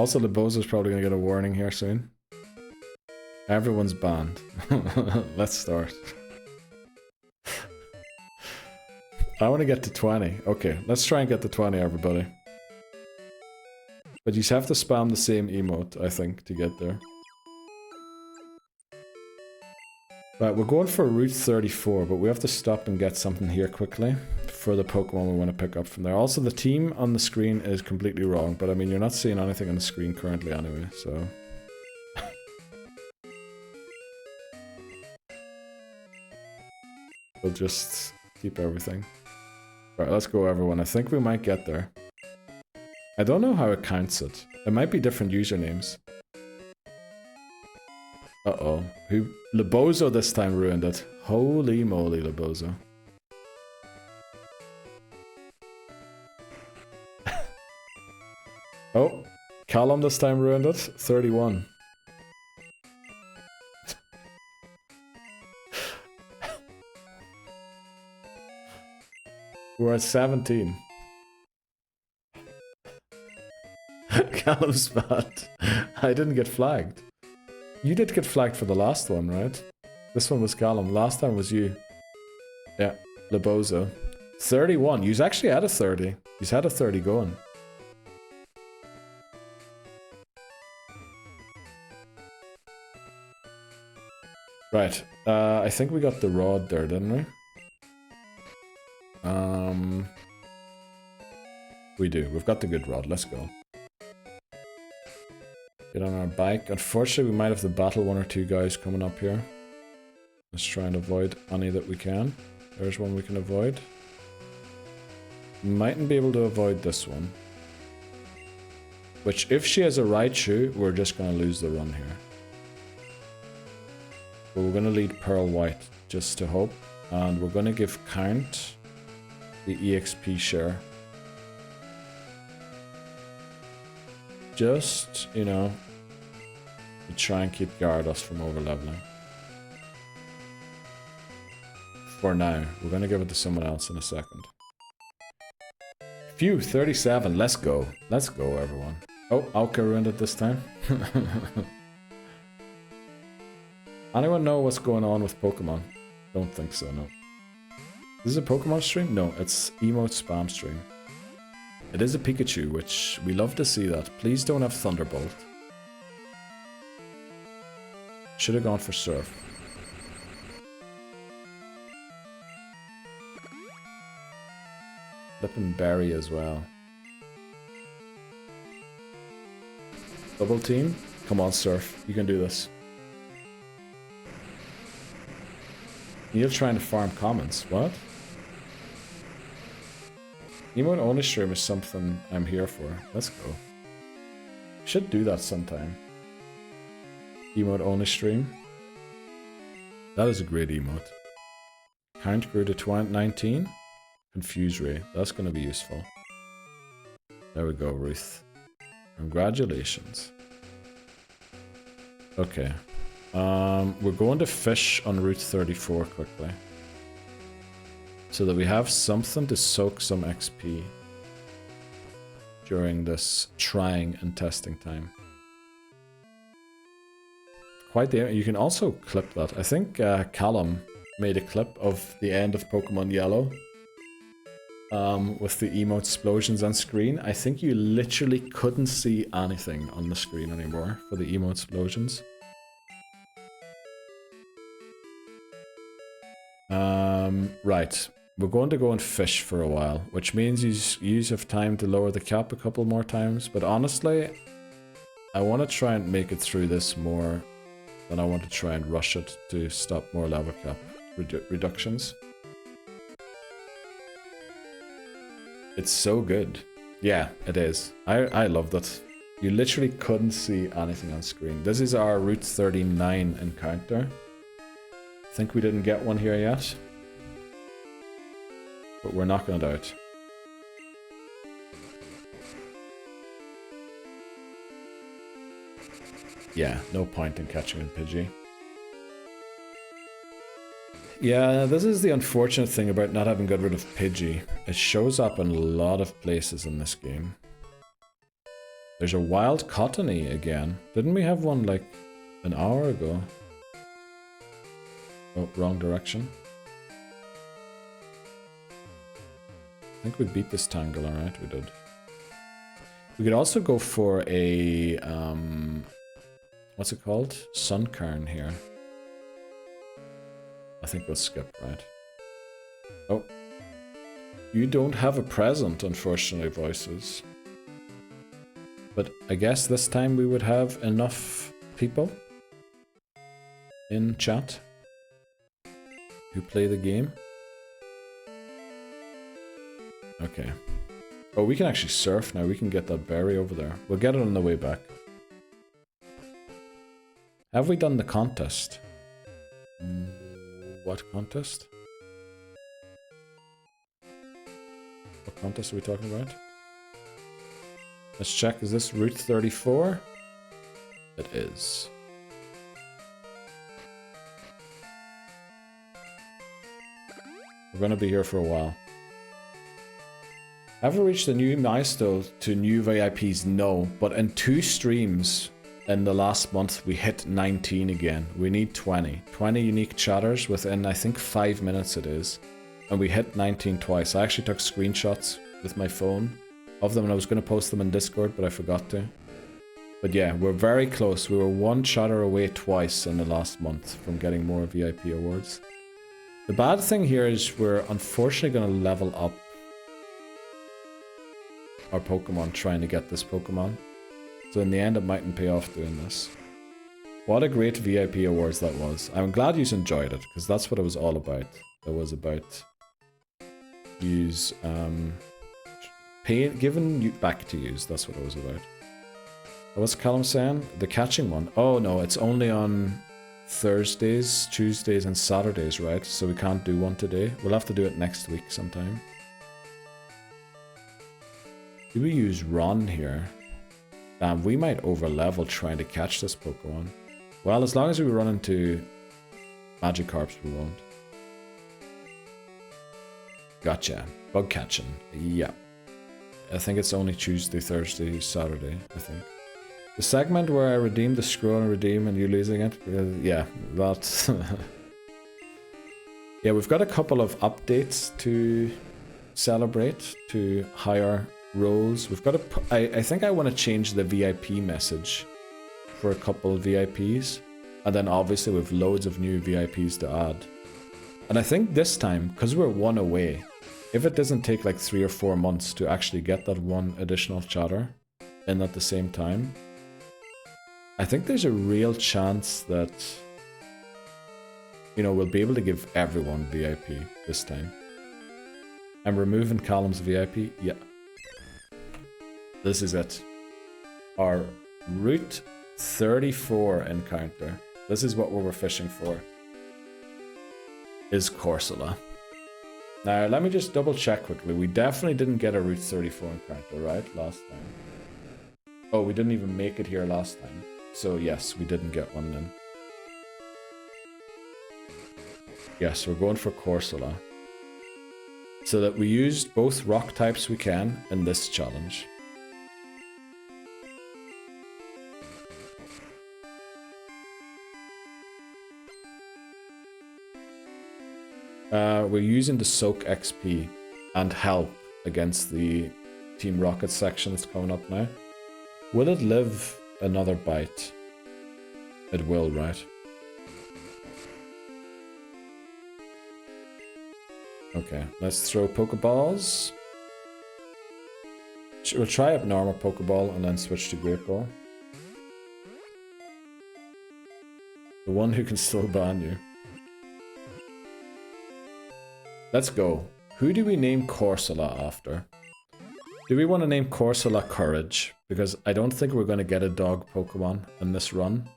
Also, Leboza's probably gonna get a warning here soon. Everyone's banned. Let's start. I want to get to 20. Okay, let's try and get to 20, everybody. But you have to spam the same emote, I think, to get there. Right, we're going for Route 34, but we have to stop and get something here quickly for the Pokemon we want to pick up from there. Also, the team on the screen is completely wrong, but I mean, you're not seeing anything on the screen currently anyway, so... We'll just keep everything. Right, let's go, everyone. I think we might get there. I don't know how it counts it. It might be different usernames. Uh-oh. Lebozo this time ruined it. Holy moly, Lebozo. Oh, Callum this time ruined it. 31. We're at 17. Callum's bad. I didn't get flagged. You did get flagged for the last one, right? This one was Callum. Last time was you. Yeah, Lebozo. 31. You's actually had a 30. He's had a 30 going. Right. I think we got the rod there, didn't we? We do. We've got the good rod. Let's go. Get on our bike. Unfortunately, we might have to battle one or two guys coming up here. Let's try and avoid any that we can. There's one we can avoid. Mightn't be able to avoid this one. Which, if she has a Raichu, we're just going to lose the run here. But we're going to lead Pearl White, just to hope. And we're going to give Count the EXP share. Just, you know, to try and keep guard us from overleveling. For now. We're going to give it to someone else in a second. Phew, 37. Let's go. Let's go, everyone. Oh, Alka ruined it this time. Anyone know what's going on with Pokemon? Don't think so, no. This is a Pokemon stream? No, it's emote spam stream. It is a Pikachu, which we love to see that. Please don't have Thunderbolt. Should have gone for Surf. Flippin' Berry as well. Double team? Come on, Surf. You can do this. You're trying to farm commons. What? Emote only stream is something I'm here for. Let's go. Should do that sometime. Emote only stream. That is a great emote. Count grew to 19. Confuse Ray. That's going to be useful. There we go, Ruth. Congratulations. Okay. We're going to fish on Route 34 quickly. So that we have something to soak some XP during this trying and testing time. Quite the... You can also clip that. I think Callum made a clip of the end of Pokemon Yellow. With the emote explosions on screen. I think you literally couldn't see anything on the screen anymore for the emote explosions. Right. We're going to go and fish for a while, which means you have time to lower the cap a couple more times. But honestly, I want to try and make it through this more than I want to try and rush it to stop more level cap reductions. It's so good. Yeah, it is. I love that. You literally couldn't see anything on screen. This is our Route 39 encounter. Think we didn't get one here yet. But we're knocking it out. Yeah, no point in catching in Pidgey. Yeah, this is the unfortunate thing about not having got rid of Pidgey. It shows up in a lot of places in this game. There's a wild cottony again. Didn't we have one like an hour ago? Oh, wrong direction. I think we beat this tangle, alright, we did. We could also go for a, what's it called? Suncairn here. I think we'll skip, right? Oh. You don't have a present, unfortunately, Voices. But I guess this time we would have enough people in chat who play the game. Okay. Oh, we can actually surf now. We can get that berry over there. We'll get it on the way back. Have we done the contest? What contest? What contest are we talking about? Let's check. Is this Route 34? It is. We're gonna be here for a while. Have we reached the new milestone to new VIPs? No, but in 2 streams in the last month we hit 19 again. We need 20. 20 unique chatters within, I think, 5 minutes it is. And we hit 19 twice. I actually took screenshots with my phone of them and I was going to post them in Discord, but I forgot to. But yeah, we're very close. We were 1 chatter away twice in the last month from getting more VIP awards. The bad thing here is we're unfortunately going to level up our Pokemon trying to get this Pokemon. So in the end it mightn't pay off doing this. What a great VIP awards that was. I'm glad you enjoyed it, because that's what it was all about. It was about giving you back to use, that's what it was about. What's Callum saying? The catching one. Oh no, it's only on Thursdays, Tuesdays and Saturdays, right? So we can't do one today. We'll have to do it next week sometime. Do we use Run here? Damn, we might overlevel trying to catch this Pokemon. Well, as long as we run into Magikarps, we won't. Gotcha. Bug catching. Yeah. I think it's only Tuesday, Thursday, Saturday, I think. The segment where I redeem the scroll and redeem and you losing it? Yeah, that's... Yeah, we've got a couple of updates to celebrate, to higher roles. We've got to... I think I want to change the VIP message for a couple of VIPs. And then obviously we've loads of new VIPs to add. And I think this time, because we're 1 away, if it doesn't take like 3 or 4 months to actually get that 1 additional chatter in at the same time, I think there's a real chance that, you know, we'll be able to give everyone VIP this time. I'm removing Callum's VIP. Yeah. This is it. Our Route 34 encounter. This is what we were fishing for. Is Corsola. Now, let me just double check quickly. We definitely didn't get a Route 34 encounter, right? Last time. Oh, we didn't even make it here last time. So yes, we didn't get one then. Yes, we're going for Corsola. So that we used both rock types we can in this challenge. We're using the Soak XP and help against the Team Rocket section that's coming up now. Will it live another bite? It will, right? Okay, let's throw Pokeballs. We'll try up normal Pokeball and then switch to Great Ball. The one who can still ban you. Let's go. Who do we name Corsola after? Do we want to name Corsola Courage? Because I don't think we're going to get a dog Pokemon in this run.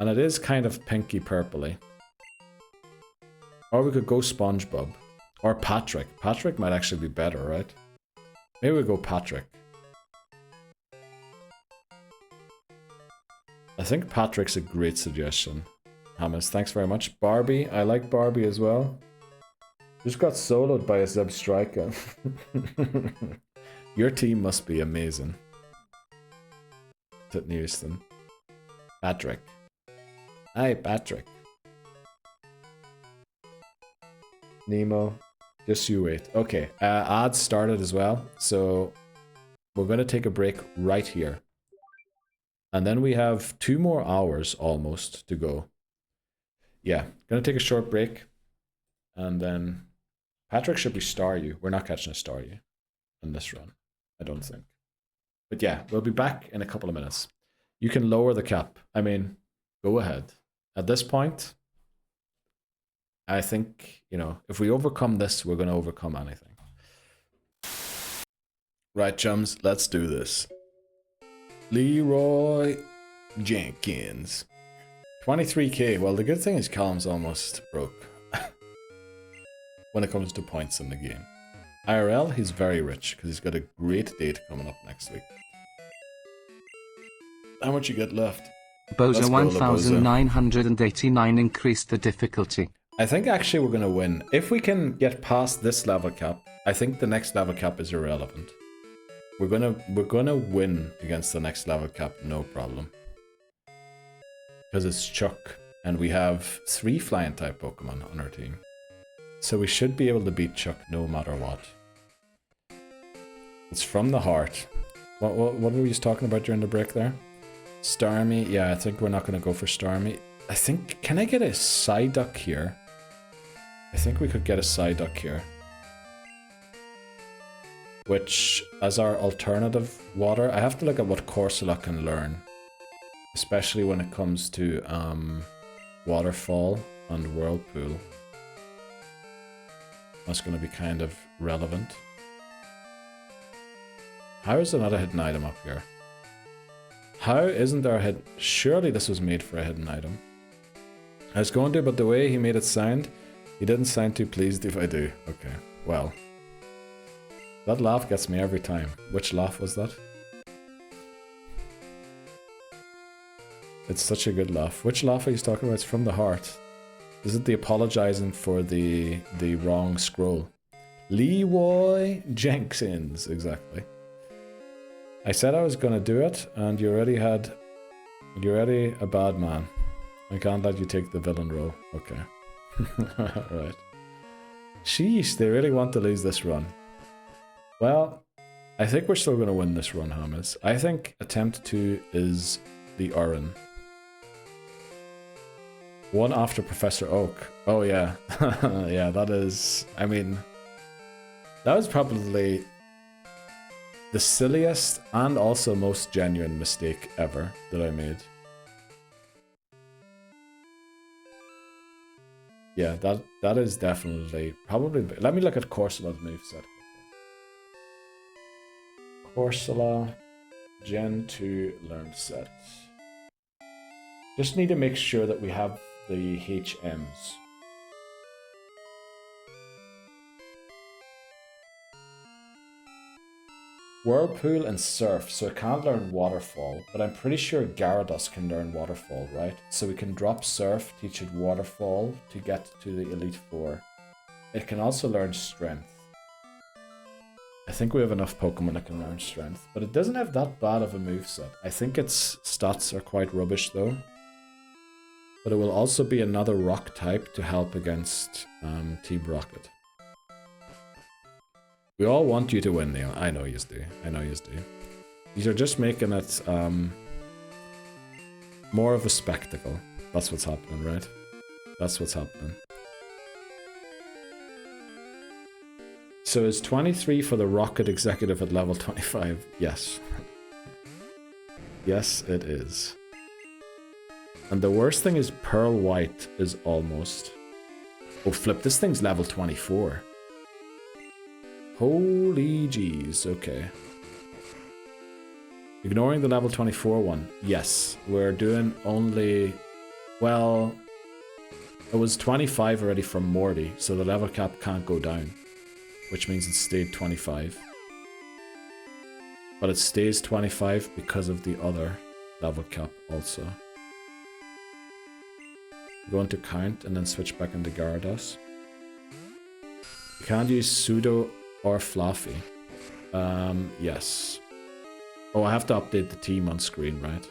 And it is kind of pinky purpley. Or we could go SpongeBob. Or Patrick. Patrick might actually be better, right? Maybe we go Patrick. I think Patrick's a great suggestion. Hamas, thanks very much. Barbie. I like Barbie as well. Just got soloed by a Zeb Striker. Your team must be amazing. Sydney Houston. Patrick. Hi, Patrick. Nemo. Just you wait. Okay, ads started as well. So we're going to take a break right here. And then we have 2 more hours almost to go. Yeah, going to take a short break. And then Patrick should be Staryu. We're not catching a Staryu in this run, I don't think. But yeah, we'll be back in a couple of minutes. You can lower the cap. I mean, go ahead. At this point, I think, you know, if we overcome this, we're going to overcome anything. Right, chums, let's do this. Leroy Jenkins. 23k. Well, the good thing is Callum's almost broke when it comes to points in the game. IRL, he's very rich because he's got a great date coming up next week. How much you got left? Bozo 1989 increased the difficulty. I think actually we're going to win. If we can get past this level cap, I think the next level cap is irrelevant. We're gonna win against the next level cap, no problem. Because it's Chuck, and we have 3 flying type Pokemon on our team. So we should be able to beat Chuck no matter what. It's from the heart. What were we just talking about during the break there? Starmie, yeah, I think we're not gonna go for Starmie. I think, can I get a Psyduck here? I think we could get a Psyduck here. Which, as our alternative water, I have to look at what Corsola can learn. Especially when it comes to Waterfall and Whirlpool. That's going to be kind of relevant. How is there not a hidden item up here? How isn't there a hidden... Surely this was made for a hidden item. I was going to, but the way he made it sound, he didn't sound too pleased if I do. Okay, well... That laugh gets me every time. Which laugh was that? It's such a good laugh. Which laugh are you talking about? It's from the heart. Is it the apologizing for the wrong scroll? Leroy Jenkins, exactly. I said I was gonna do it, and you're already a bad man. I can't let you take the villain role. Okay. Right. Sheesh, they really want to lose this run. Well, I think we're still going to win this run, Hamas. I think attempt 2 is the Urin. 1 after Professor Oak. Oh yeah. Yeah, that is... I mean... That was probably the silliest and also most genuine mistake ever that I made. Yeah, that is definitely... Probably... Let me look at Corsola's moveset. Corsola, Gen 2 learned set. Just need to make sure that we have the HMs. Whirlpool and Surf, so it can't learn Waterfall, but I'm pretty sure Gyarados can learn Waterfall, right? So we can drop Surf, teach it Waterfall to get to the Elite Four. It can also learn Strength. I think we have enough Pokemon that can learn Strength, but it doesn't have that bad of a moveset. I think its stats are quite rubbish though. But it will also be another rock type to help against Team Rocket. We all want you to win, Neil. I know you do. I know you do. These are just making it more of a spectacle. That's what's happening, right? That's what's happening. So is 23 for the Rocket Executive at level 25? Yes. Yes, it is. And the worst thing is Pearl White is almost... Oh, flip, this thing's level 24. Holy jeez, okay. Ignoring the level 24 one. Yes, we're doing only... Well... It was 25 already from Morty, so the level cap can't go down. Which means it stayed 25. But it stays 25 because of the other level cap also. Go into count and then switch back into Gyarados. You can't use Pseudo or Fluffy. Yes. Oh, I have to update the team on screen, right?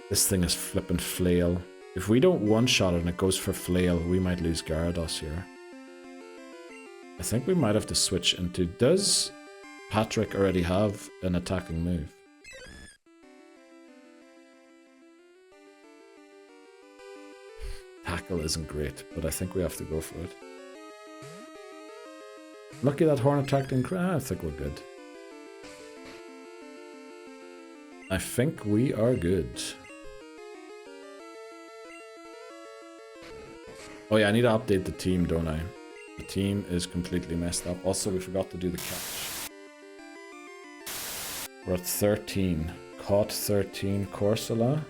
This thing is flippin' flail. If we don't one-shot it and it goes for flail, we might lose Gyarados here. I think we might have to switch into... Does Patrick already have an attacking move? Tackle isn't great, but I think we have to go for it. Lucky that Horn attacked in... I think we're good. I think we are good. Oh yeah, I need to update the team, don't I? The team is completely messed up. Also, we forgot to do the catch. We're at 13. Caught 13 Corsola.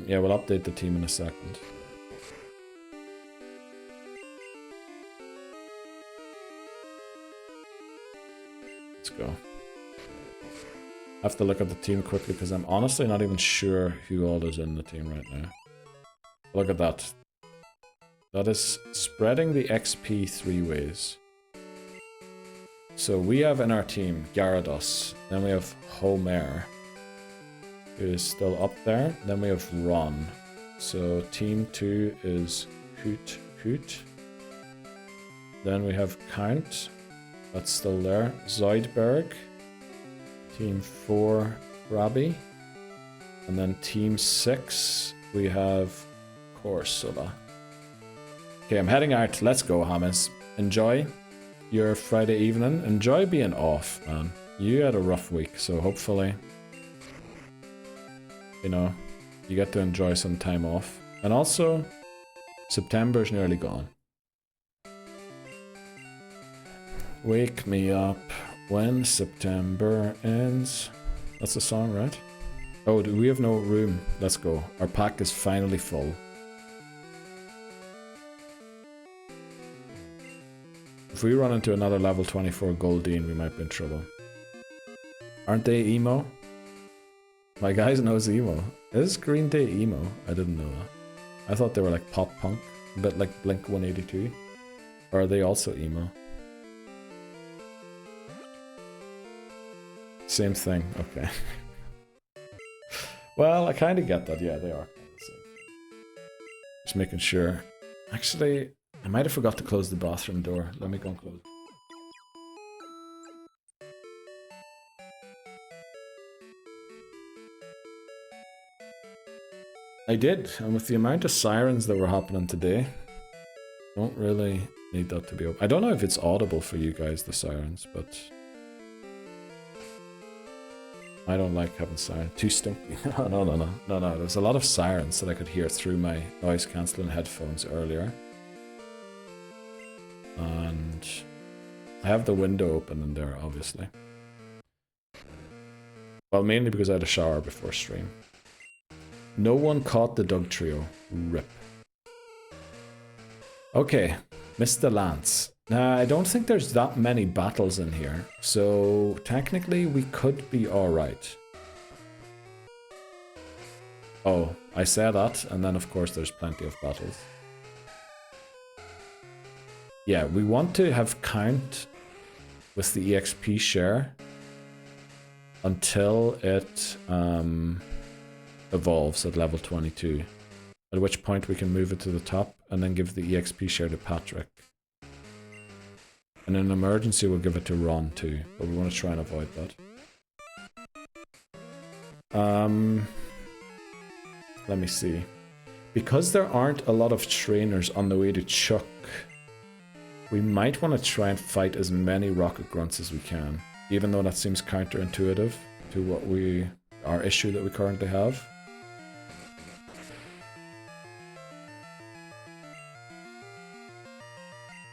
Yeah, we'll update the team in a second. Let's go. I have to look at the team quickly because I'm honestly not even sure who all is in the team right now. Look at that. That is spreading the XP 3 ways. So we have in our team Gyarados. Then we have Homer, who is still up there. Then we have Ron. So team 2 is Hoot Hoot. Then we have Count. That's still there. Zoidberg. Team 4, Krabby. And then team 6, we have Corsola. Okay, I'm heading out. Let's go, Hamas. Enjoy your Friday evening. Enjoy being off, man. You had a rough week, so hopefully, you know, you get to enjoy some time off. And also, September's nearly gone. Wake me up when September ends. That's the song, right? Oh, do we have no room? Let's go. Our pack is finally full. If we run into another level 24 Goldeen, we might be in trouble. Aren't they emo? My guys knows emo. Is Green Day emo? I didn't know that. I thought they were like pop punk, a bit like Blink 182. Or are they also emo? Same thing, okay. Well, I kind of get that, yeah, they are kind of the same. Just making sure. Actually, I might have forgot to close the bathroom door. Let me go and close it. I did, and with the amount of sirens that were happening today, don't really need that to be open. I don't know if it's audible for you guys, the sirens, but I don't like having sirens. Too stinky. No. There's a lot of sirens that I could hear through my noise cancelling headphones earlier. And I have the window open in there, obviously. Well, mainly because I had a shower before stream. No one caught the Doug trio. RIP. Okay, Mr. Lance. Now, I don't think there's that many battles in here, so technically we could be alright. Oh, I said that, and then of course there's plenty of battles. Yeah, we want to have count with the EXP share until it evolves at level 22. At which point we can move it to the top and then give the EXP share to Patrick. And in an emergency we'll give it to Ron too, but we want to try and avoid that. Let me see. Because there aren't a lot of trainers on the way to Chuck, we might want to try and fight as many rocket grunts as we can, even though that seems counterintuitive to what our issue that we currently have.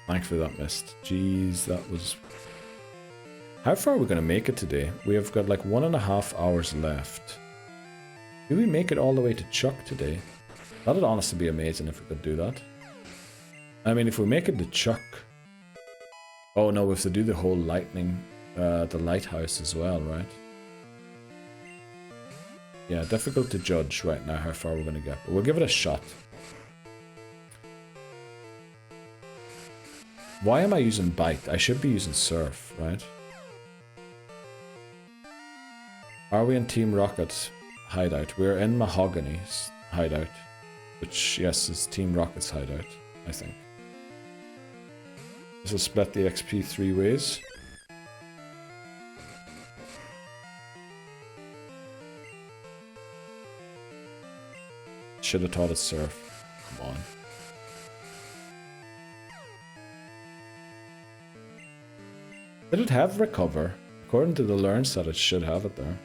Thankfully that missed. Jeez, that was... How far are we going to make it today? We have got like 1.5 hours left. Do we make it all the way to Chuck today? That'd honestly be amazing if we could do that. I mean, if we make it to Chuck... Oh no, we have to do the whole lightning, the lighthouse as well, right? Yeah, difficult to judge right now how far we're going to get, but we'll give it a shot. Why am I using bite? I should be using surf, right? Are we in Team Rocket's hideout? We're in Mahogany's hideout, which, yes, is Team Rocket's hideout, I think. This will split the XP 3 ways. Should have taught it surf. Come on. Did it have recover? According to the learn set, it should have it there.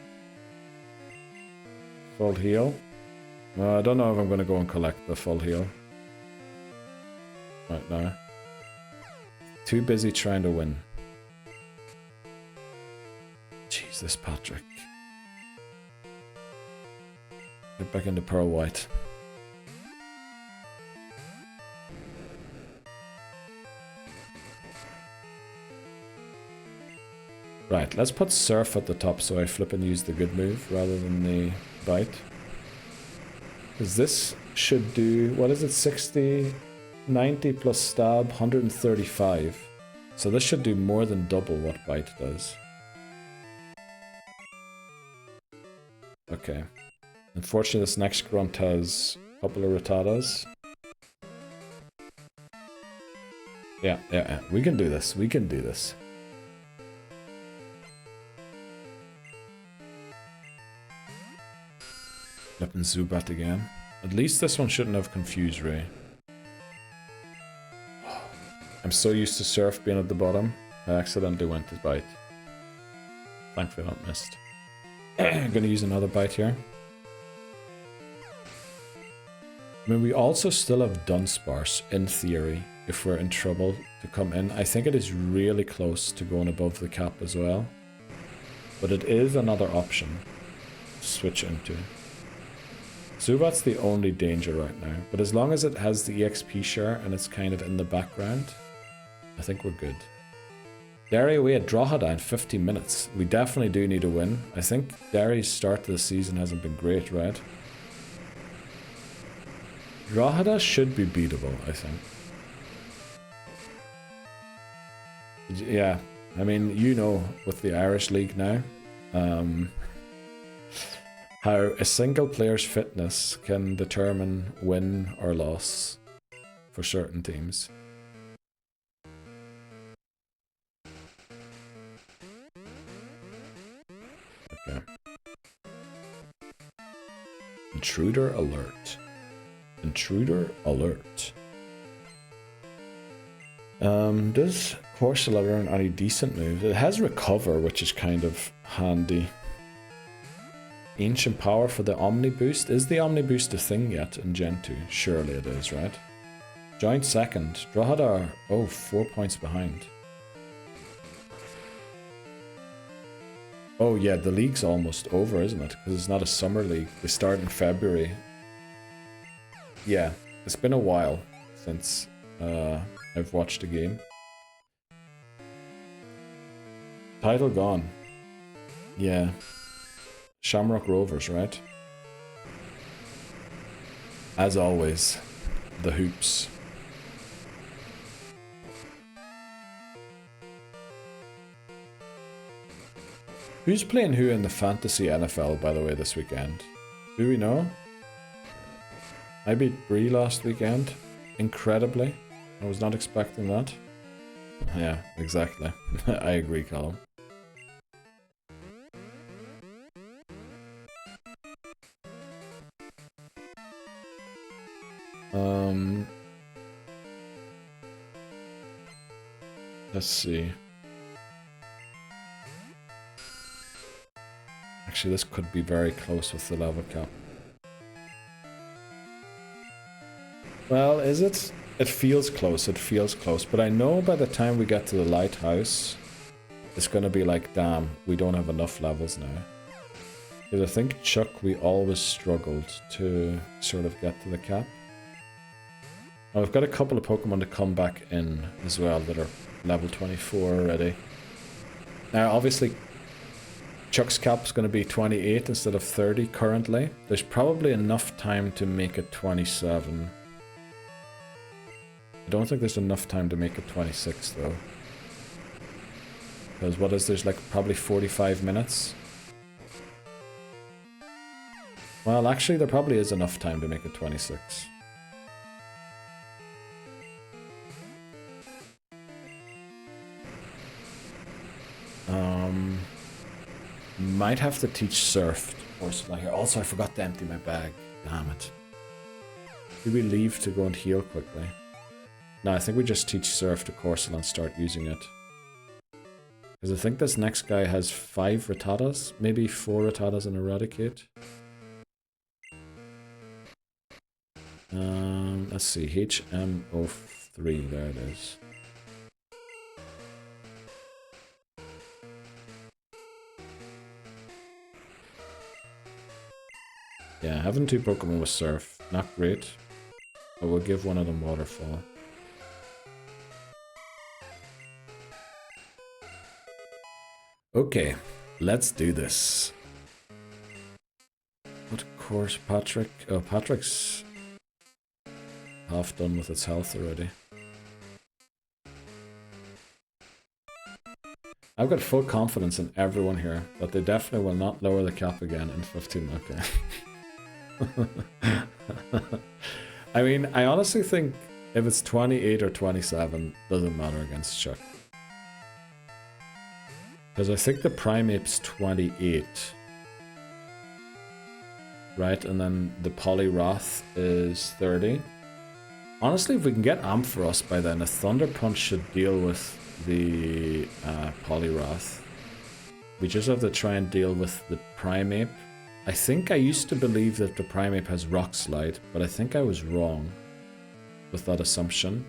Full heal. I don't know if I'm going to go and collect the full heal right now. Too busy trying to win. Jesus, Patrick. Get back into Pearl White. Right, let's put surf at the top so I flip and use the good move rather than the bite. Because this should do, what is it, 60, 90 plus stab, 135. So this should do more than double what bite does. Okay. Unfortunately, this next grunt has a couple of Rattatas. Yeah. We can do this. We can do this. Flipping Zubat again. At least this one shouldn't have confused Ray. I'm so used to Surf being at the bottom, I accidentally went to bite. Thankfully not missed. I'm gonna use another bite here. I mean, we also still have Dunsparce, in theory, if we're in trouble to come in. I think it is really close to going above the cap as well. But it is another option to switch into. Zubat's the only danger right now, but as long as it has the EXP share and it's kind of in the background, I think we're good. Derry away at Drogheda in 15 minutes. We definitely do need a win. I think Derry's start to the season hasn't been great, right? Drogheda should be beatable, I think. Yeah, I mean, you know, with the Irish League now, how a single player's fitness can determine win or loss for certain teams. Okay. Intruder alert. Intruder alert. Does Corsola learn any decent moves? It has recover, which is kind of handy. Ancient power for the Omni boost. Is the Omni boost a thing yet in Gen 2? Surely it is, right? Joint second. Drogheda are, oh, 4 points behind. Oh yeah, the league's almost over, isn't it? Because it's not a summer league. They start in February. Yeah, it's been a while since I've watched a game. Title gone. Yeah. Shamrock Rovers, right? As always, the hoops. Who's playing who in the Fantasy NFL, by the way, this weekend? Do we know? I beat Bree last weekend. Incredibly. I was not expecting that. Yeah, exactly. I agree, Colin. Let's see. Actually, this could be very close with the level cap. Well, is it? It feels close, but I know by the time we get to the lighthouse, it's gonna be like, damn, we don't have enough levels now. Because I think Chuck, we always struggled to sort of get to the cap. Now, we've got a couple of Pokemon to come back in as well that are level 24 already. Now, obviously, Chuck's cap's going to be 28 instead of 30 currently. There's probably enough time to make it 27. I don't think there's enough time to make it 26 though. Because what is there's like probably 45 minutes? Well, actually there probably is enough time to make it 26. Might have to teach Surf or something here. Also, I forgot to empty my bag. Damn it. Did we leave to go and heal quickly? No, I think we just teach Surf to Corsola and start using it. Because I think this next guy has 5 Rattatas. Maybe 4 Rattatas and Eradicate. Let's see. HM03. There it is. Yeah, having 2 Pokemon with Surf, not great, but we'll give one of them Waterfall. Okay, let's do this. What course, Patrick? Oh, Patrick's half done with its health already. I've got full confidence in everyone here, but they definitely will not lower the cap again in 15, okay. I mean, I honestly think if it's 28 or 27, doesn't matter against Chuck. Because I think the Primeape's 28. Right, and then the Poliwrath is 30. Honestly, if we can get Ampharos by then, a Thunder Punch should deal with the Poliwrath. We just have to try and deal with the Primeape. I think I used to believe that the Primeape has Rock Slide, but I think I was wrong with that assumption.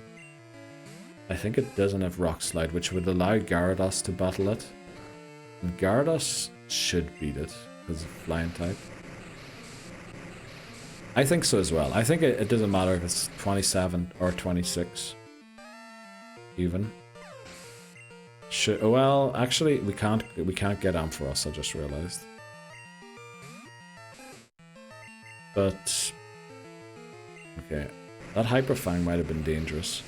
I think it doesn't have Rock Slide, which would allow Gyarados to battle it. And Gyarados should beat it, because of Flying type. I think so as well. I think it doesn't matter if it's 27 or 26. Even. Well, actually, we can't get Ampharos, I just realized. But, okay, that Hyper Fang might have been dangerous.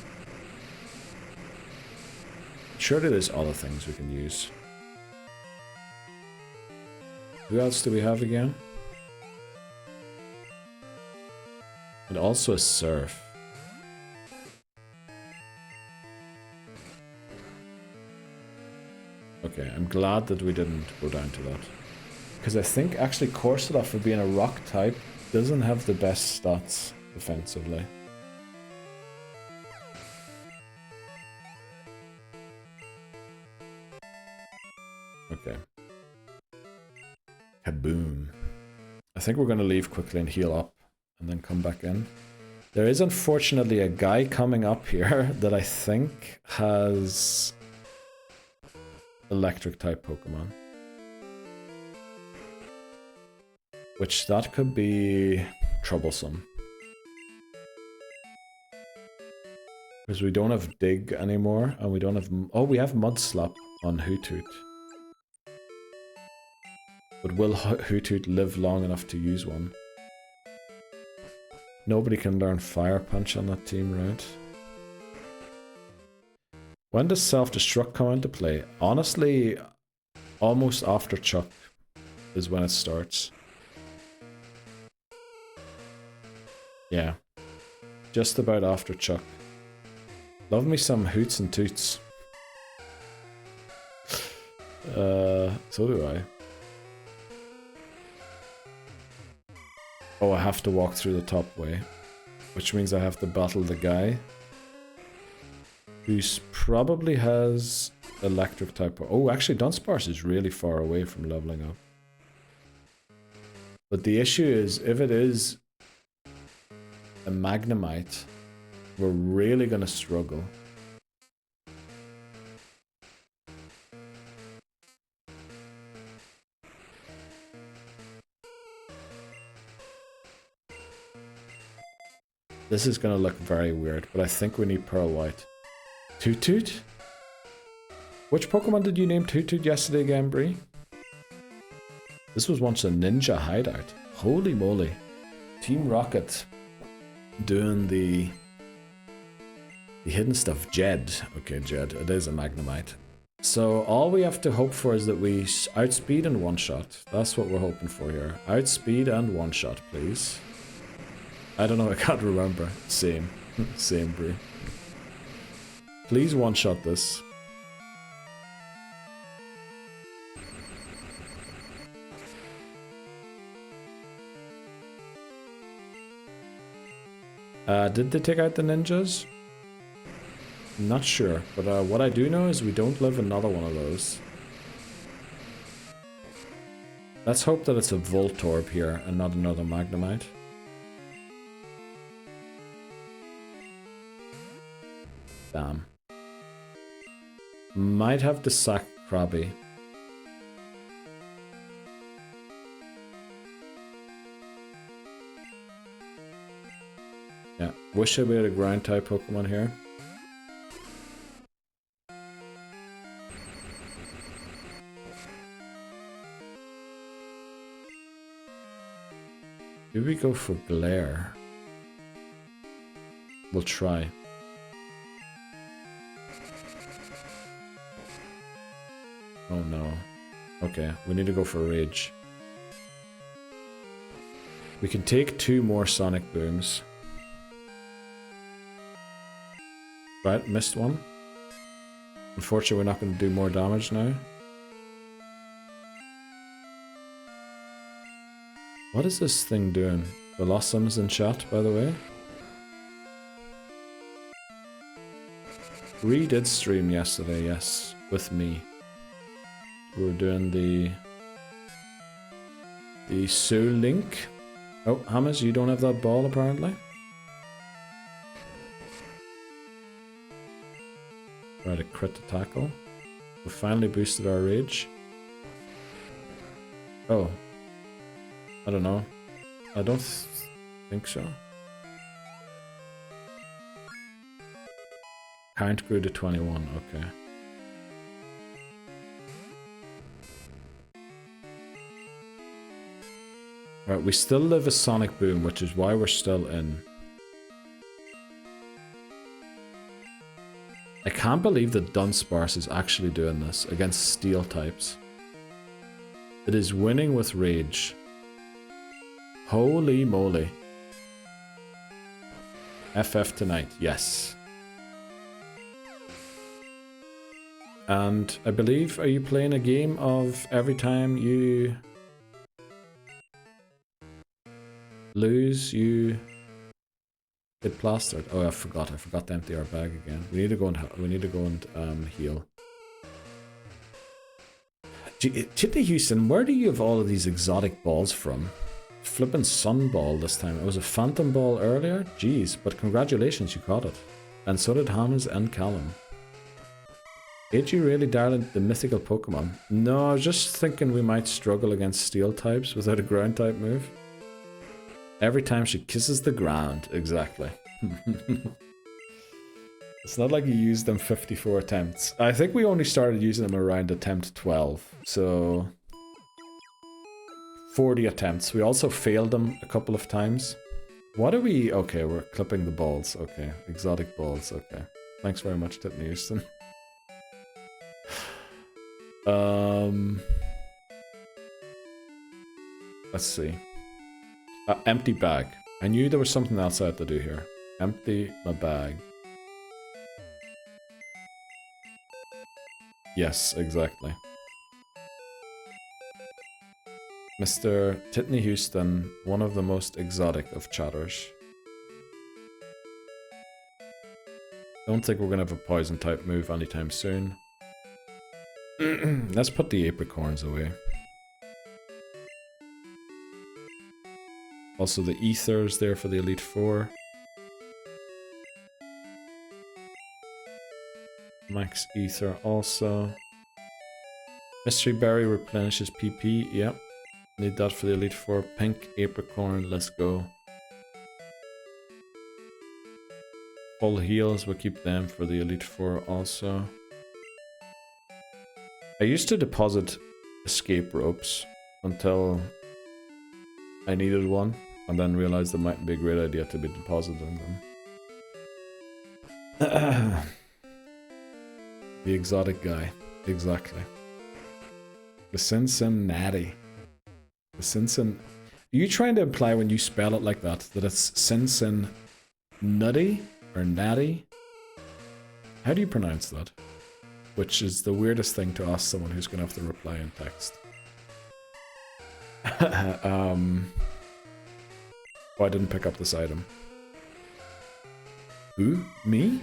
Surely there's other things we can use. Who else do we have again? And also a Surf. Okay, I'm glad that we didn't go down to that. Because I think actually Corsola, for being a rock type, doesn't have the best stats defensively. Okay. Kaboom. I think we're going to leave quickly and heal up and then come back in. There is unfortunately a guy coming up here that I think has electric type Pokemon. Which that could be troublesome. Because we don't have Dig anymore, and we don't have... Oh, we have Mudslap on Hoothoot. But will Hoothoot live long enough to use one? Nobody can learn Fire Punch on that team, right? When does Self-Destruct come into play? Honestly, almost after Chuck is when it starts. Yeah. Just about after Chuck. Love me some Hoots and Toots. So do I. Oh, I have to walk through the top way. Which means I have to battle the guy who probably has electric type. Oh, actually Dunsparce is really far away from leveling up. But the issue is, if it is a Magnemite, we're really gonna struggle. This is gonna look very weird, but I think we need Pearl White. Toot Toot? Which Pokemon did you name Toot yesterday again, Bree? This was once a ninja hideout. Holy moly. Team Rocket doing the hidden stuff. Jed. Okay, Jed. It is a Magnemite. So all we have to hope for is that we outspeed and one-shot. That's what we're hoping for here. Outspeed and one-shot, please. I don't know, I can't remember. Same. Same, Bree. Please one-shot this. Did they take out the ninjas? Not sure, but what I do know is we don't live another one of those. Let's hope that it's a Voltorb here and not another Magnemite. Damn. Might have to sack Krabby. Yeah, wish we had a ground type Pokemon here. Do we go for Glare? We'll try. Oh no. Okay, we need to go for Rage. We can take 2 more Sonic Booms. Right, missed one. Unfortunately, we're not going to do more damage now. What is this thing doing? Blossom's in chat, by the way. We did stream yesterday, yes, with me. We were doing the Soul Link. Oh, Hammers, you don't have that ball apparently. Try to crit the tackle. We finally boosted our rage. Oh. I don't know. I don't think so. Count grew to 21, okay. Right, we still live a Sonic Boom, which is why we're still in. I can't believe that Dunsparce is actually doing this against Steel types. It is winning with Rage. Holy moly. FF tonight, yes. And I believe, are you playing a game of every time you lose, you get plastered? Oh, I forgot to empty our bag again. We need to go and heal. Chitty Houston, where do you have all of these exotic balls from? Flippin' Sunball this time. It was a Phantom Ball earlier? Jeez, but congratulations, you caught it. And so did Hammers and Callum. Did you really dial the mythical Pokemon? No, I was just thinking we might struggle against Steel types without a ground type move. Every time she kisses the ground, exactly. It's not like you used them 54 attempts. I think we only started using them around attempt 12, so 40 attempts. We also failed them a couple of times. What are we? Okay, we're clipping the balls. Okay, exotic balls. Okay, thanks very much, Tiffany Houston. Let's see. Empty bag. I knew there was something else I had to do here. Empty my bag. Yes, exactly. Mr. Titney Houston, one of the most exotic of chatters. Don't think we're gonna have a poison type move anytime soon. Let's put the apricorns away. Also the Ether's there for the Elite Four. Max Ether also. Mystery Berry replenishes PP, yep. Need that for the Elite Four. Pink Apricorn, let's go. Full heals, we'll keep them for the Elite Four also. I used to deposit escape ropes until I needed one, and then realized it might be a great idea to be depositing them. The exotic guy. Exactly. The Cincinnati. The Cincinnati. Are you trying to imply when you spell it like that it's Cincinnati or natty? How do you pronounce that? Which is the weirdest thing to ask someone who's going to have to reply in text. Oh, I didn't pick up this item. Who? Me?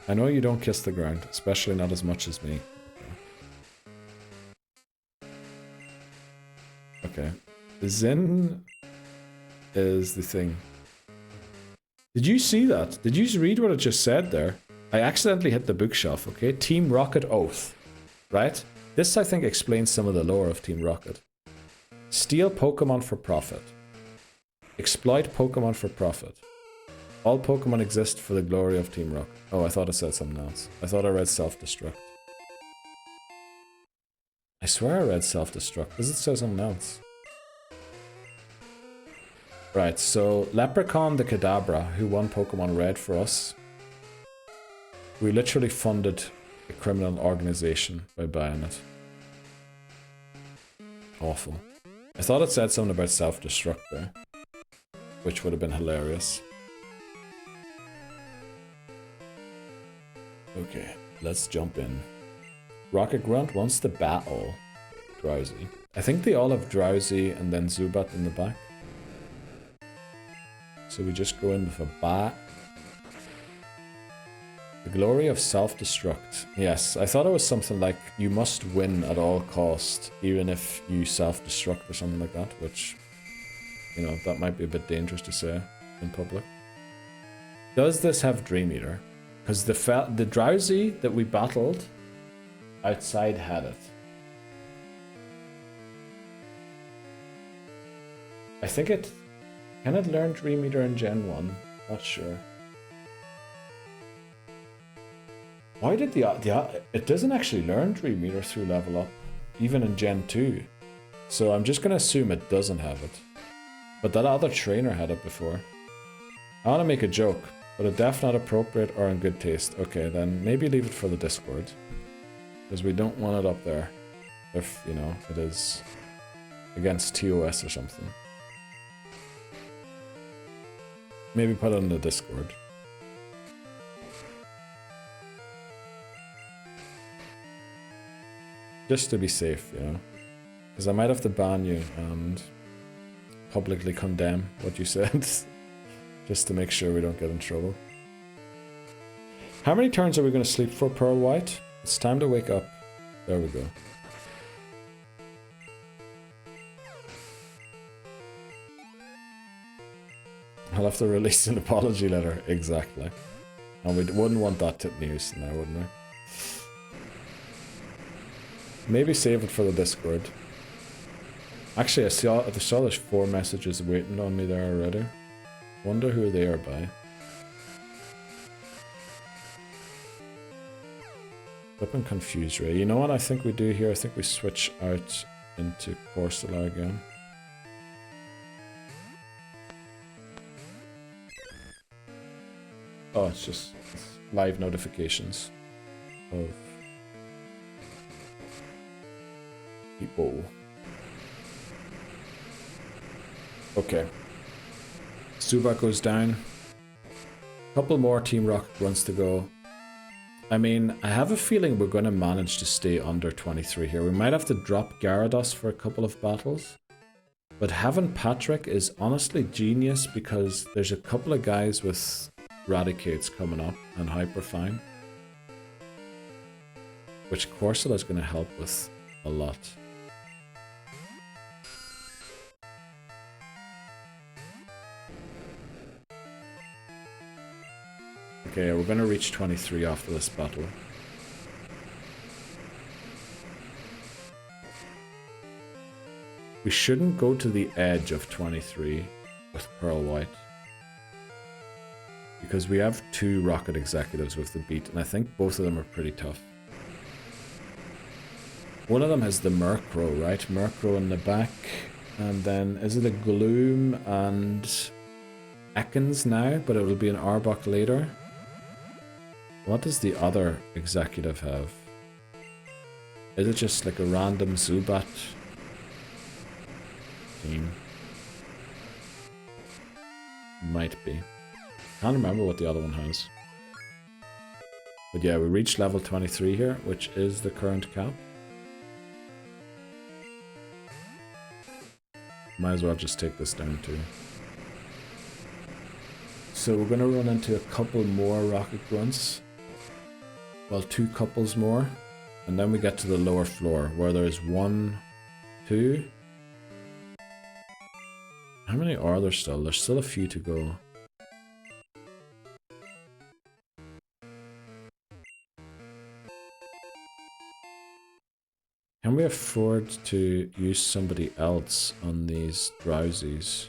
I know you don't kiss the ground, especially not as much as me. Okay. Zen is the thing. Did you see that? Did you read what it just said there? I accidentally hit the bookshelf, okay? Team Rocket Oath. Right? This, I think, explains some of the lore of Team Rocket. Steal Pokemon for profit. Exploit Pokemon for profit. All Pokemon exist for the glory of Team Rocket. Oh, I thought it said something else. I thought I read self-destruct. I swear I read self-destruct. Does it say something else? Right, so Leprechaun the Kadabra, who won Pokemon Red for us, we literally funded a criminal organization by buying it. Awful. I thought it said something about self-destruct there, which would have been hilarious. Okay, let's jump in. Rocket Grunt wants to battle Drowsy. I think they all have Drowsy and then Zubat in the back. So we just go in with a bat. The glory of self-destruct. Yes, I thought it was something like you must win at all cost, even if you self-destruct or something like that, which, you know, that might be a bit dangerous to say in public. Does this have Dream Eater? Because the Drowsy that we battled outside had it. I think it... Can it learn Dream Eater in Gen 1? Not sure. Why did it doesn't actually learn Dream Eater through level up, even in Gen 2. So I'm just going to assume it doesn't have it. But that other trainer had it before. I want to make a joke, but a def not appropriate or in good taste. Okay, then maybe leave it for the Discord. Because we don't want it up there. If, you know, it is against TOS or something. Maybe put it in the Discord. Just to be safe, you know. Because I might have to ban you and publicly condemn what you said. Just to make sure we don't get in trouble. How many turns are we going to sleep for, Pearl White? It's time to wake up. There we go. I'll have to release an apology letter. Exactly. And we wouldn't want that tip news now, wouldn't we? Maybe save it for the Discord. Actually, I saw there's 4 messages waiting on me there already. Wonder who they are by. Flippin' confused, Ray. You know what I think we do here? I think we switch out into Corsola again. Oh, it's just live notifications of people. Okay. Zubat goes down. Couple more Team Rocket runs to go. I mean, I have a feeling we're going to manage to stay under 23 here. We might have to drop Gyarados for a couple of battles. But having Patrick is honestly genius because there's a couple of guys with Radicates coming up and Hyperfine. Which Corsola is going to help with a lot. Okay, we're going to reach 23 after this battle. We shouldn't go to the edge of 23 with Pearl White. Because we have 2 Rocket Executives with the beat, and I think both of them are pretty tough. One of them has the Murkrow, right? Murkrow in the back. And then, is it a Gloom and Ekans now? But it will be an Arbok later. What does the other executive have? Is it just like a random Zubat team? Might be. Can't remember what the other one has. But yeah, we reached level 23 here, which is the current cap. Might as well just take this down too. So we're gonna run into a couple more rocket grunts. Well, 2 couples more. And then we get to the lower floor where there's 1, 2. How many are there still? There's still a few to go. Can we afford to use somebody else on these drowsies?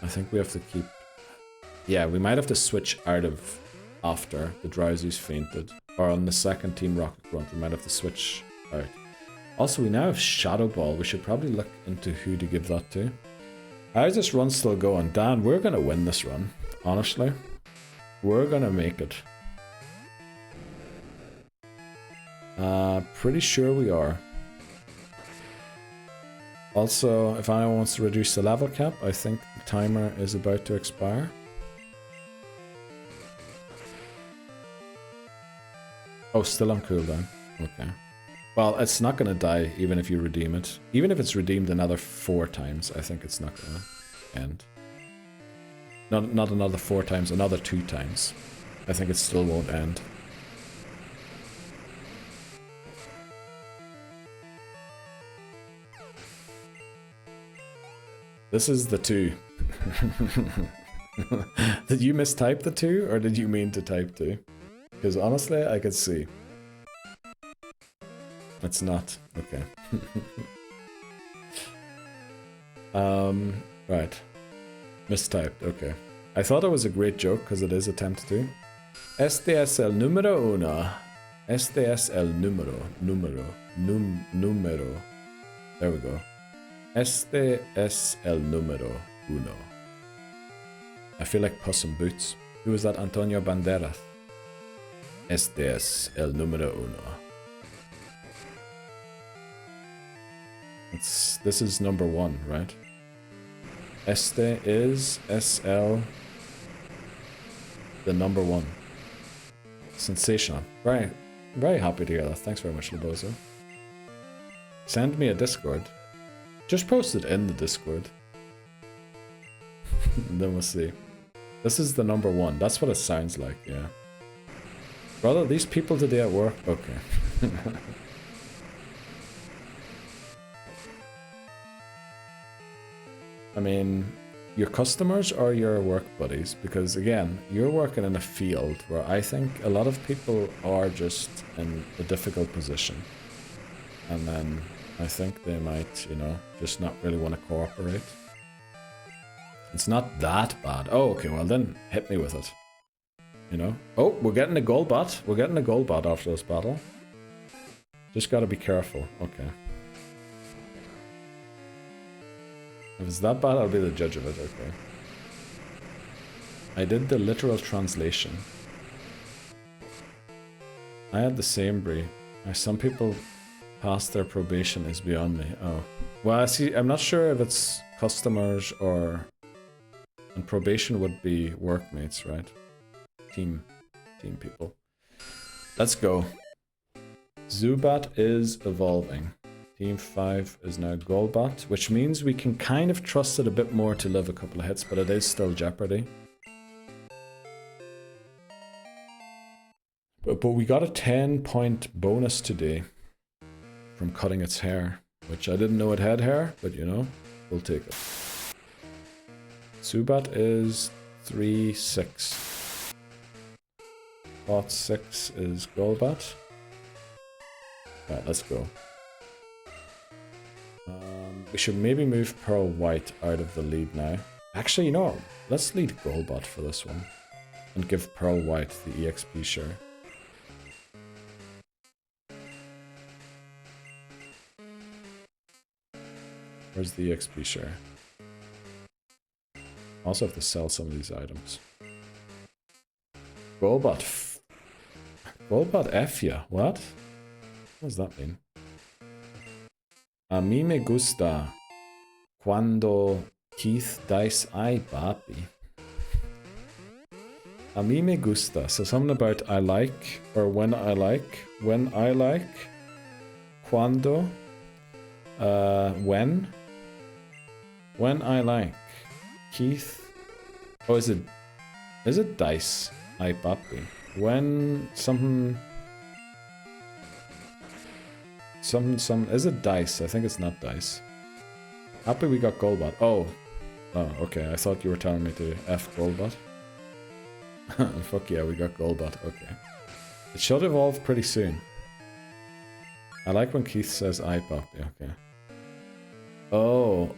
I think we have to keep... Yeah, we might have to switch out of after the drowsies fainted. Or on the second Team Rocket Grunt, we might have to switch out. Also, we now have Shadow Ball. We should probably look into who to give that to. How's this run still going? Dan, we're going to win this run, honestly. We're gonna make it. Pretty sure we are. Also, if anyone wants to reduce the level cap, I think the timer is about to expire. Oh, still on cooldown. Okay. Well, it's not gonna die even if you redeem it. Even if it's redeemed another 4 times, I think it's not gonna end. Not another 4 times, another 2 times. I think it still won't end. This is the 2. Did you mistype the 2 or did you mean to type 2? Because honestly, I could see. It's not. Okay. Right. Mistyped, okay. I thought it was a great joke because it is attempt to. Este es el número 1. Este es el número. Número. There we go. Este es el número 1. I feel like Puss in Boots. Who was that? Antonio Banderas. Este es el número 1. This is number 1, right? Este is SL, the number 1. Sensational. Very, very happy to hear that. Thanks very much, Lobozo. Send me a Discord. Just post it in the Discord. And then we'll see. This is the number 1. That's what it sounds like, yeah. Brother, these people today at work? Okay. I mean, your customers or your work buddies? Because again, you're working in a field where I think a lot of people are just in a difficult position. And then I think they might, you know, just not really want to cooperate. It's not that bad. Oh, okay, well then hit me with it. You know? Oh, we're getting a gold bot. We're getting a gold bot after this battle. Just gotta be careful. Okay. If it's that bad, I'll be the judge of it, okay. I did the literal translation. I had the same Brie. Some people past their probation is beyond me. Oh. Well, I see, I'm not sure if it's customers or... And probation would be workmates, right? Team people. Let's go. Zubat is evolving. Team 5 is now Golbat, which means we can kind of trust it a bit more to live a couple of hits, but it is still Jeopardy. But we got a 10-point bonus today from cutting its hair, which I didn't know it had hair, but you know, we'll take it. Zubat is 3-6. Bot 6 is Golbat. Right, let's go. We should maybe move Pearl White out of the lead now. Actually, you know what? Let's lead Golbat for this one. And give Pearl White the EXP share. Where's the EXP share? Also have to sell some of these items. Golbot. Golbot F ya. What? What does that mean? A mí me gusta cuando Keith dice ay papi. A mí me gusta. So something about I like, or when I like, cuando, when I like. Keith. Oh, is it dice? Ay papi. When something, is it dice? I think it's not dice. Happy we got Golbot. Oh, okay. I thought you were telling me to F Golbot. Fuck yeah, we got Golbot. Okay. It should evolve pretty soon. I like when Keith says I papi. Okay. Oh,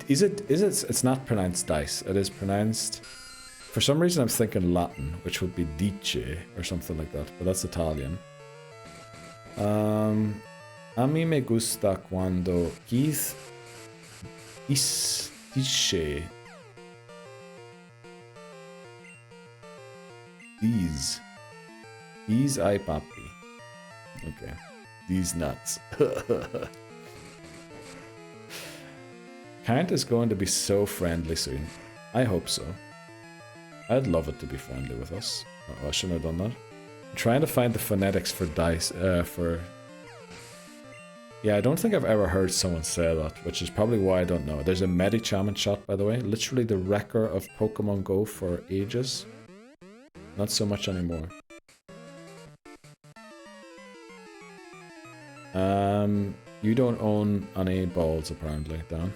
is it? It's not pronounced dice. It is pronounced. For some reason, I'm thinking Latin, which would be dice or something like that, but that's Italian. A mí me gusta cuando Keith dice. These ay papi. Okay. These nuts. Count is going to be so friendly soon. I hope so. I'd love it to be friendly with us. Oh, I shouldn't have done that. I'm trying to find the phonetics for dice, Yeah, I don't think I've ever heard someone say that, which is probably why I don't know. There's a Medichaman shot, by the way. Literally the wrecker of Pokemon Go for ages. Not so much anymore. You don't own any balls, apparently, Dan.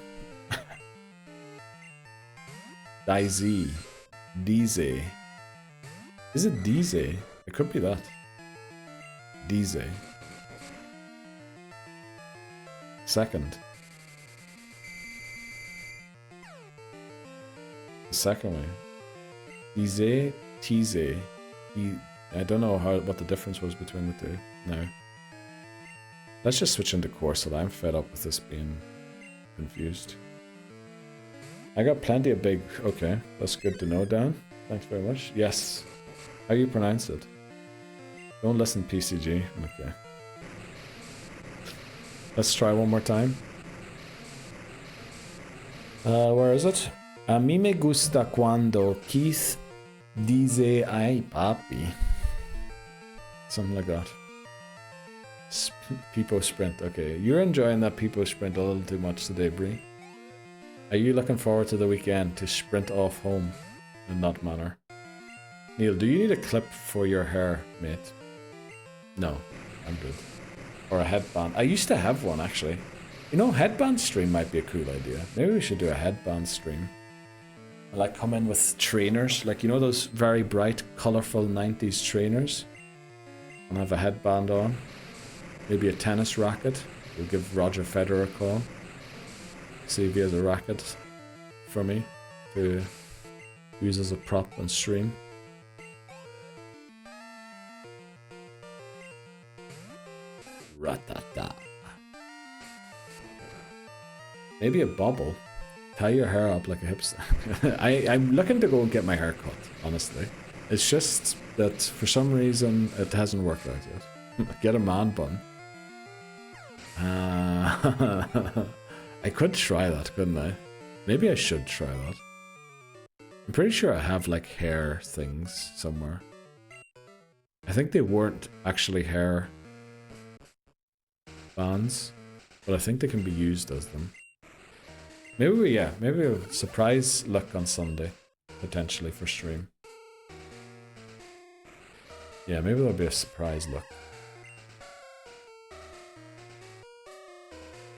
Dize. Dize. Is it Dize? It could be that. Dize. Second. The second way. Dize, Tize. I don't know what the difference was between the two. No. Let's just switch into Corsola. I'm fed up with this being confused. I got plenty of big... Okay, that's good to know, Dan. Thanks very much. Yes. How you pronounce it? Don't listen, PCG. Okay. Let's try one more time. Where is it? A mí me gusta cuando Keith dice ay papi. Something like that. Peepo Sprint. Okay, you're enjoying that Peepo Sprint a little too much today, Bree. Are you looking forward to the weekend to sprint off home in that manner? Neil, do you need a clip for your hair, mate? No, I'm good. Or a headband. I used to have one, actually. You know, headband stream might be a cool idea. Maybe we should do a headband stream. Like come in with trainers, like you know those very bright, colourful 90s trainers? And have a headband on. Maybe a tennis racket. We'll give Roger Federer a call. See if he has a racket for me to use as a prop on stream. Ratata. Maybe a bobble. Tie your hair up like a hipster. I'm looking to go and get my hair cut, honestly. It's just that for some reason it hasn't worked out yet. Get a man bun. I could try that, couldn't I? Maybe I should try that. I'm pretty sure I have like hair things somewhere. I think they weren't actually hair bands, but I think they can be used as them. Maybe maybe a surprise look on Sunday, potentially for stream. Yeah, maybe there'll be a surprise look.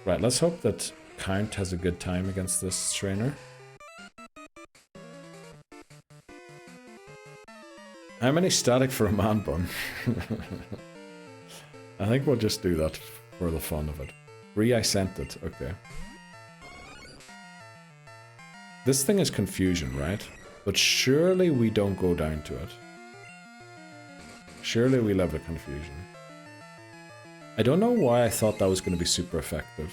Right, let's hope that Count has a good time against this trainer. How many static for a man bun? I think we'll just do that for the fun of it. I sent it, okay. This thing is confusion, right? But surely we don't go down to it. Surely we live with confusion. I don't know why I thought that was going to be super effective.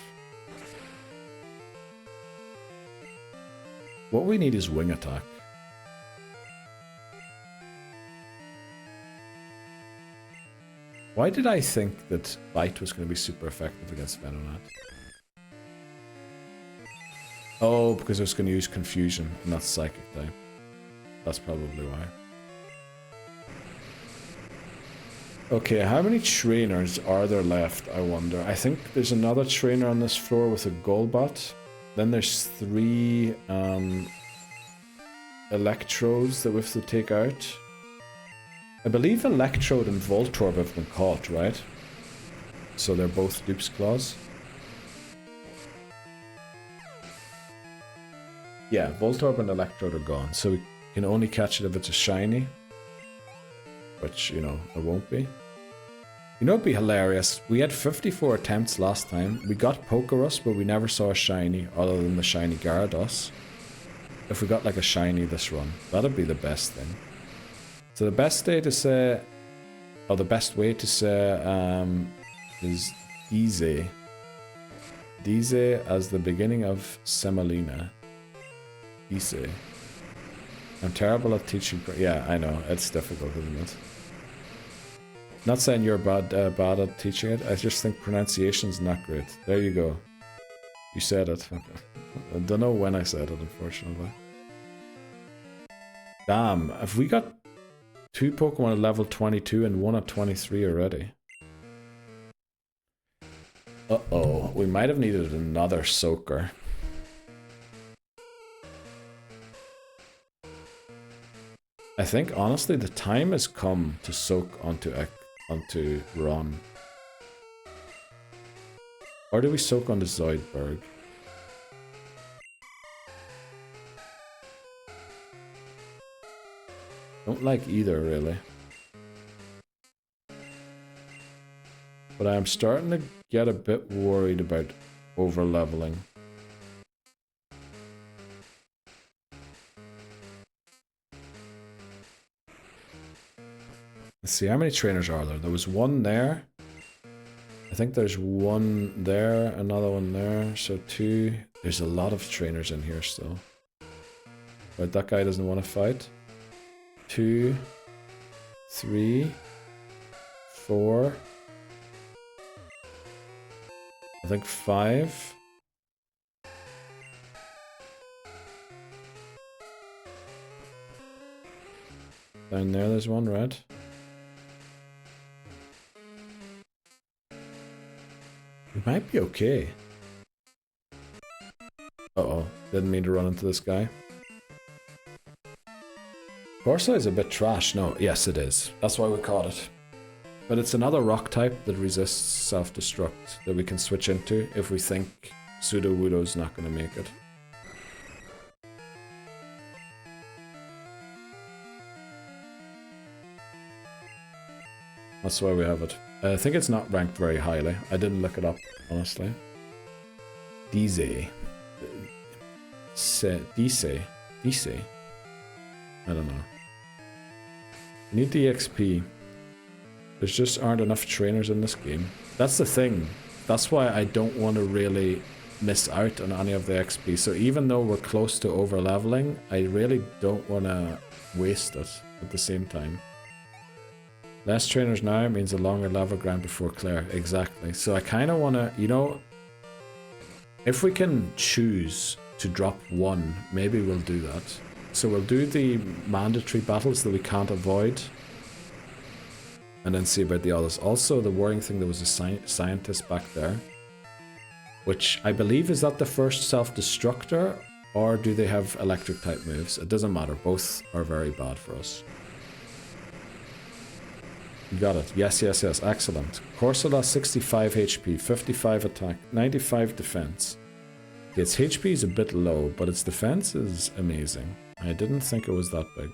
What we need is wing attack. Why did I think that bite was going to be super effective against Venonat? Oh, because I was going to use confusion and not psychic type. That's probably why. Okay, how many trainers are there left, I wonder? I think there's another trainer on this floor with a Golbat. Then there's 3 Electrodes that we have to take out. I believe Electrode and Voltorb have been caught, right? So they're both dupes claws. Yeah, Voltorb and Electrode are gone, so we can only catch it if it's a shiny. Which, you know, it won't be. You know, it'd be hilarious. We had 54 attempts last time. We got Pokerus, but we never saw a shiny other than the shiny Gyarados. If we got like a shiny this run, that'd be the best thing. So the best day to say, or the best way to say, is Dize. Dize as the beginning of Semolina. Dize. I'm terrible at teaching. Yeah, I know. It's difficult, isn't it? Not saying you're bad at teaching it. I just think pronunciation's not great. There you go. You said it. Okay. I don't know when I said it, unfortunately. Damn, have we got 2 Pokemon at level 22 and 1 at 23 already? Uh-oh, we might have needed another Soaker. I think, honestly, the time has come to soak onto Ron. Or do we soak onto Zoidberg? Don't like either, really. But I'm starting to get a bit worried about over-leveling. Let's see, how many trainers are there? There was 1 there. I think there's 1 there, another one there, so 2. There's a lot of trainers in here still. Right, that guy doesn't want to fight. 2, 3, 4. I think 5. Down there's 1 red. We might be okay. Uh-oh, didn't mean to run into this guy. Corsa is a bit trash. No, yes it is. That's why we caught it. But it's another rock type that resists self-destruct that we can switch into if we think Sudowoodo's not going to make it. That's why we have it. I think it's not ranked very highly. I didn't look it up, honestly. Dize. Dize. I don't know. We need the XP. There just aren't enough trainers in this game. That's the thing. That's why I don't want to really miss out on any of the XP. So even though we're close to over leveling, I really don't want to waste it at the same time. Less trainers now means a longer level grind before Claire. Exactly. So I kind of want to, you know, if we can choose to drop 1, maybe we'll do that. So we'll do the mandatory battles that we can't avoid. And then see about the others. Also, the worrying thing, there was a scientist back there. Which I believe, is that the first self-destructor? Or do they have electric type moves? It doesn't matter. Both are very bad for us. You got it. Yes, yes, yes. Excellent. Corsola, 65 HP, 55 attack, 95 defense. Its HP is a bit low, but its defense is amazing. I didn't think it was that big.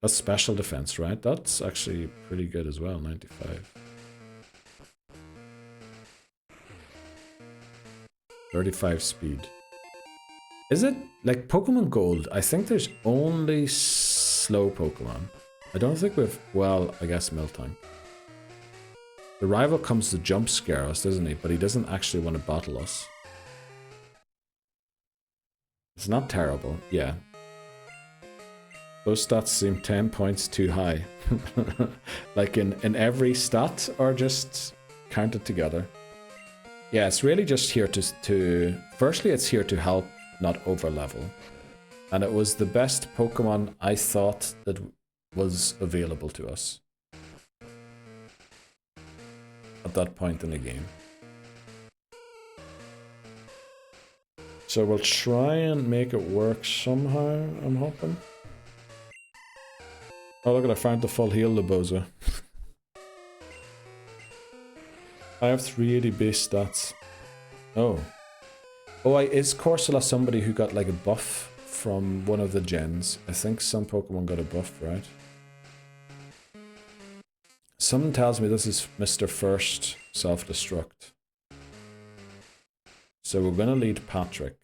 That's special defense, right? That's actually pretty good as well, 95. 35 speed. Is it like Pokemon Gold? I think there's only slow Pokemon. I don't think we've... Well, I guess Miltank. The rival comes to jump scare us, doesn't he? But he doesn't actually want to battle us. It's not terrible, yeah. Those stats seem 10 points too high. Like in every stat, or just counted together? Yeah, it's really just here to... Firstly, it's here to help not over-level. And it was the best Pokemon I thought that was available to us at that point in the game. So we'll try and make it work somehow, I'm hoping. Oh look at, I found the full heal Laboza. I have 380 base stats. Oh. Oh, is Corsola somebody who got like a buff from one of the gens? I think some Pokemon got a buff, right? Something tells me this is Mr. First self-destruct. So we're gonna lead Patrick.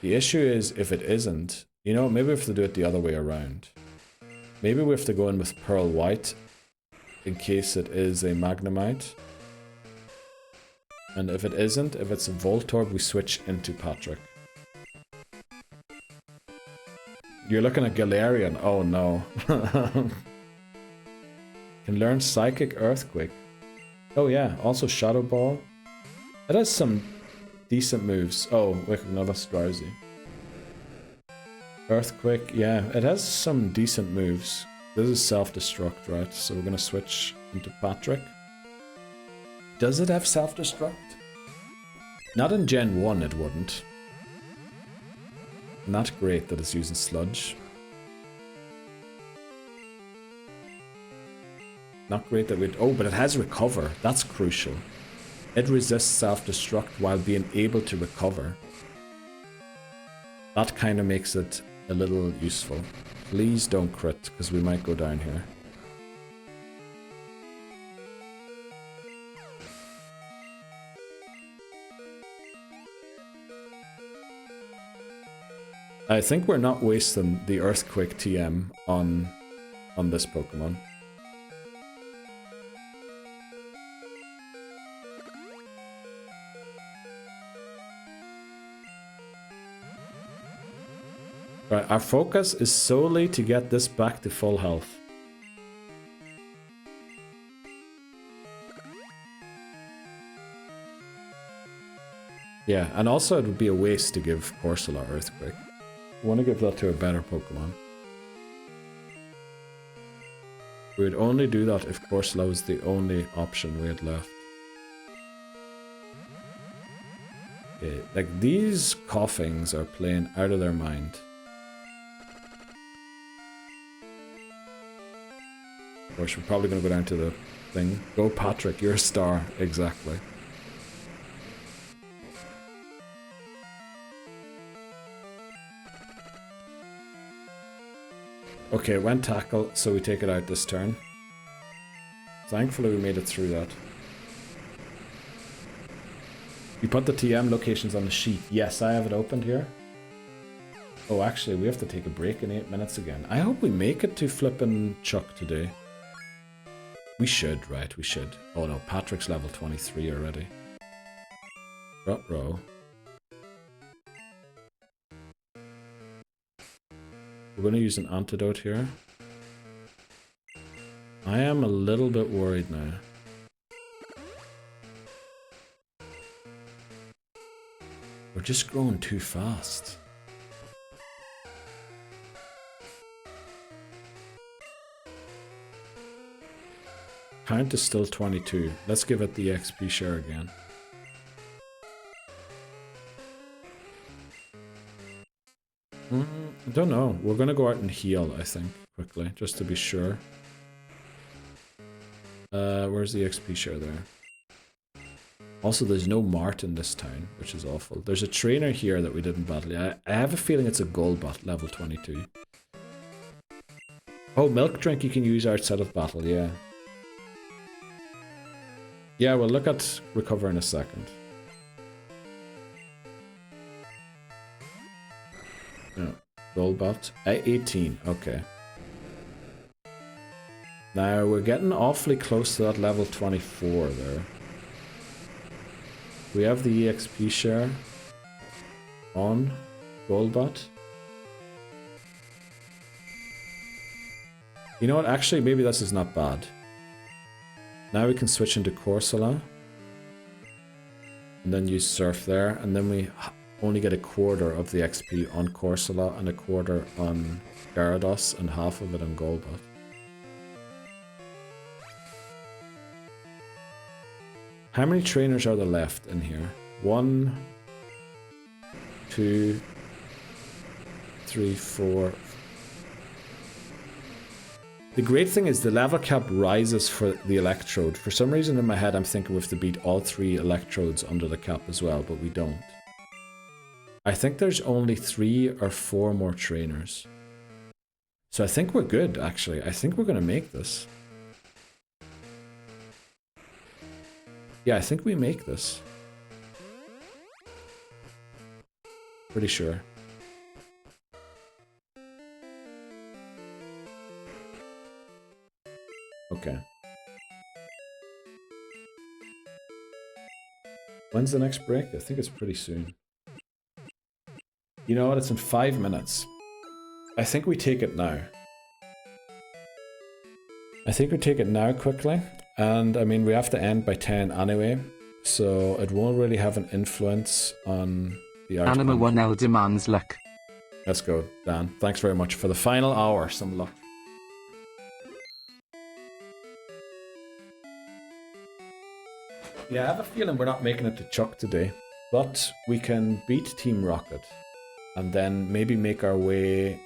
The issue is, if it isn't, you know, maybe we have to do it the other way around. Maybe we have to go in with Pearl White in case it is a Magnemite. And if it isn't, if it's a Voltorb, we switch into Patrick. You're looking at Galarian. Oh no. Can learn Psychic Earthquake. Oh yeah, also Shadow Ball. It has some decent moves. Oh, wait, no, that's Drowsy. Earthquake, yeah, it has some decent moves. This is self-destruct, right? So we're gonna switch into Patrick. Does it have self-destruct? Not in Gen 1 it wouldn't. Not great that it's using Sludge. Not great that we'd... Oh, but it has Recover. That's crucial. It resists self-destruct while being able to recover. That kind of makes it a little useful. Please don't crit, because we might go down here. I think we're not wasting the Earthquake TM on this Pokemon. Right, our focus is solely to get this back to full health. Yeah, and also it would be a waste to give Corsola Earthquake. We want to give that to a better Pokemon. We would only do that if Corsola was the only option we had left. Okay, like these coughings are playing out of their mind. Of course, we're probably going to go down to the thing. Go Patrick, you're a star. Exactly. Okay, it went tackle, so we take it out this turn. Thankfully we made it through that. You put the TM locations on the sheet. Yes, I have it opened here. Oh, actually, we have to take a break in 8 minutes again. I hope we make it to flippin' Chuck today. We should, right? We should. Oh no, Patrick's level 23 already. Ruh-roh. We're going to use an antidote here. I am a little bit worried now. We're just growing too fast. Count is still 22. Let's give it the XP share again. I don't know. We're gonna go out and heal, I think, quickly, just to be sure. Where's the XP share there? Also, there's no Mart in this town, which is awful. There's a trainer here that we didn't battle yet. I have a feeling it's a gold bot, level 22. Oh, milk drink you can use outside of battle, yeah. Yeah, we'll look at recover in a second. Yeah. Golbat. 18, okay. Now we're getting awfully close to that level 24 there. We have the EXP share on Golbat. You know what, actually maybe this is not bad. Now we can switch into Corsola. And then use Surf there, and then we only get a quarter of the XP on Corsola and a quarter on Gyarados and half of it on Golbat. How many trainers are there left in here? 1, 2, 3, 4. The great thing is the level cap rises for the electrode. For some reason in my head I'm thinking we have to beat all 3 electrodes under the cap as well, but we don't. I think there's only 3 or 4 more trainers. So I think we're good, actually. I think we're going to make this. Yeah, I think we make this. Pretty sure. Okay. When's the next break? I think it's pretty soon. You know what? It's in 5 minutes. I think we take it now. I think we take it now quickly. And I mean, we have to end by 10 anyway. So it won't really have an influence on the outcome. Anima 1L demands luck. Let's go, Dan. Thanks very much for the final hour. Some luck. Yeah, I have a feeling we're not making it to Chuck today, but we can beat Team Rocket and then maybe make our way...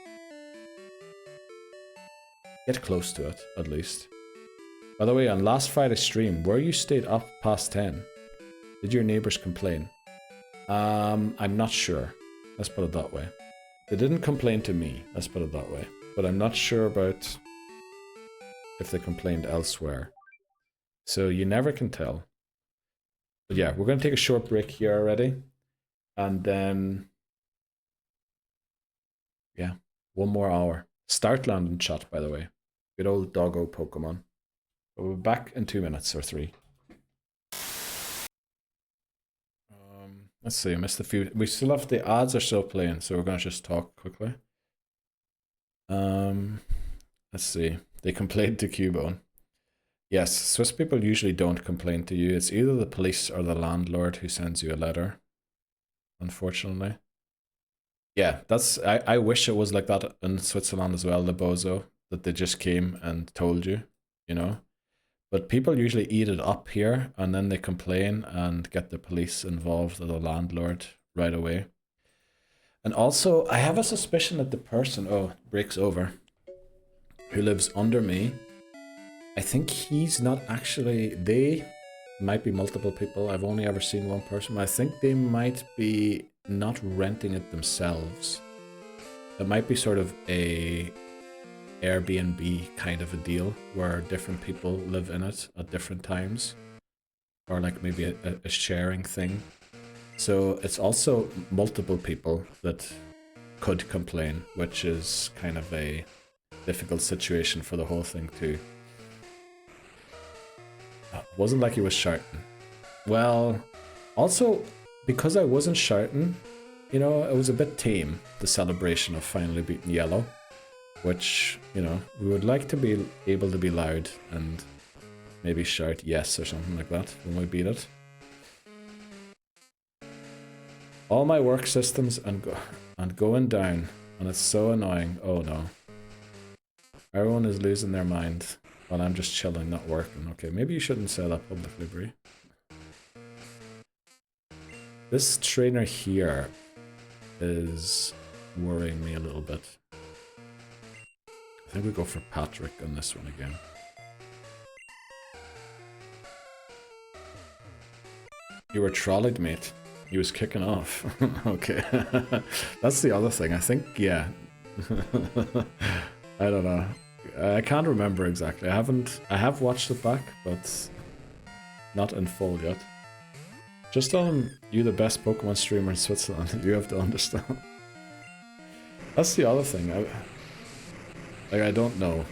get close to it, at least. By the way, on last Friday's stream, where you stayed up past 10, did your neighbors complain? I'm not sure. Let's put it that way. They didn't complain to me, let's put it that way. But I'm not sure about if they complained elsewhere. So you never can tell. But yeah, we're going to take a short break here already. And then... yeah, 1 more hour. Start landing chat, by the way. Good old doggo Pokemon. But we'll be back in 2 minutes or 3. Let's see, I missed a few. We still have the ads are still playing, so we're going to just talk quickly. Let's see. They complained to Cubone. Yes, Swiss people usually don't complain to you. It's either the police or the landlord who sends you a letter. Unfortunately. Yeah, that's... I wish it was like that in Switzerland as well, the bozo. That they just came and told you, you know? But people usually eat it up here, and then they complain and get the police involved or the landlord right away. And also, I have a suspicion that the person... oh, breaks over. Who lives under me... I think he's not actually... they might be multiple people. I've only ever seen one person. I think they might be not renting it themselves. It might be sort of a Airbnb kind of a deal where different people live in it at different times. Or like maybe a sharing thing. So it's also multiple people that could complain, which is kind of a difficult situation for the whole thing too. Wasn't like he was shouting. Well, also, because I wasn't shouting, you know, it was a bit tame, the celebration of finally beating Yellow. Which, you know, we would like to be able to be loud and maybe shout yes or something like that when we beat it. All my work systems and going down, and it's so annoying. Oh no. Everyone is losing their mind. While I'm just chilling, not working. Okay, maybe you shouldn't say that publicly, Brie. This trainer here is worrying me a little bit. I think we go for Patrick on this one again. You were trolleyed, mate. He was kicking off. Okay. That's the other thing. I think, yeah. I don't know. I can't remember exactly. I have watched it back, but not in full yet. Just tell him you're the best Pokemon streamer in Switzerland. You have to understand. That's the other thing. I don't know.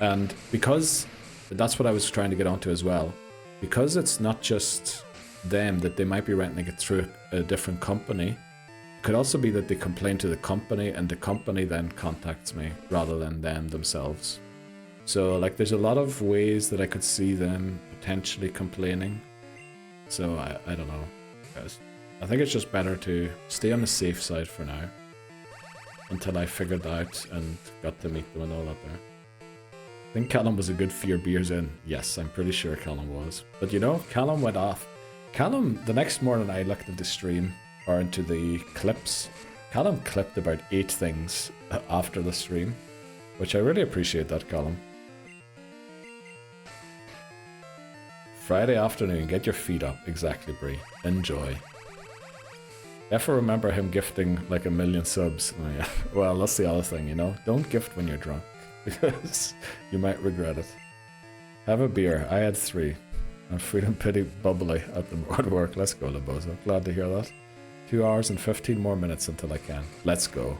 And because that's what I was trying to get onto as well. Because it's not just them, that they might be renting it through a different company. It could also be that they complain to the company and the company then contacts me rather than them themselves. So like there's a lot of ways that I could see them potentially complaining. So I don't know, guys. I think it's just better to stay on the safe side for now. Until I figured out and got to meet them and all that there. I think Callum was a good few beers in. Yes, I'm pretty sure Callum was. But you know, Callum went off. Callum, the next morning I looked at the stream, or into the clips. Callum clipped about 8 things after the stream. Which I really appreciate that, Callum. Friday afternoon, get your feet up. Exactly, Brie. Enjoy. If I remember him gifting like 1 million subs. Oh, yeah. Well, that's the other thing, you know? Don't gift when you're drunk. Because you might regret it. Have a beer. I had 3. I'm feeling pretty bubbly at the work. Let's go, Labozo. Glad to hear that. 2 hours and 15 more minutes until I can. Let's go.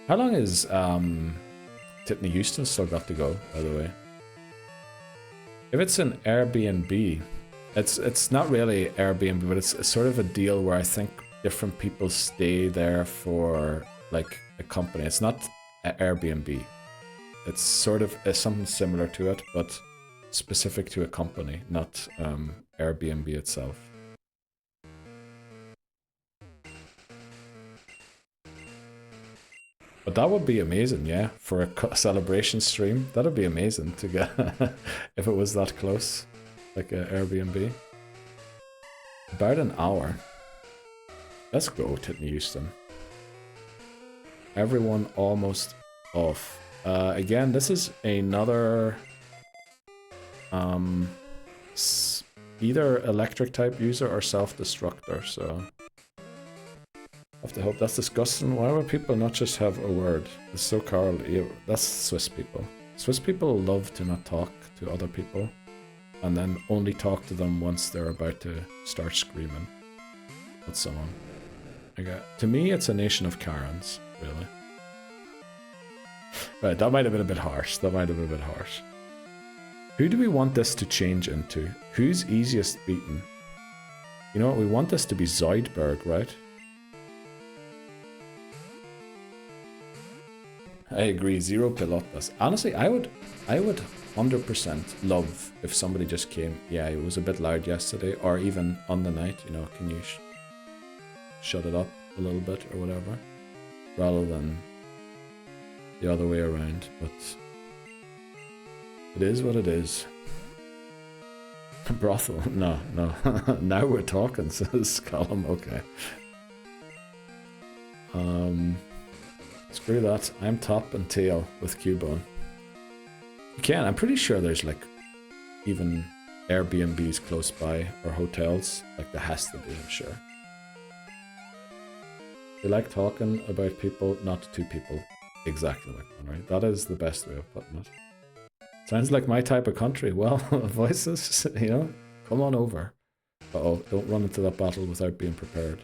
How long is Titney Houston still got to go, by the way? If it's an Airbnb, it's not really Airbnb, but it's sort of a deal where I think different people stay there for like a company. It's not Airbnb. It's sort of something similar to it, but specific to a company, not Airbnb itself. But that would be amazing, yeah, for a celebration stream. That would be amazing to get if it was that close, like a Airbnb. About an hour. Let's go, Titney Houston. Everyone almost off. Again, this is another either electric type user or self-destructor, so I have to hope. That's disgusting. Why would people not just have a word? It's so Carl. That's Swiss people. Swiss people love to not talk to other people and then only talk to them once they're about to start screaming at someone. Okay. To me, it's a nation of Karens, really. Right, that might have been a bit harsh. That might have been a bit harsh. Who do we want this to change into? Who's easiest beaten? You know what? We want this to be Zoidberg, right? I agree, 0 pilotas. Honestly, I would 100% love if somebody just came, yeah, it was a bit loud yesterday, or even on the night, you know, can you shut it up a little bit or whatever, rather than the other way around, but it is what it is. Brothel, no. Now we're talking, says Callum, okay. Screw that, I'm top and tail with Cubone. You can, I'm pretty sure there's like even Airbnbs close by or hotels, like there has to be, I'm sure. We like talking about people, not to people. Exactly like that, right? That is the best way of putting it. Sounds like my type of country. Well, voices, you know, come on over. Uh-oh, don't run into that battle without being prepared.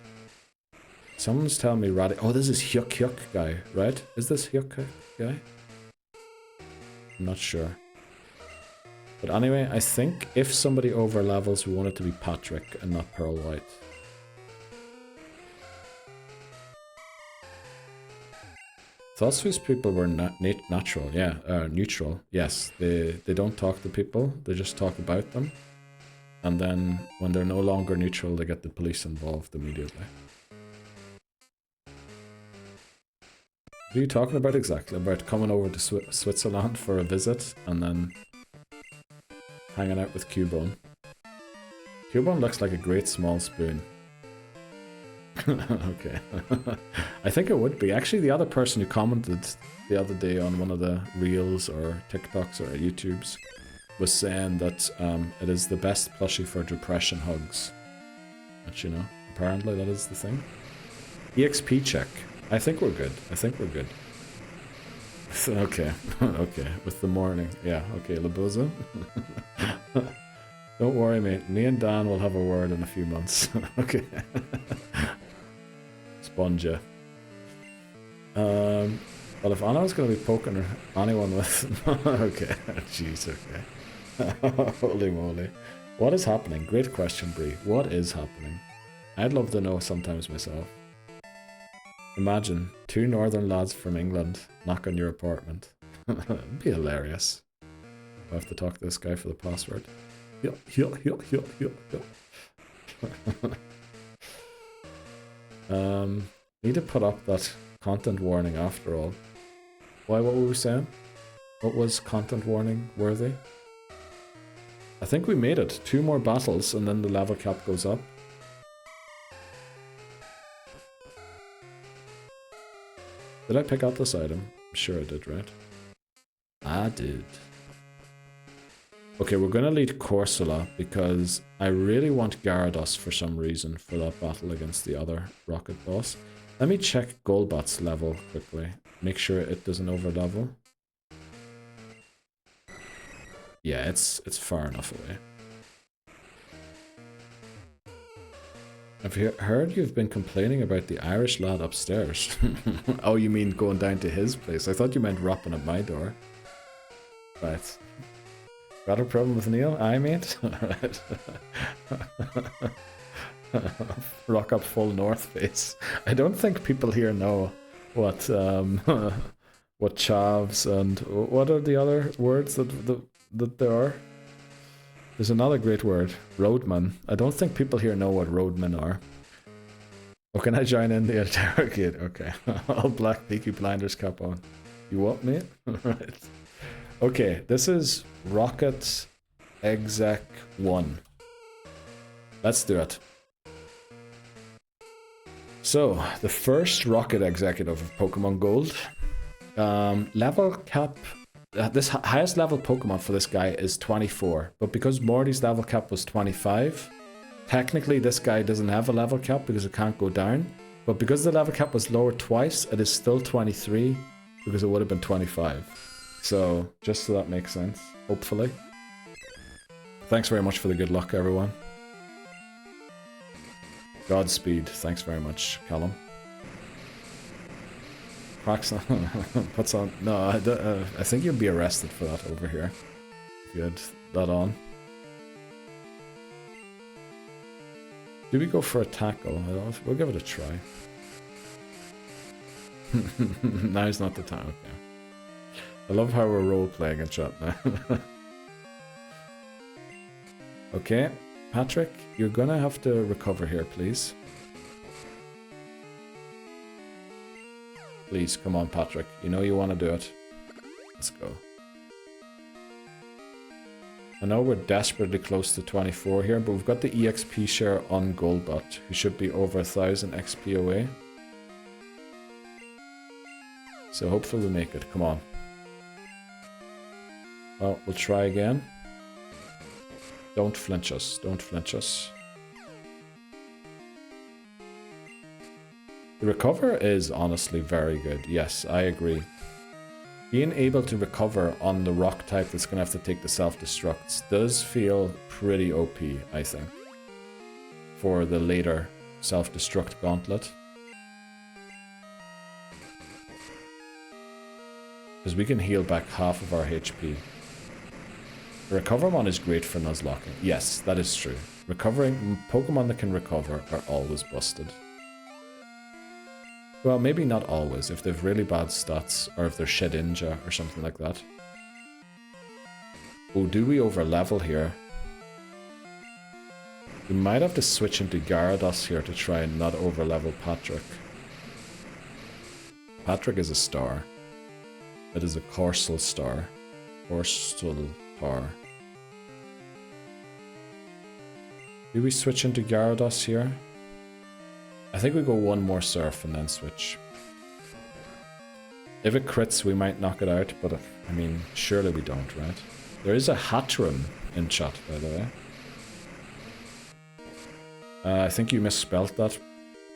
Someone's telling me oh, this is Hyuk Hyuk guy, right? Is this Hyuk Hyuk guy? I'm not sure. But anyway, I think if somebody over levels, we want it to be Patrick and not Pearl White. Thought Swiss people were natural, yeah, neutral. Yes, they don't talk to people, they just talk about them. And then when they're no longer neutral, they get the police involved immediately. What are you talking about exactly? About coming over to Switzerland for a visit and then hanging out with Cubone. Cubone looks like a great small spoon. Okay. I think it would be. Actually, the other person who commented the other day on one of the Reels or TikToks or YouTubes was saying that it is the best plushie for depression hugs. But you know, apparently that is the thing. EXP check. I think we're good. I think we're good. Okay. Okay. With the morning. Yeah. Okay, Laboza. Don't worry, mate. Me and Dan will have a word in a few months. Okay. Sponja. Well, if Anna's going to be poking anyone with... okay, jeez, okay. Holy moly. What is happening? Great question, Bree. What is happening? I'd love to know sometimes myself. Imagine 2 northern lads from England knock on your apartment. It'd be hilarious. I have to talk to this guy for the password. Need to put up that content warning after all. Why, what were we saying? What was content warning worthy? I think we made it. 2 more battles and then the level cap goes up. Did I pick up this item? I'm sure I did, right? I did. Okay, we're gonna lead Corsola because I really want Gyarados for some reason for that battle against the other rocket boss. Let me check Golbat's level quickly. Make sure it doesn't over level. Yeah, it's far enough away. Have you heard you've been complaining about the Irish lad upstairs? Oh, you mean going down to his place? I thought you meant rapping at my door. Right. Got a problem with Neil? Aye, mate? Alright. Rock up full North Face. I don't think people here know what what chavs and what are the other words that there are? There's another great word, roadman. I don't think people here know what roadmen are. Oh, can I join in the interrogate? Okay. All black Peaky Blinders cap on. You what, mate? Right. Okay, this is Rocket Exec 1. Let's do it. So, the first Rocket Executive of Pokemon Gold. Level cap... this highest level Pokemon for this guy is 24. But because Morty's level cap was 25, technically this guy doesn't have a level cap because it can't go down. But because the level cap was lowered twice, it is still 23 because it would have been 25. So, just so that makes sense, hopefully. Thanks very much for the good luck, everyone. Godspeed. Thanks very much, Callum. Cracks on. Puts on. No, I think you'd be arrested for that over here. If you had that on. Do we go for a tackle? I don't know. We'll give it a try. Now's not the time, okay. I love how we're role-playing in chat now. Okay, Patrick, you're gonna have to recover here, please. Please, come on, Patrick. You know you want to do it. Let's go. I know we're desperately close to 24 here, but we've got the EXP share on Golbat, who should be over 1000 XP away. So hopefully we make it. Come on. Well, we'll try again. Don't flinch us. Don't flinch us. The recover is honestly very good. Yes, I agree. Being able to recover on the rock type that's going to have to take the self-destructs does feel pretty OP, I think. For the later self-destruct gauntlet. Because we can heal back half of our HP. The Recovermon is great for Nuzlocke. Yes, that is true. Recovering Pokemon that can recover are always busted. Well, maybe not always, if they've really bad stats, or if they're Shedinja or something like that. Oh, do we over-level here? We might have to switch into Gyarados here to try and not over-level Patrick. Patrick is a star. It is a Corsal star. Corsal star. Do we switch into Gyarados here? I think we go one more Surf and then switch. If it crits, we might knock it out, but I mean, surely we don't, right? There is a Hatterim in chat, by the way. I think you misspelt that,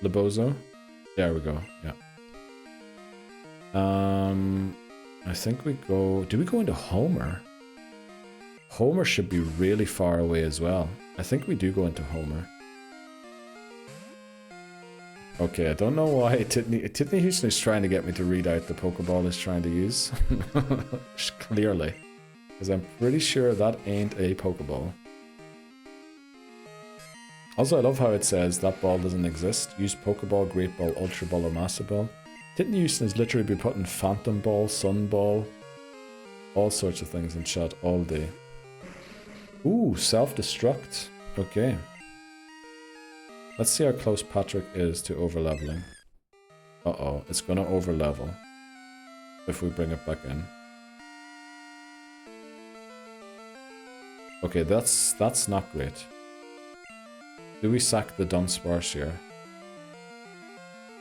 Lebozo. There we go, yeah. I think we go... Do we go into Homer? Homer should be really far away as well. I think we do go into Homer. Okay, I don't know why Tiffany Houston is trying to get me to read out the Pokeball he's trying to use. Clearly. Because I'm pretty sure that ain't a Pokeball. Also, I love how it says that ball doesn't exist. Use Pokeball, Great Ball, Ultra Ball, or Master Ball. Tiffany Houston has literally been putting Phantom Ball, Sun Ball, all sorts of things in chat all day. Ooh, self-destruct. Okay. Let's see how close Patrick is to overleveling. Uh-oh, it's gonna overlevel if we bring it back in. Okay, that's not great. Do we sack the Dunsparce here?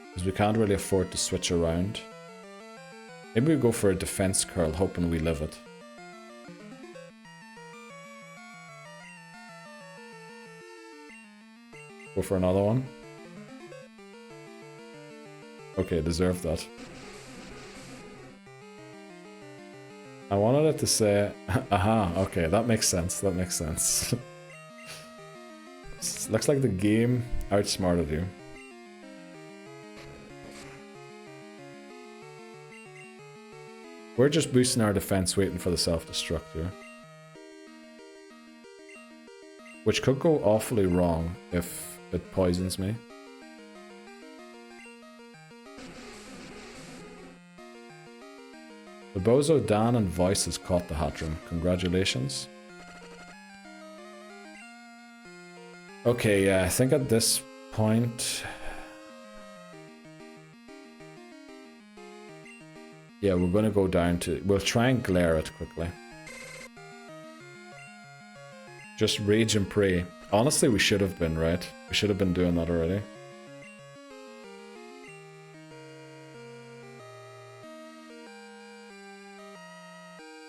Because we can't really afford to switch around. Maybe we go for a defense curl, hoping we live it. Go for another one. Okay, deserve that. I wanted it to say, aha, okay, that makes sense, that makes sense. Looks like the game outsmarted you. We're just boosting our defense, waiting for the self-destruct here. Which could go awfully wrong if it poisons me. The Bozo, Dan, and Voices caught the Hatrim. Congratulations. Okay, yeah, I think at this point... Yeah, we're gonna go down to... We'll try and glare it quickly. Just Rage and Pray. Honestly, we should have been, right? We should have been doing that already.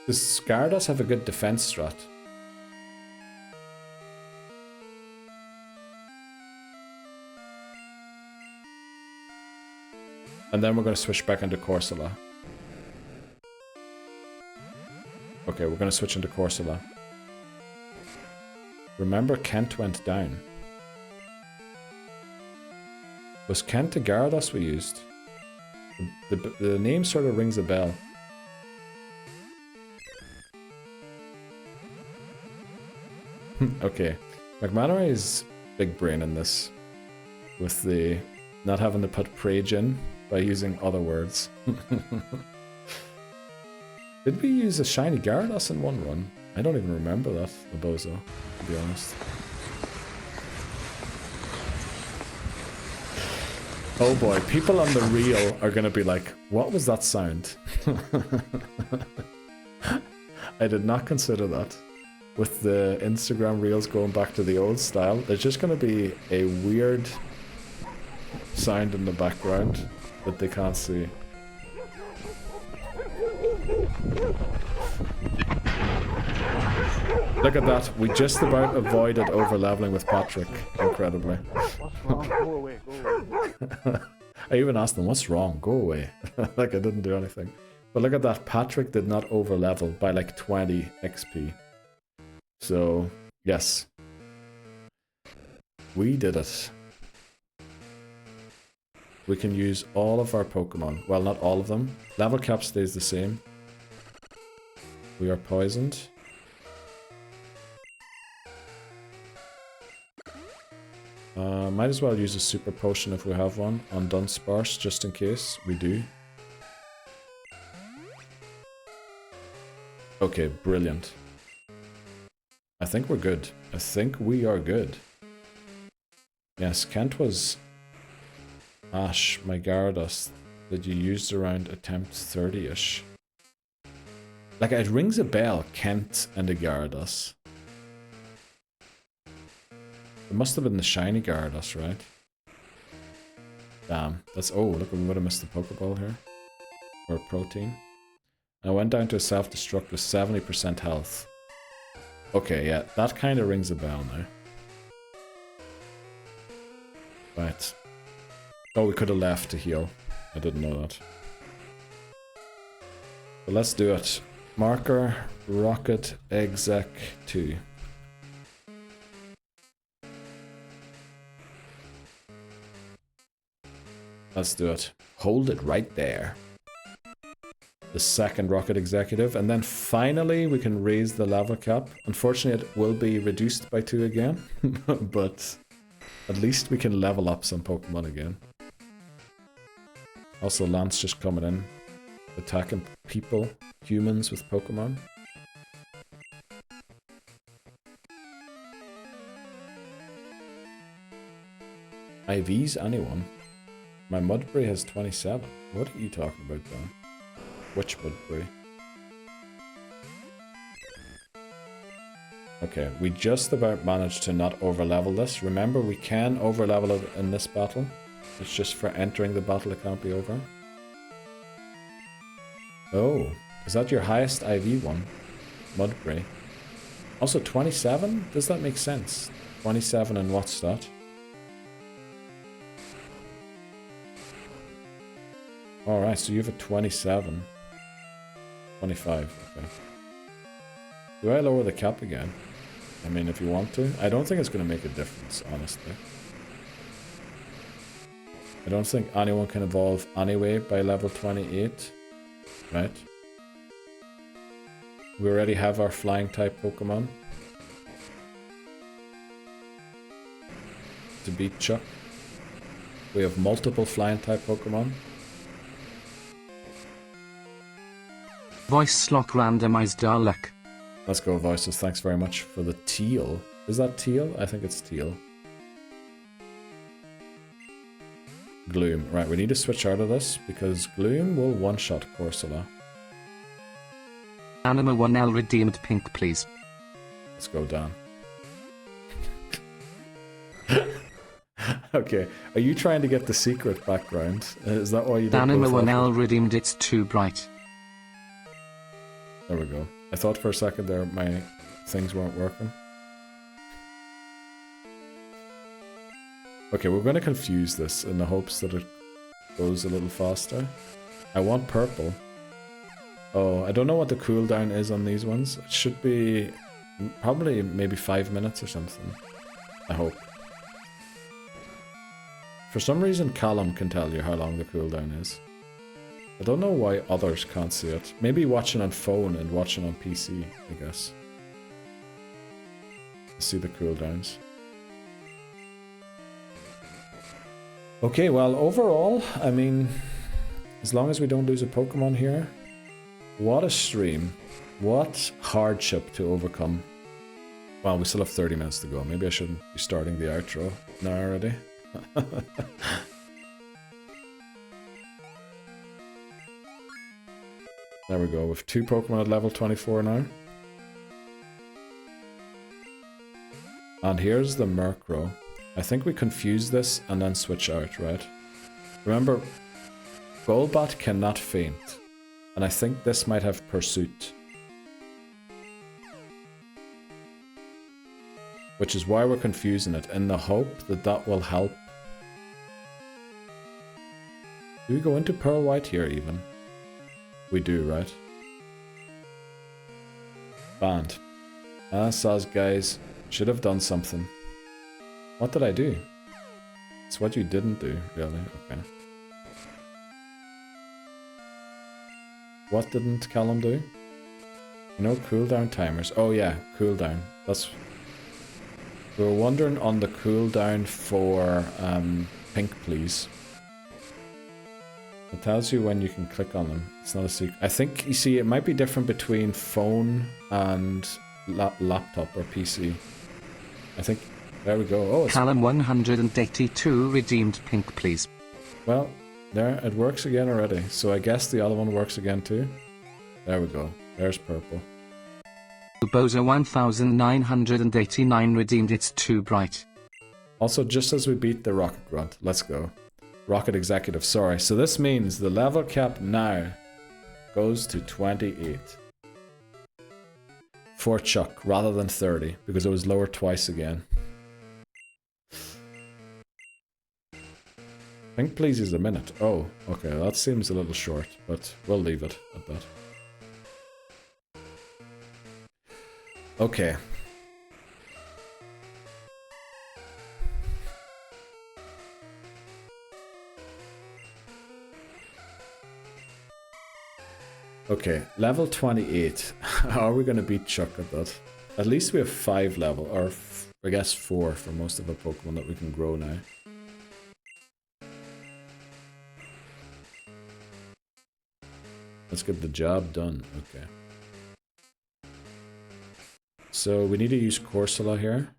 Does Gyarados have a good defense strat? And then we're going to switch back into Corsola. Okay, we're going to switch into Corsola. Remember, Kent went down. Was Kent the Gyarados we used? The name sort of rings a bell. Okay, McManary is big brain in this. With the not having to put Prage in by using other words. Did we use a shiny Gyarados in one run? I don't even remember that, Bozo, to be honest. Oh boy, people on the reel are gonna be like, what was that sound? I did not consider that. With the Instagram reels going back to the old style, there's just gonna be a weird sound in the background that they can't see. Look at that, we just about avoided over-leveling with Patrick, incredibly. Go away, go away. I even asked them, what's wrong? Go away. Like I didn't do anything. But look at that, Patrick did not over-level by like 20 XP. So, yes. We did it. We can use all of our Pokemon. Well, not all of them. Level cap stays the same. We are poisoned. Might as well use a super potion if we have one on Dunsparce, just in case we do. Okay, brilliant. I think we're good. I think we are good. Yes, Kent was... Ash, my Gyarados that you used around attempt 30-ish. Like, it rings a bell, Kent and a Gyarados. It must have been the shiny Gyarados, right? Damn, that's... Oh, look, we would have missed the Pokeball here. Or protein. I went down to a self-destruct with 70% health. Okay, yeah, that kind of rings a bell now. Right. Oh, we could have left to heal. I didn't know that. But let's do it. Marker, Rocket, Exec 2. Let's do it. Hold it right there. The second rocket executive, and then finally we can raise the level cap. Unfortunately, it will be reduced by 2 again, but at least we can level up some Pokemon again. Also, Lance just coming in, attacking people, humans with Pokemon. IVs, anyone? My Mudbray has 27. What are you talking about, Dan? Which Mudbray? Okay, we just about managed to not overlevel this. Remember, we can overlevel it in this battle. It's just for entering the battle it can't be over. Oh, is that your highest IV one? Mudbray. Also 27? Does that make sense? 27 and what's that? Alright, so you have a 27. 25, okay. Do I lower the cap again? I mean, if you want to. I don't think it's going to make a difference, honestly. I don't think anyone can evolve anyway by level 28. Right? We already have our flying type Pokemon to beat Chuck. We have multiple flying type Pokemon. Voice lock randomized luck. Let's go, Voices. Thanks very much for the teal. Is that teal? I think it's teal. Gloom. Right, we need to switch out of this because Gloom will one-shot Corsola. Anima 1L redeemed pink, please. Let's go, Dan. Okay, are you trying to get the secret background? Is that why you did Anima both 1L offers? redeemed, it's too bright. There we go. I thought for a second there my things weren't working. Okay, we're going to confuse this in the hopes that it goes a little faster. I want purple. Oh, I don't know what the cooldown is on these ones. It should be probably maybe 5 minutes or something. I hope. For some reason, Callum can tell you how long the cooldown is. I don't know why others can't see it. Maybe watching on phone and watching on PC, I guess. See the cooldowns. Okay, well, overall, I mean, as long as we don't lose a Pokemon here, what a stream. What hardship to overcome. Well, we still have 30 minutes to go. Maybe I shouldn't be starting the outro now already. There we go, with 2 Pokemon at level 24 now. And here's the Murkrow. I think we confuse this and then switch out, right? Remember, Golbat cannot faint. And I think this might have Pursuit. Which is why we're confusing it, in the hope that that will help. Do we go into Pearl White here even? We do, right? Banned. Ah, Saz guys, should have done something. What did I do? It's what you didn't do, really. Okay. What didn't Callum do? No cooldown timers. Oh yeah, cooldown. That's... We were wondering on the cooldown for pink, please. It tells you when you can click on them. It's not a secret. I think, you see, it might be different between phone and laptop or PC. I think, there we go. Oh, it's... Callum 182 redeemed pink, please. Well, there, it works again already. So I guess the other one works again too. There we go. There's purple. Boza 1989 redeemed, it's too bright. Also, just as we beat the Rocket Grunt, let's go. Rocket Executive, sorry. So this means the level cap now goes to 28. For Chuck, rather than 30, because it was lowered twice again. Pink please is a minute. Oh, okay, that seems a little short, but we'll leave it at that. Okay. Okay, level 28. How are we going to beat Chuck at that? At least we have 5 level, or I guess 4 for most of our Pokemon that we can grow now. Let's get the job done. Okay. So we need to use Corsola here.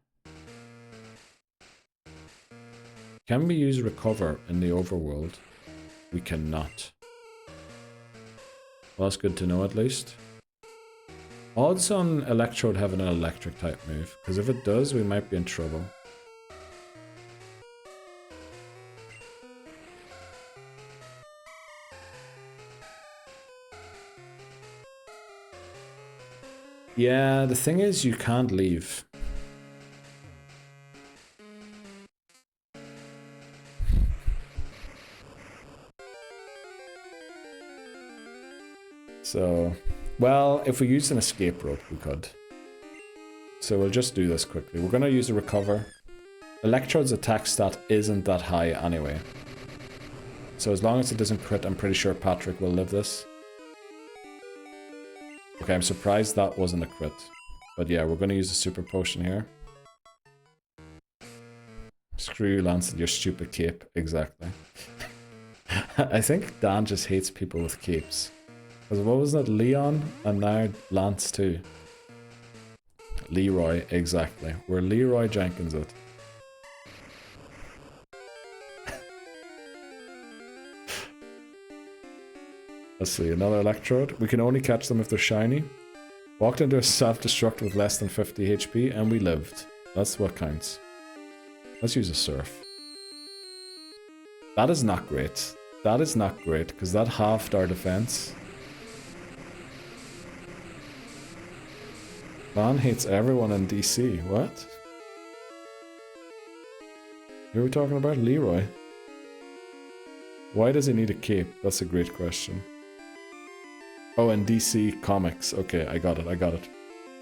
Can we use Recover in the overworld? We cannot. Well, that's good to know at least. Odds on Electrode having an electric type move, because if it does, we might be in trouble. Yeah, the thing is, you can't leave. So, well, if we used an escape rope, we could. So we'll just do this quickly. We're going to use a Recover. Electrode's attack stat isn't that high anyway. So as long as it doesn't crit, I'm pretty sure Patrick will live this. Okay, I'm surprised that wasn't a crit. But yeah, we're going to use a super potion here. Screw you, Lance, and your stupid cape. Exactly. I think Dan just hates people with capes. Because what was that? Leon and now Lance too. Leroy, exactly. We're Leroy Jenkins it. Let's see, another Electrode. We can only catch them if they're shiny. Walked into a self-destruct with less than 50 HP and we lived. That's what counts. Let's use a Surf. That is not great. That is not great, because that halved our defense. Man hates everyone in DC. What? Who are we talking about? Leroy. Why does he need a cape? That's a great question. Oh, and DC Comics. Okay, I got it.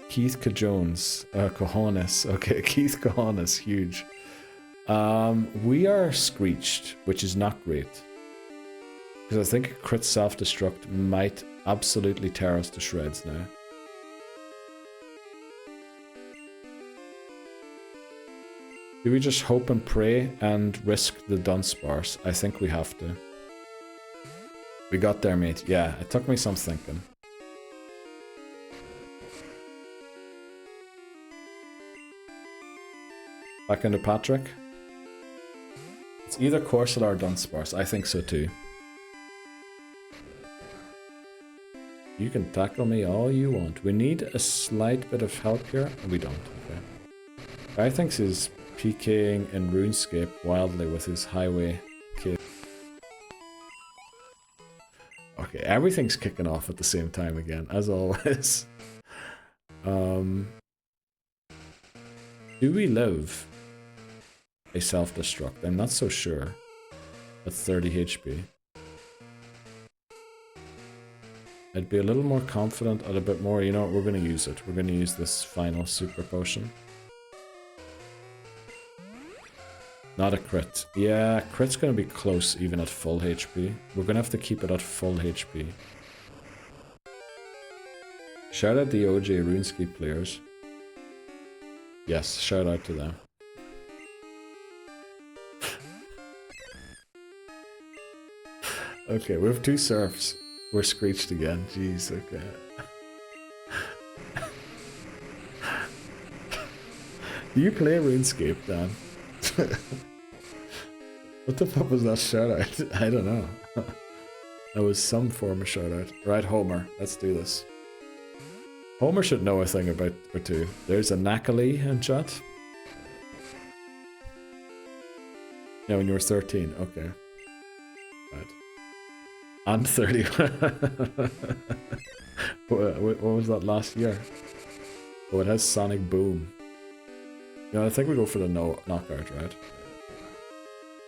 Keith Jones. Cojones. Okay, Keith Cojones. Huge. We are Screeched, which is not great. Because I think a crit self-destruct might absolutely tear us to shreds now. Do we just hope and pray and risk the Dunsparce? I think we have to. We got there, mate. Yeah, it took me some thinking. Back into Patrick. It's either Corsola or Dunsparce. I think so too. You can tackle me all you want. We need a slight bit of help here. We don't. Okay. I think he's PKing in RuneScape wildly with his highway kit. Okay, everything's kicking off at the same time again, as always. Do we live a self-destruct? I'm not so sure. At 30 HP. I'd be a little more confident at a bit more. You know what, we're going to use it. We're going to use this final super potion. Not a crit. Yeah, crit's going to be close even at full HP. We're going to have to keep it at full HP. Shout out the OG RuneScape players. Yes, shout out to them. Okay, we have 2 Surfs. We're Screeched again. Jeez, okay. Do you play RuneScape, Dan? What the fuck was that shout out? I don't know. That was some form of shout out. Right, Homer, let's do this. Homer should know a thing about or two. There's a Nakali in chat. Yeah, when you were 13, okay. Right. And 30. What was that last year? Oh, it has Sonic Boom. Yeah, I think we go for the knockout, right?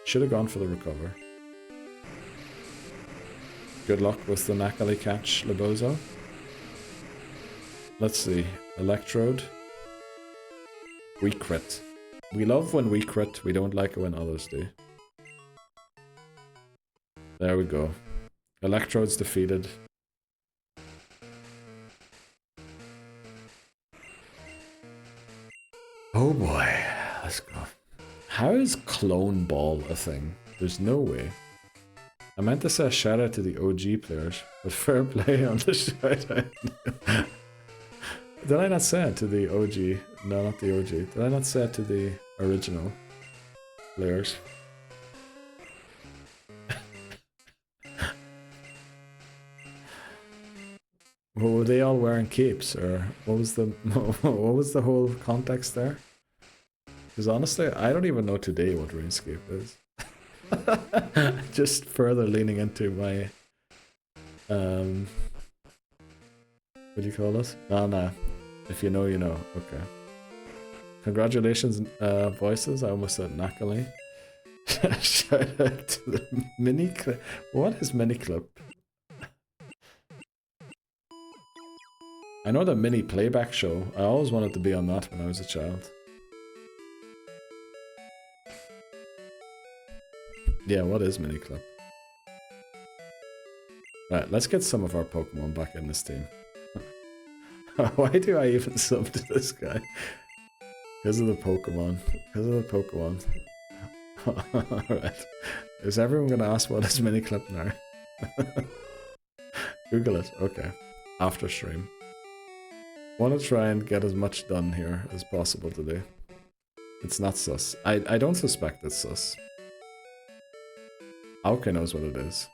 Should have gone for the Recover. Good luck with the Nakali catch, Lebozo. Let's see. Electrode. We crit. We love when we crit, we don't like it when others do. There we go. Electrode's defeated. Oh boy, let's go. How is clone ball a thing? There's no way. I meant to say a shout out to the OG players, but fair play on the shout out. Did I not say it to the OG? No, not the OG. Did I not say it to the original players? Well, were they all wearing capes, or what was the whole context there? Because honestly, I don't even know today what RuneScape is. Just further leaning into my what do you call it? Oh, nah. If you know, you know. Okay. Congratulations, voices. I almost said Nakali. Shout out to the mini clip. What is mini clip? I know the mini playback show. I always wanted to be on that when I was a child. Yeah, what is mini clip? Right, let's get some of our Pokemon back in this team. Why do I even sub to this guy? Because of the Pokemon. Because of the Pokemon. Alright. Is everyone going to ask what is mini clip now? Google it. Okay. After stream. Want to try and get as much done here as possible today. It's not sus. I don't suspect it's sus. Aoka knows what it is.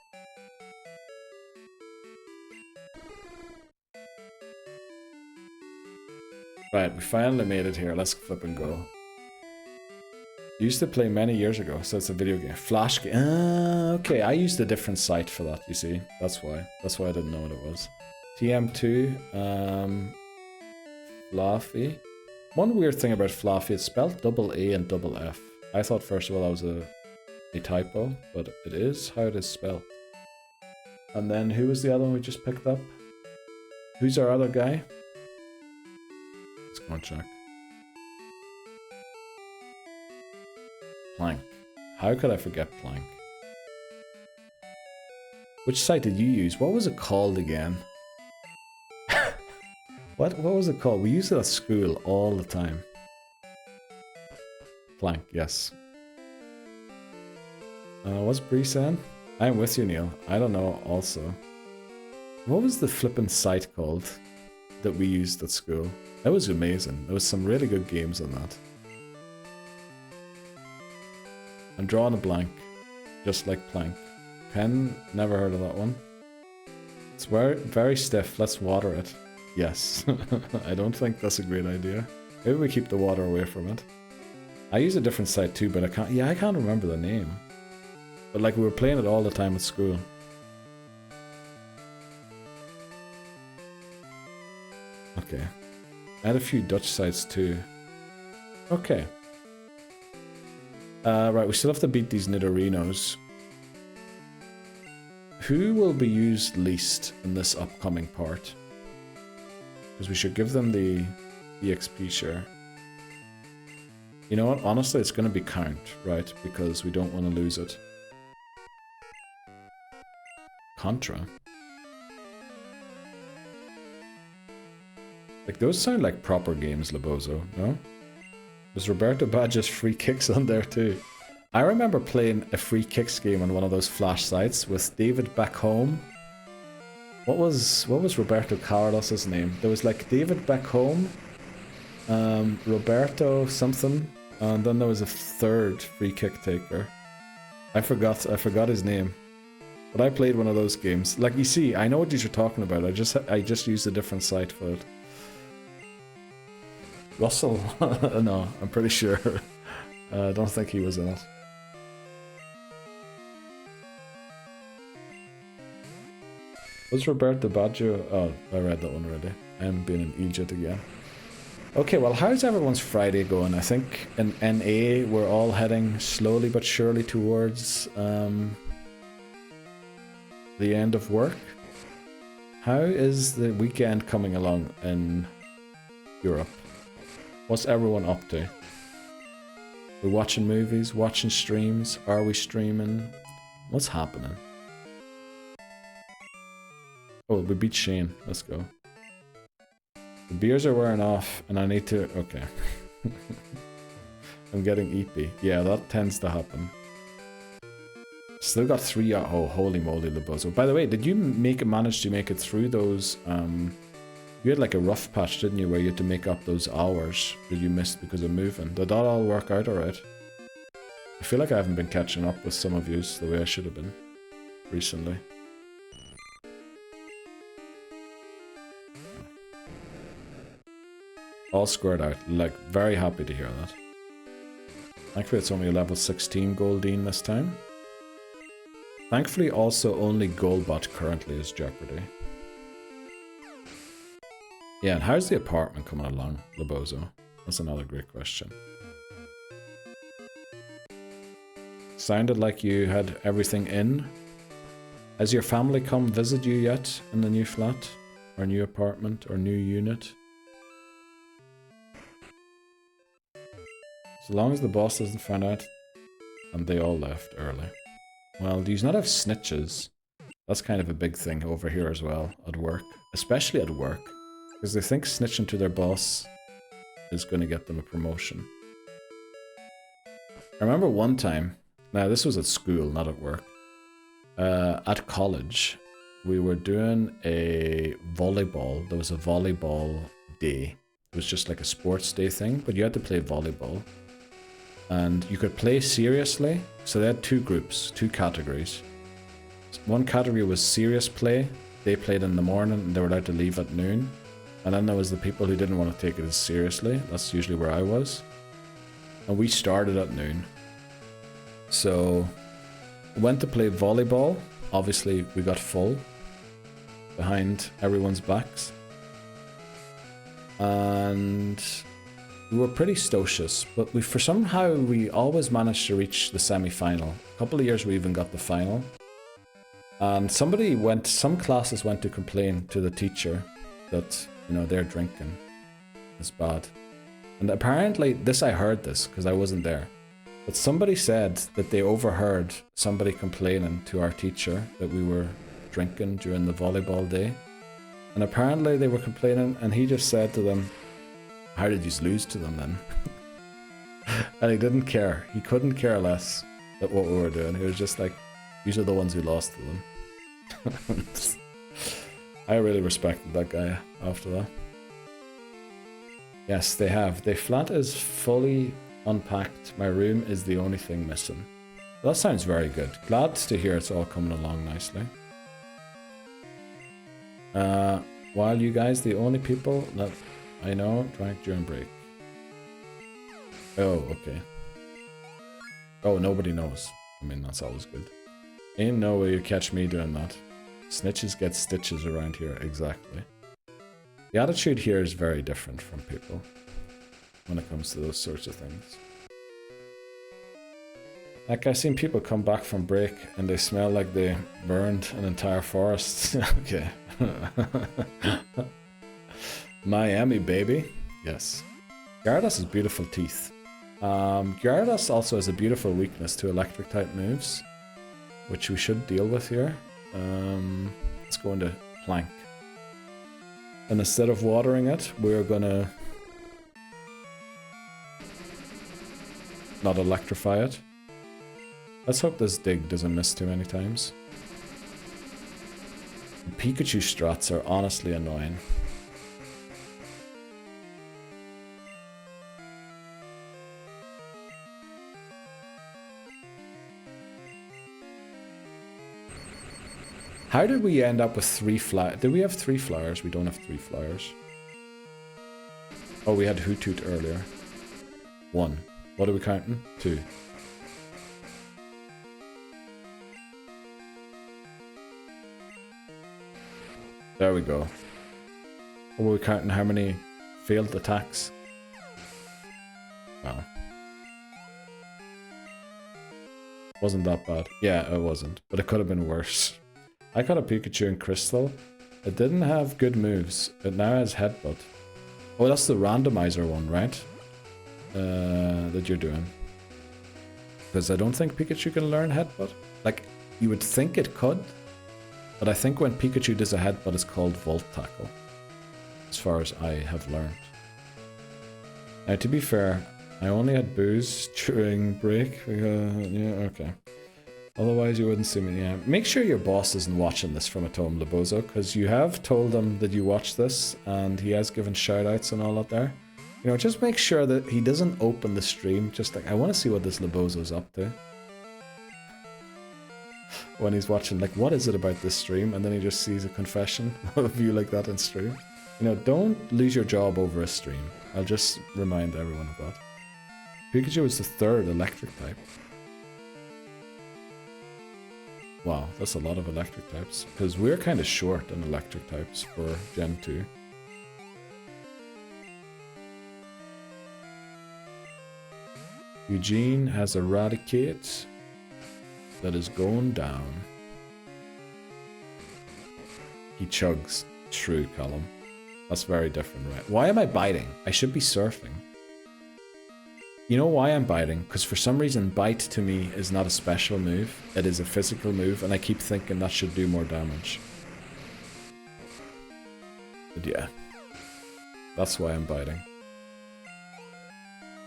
Right, we finally made it here. Let's flip and go. Used to play many years ago, so it's a video game. Flash game. Okay, I used a different site for that, you see. That's why. That's why I didn't know what it was. TM2. Fluffy. One weird thing about Fluffy, it's spelled double A and double F. I thought first of all that was a typo, but it is how it is spelled. And then who was the other one we just picked up? Who's our other guy? Let's go and check. Plank. How could I forget Plank? Which site did you use? What was it called again? What was it called? We used it at school all the time. Plank, yes. What's Bree saying? I'm with you, Neil. I don't know also. What was the flippin' site called that we used at school? That was amazing. There was some really good games on that. I'm drawing a blank. Just like Plank. Pen, never heard of that one. It's very, very stiff. Let's water it. Yes. I don't think that's a great idea. Maybe we keep the water away from it. I use a different site too, but I can't remember the name. But like we were playing it all the time at school. Okay. I had a few Dutch sites too. Okay. Right, we still have to beat these Nidorinos. Who will be used least in this upcoming part? Because we should give them the EXP share. You know what? Honestly, it's going to be Count, right? Because we don't want to lose it. Contra. Like, those sound like proper games, Labozo, no? There's Roberto Baggio's free kicks on there too. I remember playing a free kicks game on one of those flash sites with David back home. What was Roberto Carlos's name? There was like David back home, Roberto something, and then there was a third free kick taker. I forgot his name. But I played one of those games. Like, you see, I know what you're talking about. I just used a different site for it. Russell? No, I'm pretty sure. I don't think he was in it. Was Roberto Baggio? Oh, I read that one already. I'm being in Egypt again. Okay, well, how's everyone's Friday going? I think in NA we're all heading slowly but surely towards the end of work. How is the weekend coming along in Europe? What's everyone up to? We're watching movies, watching streams. Are we streaming? What's happening? Oh, we beat Shane. Let's go. The beers are wearing off and I need to... Okay. I'm getting eepy. Yeah, that tends to happen. Still got 3. Oh, holy moly, Labozo. By the way, did you manage to make it through those? You had like a rough patch, didn't you, where you had to make up those hours that you missed because of moving. Did that all work out alright? I feel like I haven't been catching up with some of yous the way I should have been recently. All squared out. Like, very happy to hear that. Thankfully, it's only a level 16 Goldeen this time. Thankfully, also only Goldbot currently is Jeopardy. Yeah, and how's the apartment coming along, Labozo? That's another great question. Sounded like you had everything in. Has your family come visit you yet in the new flat? Or new apartment? Or new unit? As long as the boss doesn't find out. And they all left early. Well, do you not have snitches? That's kind of a big thing over here as well, at work. Especially at work. Because they think snitching to their boss is going to get them a promotion. I remember one time, now this was at school, not at work. At college, we were doing a volleyball. There was a volleyball day. It was just like a sports day thing, but you had to play volleyball. And you could play seriously. So they had 2 groups, 2 categories. One category was serious play. They played in the morning and they were allowed to leave at noon. And then there was the people who didn't want to take it as seriously. That's usually where I was. And we started at noon. So, went to play volleyball. Obviously, we got full. Behind everyone's backs. And we were pretty stocious. But somehow we always managed to reach the semi-final. A couple of years we even got the final. And some classes went to complain to the teacher that, you know, they're drinking. It's bad. And apparently, I heard this because I wasn't there. But somebody said that they overheard somebody complaining to our teacher that we were drinking during the volleyball day. And apparently they were complaining and he just said to them, how did you lose to them then? And he didn't care. He couldn't care less at what we were doing. He was just like, these are the ones who lost to them. I really respected that guy after that. Yes, they have. The flat is fully unpacked. My room is the only thing missing. That sounds very good. Glad to hear it's all coming along nicely. While you guys, the only people that I know drank during break. Oh, okay. Oh, nobody knows. I mean, that's always good. Ain't no way you catch me doing that. Snitches get stitches around here, exactly. The attitude here is very different from people when it comes to those sorts of things. Like, I've seen people come back from break and they smell like they burned an entire forest. Okay. Miami, baby. Yes. Gyarados has beautiful teeth. Gyarados also has a beautiful weakness to electric type moves, which we should deal with here. Let's go into Plank. And instead of watering it, we're gonna not electrify it. Let's hope this dig doesn't miss too many times. The Pikachu strats are honestly annoying. How did we end up with 3 flyers? Did we have 3 flyers? We don't have 3 flyers. Oh, we had Hoothoot earlier. 1. What are we counting? 2. There we go. Or were we counting how many failed attacks? Wow. Wasn't that bad. Yeah, it wasn't. But it could have been worse. I caught a Pikachu in Crystal. It didn't have good moves. It now has Headbutt. Oh, that's the randomizer one, right? That you're doing. Because I don't think Pikachu can learn Headbutt. Like, you would think it could. But I think when Pikachu does a Headbutt, it's called Volt Tackle. As far as I have learned. Now, to be fair, I only had booze during break. Yeah, okay. Otherwise, you wouldn't see me. Yeah. Make sure your boss isn't watching this from at home, Lobozo, because you have told him that you watch this, and he has given shout-outs and all that there. You know, just make sure that he doesn't open the stream. Just like, I want to see what this Lobozo's up to. When he's watching, like, what is it about this stream? And then he just sees a confession of you like that in stream. You know, don't lose your job over a stream. I'll just remind everyone of that. Pikachu is the 3rd electric type. Wow, that's a lot of electric types. Because we're kind of short on electric types for Gen 2. Eugene has Eradicate. That is going down. He chugs. True, Callum. That's very different, right? Why am I biting? I should be surfing. You know why I'm biting? Because for some reason, bite to me is not a special move. It is a physical move, and I keep thinking that should do more damage. But yeah. That's why I'm biting.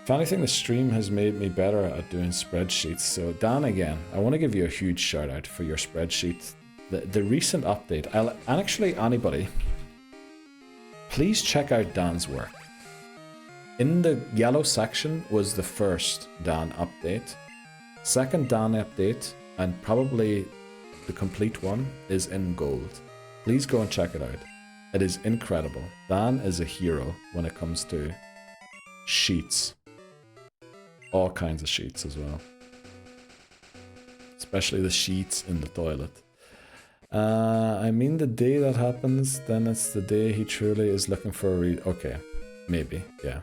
If anything, the stream has made me better at doing spreadsheets. So Dan, again, I want to give you a huge shout out for your spreadsheet. The recent update, and actually anybody, please check out Dan's work. In the yellow section was the first Dan update. Second Dan update, and probably the complete one, is in gold. Please go and check it out. It is incredible. Dan is a hero when it comes to sheets. All kinds of sheets as well. Especially the sheets in the toilet. I mean the day that happens, then it's the day he truly is looking for a okay, maybe, yeah.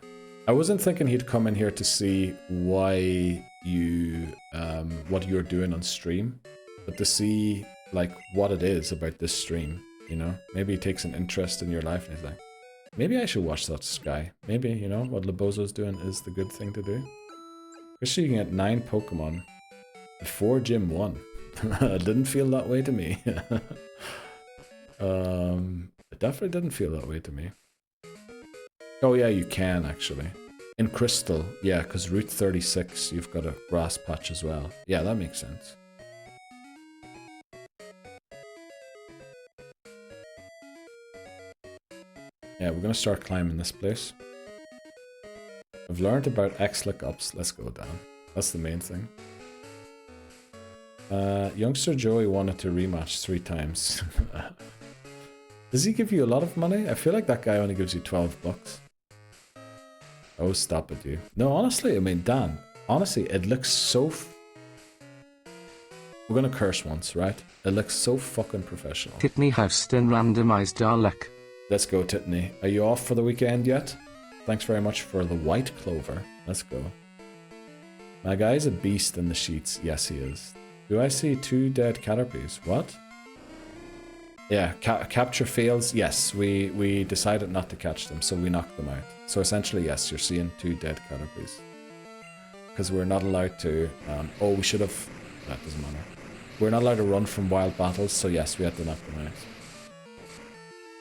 I wasn't thinking he'd come in here to see why you, what you're doing on stream, but to see, like, what it is about this stream, you know? Maybe he takes an interest in your life and he's like, maybe I should watch that guy. Maybe, you know, what Lobozo's doing is the good thing to do. Especially you can get 9 Pokemon before Gym 1. It didn't feel that way to me. It definitely didn't feel that way to me. Oh yeah, you can actually. In Crystal, yeah, because Route 36, you've got a grass patch as well. Yeah, that makes sense. Yeah, we're gonna start climbing this place. I've learned about X lookups. Let's go down. That's the main thing. Youngster Joey wanted to rematch 3 times. Does he give you a lot of money? I feel like that guy only gives you 12 bucks. Oh, stop it, you. No, honestly, I mean, Dan, honestly, it looks so... We're gonna curse once, right? It looks so fucking professional. Titney Houston randomized our luck. Let's go, Titney. Are you off for the weekend yet? Thanks very much for the white clover. Let's go. My guy's a beast in the sheets. Yes, he is. Do I see 2 dead Caterpies? What? Yeah, capture fails. Yes, we decided not to catch them, so we knocked them out. So essentially, yes, you're seeing 2 dead Caterpies. Because we're not allowed to... oh, we should have... That doesn't matter. We're not allowed to run from wild battles, so yes, we had to knock them out.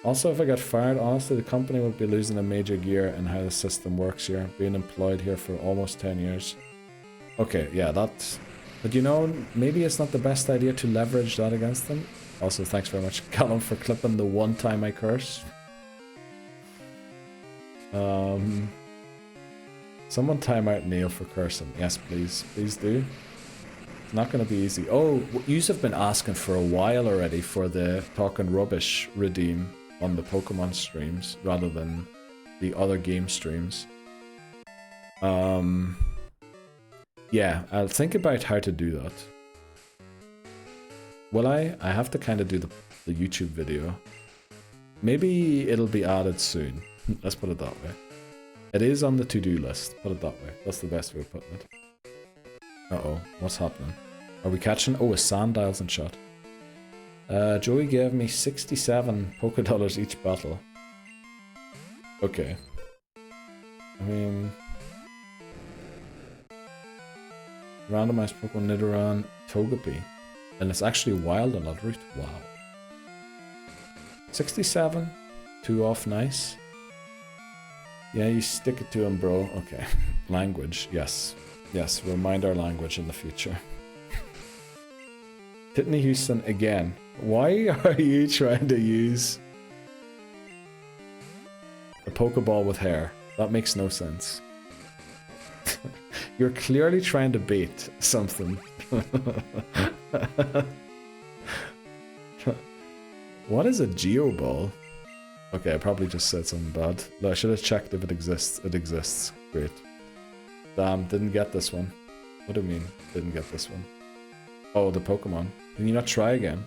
Also, if I get fired, honestly, the company would be losing a major gear in how the system works here. Being employed here for almost 10 years. Okay, yeah, that's... But you know, maybe it's not the best idea to leverage that against them. Also, thanks very much, Callum, for clipping the one time I curse. Someone time out Neil for cursing. Yes, please. Please do. It's not going to be easy. Oh, yous have been asking for a while already for the Talking Rubbish redeem on the Pokemon streams rather than the other game streams. Yeah, I'll think about how to do that. Will I? I have to kind of do the YouTube video. Maybe it'll be added soon. Let's put it that way. It is on the to-do list. Put it that way. That's the best way of putting it. Uh-oh. What's happening? Are we catching? Oh, a Sandile's in shot. Joey gave me 67 Pokédollars each battle. Okay. I mean... Randomized Pokemon Nidoran Togepi. And it's actually wild on that route. Wow. 67. 2 off, nice. Yeah, you stick it to him, bro. Okay. Language, yes. Yes, we'll mind our language in the future. Whitney Houston again. Why are you trying to use a Pokeball with hair? That makes no sense. You're clearly trying to bait something. What is a Geoball? Okay, I probably just said something bad. No, I should have checked if it exists. It exists. Great. Damn, didn't get this one. What do you mean, didn't get this one? Oh, the Pokemon. Can you not try again?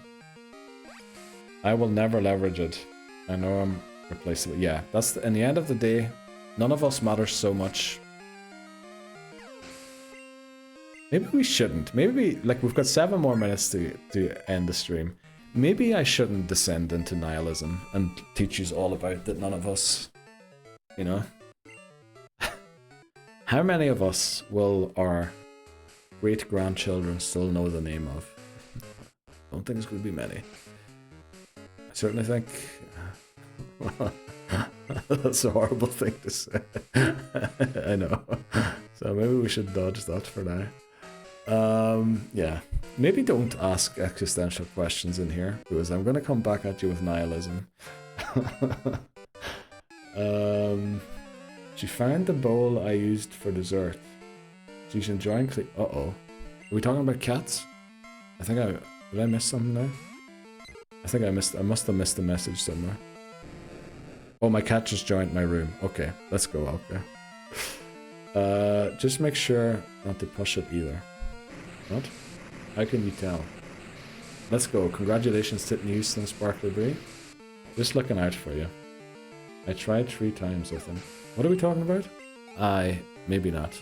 I will never leverage it. I know I'm replaceable. Yeah, that's in the end of the day, none of us matters so much. Maybe we shouldn't. Maybe like we've got 7 more minutes to end the stream. Maybe I shouldn't descend into nihilism and teach you all about that none of us, you know. How many of us will our great-grandchildren still know the name of? I don't think it's going to be many. I certainly think... That's a horrible thing to say. I know. So maybe we should dodge that for now. Yeah. Maybe don't ask existential questions in here, because I'm going to come back at you with nihilism. She found the bowl I used for dessert. She's enjoying uh-oh. Are we talking about cats? Did I miss something there? I must have missed a message somewhere. Oh, my cat just joined my room. Okay, let's go out there. Just make sure not to push it either. What? How can you tell? Let's go. Congratulations, Titten Houston, Sparkly Bree. Just looking out for you. I tried 3 times, I think. What are we talking about? Maybe not.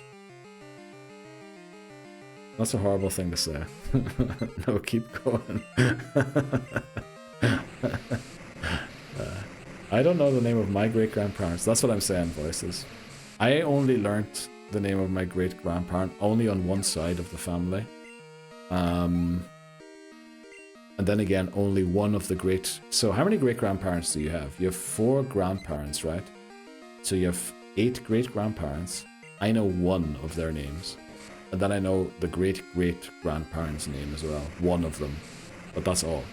That's a horrible thing to say. No, keep going. I don't know the name of my great-grandparents. That's what I'm saying, voices. I only learnt the name of my great-grandparent only on one side of the family. And then again, only one of the great... So how many great-grandparents do you have? You have 4 grandparents, right? So you have 8 great-grandparents. I know 1 of their names. And then I know the great-great-grandparents' name as well. 1 of them. But that's all.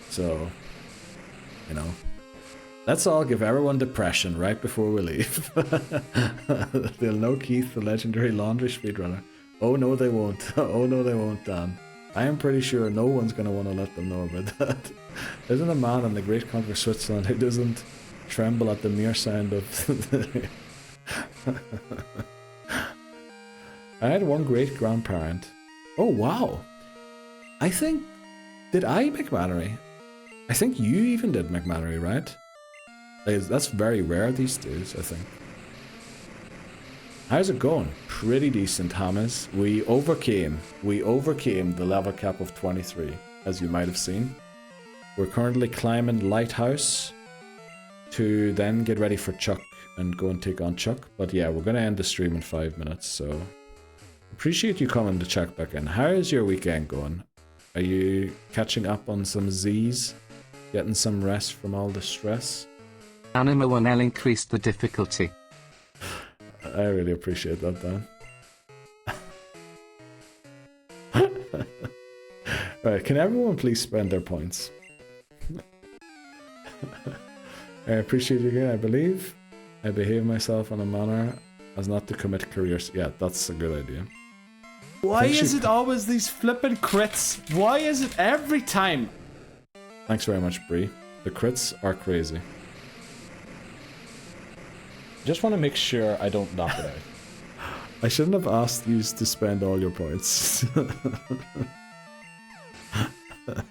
So, you know. Let's all give everyone depression right before we leave. They'll know Keith, the legendary laundry speedrunner. Oh no they won't. Oh no they won't, Dan. I am pretty sure no one's going to want to let them know about that. Isn't a man in the great country of Switzerland who doesn't tremble at the mere sound of... I had 1 great-grandparent. Oh wow. I think... Did I McMannery? I think you even did McMannery, right? That's very rare these days, I think. How's it going? Pretty decent, Hammers. We overcame the level cap of 23, as you might have seen. We're currently climbing Lighthouse to then get ready for Chuck and go and take on Chuck. But yeah, we're going to end the stream in 5 minutes, so... Appreciate you coming to check back in. How is your weekend going? Are you catching up on some Z's? Getting some rest from all the stress? Anima 1L increased the difficulty. I really appreciate that, Dan. Right, can everyone please spend their points? I appreciate you again, I believe. I behave myself in a manner as not to commit careers. Yeah, that's a good idea. Why is it always these flippin' crits? Why is it every time? Thanks very much, Bree. The crits are crazy. Just want to make sure I don't knock it out. I shouldn't have asked you to spend all your points.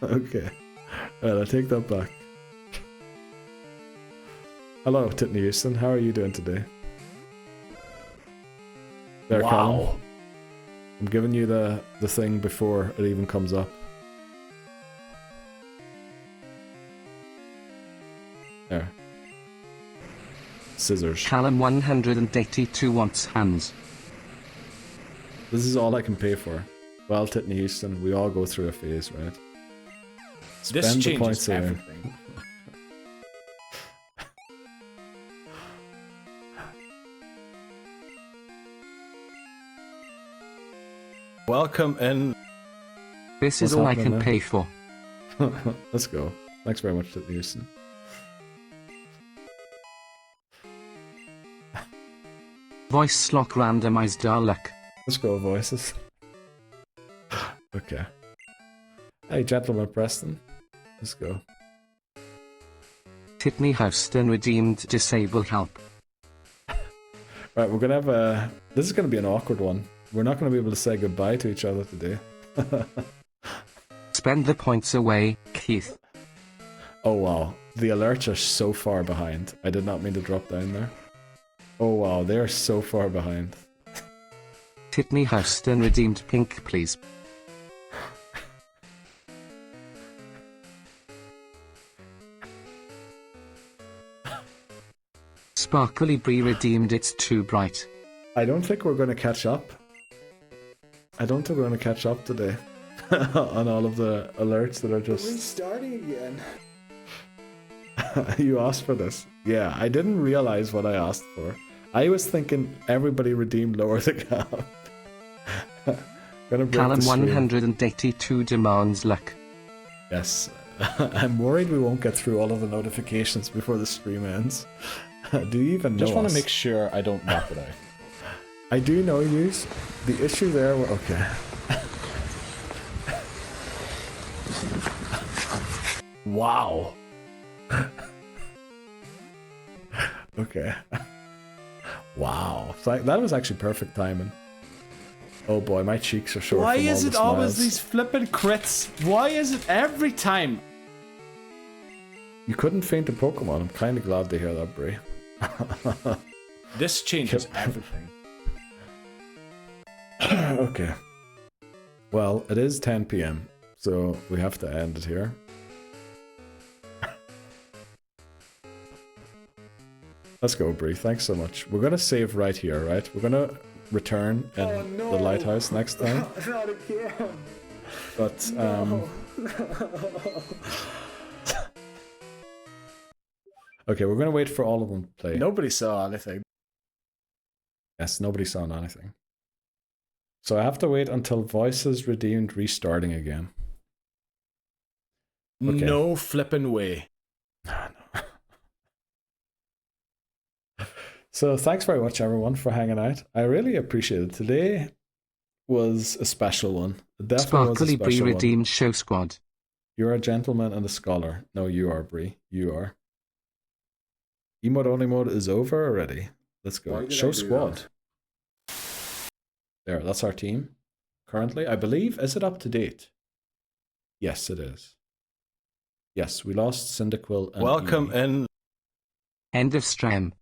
Okay. Alright, I'll take that back. Hello, Titney Houston. How are you doing today? There, wow. Callum. I'm giving you the thing before it even comes up. There. Scissors. Callum 182 wants hands. This is all I can pay for. Well, Titney Houston, we all go through a phase, right? Spend This the changes points here. everything. Welcome in. This is What's all I happening can there? pay for. Let's go. Thanks very much, Houston. Voice slot randomized luck. Let's go, voices. Okay. Hey, gentleman Preston. Let's go. Whitney Houston redeemed disable help. Right, we're gonna have a... This is gonna be an awkward one. We're not gonna be able to say goodbye to each other today. Spend the points away, Keith. Oh wow, the alerts are so far behind. I did not mean to drop down there. Oh wow, they are so far behind. Whitney Houston redeemed pink, please. Sparkly Bree redeemed it's too bright. I don't think we're gonna catch up. I don't think we're gonna catch up today on all of the alerts that are just Restarting again. You asked for this. Yeah, I didn't realize what I asked for. I was thinking everybody redeemed lower the gap. Gonna break Callum the stream. 182 demands luck. Yes. I'm worried we won't get through all of the notifications before the stream ends. Do you even know Just want us? to make sure I don't knock it out. I do know you. The issue there... Okay. Wow. Okay. Wow. That was actually perfect timing. Oh boy, my cheeks are sore. Why from all is the it always smiles. these flippin' crits? Why is it every time? You couldn't faint a Pokemon. I'm kind of glad to hear that, Brie. This changes everything. Okay. Well, it is 10 PM, so we have to end it here. Let's go, Brie. Thanks so much. We're gonna save right here, right? We're gonna return in the lighthouse next time. Not again. But okay, we're gonna wait for all of them to play. Nobody saw anything. Yes, nobody saw anything. So I have to wait until voices redeemed restarting again. Okay. No flippin' way. So thanks very much, everyone, for hanging out. I really appreciate it. Today was a special one. It definitely was a Sparkly Bree special one. redeemed show squad. You're a gentleman and a scholar. No, you are, Brie. You are. Emote only mode is over already. Let's go. Show squad. There, that's our team. Currently, I believe, is it up to date? Yes, it is. Yes, we lost Cyndaquil and Welcome Eevee. in. End of stream.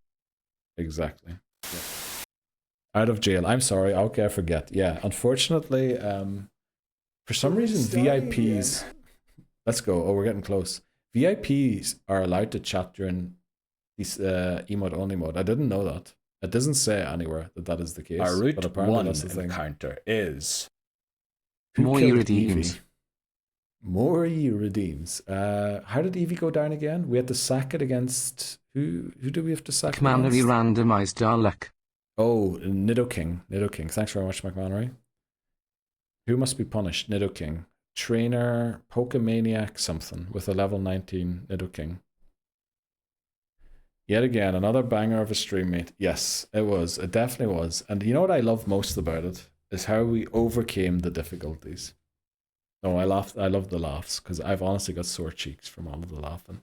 Exactly. Yeah. Out of jail. I'm sorry. Okay, I forget. Yeah, unfortunately, for some reason, VIPs... Let's go. Oh, we're getting close. VIPs are allowed to chat during these emote only mode. I didn't know that. It doesn't say anywhere that that is the case. Our but route apparently one that's the thing. encounter is... Who Morty killed redeems. Eevee? Morty redeems. How did Eevee go down again? We had to sack it against... Who do we have to sack it McManary against? randomized our luck. Oh, Nidoking. Nidoking. Thanks very much, McManary. Who must be punished? Nidoking. Trainer, Pokemaniac something with a level 19 Nidoking. Yet again, another banger of a stream, mate. Yes, it was. It definitely was. And you know what I love most about it? Is how we overcame the difficulties. No, I laughed. I love the laughs because I've honestly got sore cheeks from all of the laughing.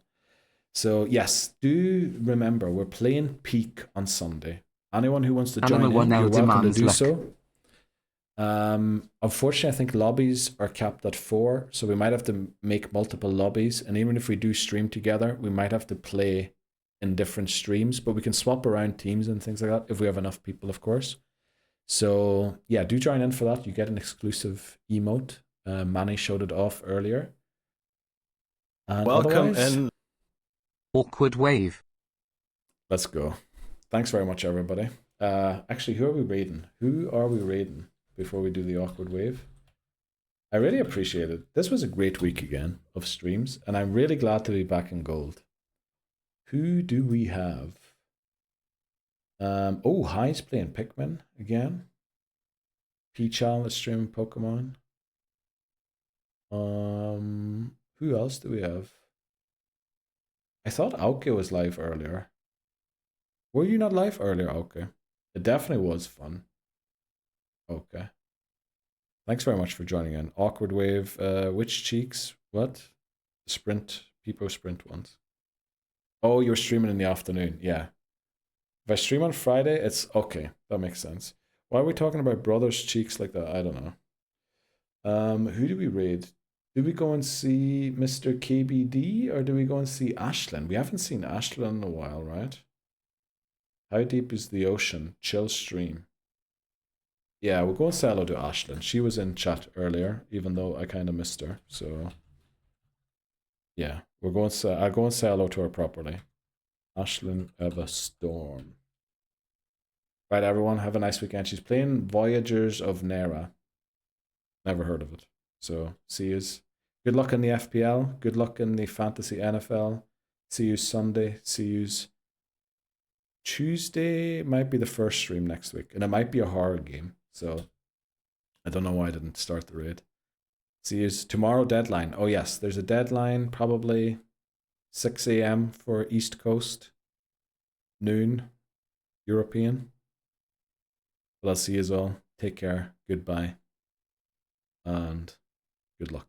So yes, do remember we're playing Peak on Sunday. Anyone who wants to join in, you're welcome to do so. Unfortunately, I think lobbies are capped at 4, so we might have to make multiple lobbies. And even if we do stream together, we might have to play in different streams, but we can swap around teams and things like that if we have enough people, of course. So yeah, do join in for that. You get an exclusive emote. Manny showed it off earlier. And Welcome otherwise, in. Awkward wave. let's go. Thanks very much, everybody. Actually, who are we raiding? Who are we raiding before we do the awkward wave? I really appreciate it. This was a great week again of streams, and I'm really glad to be back in gold. Who do we have? Oh, High's playing Pikmin again. Peachal is streaming Pokemon. Who else do we have? I thought Auke was live earlier. Were you not live earlier, Auke? It definitely was fun. Okay. Thanks very much for joining in. Awkward Wave, which cheeks? What? Sprint, Peepo Sprint ones. Oh, you're streaming in the afternoon. Yeah. If I stream on Friday, it's okay. That makes sense. Why are we talking about brothers' cheeks like that? I don't know. Who do we raid? Do we go and see Mr. KBD or do we go and see Ashlyn? We haven't seen Ashlyn in a while, right? How deep is the ocean? Chill stream. Yeah, we'll go and say hello to Ashlyn. She was in chat earlier, even though I kind of missed her. So, yeah, I'll go and say hello to her properly. Ashlyn Everstorm. Right, everyone, have a nice weekend. She's playing Voyagers of Nera. Never heard of it. So, see yous. Good luck in the FPL. Good luck in the Fantasy NFL. See you Sunday. See yous Tuesday. Might be the first stream next week. And it might be a horror game. So, I don't know why I didn't start the raid. See yous tomorrow deadline. Oh, yes, there's a deadline. Probably 6 a.m. for East Coast. Noon. European. But I'll see yous all. Take care. Goodbye. And good luck.